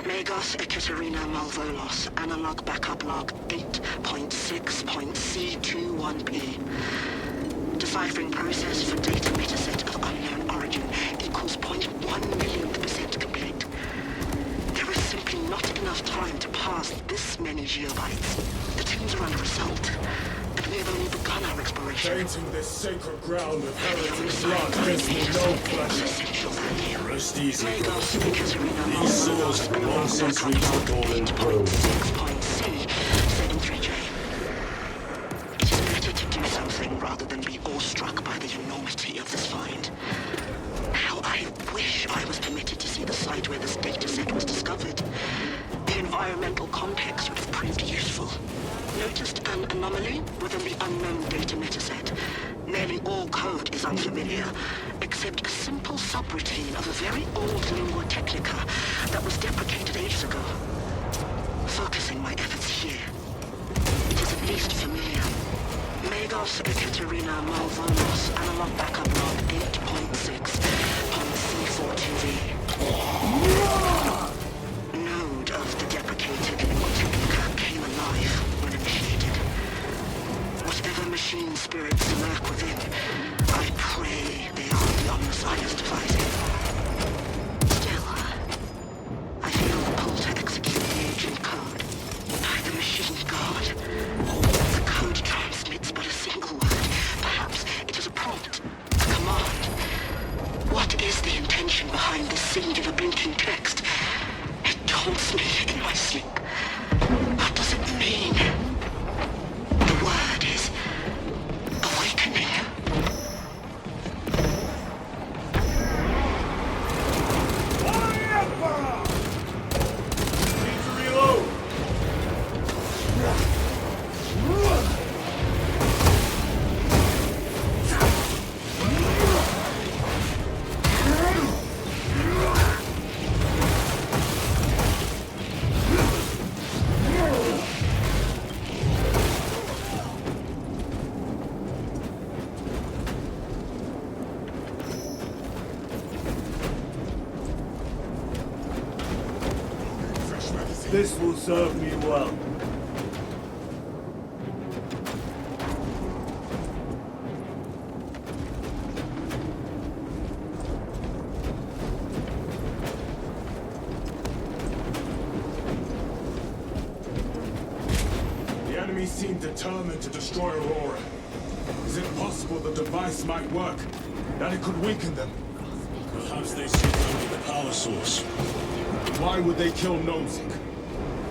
Magos Ekaterina Malvolos, analog backup log 8.6.C21P. Deciphering process for data metaset of unknown origin equals 0.1 millionth percent complete. There is simply not enough time to parse this many geobytes. The teams are under assault, and we have only begun our exploration. Painting this sacred ground of heritage blood gives me no pleasure. Rest easy. Magos Ekaterina These souls have long since reached the golden throne. 6.C73J. It is better to do something rather than be awestruck by the enormity of this find. How I wish I was permitted to see the site where this dataset was discovered. The environmental context would have proved useful. Noticed an anomaly within the unknown data metaset. Nearly all code is unfamiliar, except a simple subroutine of a very old lingua technica that was deprecated ages ago. Focusing my efforts here, it is at least familiar. Magos Ekaterina Malvolos, analog backup log 8.6.C42V. Node of the deprecated lingua technica came alive when initiated. Whatever machine spirits lurk within, I pray they are beyond Messiah's devising. Still, I feel the pull to execute the ancient code by the machine god. The code transmits but a single word. Perhaps it is a prompt, a command. What is the intention behind this singular blinking text? It taunts me in my sleep. What does it mean? The word is awakening. Need to reload. This will serve me well. The enemy seem determined to destroy Aurora. Is it possible the device might work? That it could weaken them? Perhaps they see only the power source. Why would they kill Nozick?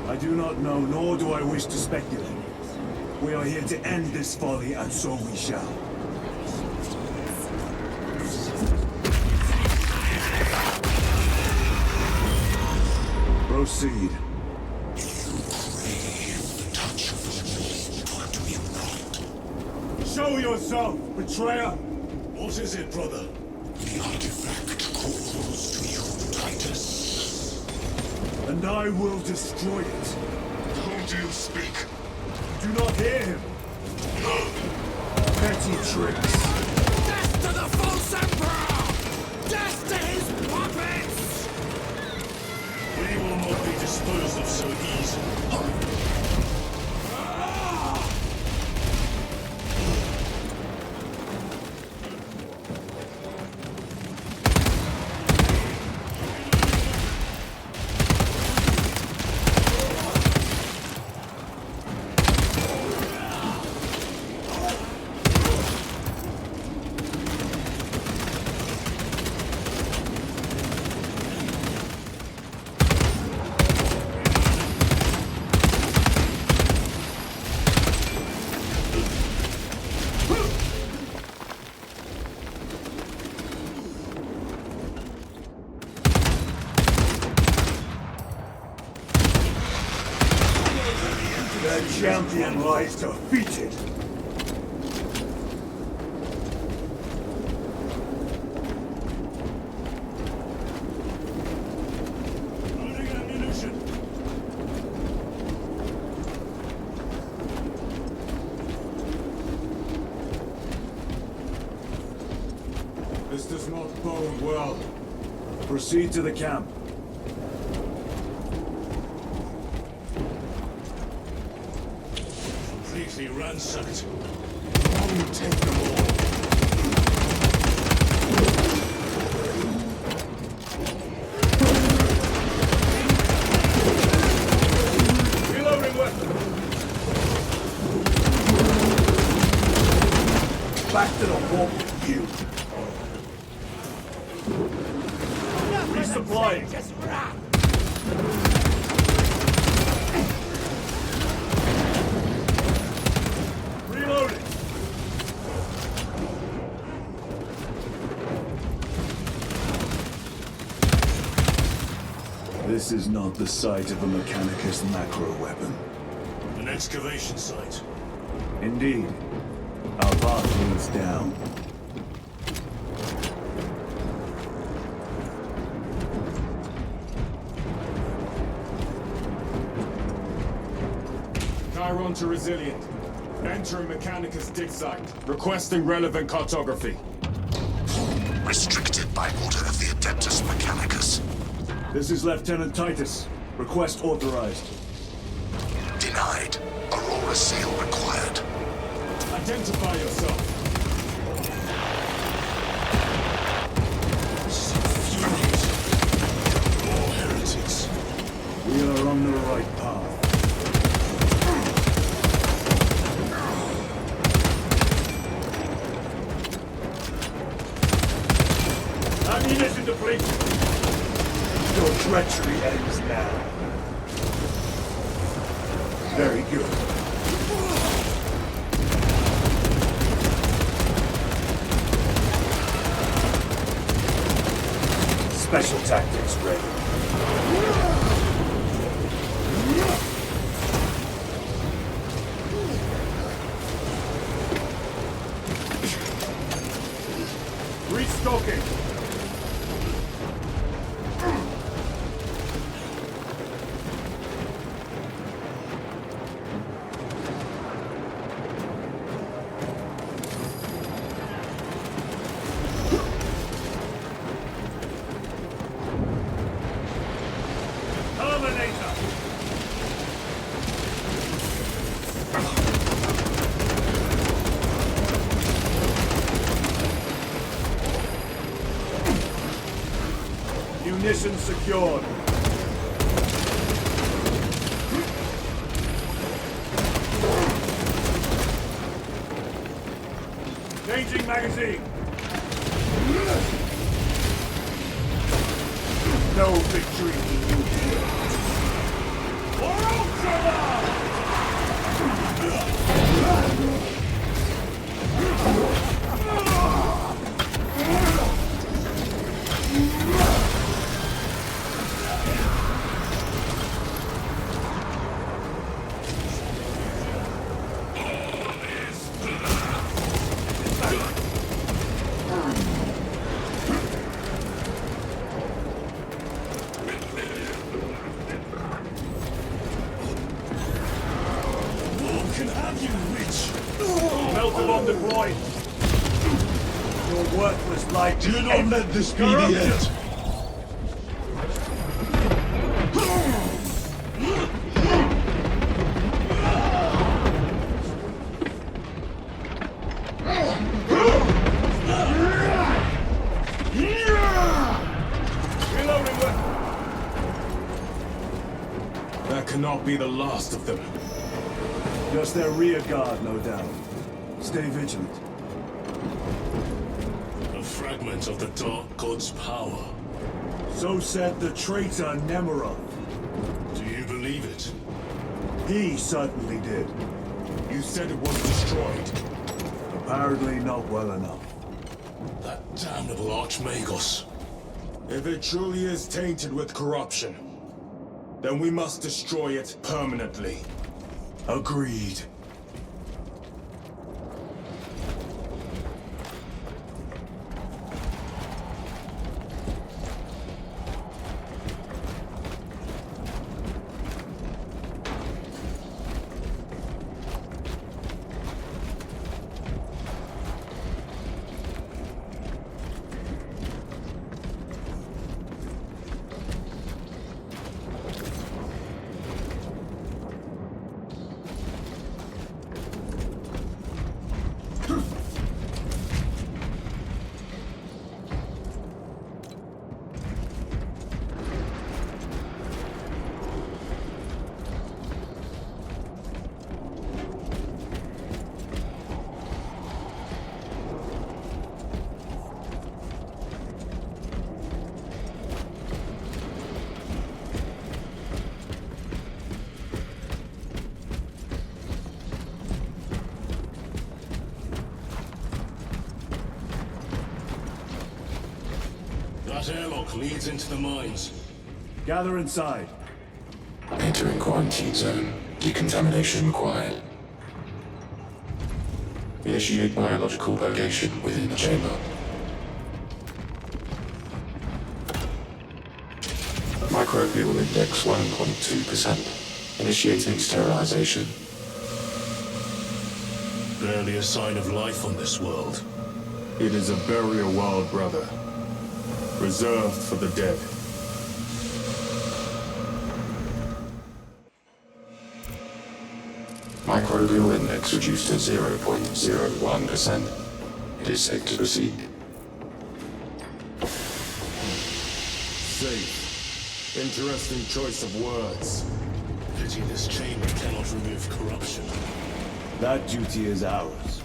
I do not know, nor do I wish to speculate. We are here to end this folly, and so we shall. Proceed. Show yourself, betrayer! What is it, brother? The artifact calls to you, Titus. And I will destroy it. Whom do you speak? Do not hear him. No. Petty tricks. Death to the false emperor! Death to his puppets! We will not be disposed of so easily. The champion lies defeated. Loading ammunition. This does not bode well. Proceed to the camp. Completely ransacked. Long take them all. Reloading weapon. Back to the wall with you. Resupplying. Just run! Reloading. This is not the site of a Mechanicus macro weapon. An excavation site. Indeed. Our path leads down. Chiron to Resilient. Entering Mechanicus dig site. Requesting relevant cartography. Restricted by order of the Adeptus Mechanicus. This is Lieutenant Titus. Request authorized. Denied. Aurora seal required. Identify yourself. More heretics. We are on the right path. Ammunition depleted. Your treachery ends now. Very good. Special tactics ready. Restocking. Munition secured. Changing magazine. No victory for you here. For Ultraman! Can have you, witch! Melt them on the groin! Your worthless light. Do not let this be the end! That cannot be the last of them. Just their rear guard, no doubt. Stay vigilant. A fragment of the Dark God's power. So said the traitor Nemeroth. Do you believe it? He certainly did. You said it was destroyed. Apparently not well enough. That damnable Archmagos. If it truly is tainted with corruption, then we must destroy it permanently. Agreed. That airlock leads into the mines. Gather inside. Entering quarantine zone. Decontamination required. Initiate biological purgation within the chamber. Microbial index 1.2%. Initiating sterilization. Barely a sign of life on this world. It is a burial world, brother. Reserved for the dead. Microbial index reduced to 0.01%. It is safe to proceed. Safe. Interesting choice of words. Pity this chamber cannot remove corruption. That duty is ours.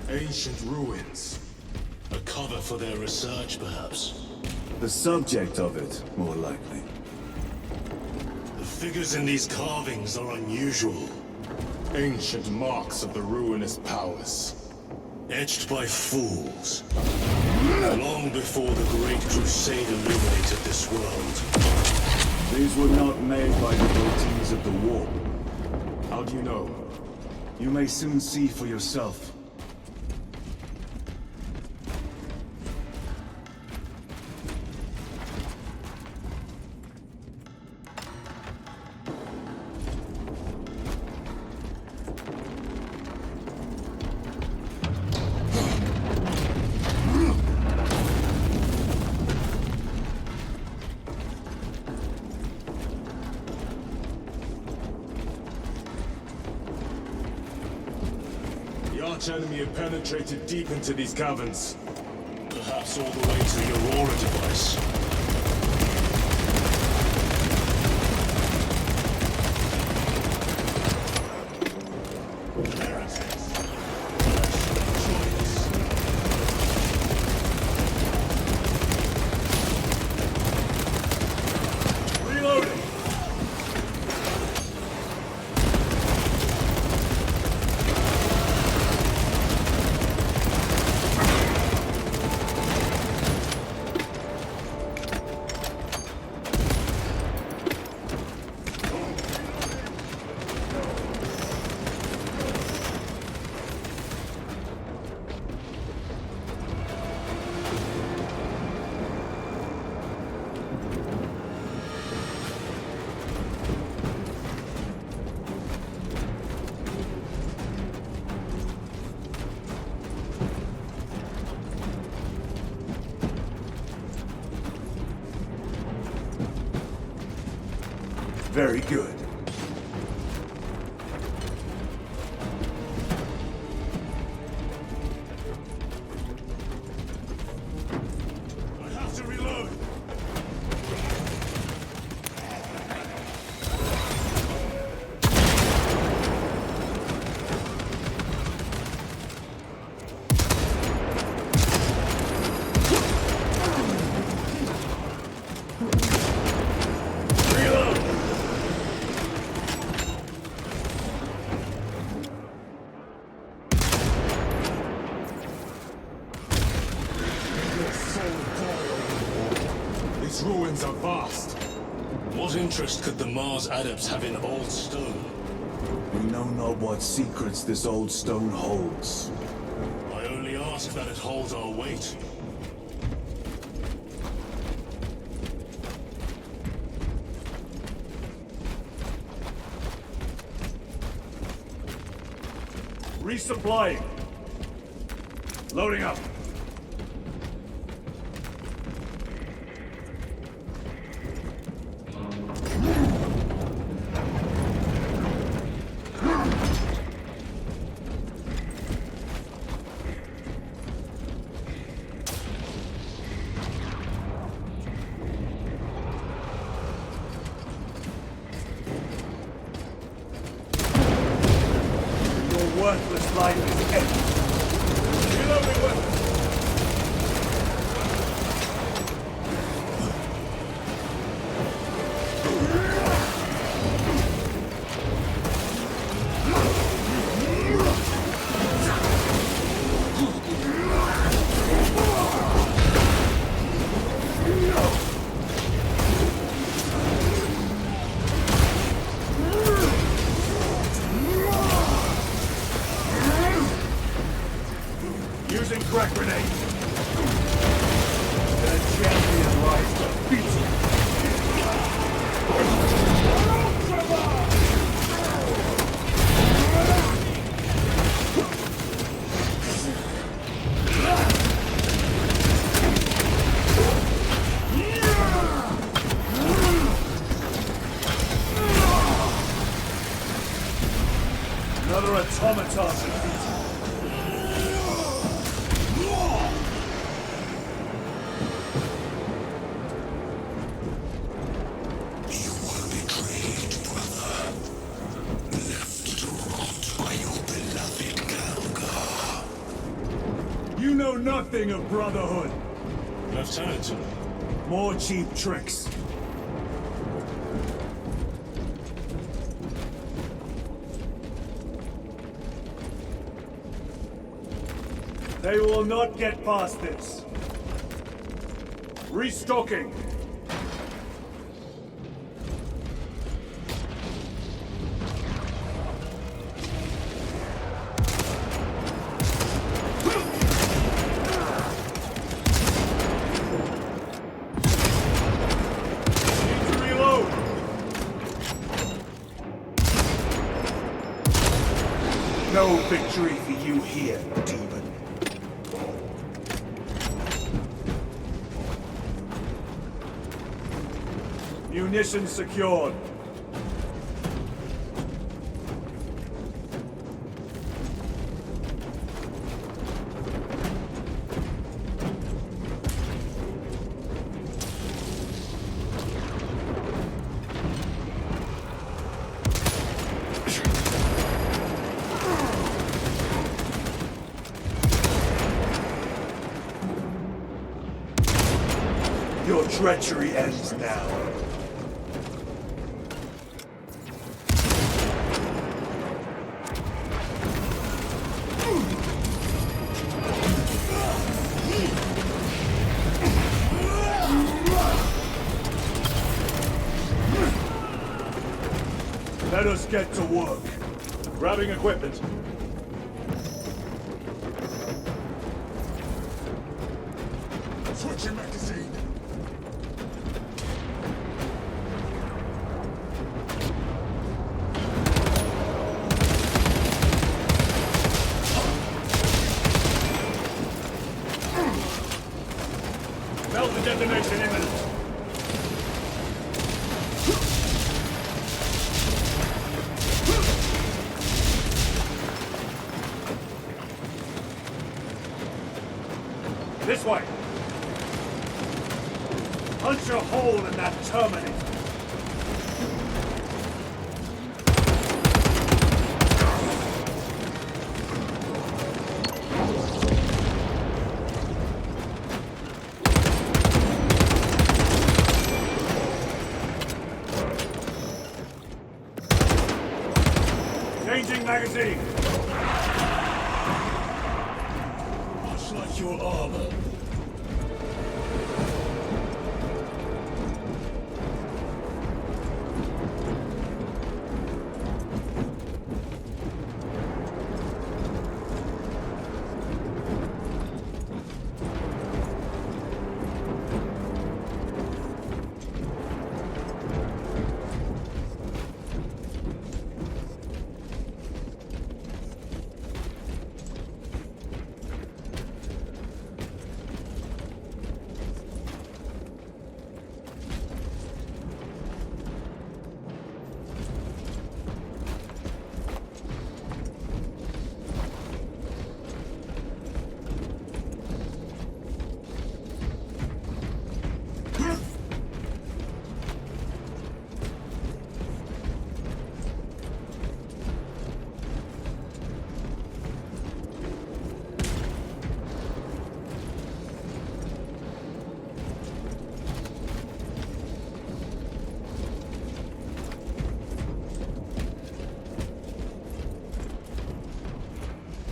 Ancient ruins. A cover for their research, perhaps. The subject of it, more likely. The figures in these carvings are unusual. Ancient marks of the ruinous powers. Etched by fools. Long before the Great Crusade illuminated this world. These were not made by devotees of the war. How do you know? You may soon see for yourself. The arch-enemy have penetrated deep into these caverns. Perhaps all the way to the Aurora device. Very good. I have to reload. These ruins are vast. What interest could the Mars adepts have in old stone? We know not what secrets this old stone holds. I only ask that it holds our weight. Resupplying. Loading up. Your worthless life is empty. Reloading weapons. Using crack grenade. The champion lies defeated. Another automaton defeated. You know nothing of brotherhood. Lieutenant. More cheap tricks. They will not get past this. Restocking. No victory for you here, demon. Munitions secured. Your treachery ends now. Let us get to work. Grabbing equipment. Switching magazine. Melta detonation imminent. This way! Punch a hole in that terminator! Changing magazine! Much like your armor.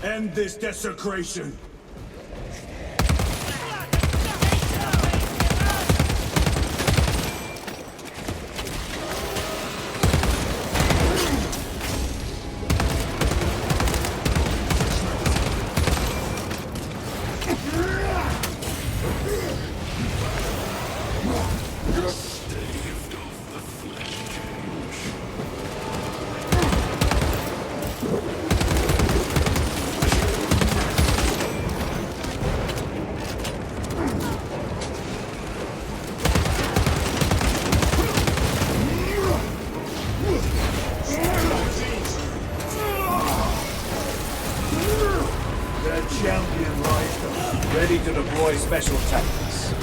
End this desecration! Champion rised up, ready to deploy special tactics.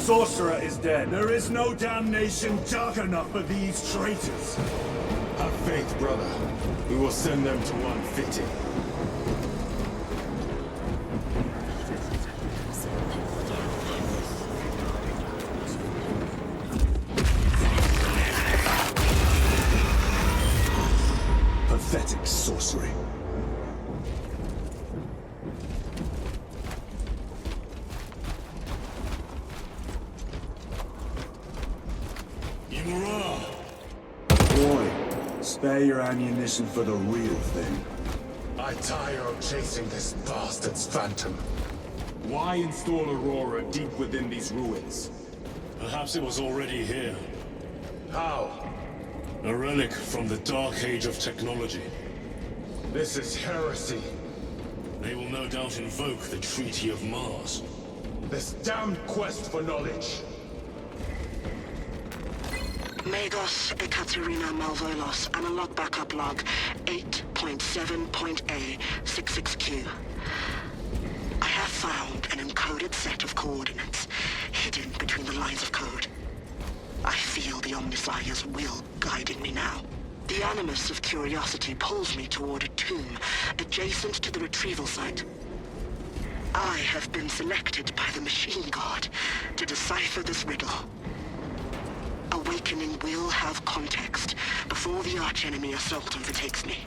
Sorcerer is dead. There is no damnation dark enough for these traitors. Have faith, brother. We will send them to one fitting. Pathetic sorcery. Boy, spare your ammunition for the real thing. I tire of chasing this bastard's phantom. Why install Aurora deep within these ruins? Perhaps it was already here. How? A relic from the Dark Age of technology. This is heresy. They will no doubt invoke the Treaty of Mars. This damned quest for knowledge. Magos Ekaterina Malvolos, analog backup log 8.7.A66Q. I have found an encoded set of coordinates hidden between the lines of code. I feel the Omnissiah's will guiding me now. The animus of curiosity pulls me toward a tomb adjacent to the retrieval site. I have been selected by the Machine God to decipher this riddle. Awakening will have context before the archenemy assault overtakes me.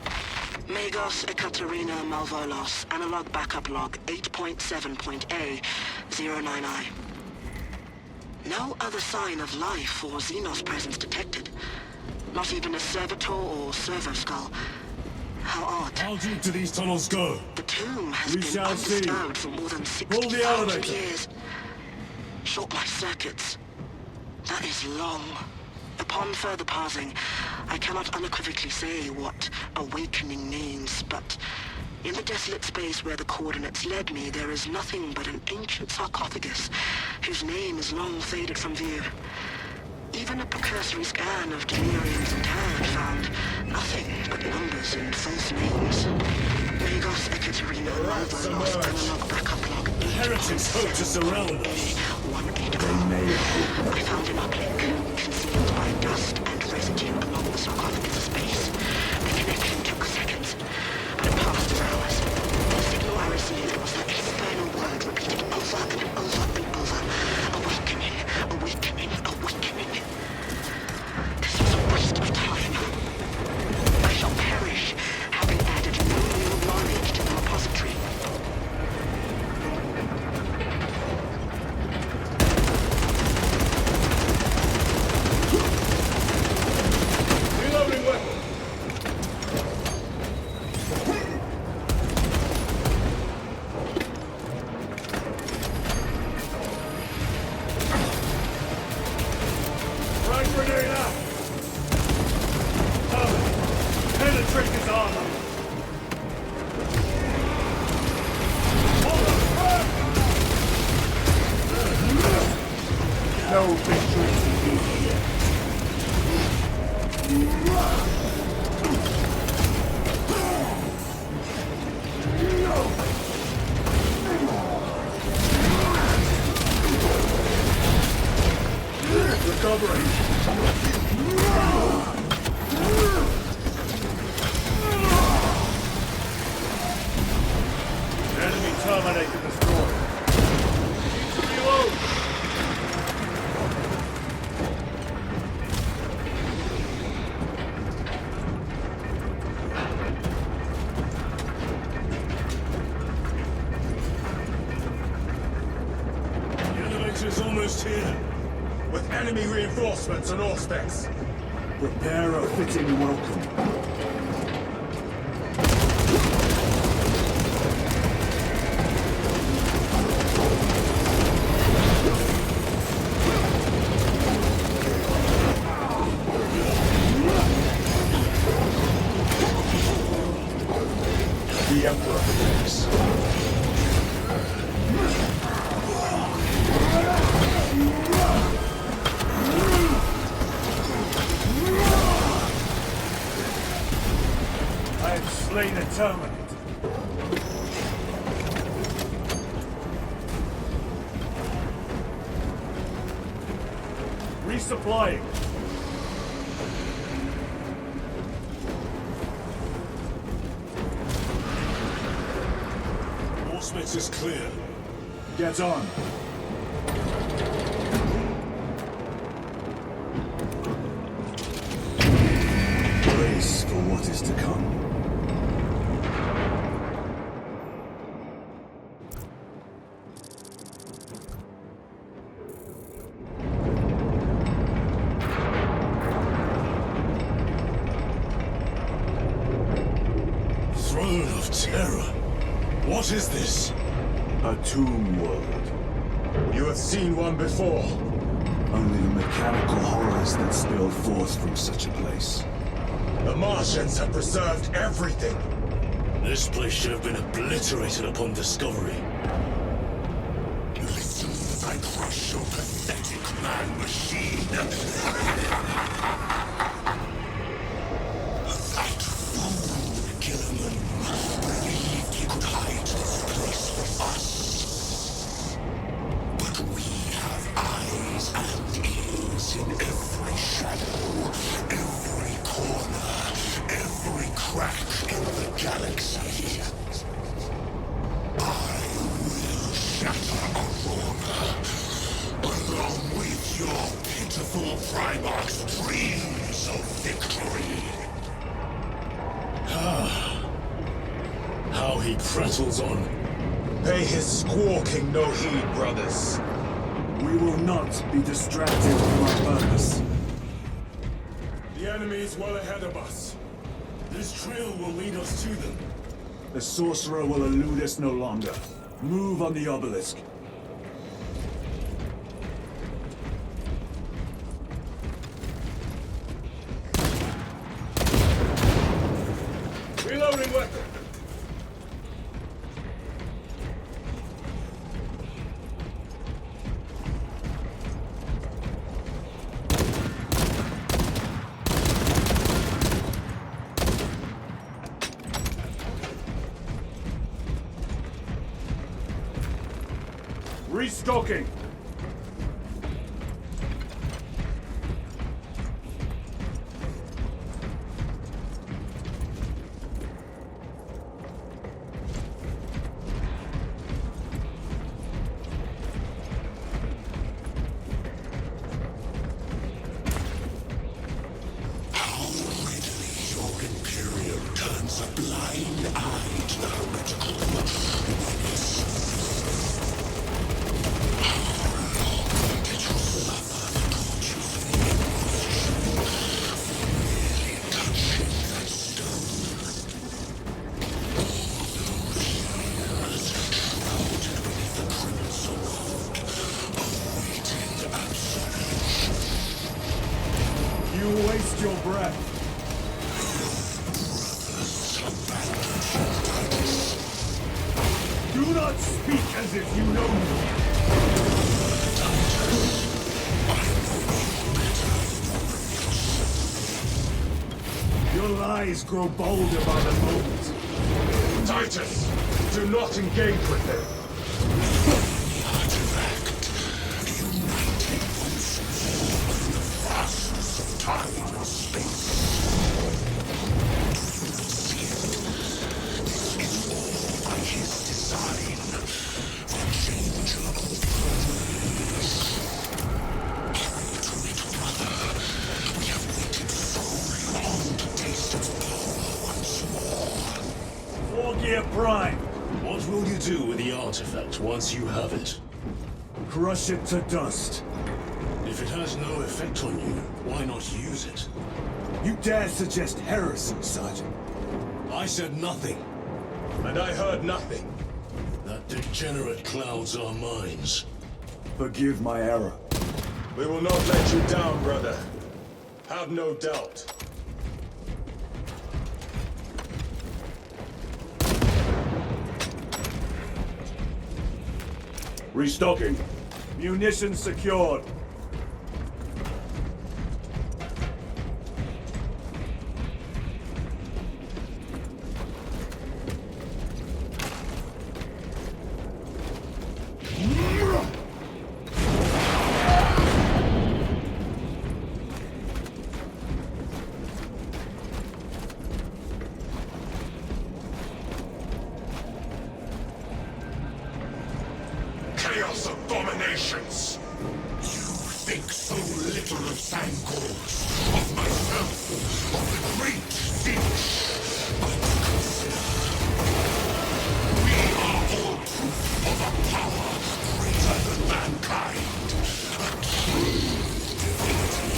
Magos Ekaterina Malvolos, analog backup log 8.7.A09I. No other sign of life or Xenos presence detected. Not even a servitor or servo skull. How odd. How deep do these tunnels go? The tomb has been shall see. undisturbed for more than Pull the 60,000 elevator. years. Short life circuits. That is long. Upon further parsing, I cannot unequivocally say what awakening means, but in the desolate space where the coordinates led me, there is nothing but an ancient sarcophagus whose name is long faded from view. Even a precursory scan of Demirians interred found nothing but numbers and false names. Magos Ekaterina Malvolos analog backup log. The heretics hope to surround us. I found an uplink, concealed by dust and residue along the sarcophagus space. The connection took seconds, but it passed for hours. The signal I received was that infernal word repeated over and over and over. Awakening, awakening, awakening. This was a waste of time. I shall perish, having added no new knowledge to the repository. Reloading weapon. Frag grenade out. Penetrate his armor. No victory to be here. Recovering. Enemy terminated destroyed. Reload. The elevator's almost here. With enemy reinforcements and all specs. Prepare a fitting welcome. The Emperor protects. I have slain a terminate. Resupplying. Smith is clear. Get on. Brace for what is to come. Throne of Terror. What is this? A tomb world. You have seen one before. Only the mechanical horrors that spill forth from such a place. The Martians have preserved everything. This place should have been obliterated upon discovery. Listen as I crush your pathetic man-machine. That fool, Gilliman, believed he could hide this place from us. But we have eyes and ears in every shadow, every corner, every crack in the galaxy. I will shatter Aurora, along with your pitiful Primarch's dreams of victory. how he prattles on. Pay his squawking no heed, brothers. We will not be distracted from our purpose. The enemy is well ahead of us. This trail will lead us to them. The sorcerer will elude us no longer. Move on the obelisk. Reloading weapon. Restocking! You waste your breath. Do not speak as if you know me. Your lies grow bolder by the moment. Titus, do not engage with them. Time or space. This is all by his design. The changer of worlds. Hail to it, brother. We have waited so long to taste its power once more. 4-Gear Prime. What will you do with the artifact once you have it? Crush it to dust. If it has no effect on you, why not use it? You dare suggest heresy, Sergeant? I said nothing. And I heard nothing. That degenerate clouds our minds. Forgive my error. We will not let you down, brother. Have no doubt. Restocking. Munitions secured. Chaos abominations! You think so little of Sangors, of myself, of the great Finch. But consider, we are all proof of a power greater than mankind. A true divinity.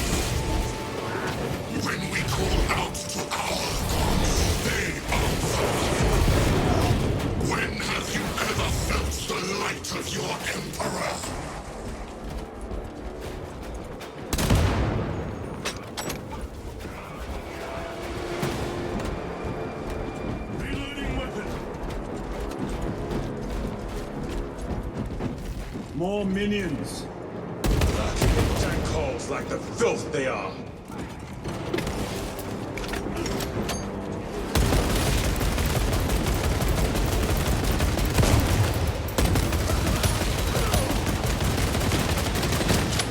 When we call out to our gods, they answer. When have you ever felt the light of your Emperor? Reloading weapon. More minions. Lacking in tank halls like the filth they are.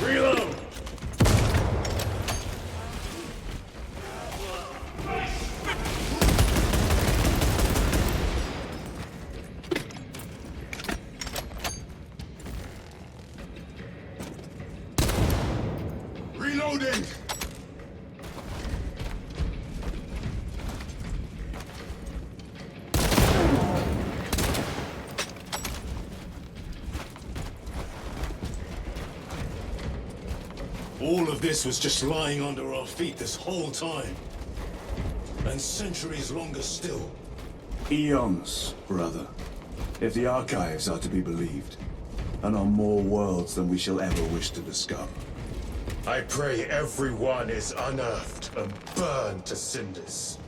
Reload! Reloading! All of this was just lying under our feet this whole time. And centuries longer still. Eons, brother. If the archives are to be believed. And on more worlds than we shall ever wish to discover. I pray everyone is unearthed and burned to cinders.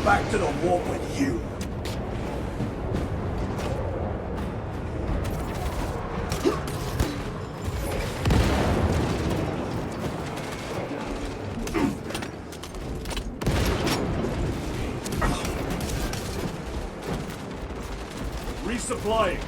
Back to the warp with you. Resupplying.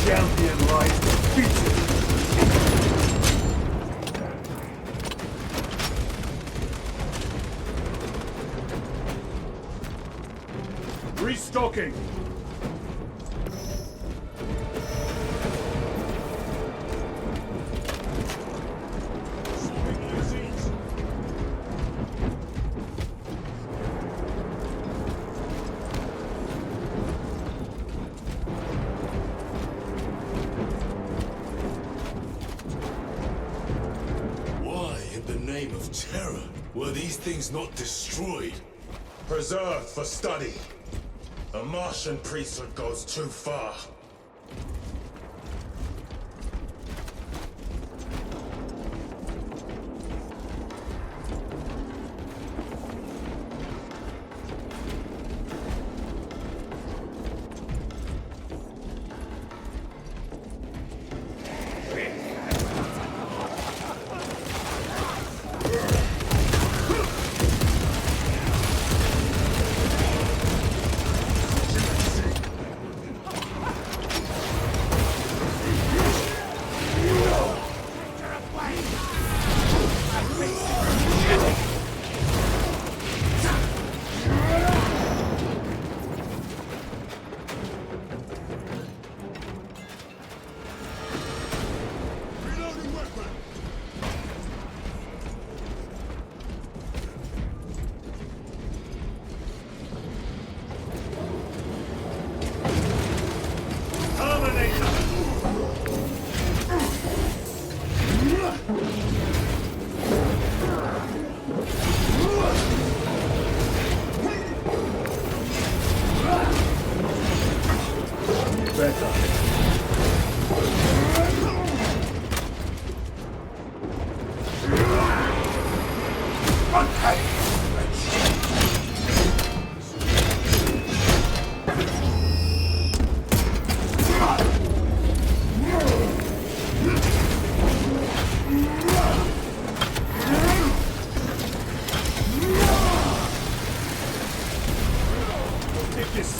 Champion lies defeated. Restocking. Terror? Were these things not destroyed? Preserved for study. A Martian priesthood goes too far.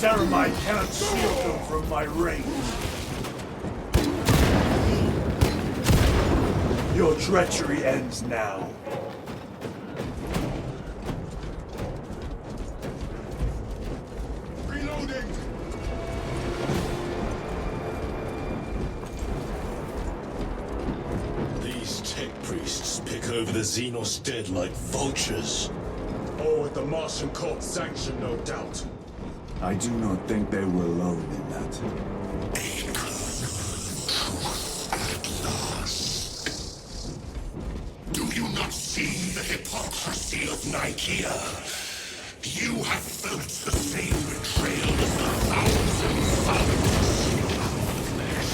Ceramite cannot shield them from my range. Your treachery ends now. Reloading! These tech priests pick over the Xenos dead like vultures. All with the Martian cult's sanction, no doubt. I do not think they were alone in that. Do you not see the hypocrisy of Nicaea? You have felt the same betrayal as the thousands others you have met.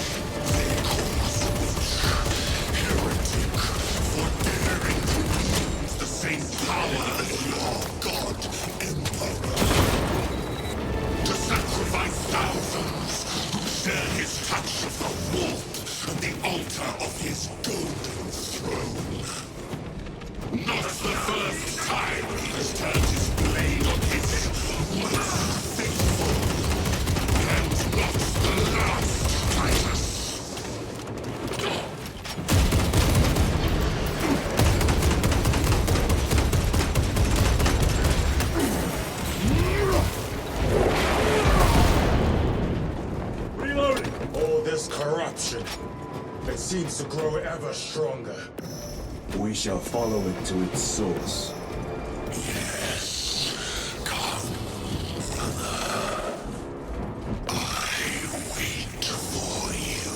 Heretic, for daring to use the same power as yours. grow ever stronger. We shall follow it to its source. Yes. Come, Mother. I wait for you.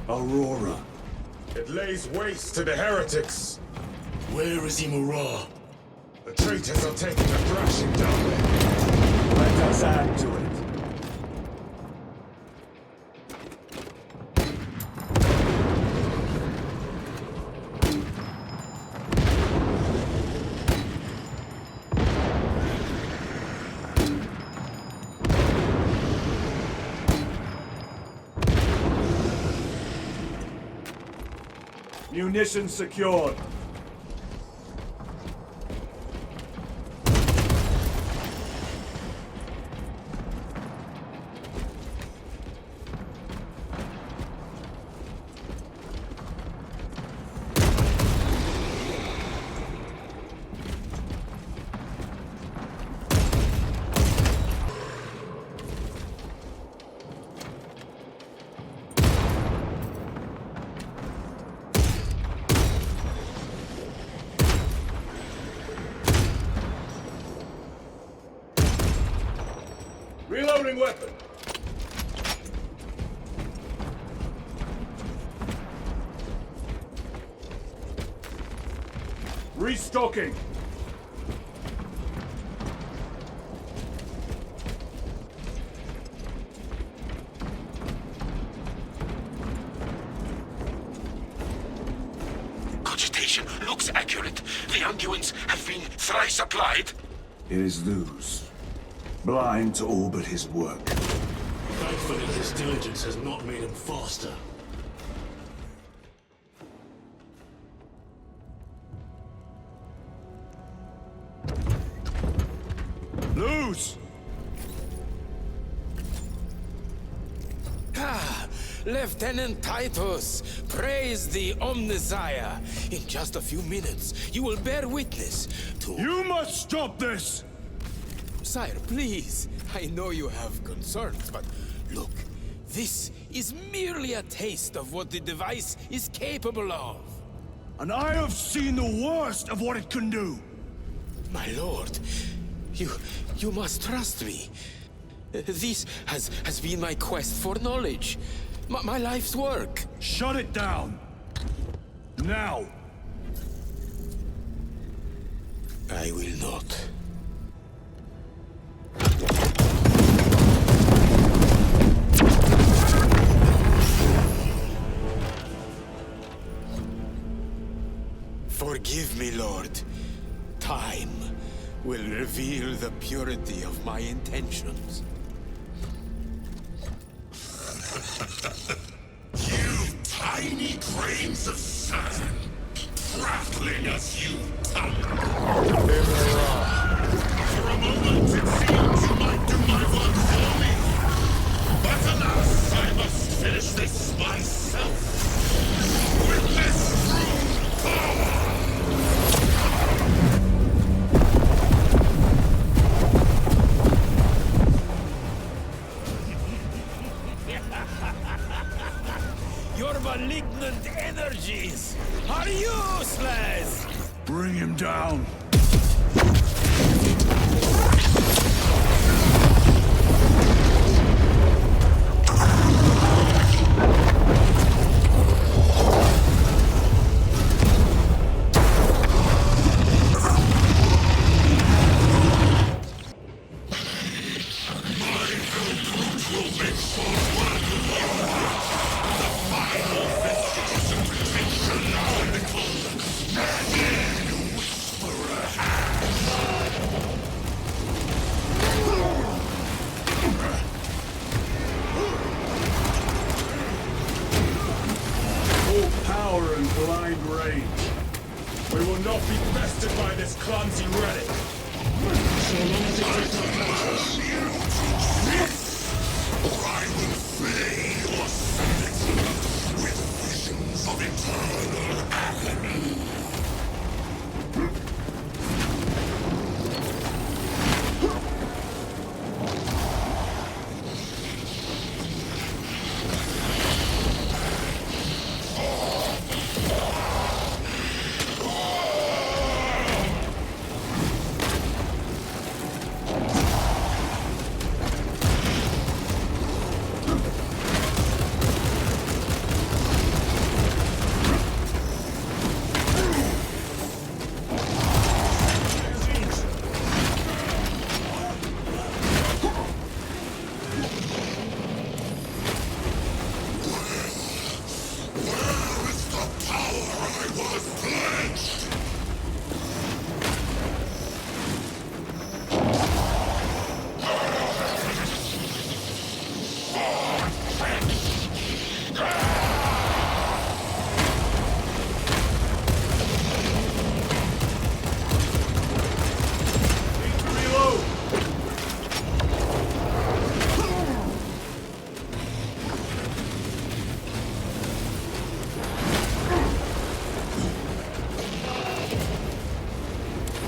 Aurora. It lays waste to the heretics. Where is Imura? The traitors are taking a thrashing down there. Let us add to it. Munitions secured. Reloading weapon. Restocking. Cogitation looks accurate. The unguents have been thrice applied. It is Luz. Blind to all but his work. Thankfully, his diligence has not made him faster. Luz! Ah, Lieutenant Titus, praise the Omnissiah. In just a few minutes, you will bear witness to... You must stop this! Sire, please. I know you have concerns, but look, this is merely a taste of what the device is capable of. And I have seen the worst of what it can do. My lord, you must trust me. This has been my quest for knowledge. My life's work. Shut it down. Now. I will not. Forgive me, Lord. Time will reveal the purity of my intentions. You tiny grains of sand, prattling as you tumble. For a moment it seemed you might do my work for me. But alas, I must finish this myself. With this true power! Your malignant energies are useless! Bring him down. The final vestiges of protection We will not be bested by this clumsy relic. So long as it takes our passions. Or I will flay your sanity with visions of eternal agony.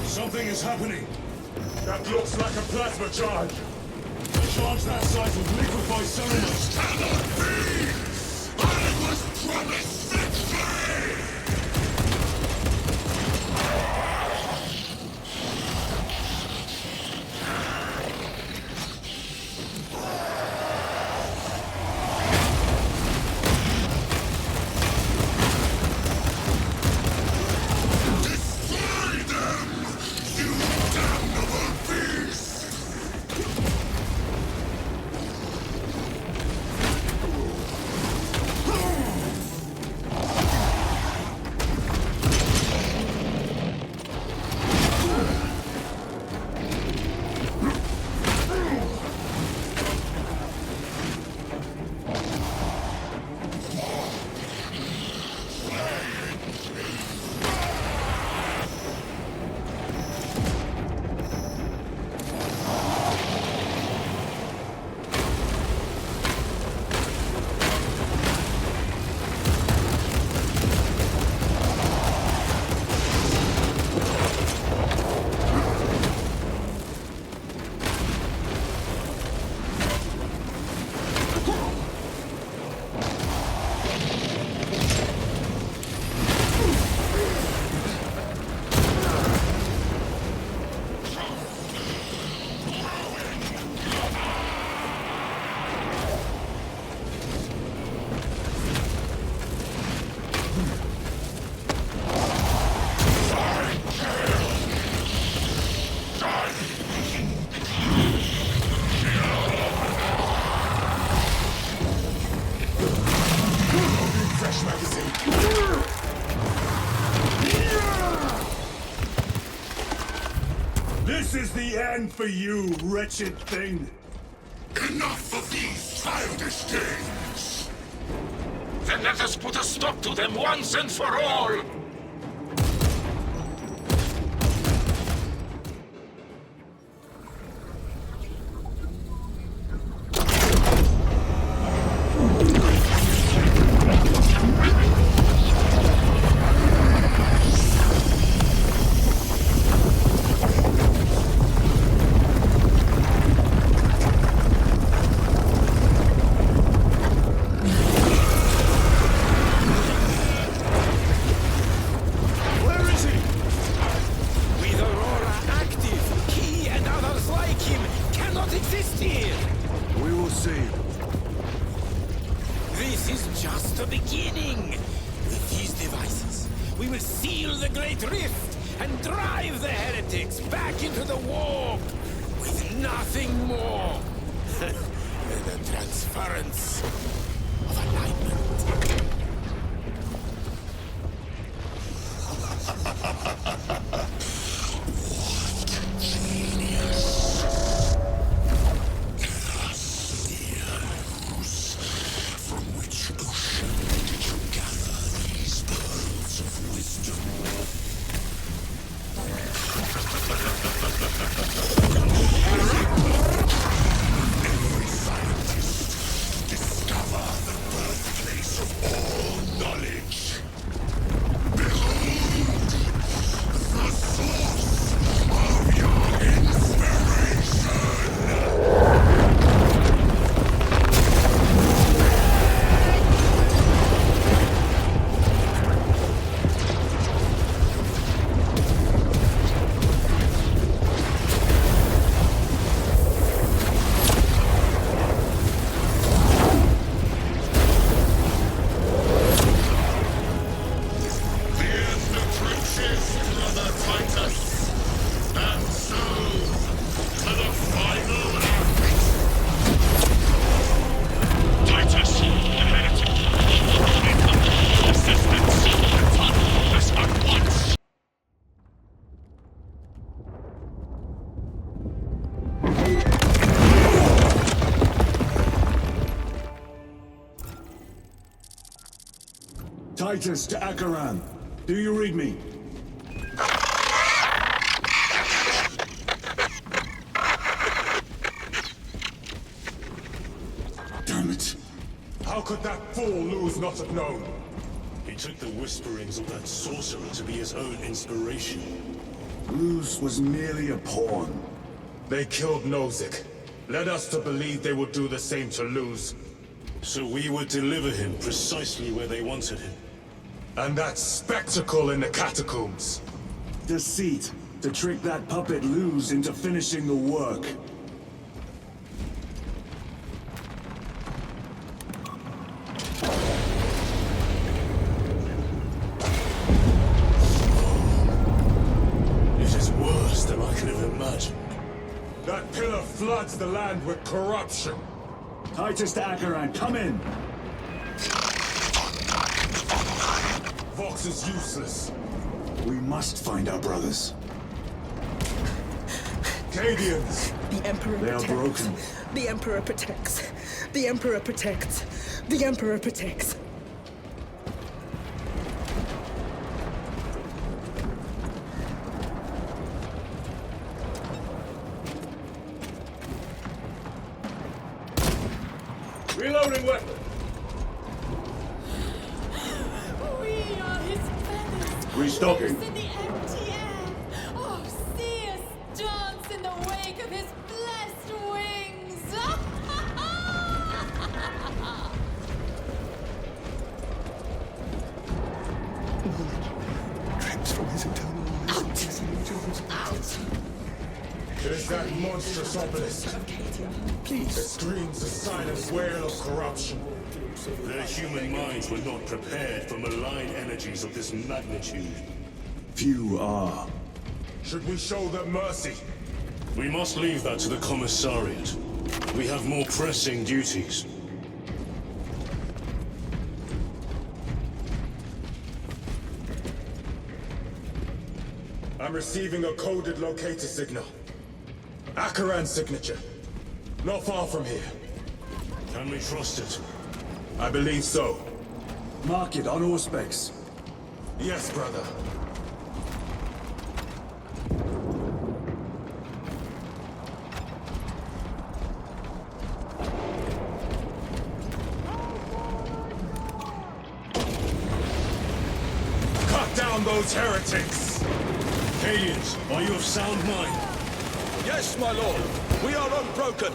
Something is happening. That looks like a plasma charge. A charge that size would liquefy cylinders. Cannot be! I was promised victory! This is the end for you, wretched thing! Enough of these childish games! Then let us put a stop to them once and for all! Titus to Acheran. Do you read me? Damn it. How could that fool Luz not have known? He took the whisperings of that sorcerer to be his own inspiration. Luz was merely a pawn. They killed Nozick. Led us to believe they would do the same to Luz. So we would deliver him precisely where they wanted him. And that spectacle in the catacombs. Deceit. To trick that puppet Luz into finishing the work. It is worse than I could have imagined. That pillar floods the land with corruption. Titus to Acheran, come in! Vox is useless. We must find our brothers. Cadians! The Emperor They are protects. broken. The Emperor protects. The Emperor protects. The Emperor protects. Reloading weapon! We are his feathers. Restocking. In the empty air. Oh, see us dance in the wake of his blessed wings. Drips from his eternal eyes. It is that monstrous obelisk. Please. It screams a silent wail of corruption. Their human minds were not prepared for malign energies of this magnitude. Few are. Should we show them mercy? We must leave that to the Commissariat. We have more pressing duties. I'm receiving a coded locator signal. Acheran's signature. Not far from here. Can we trust it? I believe so. Mark it on Auspex. Yes, brother. Cut down those heretics! Cadians, are you of sound mind? Yes, my lord. We are unbroken.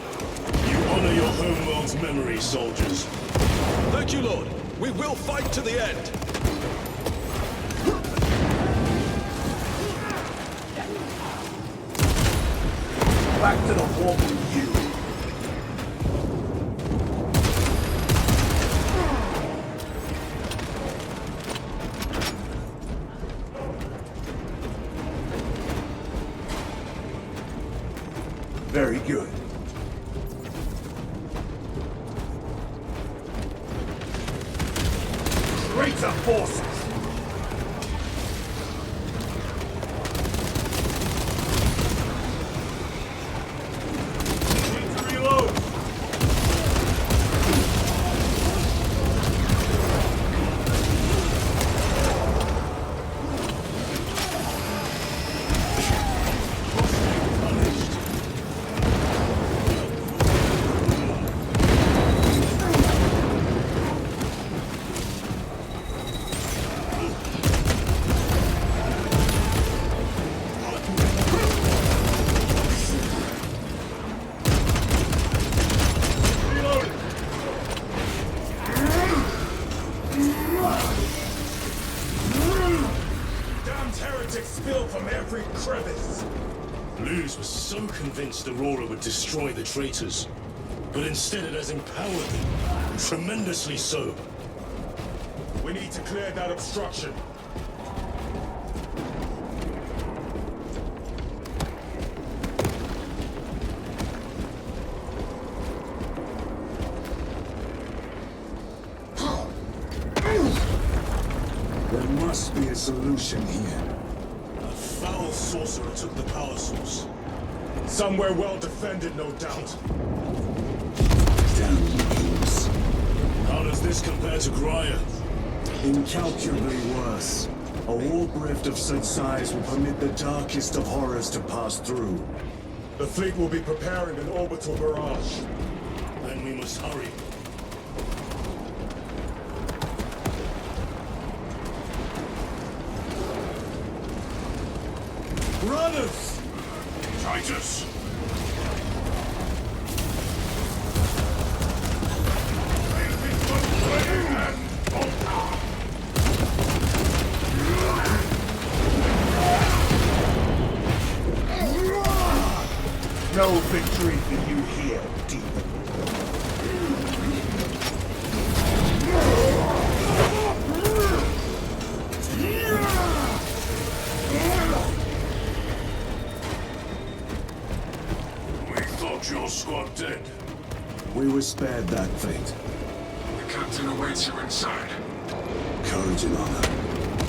You honor your homeworld's memory, soldiers. Thank you, Lord. We will fight to the end. Back to the war with you. Very good. Greater forces! Need to reload! Luz was so convinced Aurora would destroy the traitors. But instead it has empowered them. Tremendously so. We need to clear that obstruction. There must be a solution here. A foul sorcerer took the power source. Somewhere well defended, no doubt. Damn things. How does this compare to Graia? Incalculably worse. A warp rift of such size will permit the darkest of horrors to pass through. The fleet will be preparing an orbital barrage. Then we must hurry. Runners! Titus! No victory for you here, demon. We thought your squad dead. We were spared that fate. The captain awaits you inside. Courage and honor.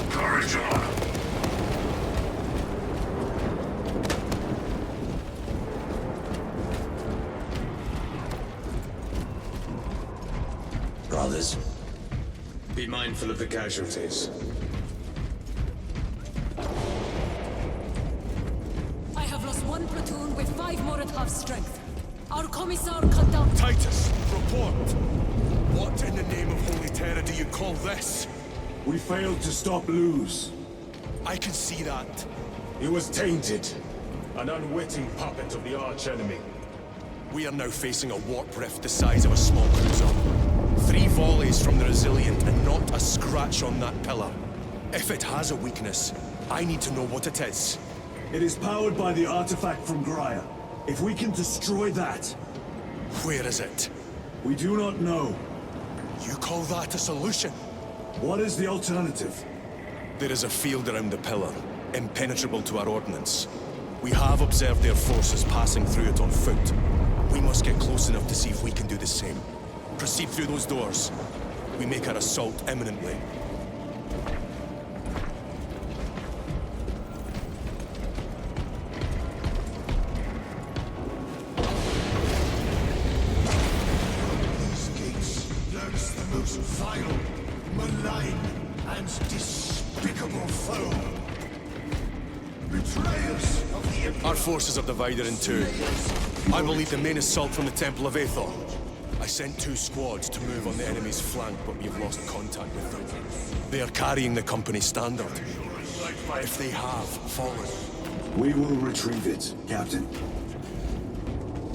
Courage and honor. Brothers, Be mindful of the casualties. I have lost one platoon with 5 more at half strength. Our commissar cut down. Titus, report! What in the name of Holy Terror do you call this? We failed to stop Luz. I can see that. He was tainted. An unwitting puppet of the arch-enemy. We are now facing a warp rift the size of a small cruiser. 3 volleys from the Resilient and not a scratch on that pillar. If it has a weakness, I need to know what it is. It is powered by the artifact from Graia. If we can destroy that... Where is it? We do not know. You call that a solution? What is the alternative? There is a field around the pillar, impenetrable to our ordnance. We have observed their forces passing through it on foot. We must get close enough to see if we can do the same. Proceed through those doors. We make our assault imminently. These gates lurks the most vile, malign, and despicable foe. Betrayers of the Empire. Our forces are divided in 2. I will lead the main assault from the Temple of Aethor. I sent 2 squads to move on the enemy's flank, but we've lost contact with them. They are carrying the company standard. If they have fallen... We will retrieve it, Captain.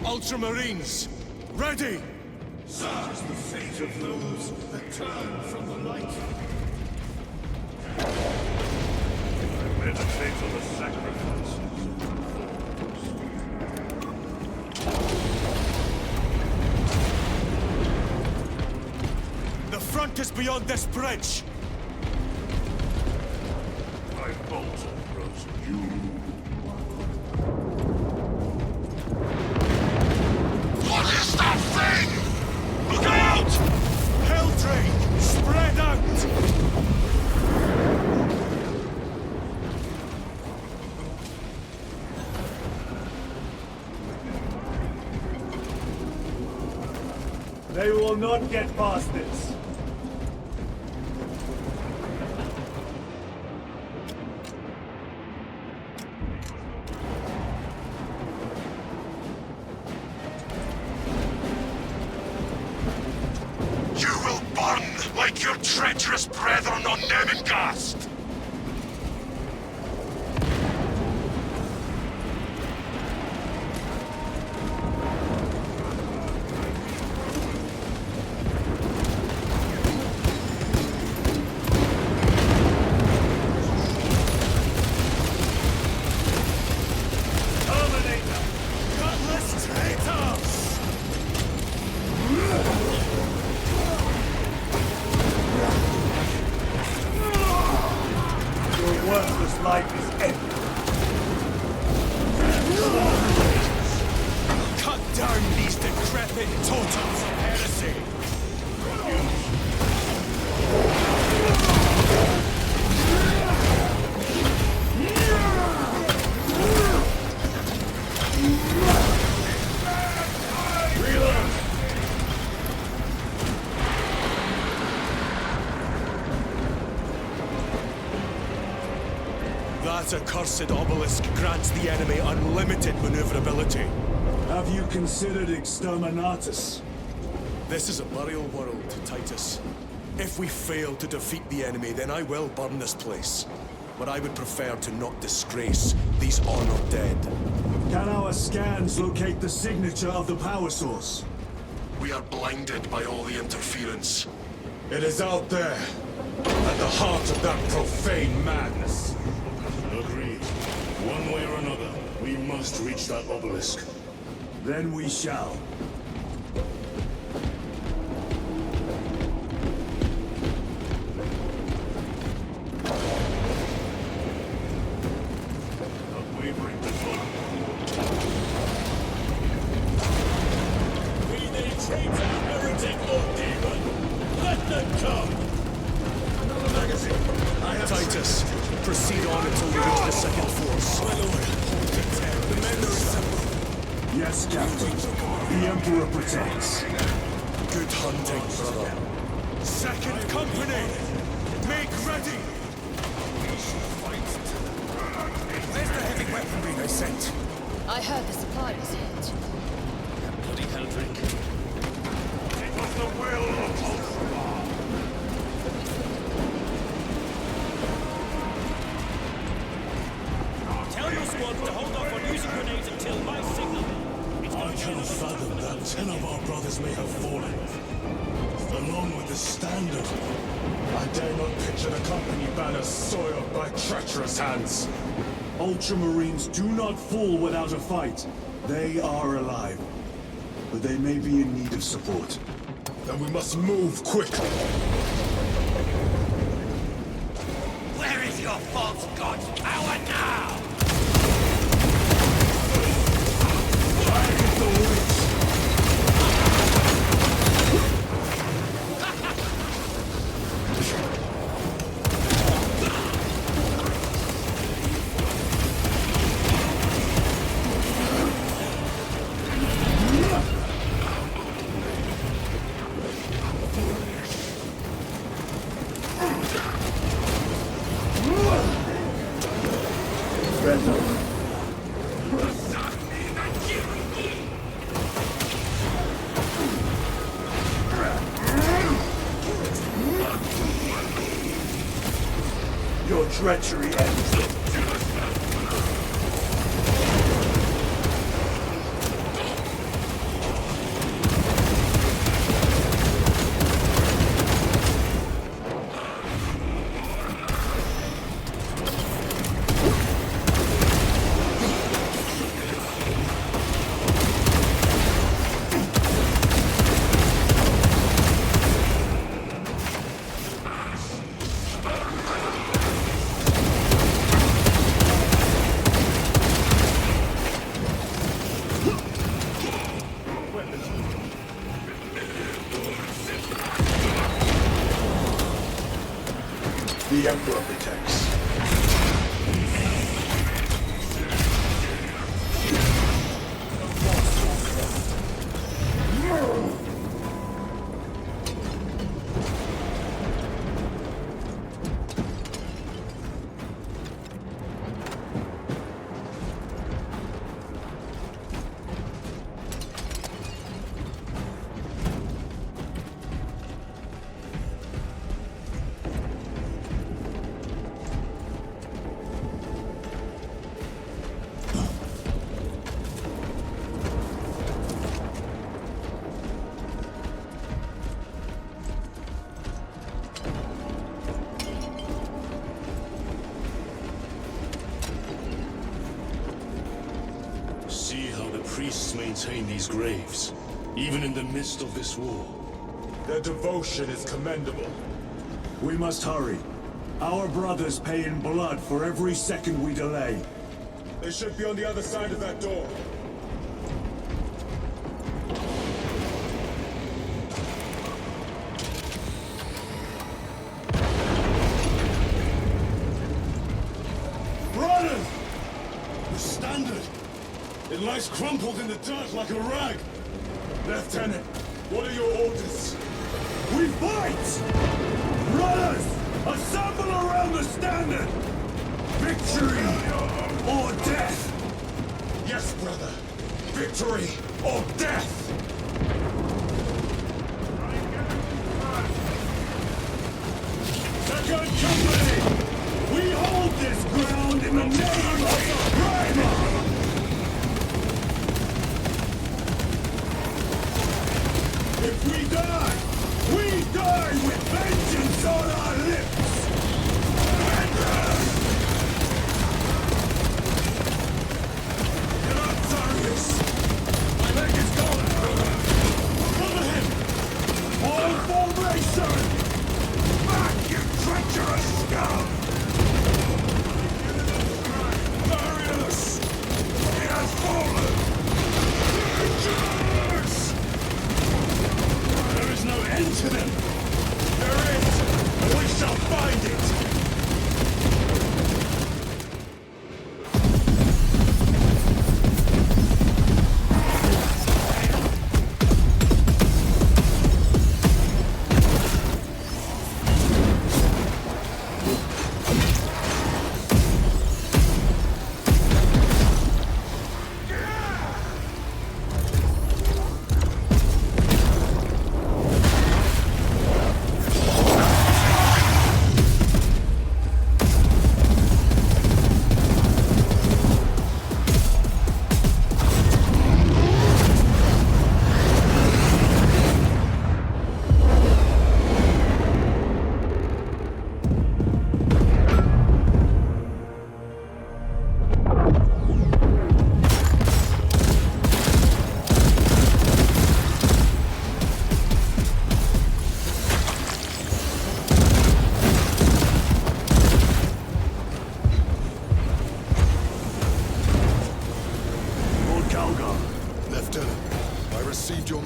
Ultramarines! Ready! Such is the fate of those that turn from the light. Meditate on the sacrifices. The front is beyond this bridge! I bolt rose you. What is that thing? Look out! Helldrake! Spread out! They will not get past this. You will burn like your treacherous brethren on Nemengast! Life is ended. Cut down these decrepit totems of heresy! That accursed obelisk grants the enemy unlimited maneuverability. Have you considered exterminatus? This is a burial world, Titus. If we fail to defeat the enemy, then I will burn this place. But I would prefer to not disgrace these honored dead. Can our scans locate the signature of the power source? We are blinded by all the interference. It is out there, at the heart of that profane madness. Agreed. One way or another, we must reach that obelisk. Then we shall. Titus, proceed on until we reach the second force. My lord, the men are assembled. Yes, Captain. The Emperor protects. Good hunting, brother. Second company, make ready. Where's the heavy weaponry they sent? I heard the supply was hit. That bloody Heldrick. It was the will of Ultramar. Tell your squad to hold off on using grenades until my signal. I cannot fathom that 10 of our brothers may have fallen. Along with the standard. I dare not picture the company banner soiled by treacherous hands. Ultramarines do not fall without a fight. They are alive. But they may be in need of support. Then we must move quickly. Where is your false god's power now? Your treachery ends. The Emperor protects. See how the priests maintain these graves, even in the midst of this war. Their devotion is commendable. We must hurry. Our brothers pay in blood for every second we delay. They should be on the other side of that door. Brothers! The standard! It lies crumpled in the dirt like a rag! Lieutenant, what are your orders? We fight! Brothers! Assemble around the standard! Victory or death? Yes, brother. Victory or death? Second Company! We hold this ground in the name of the Primer! If we die with vengeance on our lips! Get up, Darius! My leg is gone! Cover him! All formation! Back, you treacherous scum! Darius! He has fallen! Traitors! There is no end to them! There is! And we shall find it!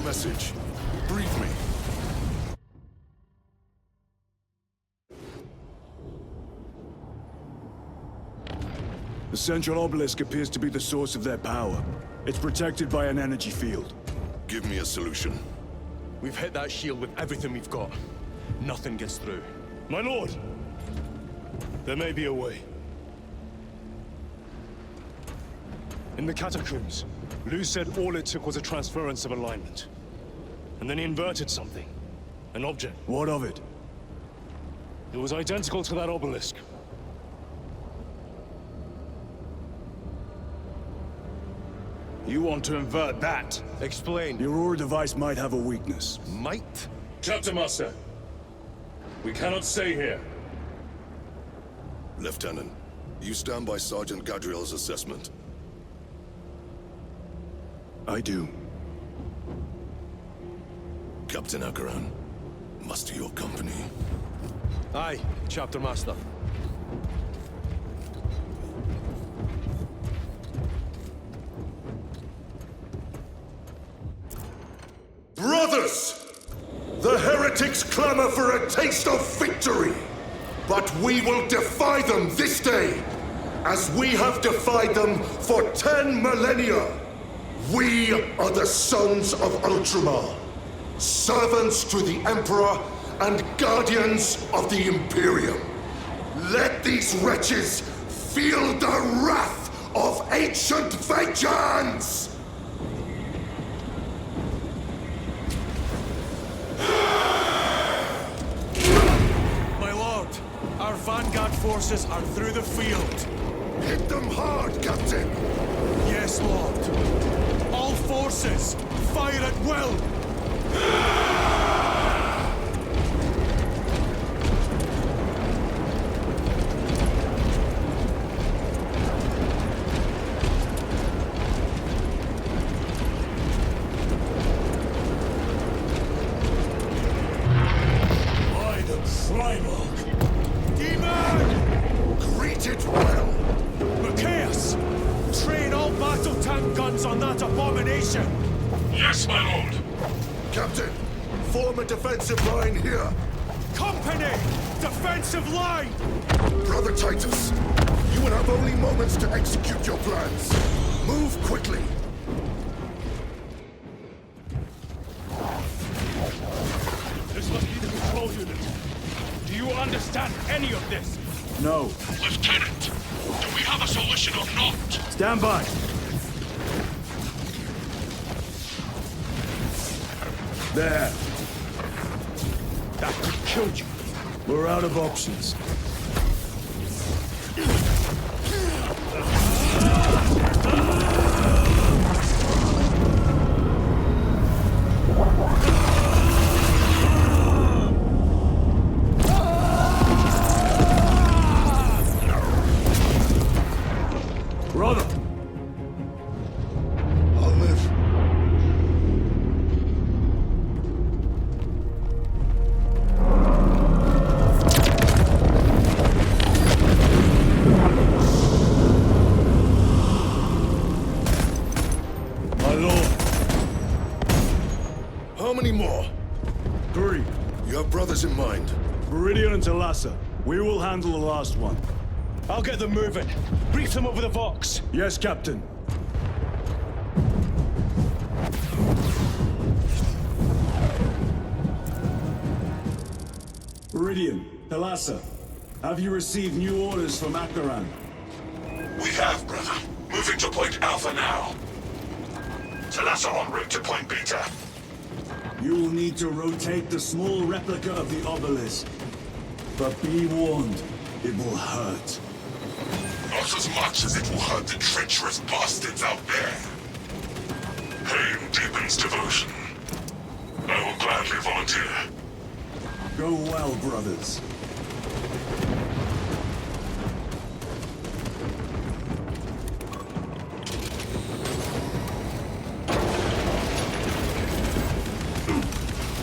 message. Brief me. The central obelisk appears to be the source of their power. It's protected by an energy field. Give me a solution. We've hit that shield with everything we've got. Nothing gets through. My lord! There may be a way. In the catacombs, Lu said all it took was a transference of alignment. And then he inverted something. An object. What of it? It was identical to that obelisk. You want to invert that? Explain. Your Aura device might have a weakness. Might? Chapter Master. We cannot stay here. Lieutenant, you stand by Sergeant Gadriel's assessment. I do. Captain Akaran, muster your company. Aye, Chapter Master. Brothers! The heretics clamor for a taste of victory! But we will defy them this day, as we have defied them for 10 millennia! We are the sons of Ultramar, servants to the Emperor and guardians of the Imperium. Let these wretches feel the wrath of ancient vengeance! My lord, our vanguard forces are through the field. Hit them hard, Captain! Yes, Lord. All forces, fire at will! By the Primarch! Demon! Greet it well! Machias! Train all battle tank guns on that abomination! Yes, my lord! Captain, form a defensive line here! Company! Defensive line! Brother Titus, you will have only moments to execute your plans. Move quickly! This must be the control unit. Do you understand any of this? No. Lieutenant, we have a solution or not? Stand by. There. That could kill you. We're out of options. Brother! I'll live. My lord. How many more? 3. You have brothers in mind? Meridian and Talassa. We will handle the last one. I'll get them moving. Brief them over the Vox. Yes, Captain. Meridian, Talassa, have you received new orders from Akaran? We have, brother. Moving to Point Alpha now. Talassa en route to Point Beta. You will need to rotate the small replica of the obelisk. But be warned, it will hurt. Not as much as it will hurt the treacherous bastards out there. Pain deepens devotion. I will gladly volunteer. Go well, brothers.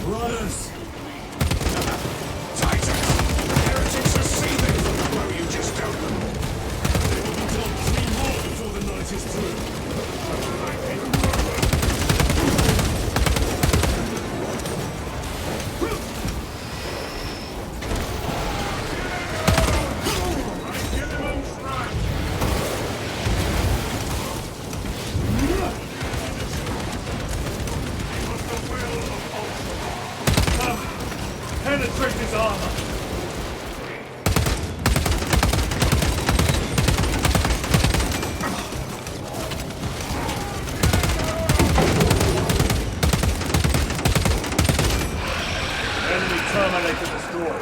Brothers! Titans! Heretics are seething from the blow you just dealt them. They will be dealt 3 more before the night is through. Penetrate his armor! Enemy terminated the store.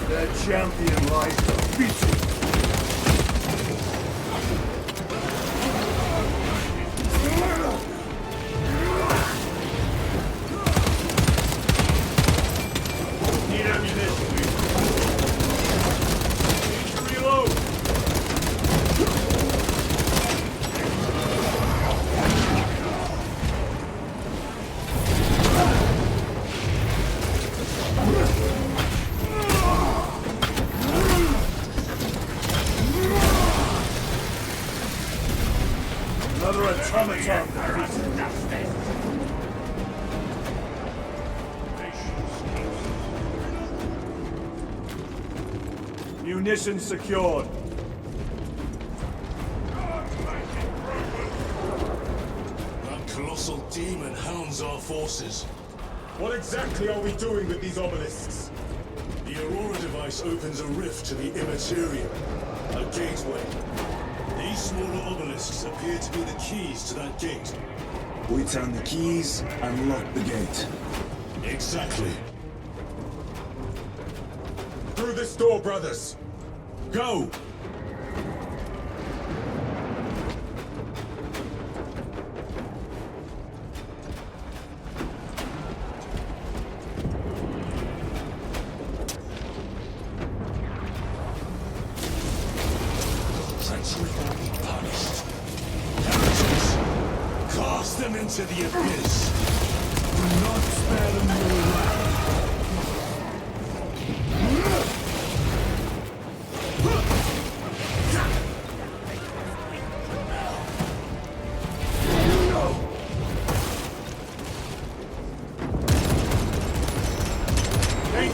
Their champion lies defeated. Need ammunition. Need to reload. Another automaton defeated. Munitions secured. That colossal demon hounds our forces. What exactly are we doing with these obelisks? The Aurora device opens a rift to the immaterial, a gateway. These smaller obelisks appear to be the keys to that gate. We turn the keys and lock the gate. Exactly. Through this door, brothers! Go! Treachery will be punished. Heretics, cast them into the abyss. Do not spare them your wrath.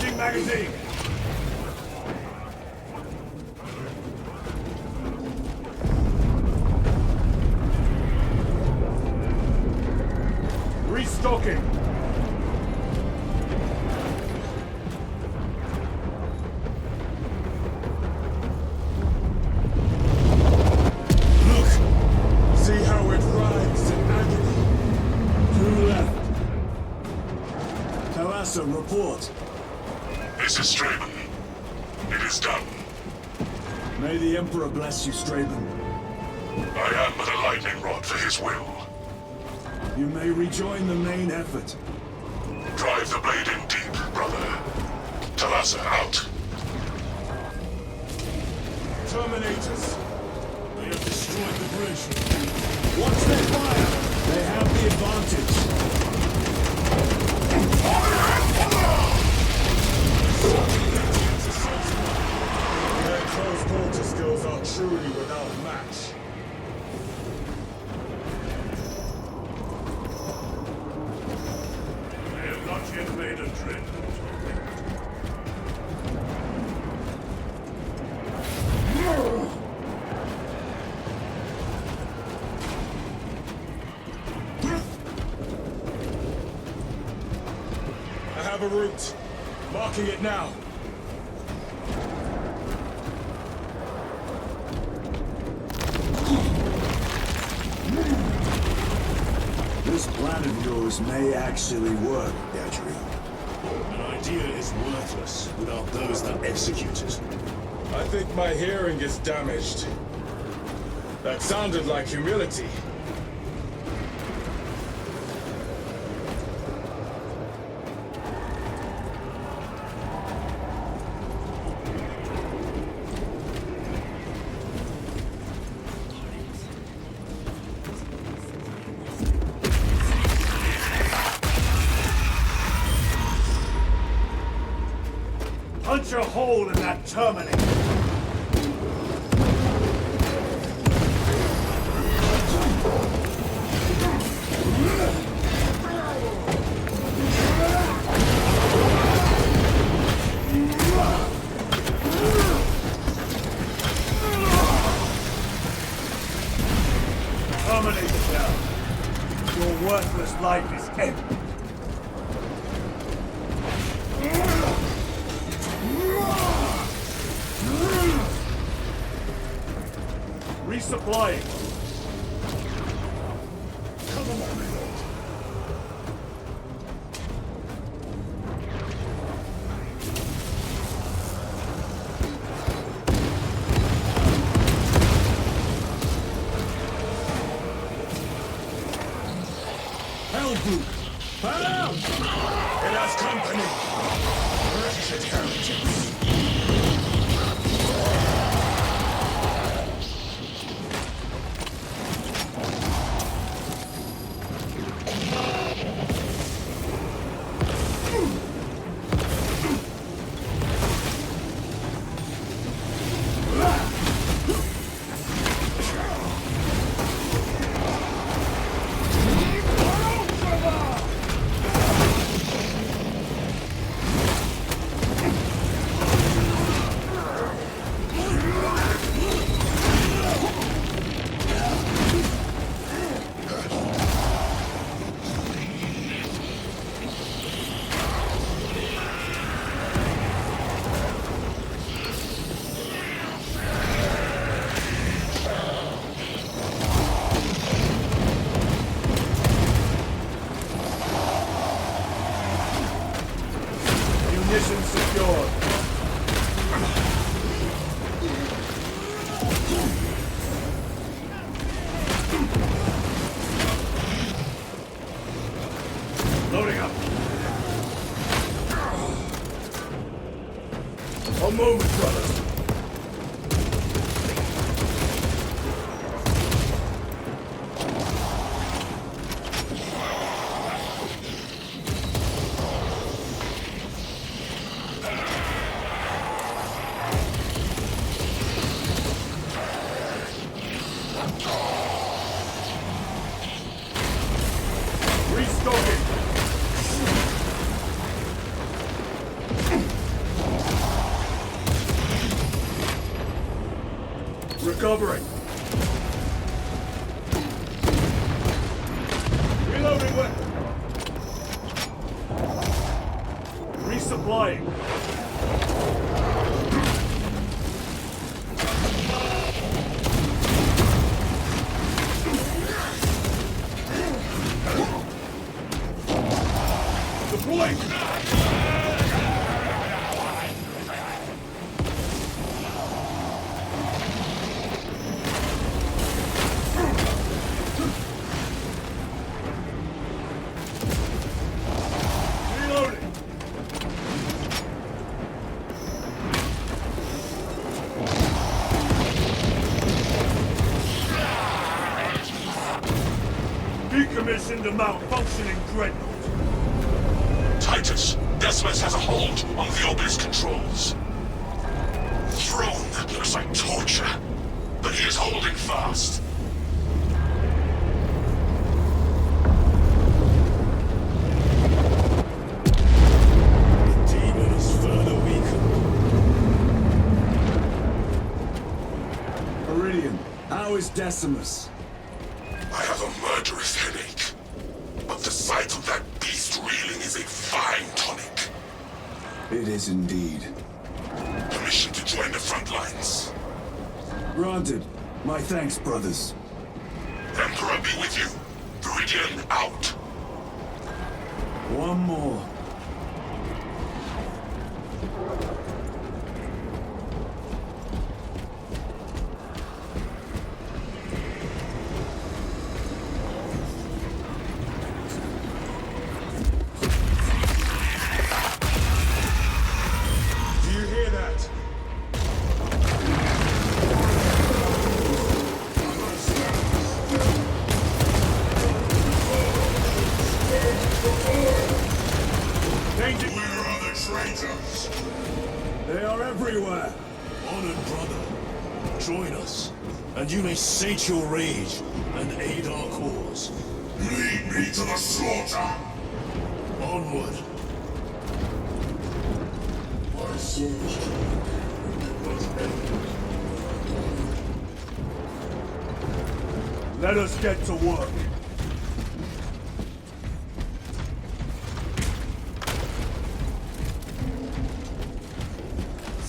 Charging magazine! Restocking! Look! See how it writhes in agony? Two left. Tawassa, report. This is Straben. It is done. May the Emperor bless you, Straben. I am but a lightning rod for his will. You may rejoin the main effort. Drive the blade in deep, brother. Talassa out. Terminators! They have destroyed the bridge. Watch their fire! They have the advantage. Their close quarter skills are truly without match. They have not yet made a trip. I have a route. Marking it now. This plan of yours may actually work, Gadriel. An idea is worthless without those that execute it. I think my hearing is damaged. That sounded like humility. Punch a hole in that terminator! Terminator down. Your worthless life is empty. Resupplying. Come on, my lord. Hellboot! Help! It has company! Wretched heretics! Mission secured. Loading up. A moment, brothers. Restocking. Covering. Reloading weapon. Resupplying. Deploying. Decommissioned a malfunctioning dreadnought. Titus, Decimus has a hold on the obelisk controls. Throne looks like torture, but he is holding fast. The demon is further weakened. Iridium, how is Decimus? I have a murderous headache, but the sight of that beast reeling is a fine tonic. It is indeed. Permission to join the front lines. Granted. My thanks, brothers. Emperor be with you. Viridian out. One more. Do you hear that? Where are the traitors? They are everywhere. Honored brother, join us, and you may sate your rage and aid our cause. Lead me to the slaughter! Onward. My soul's Let us get to work.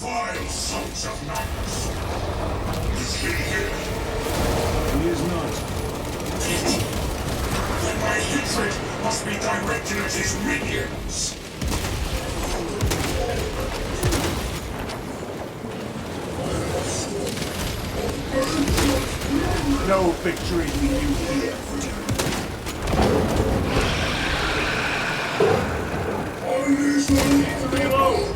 vile sons of madness. Is he here? He is not. Then my hatred must be directed at his minions. No victory for you here. Reload!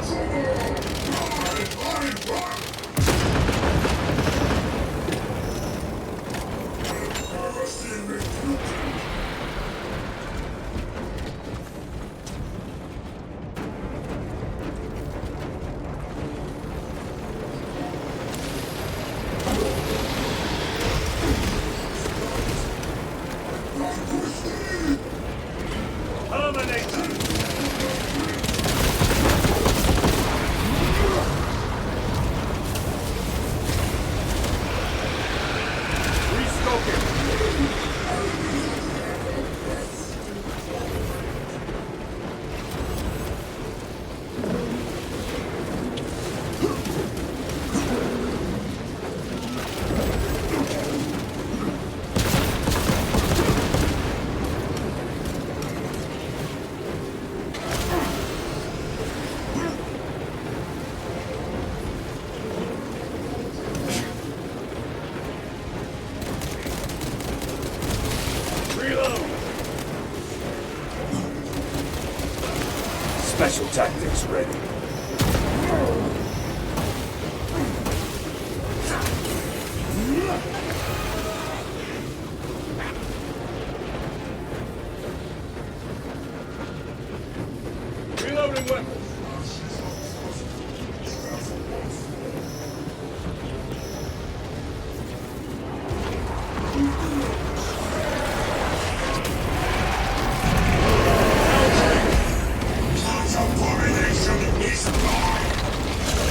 Special tactics ready. Reloading weapons. Abomination is mine!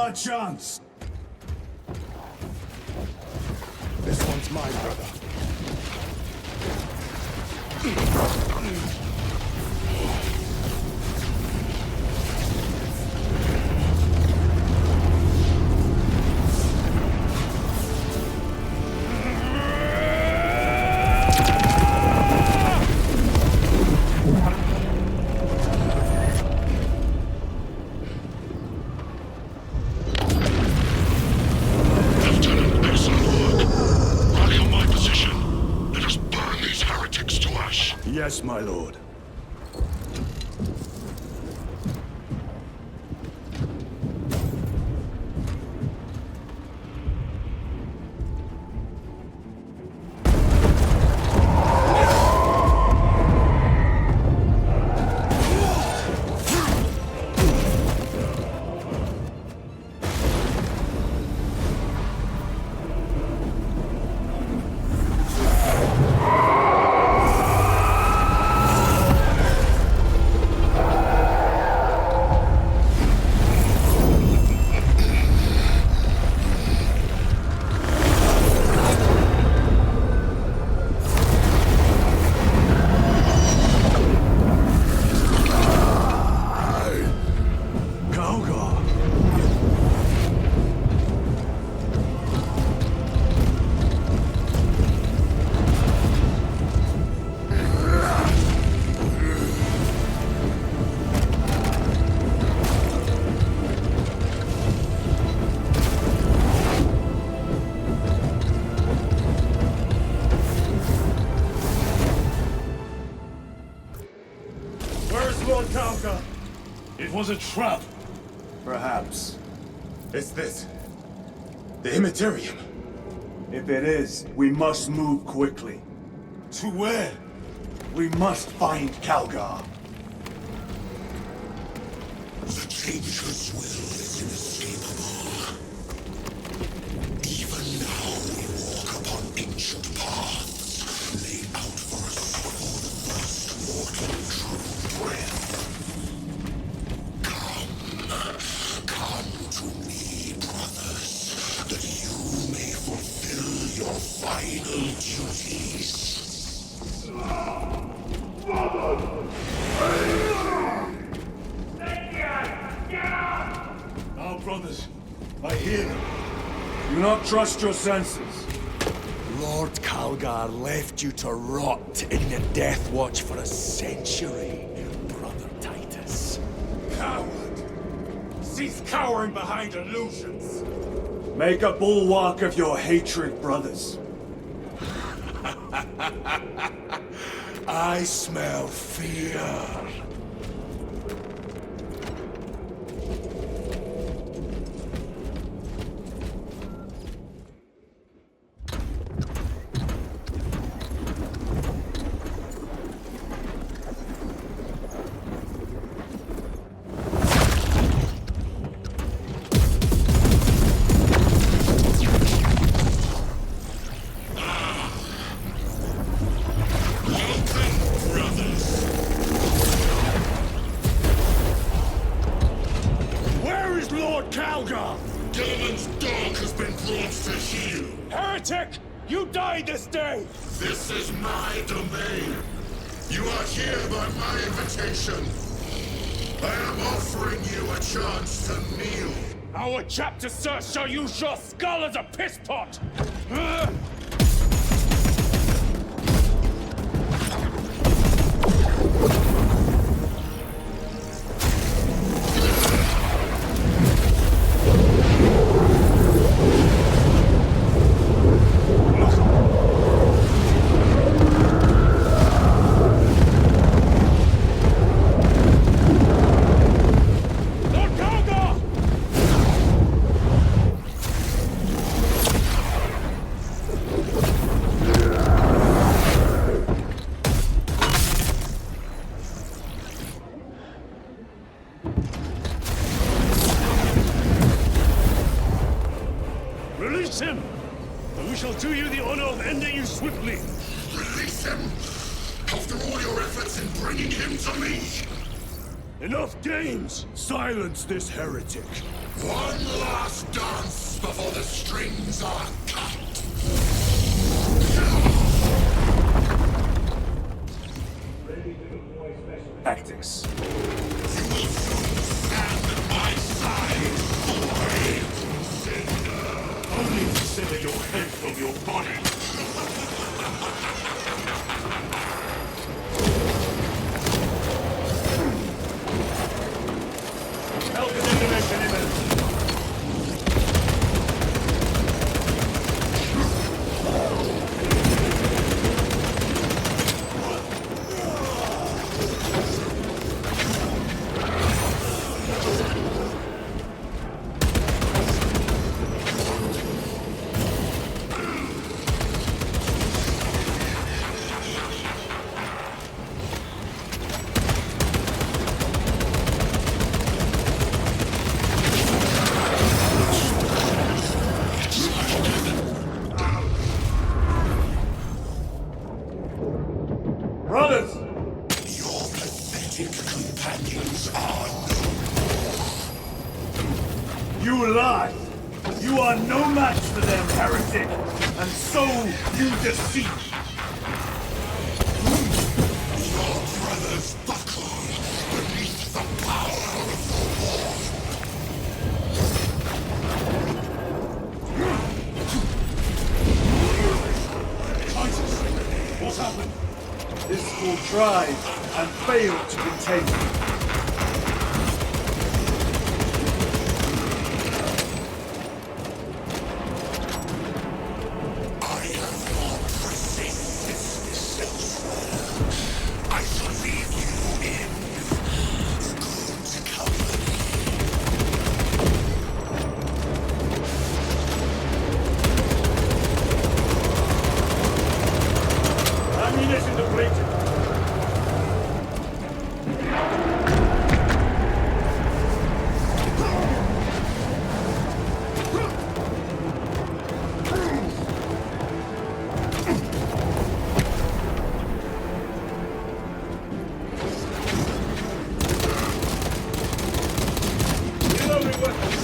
our chance. This one's mine, brother. Yes, my lord. It was a trap. Perhaps. It's this. The Immaterium. If it is, we must move quickly. To where? We must find Calgar. The Changer's will is inescapable. Even now we walk upon ancient paths, laid out for us before the first mortal true breath. Come to me, brothers, that you may fulfill your final duties. Our brothers, I hear them. Do not trust your senses. Lord Calgar left you to rot in the Death Watch for a century, Brother Titus. Coward! Cease cowering behind illusions! Make a bulwark of your hatred, brothers. I smell fear. This is my domain. You are here by my invitation. I am offering you a chance to kneel. Our chapter, sir, shall use your skull as a piss pot! Release him, and we shall do you the honor of ending you swiftly. Release him! After all your efforts in bringing him to me! Enough games! Silence this heretic! One last dance before the strings are cut! Tactics. You will soon stand at my side, boy! Only to sever your head from your body! Help is in direction, imminent! Brothers! Your pathetic companions are You lie! You are no match for them, heretic! And so you deceive! your brothers buckle beneath the power of the war. Titus, what happened? This school tried and failed to contain you. I have not resisted this elsewhere. I shall leave you in good company. Ammunition depleted. Reloading weapons.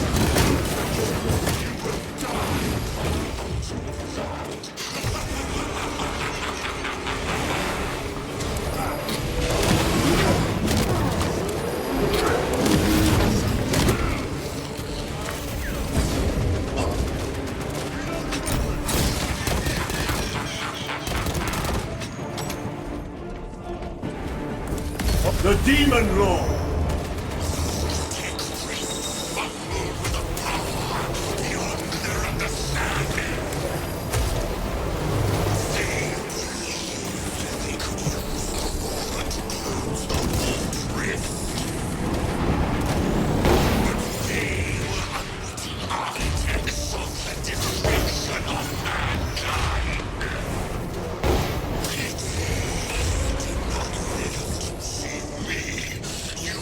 The Demon Lord! You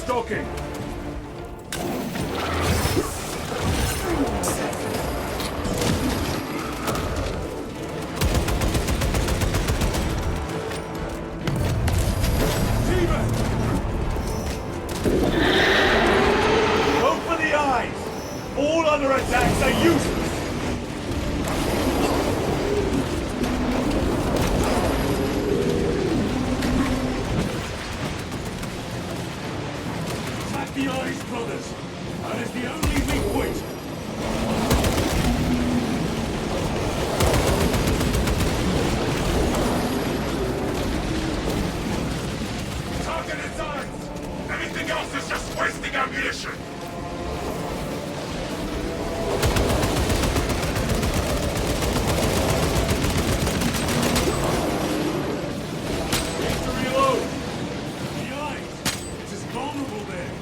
Stocking! Go for the eyes! All other attacks are useless! Attack the eyes, brothers! That is the only weak point! Target its eyes! Anything else is just wasting ammunition! To reload! The eyes! It is vulnerable there!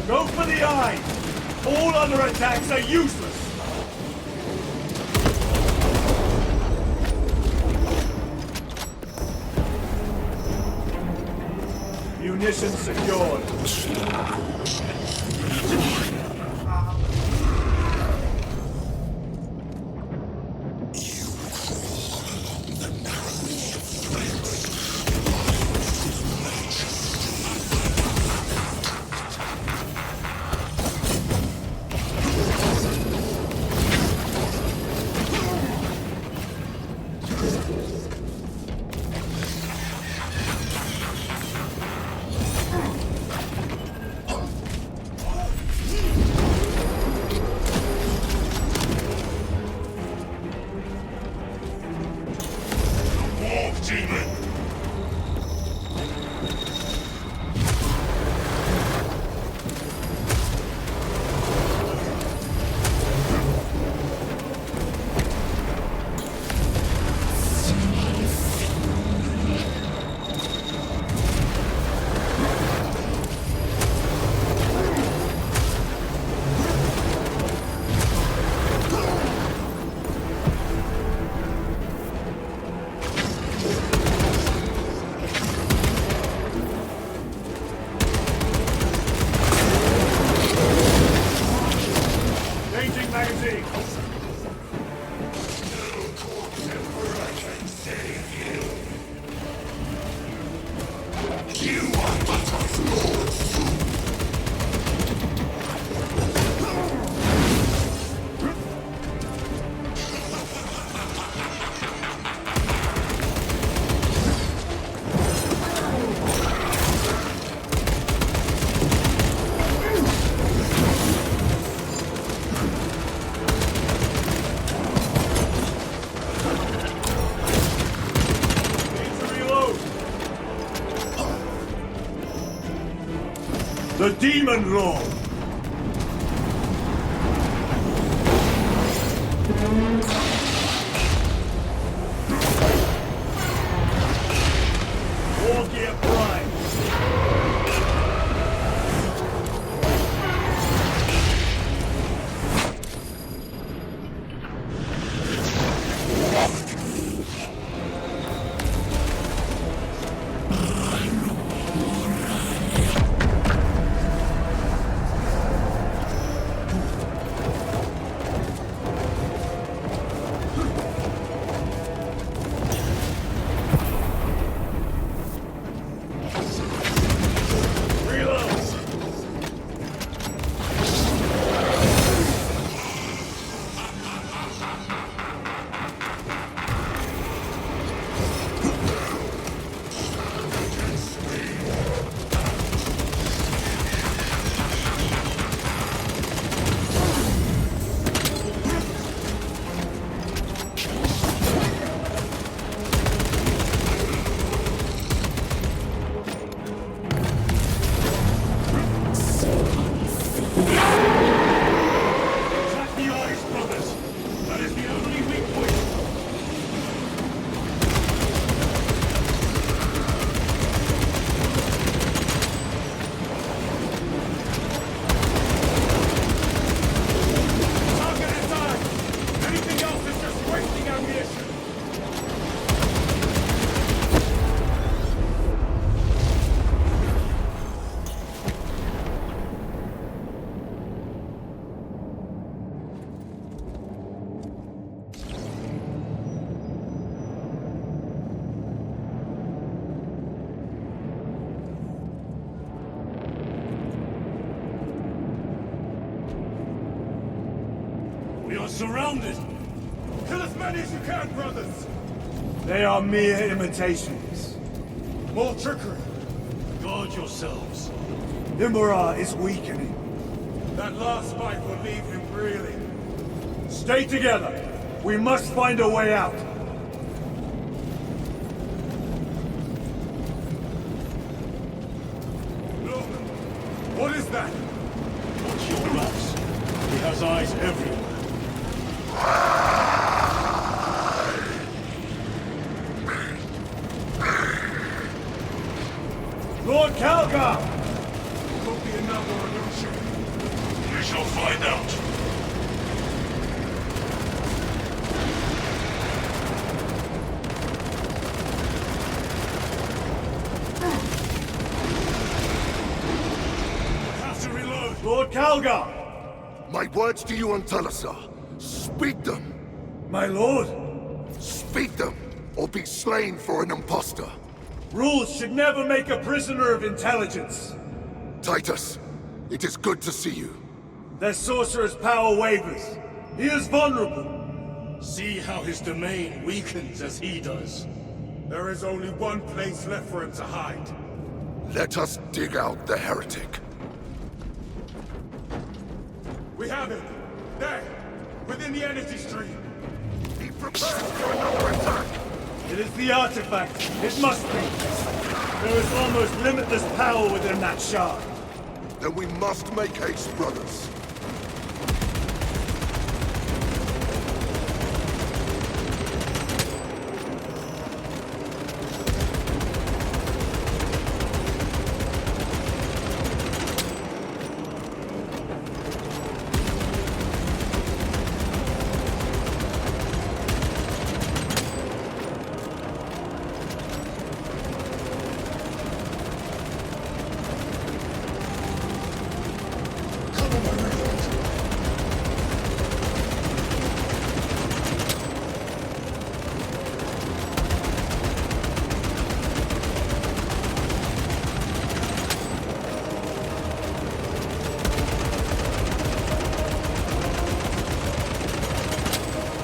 Go for the eyes! All other attacks are useless! Munitions secured. Wolf demon! Changing magazine! The demon roar! War gear prime! surrounded! Kill as many as you can, brothers! They are mere imitations. More trickery! Guard yourselves. Imra is weakening. That last fight will leave him reeling. Stay together! We must find a way out! Look! What is that? Watch your backs. He has eyes everywhere. Lord Calgar! Could be another illusion. We shall find out. Have to reload. Lord Calgar! My words to you on Talasar. Speak them. My lord! Speak them, or be slain for an impostor. Rules should never make a prisoner of intelligence. Titus, it is good to see you. Their sorcerer's power wavers. He is vulnerable. See how his domain weakens as he does. There is only one place left for him to hide. Let us dig out the heretic. We have him! There! Within the energy stream! Be prepared for another attack! It is the artifact. It must be. There is almost limitless power within that shard. Then we must make haste, brothers.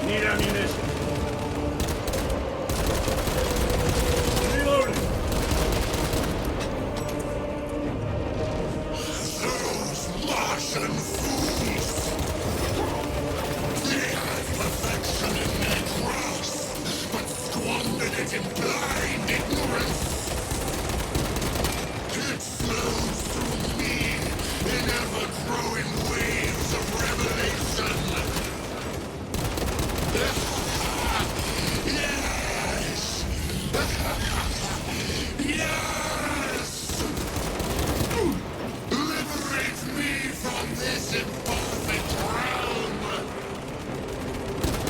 Need ammunition. Those Martian fools! They had perfection in their grasp, but squandered it in blind ignorance. It flows through me in ever-growing waves of revelation. Yes! Yes! Liberate me from this imperfect realm!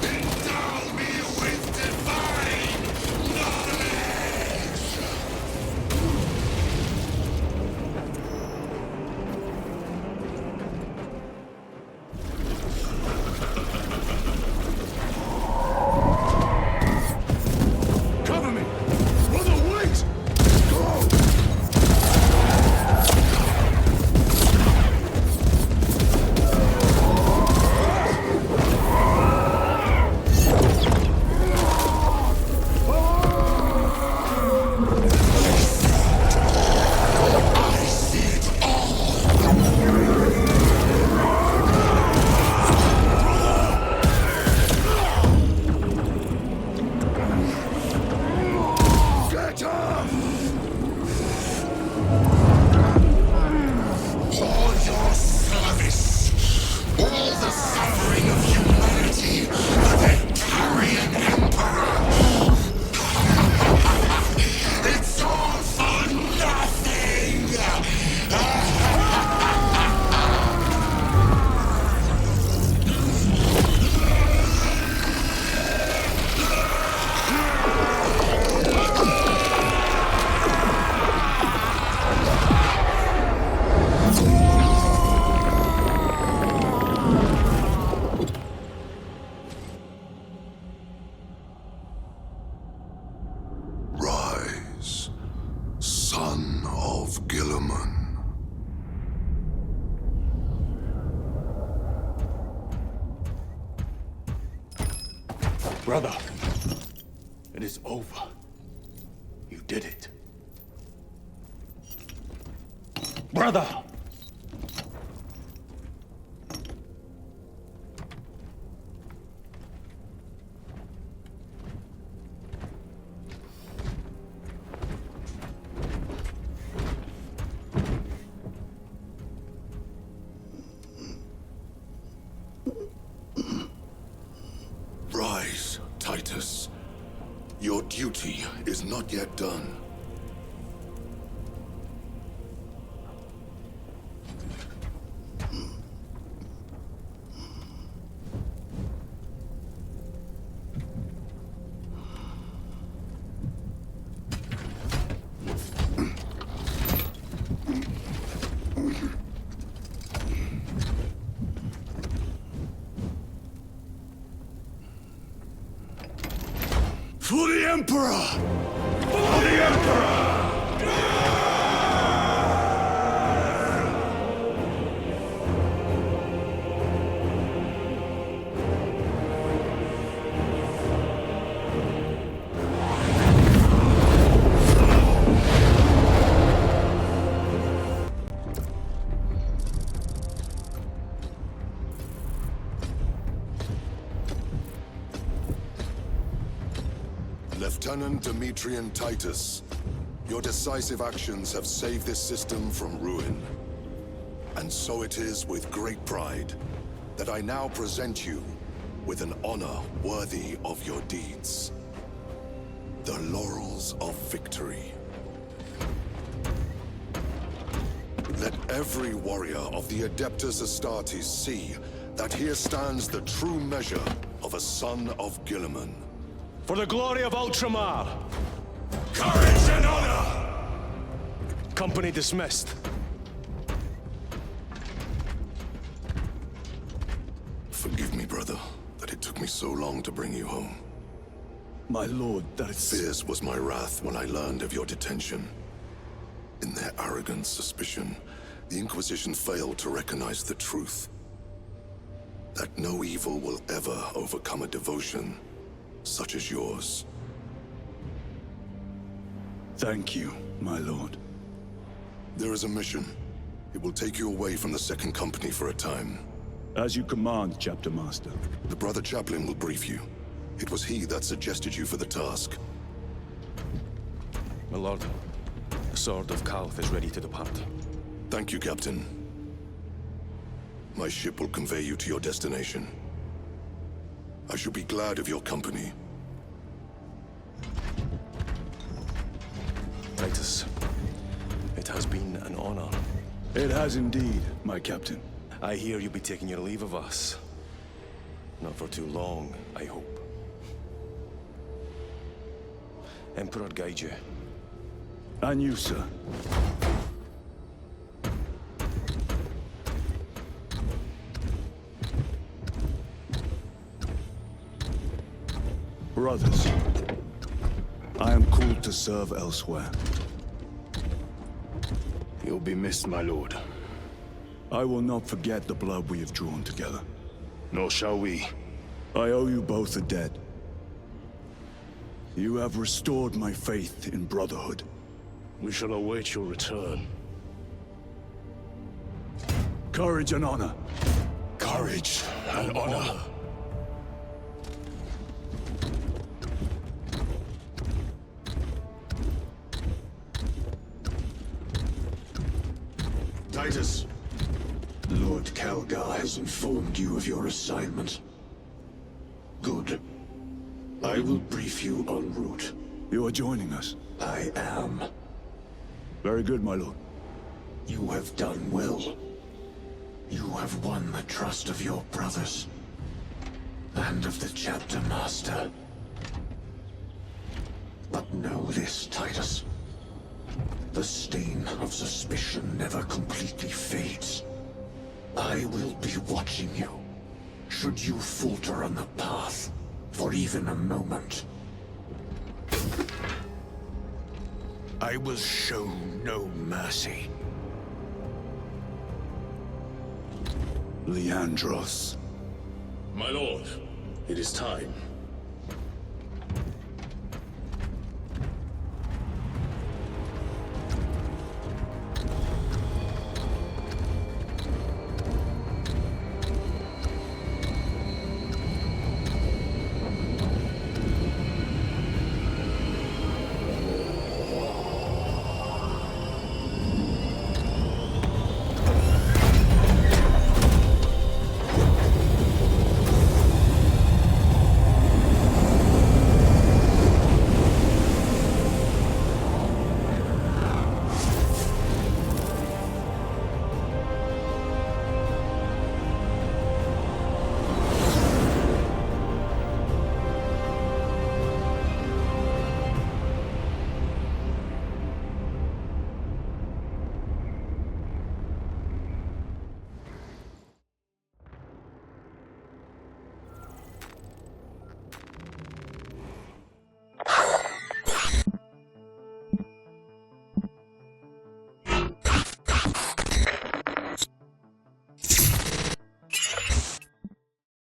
Endow me with divine knowledge! Cover me! Brother, wait! Go! Brother, it is over. You did it. Brother! Rise, Titus. Your duty is not yet done. For the Emperor! For the Emperor! Lieutenant Demetrian Titus, your decisive actions have saved this system from ruin. And so it is with great pride that I now present you with an honor worthy of your deeds. The Laurels of Victory. Let every warrior of the Adeptus Astartes see that here stands the true measure of a son of Guilliman. For the glory of Ultramar! Courage and honor! Company dismissed. Forgive me, brother, that it took me so long to bring you home. My lord, that is... Fierce was my wrath when I learned of your detention. In their arrogant suspicion, the Inquisition failed to recognize the truth. That no evil will ever overcome a devotion such as yours. Thank you, my lord. There is a mission. It will take you away from the Second Company for a time. As you command, Chapter Master. The Brother Chaplain will brief you. It was he that suggested you for the task. My lord, the Sword of Kalth is ready to depart. Thank you, Captain. My ship will convey you to your destination. I shall be glad of your company. Titus, it has been an honor. It has indeed, my captain. I hear you'll be taking your leave of us. Not for too long, I hope. Emperor guide you. And you, sir. Brothers, I am called to serve elsewhere. You'll be missed, my lord. I will not forget the blood we have drawn together. Nor shall we. I owe you both a debt. You have restored my faith in brotherhood. We shall await your return. Courage and honor. Courage and honor. Titus, Lord Calgar has informed you of your assignment. Good. I will brief you en route. You are joining us? I am. Very good, my lord. You have done well. You have won the trust of your brothers. And of the Chapter Master. But know this, Titus. The stain of suspicion never completely fades. I will be watching you. Should you falter on the path, for even a moment. I will show no mercy. Leandros. My lord, it is time.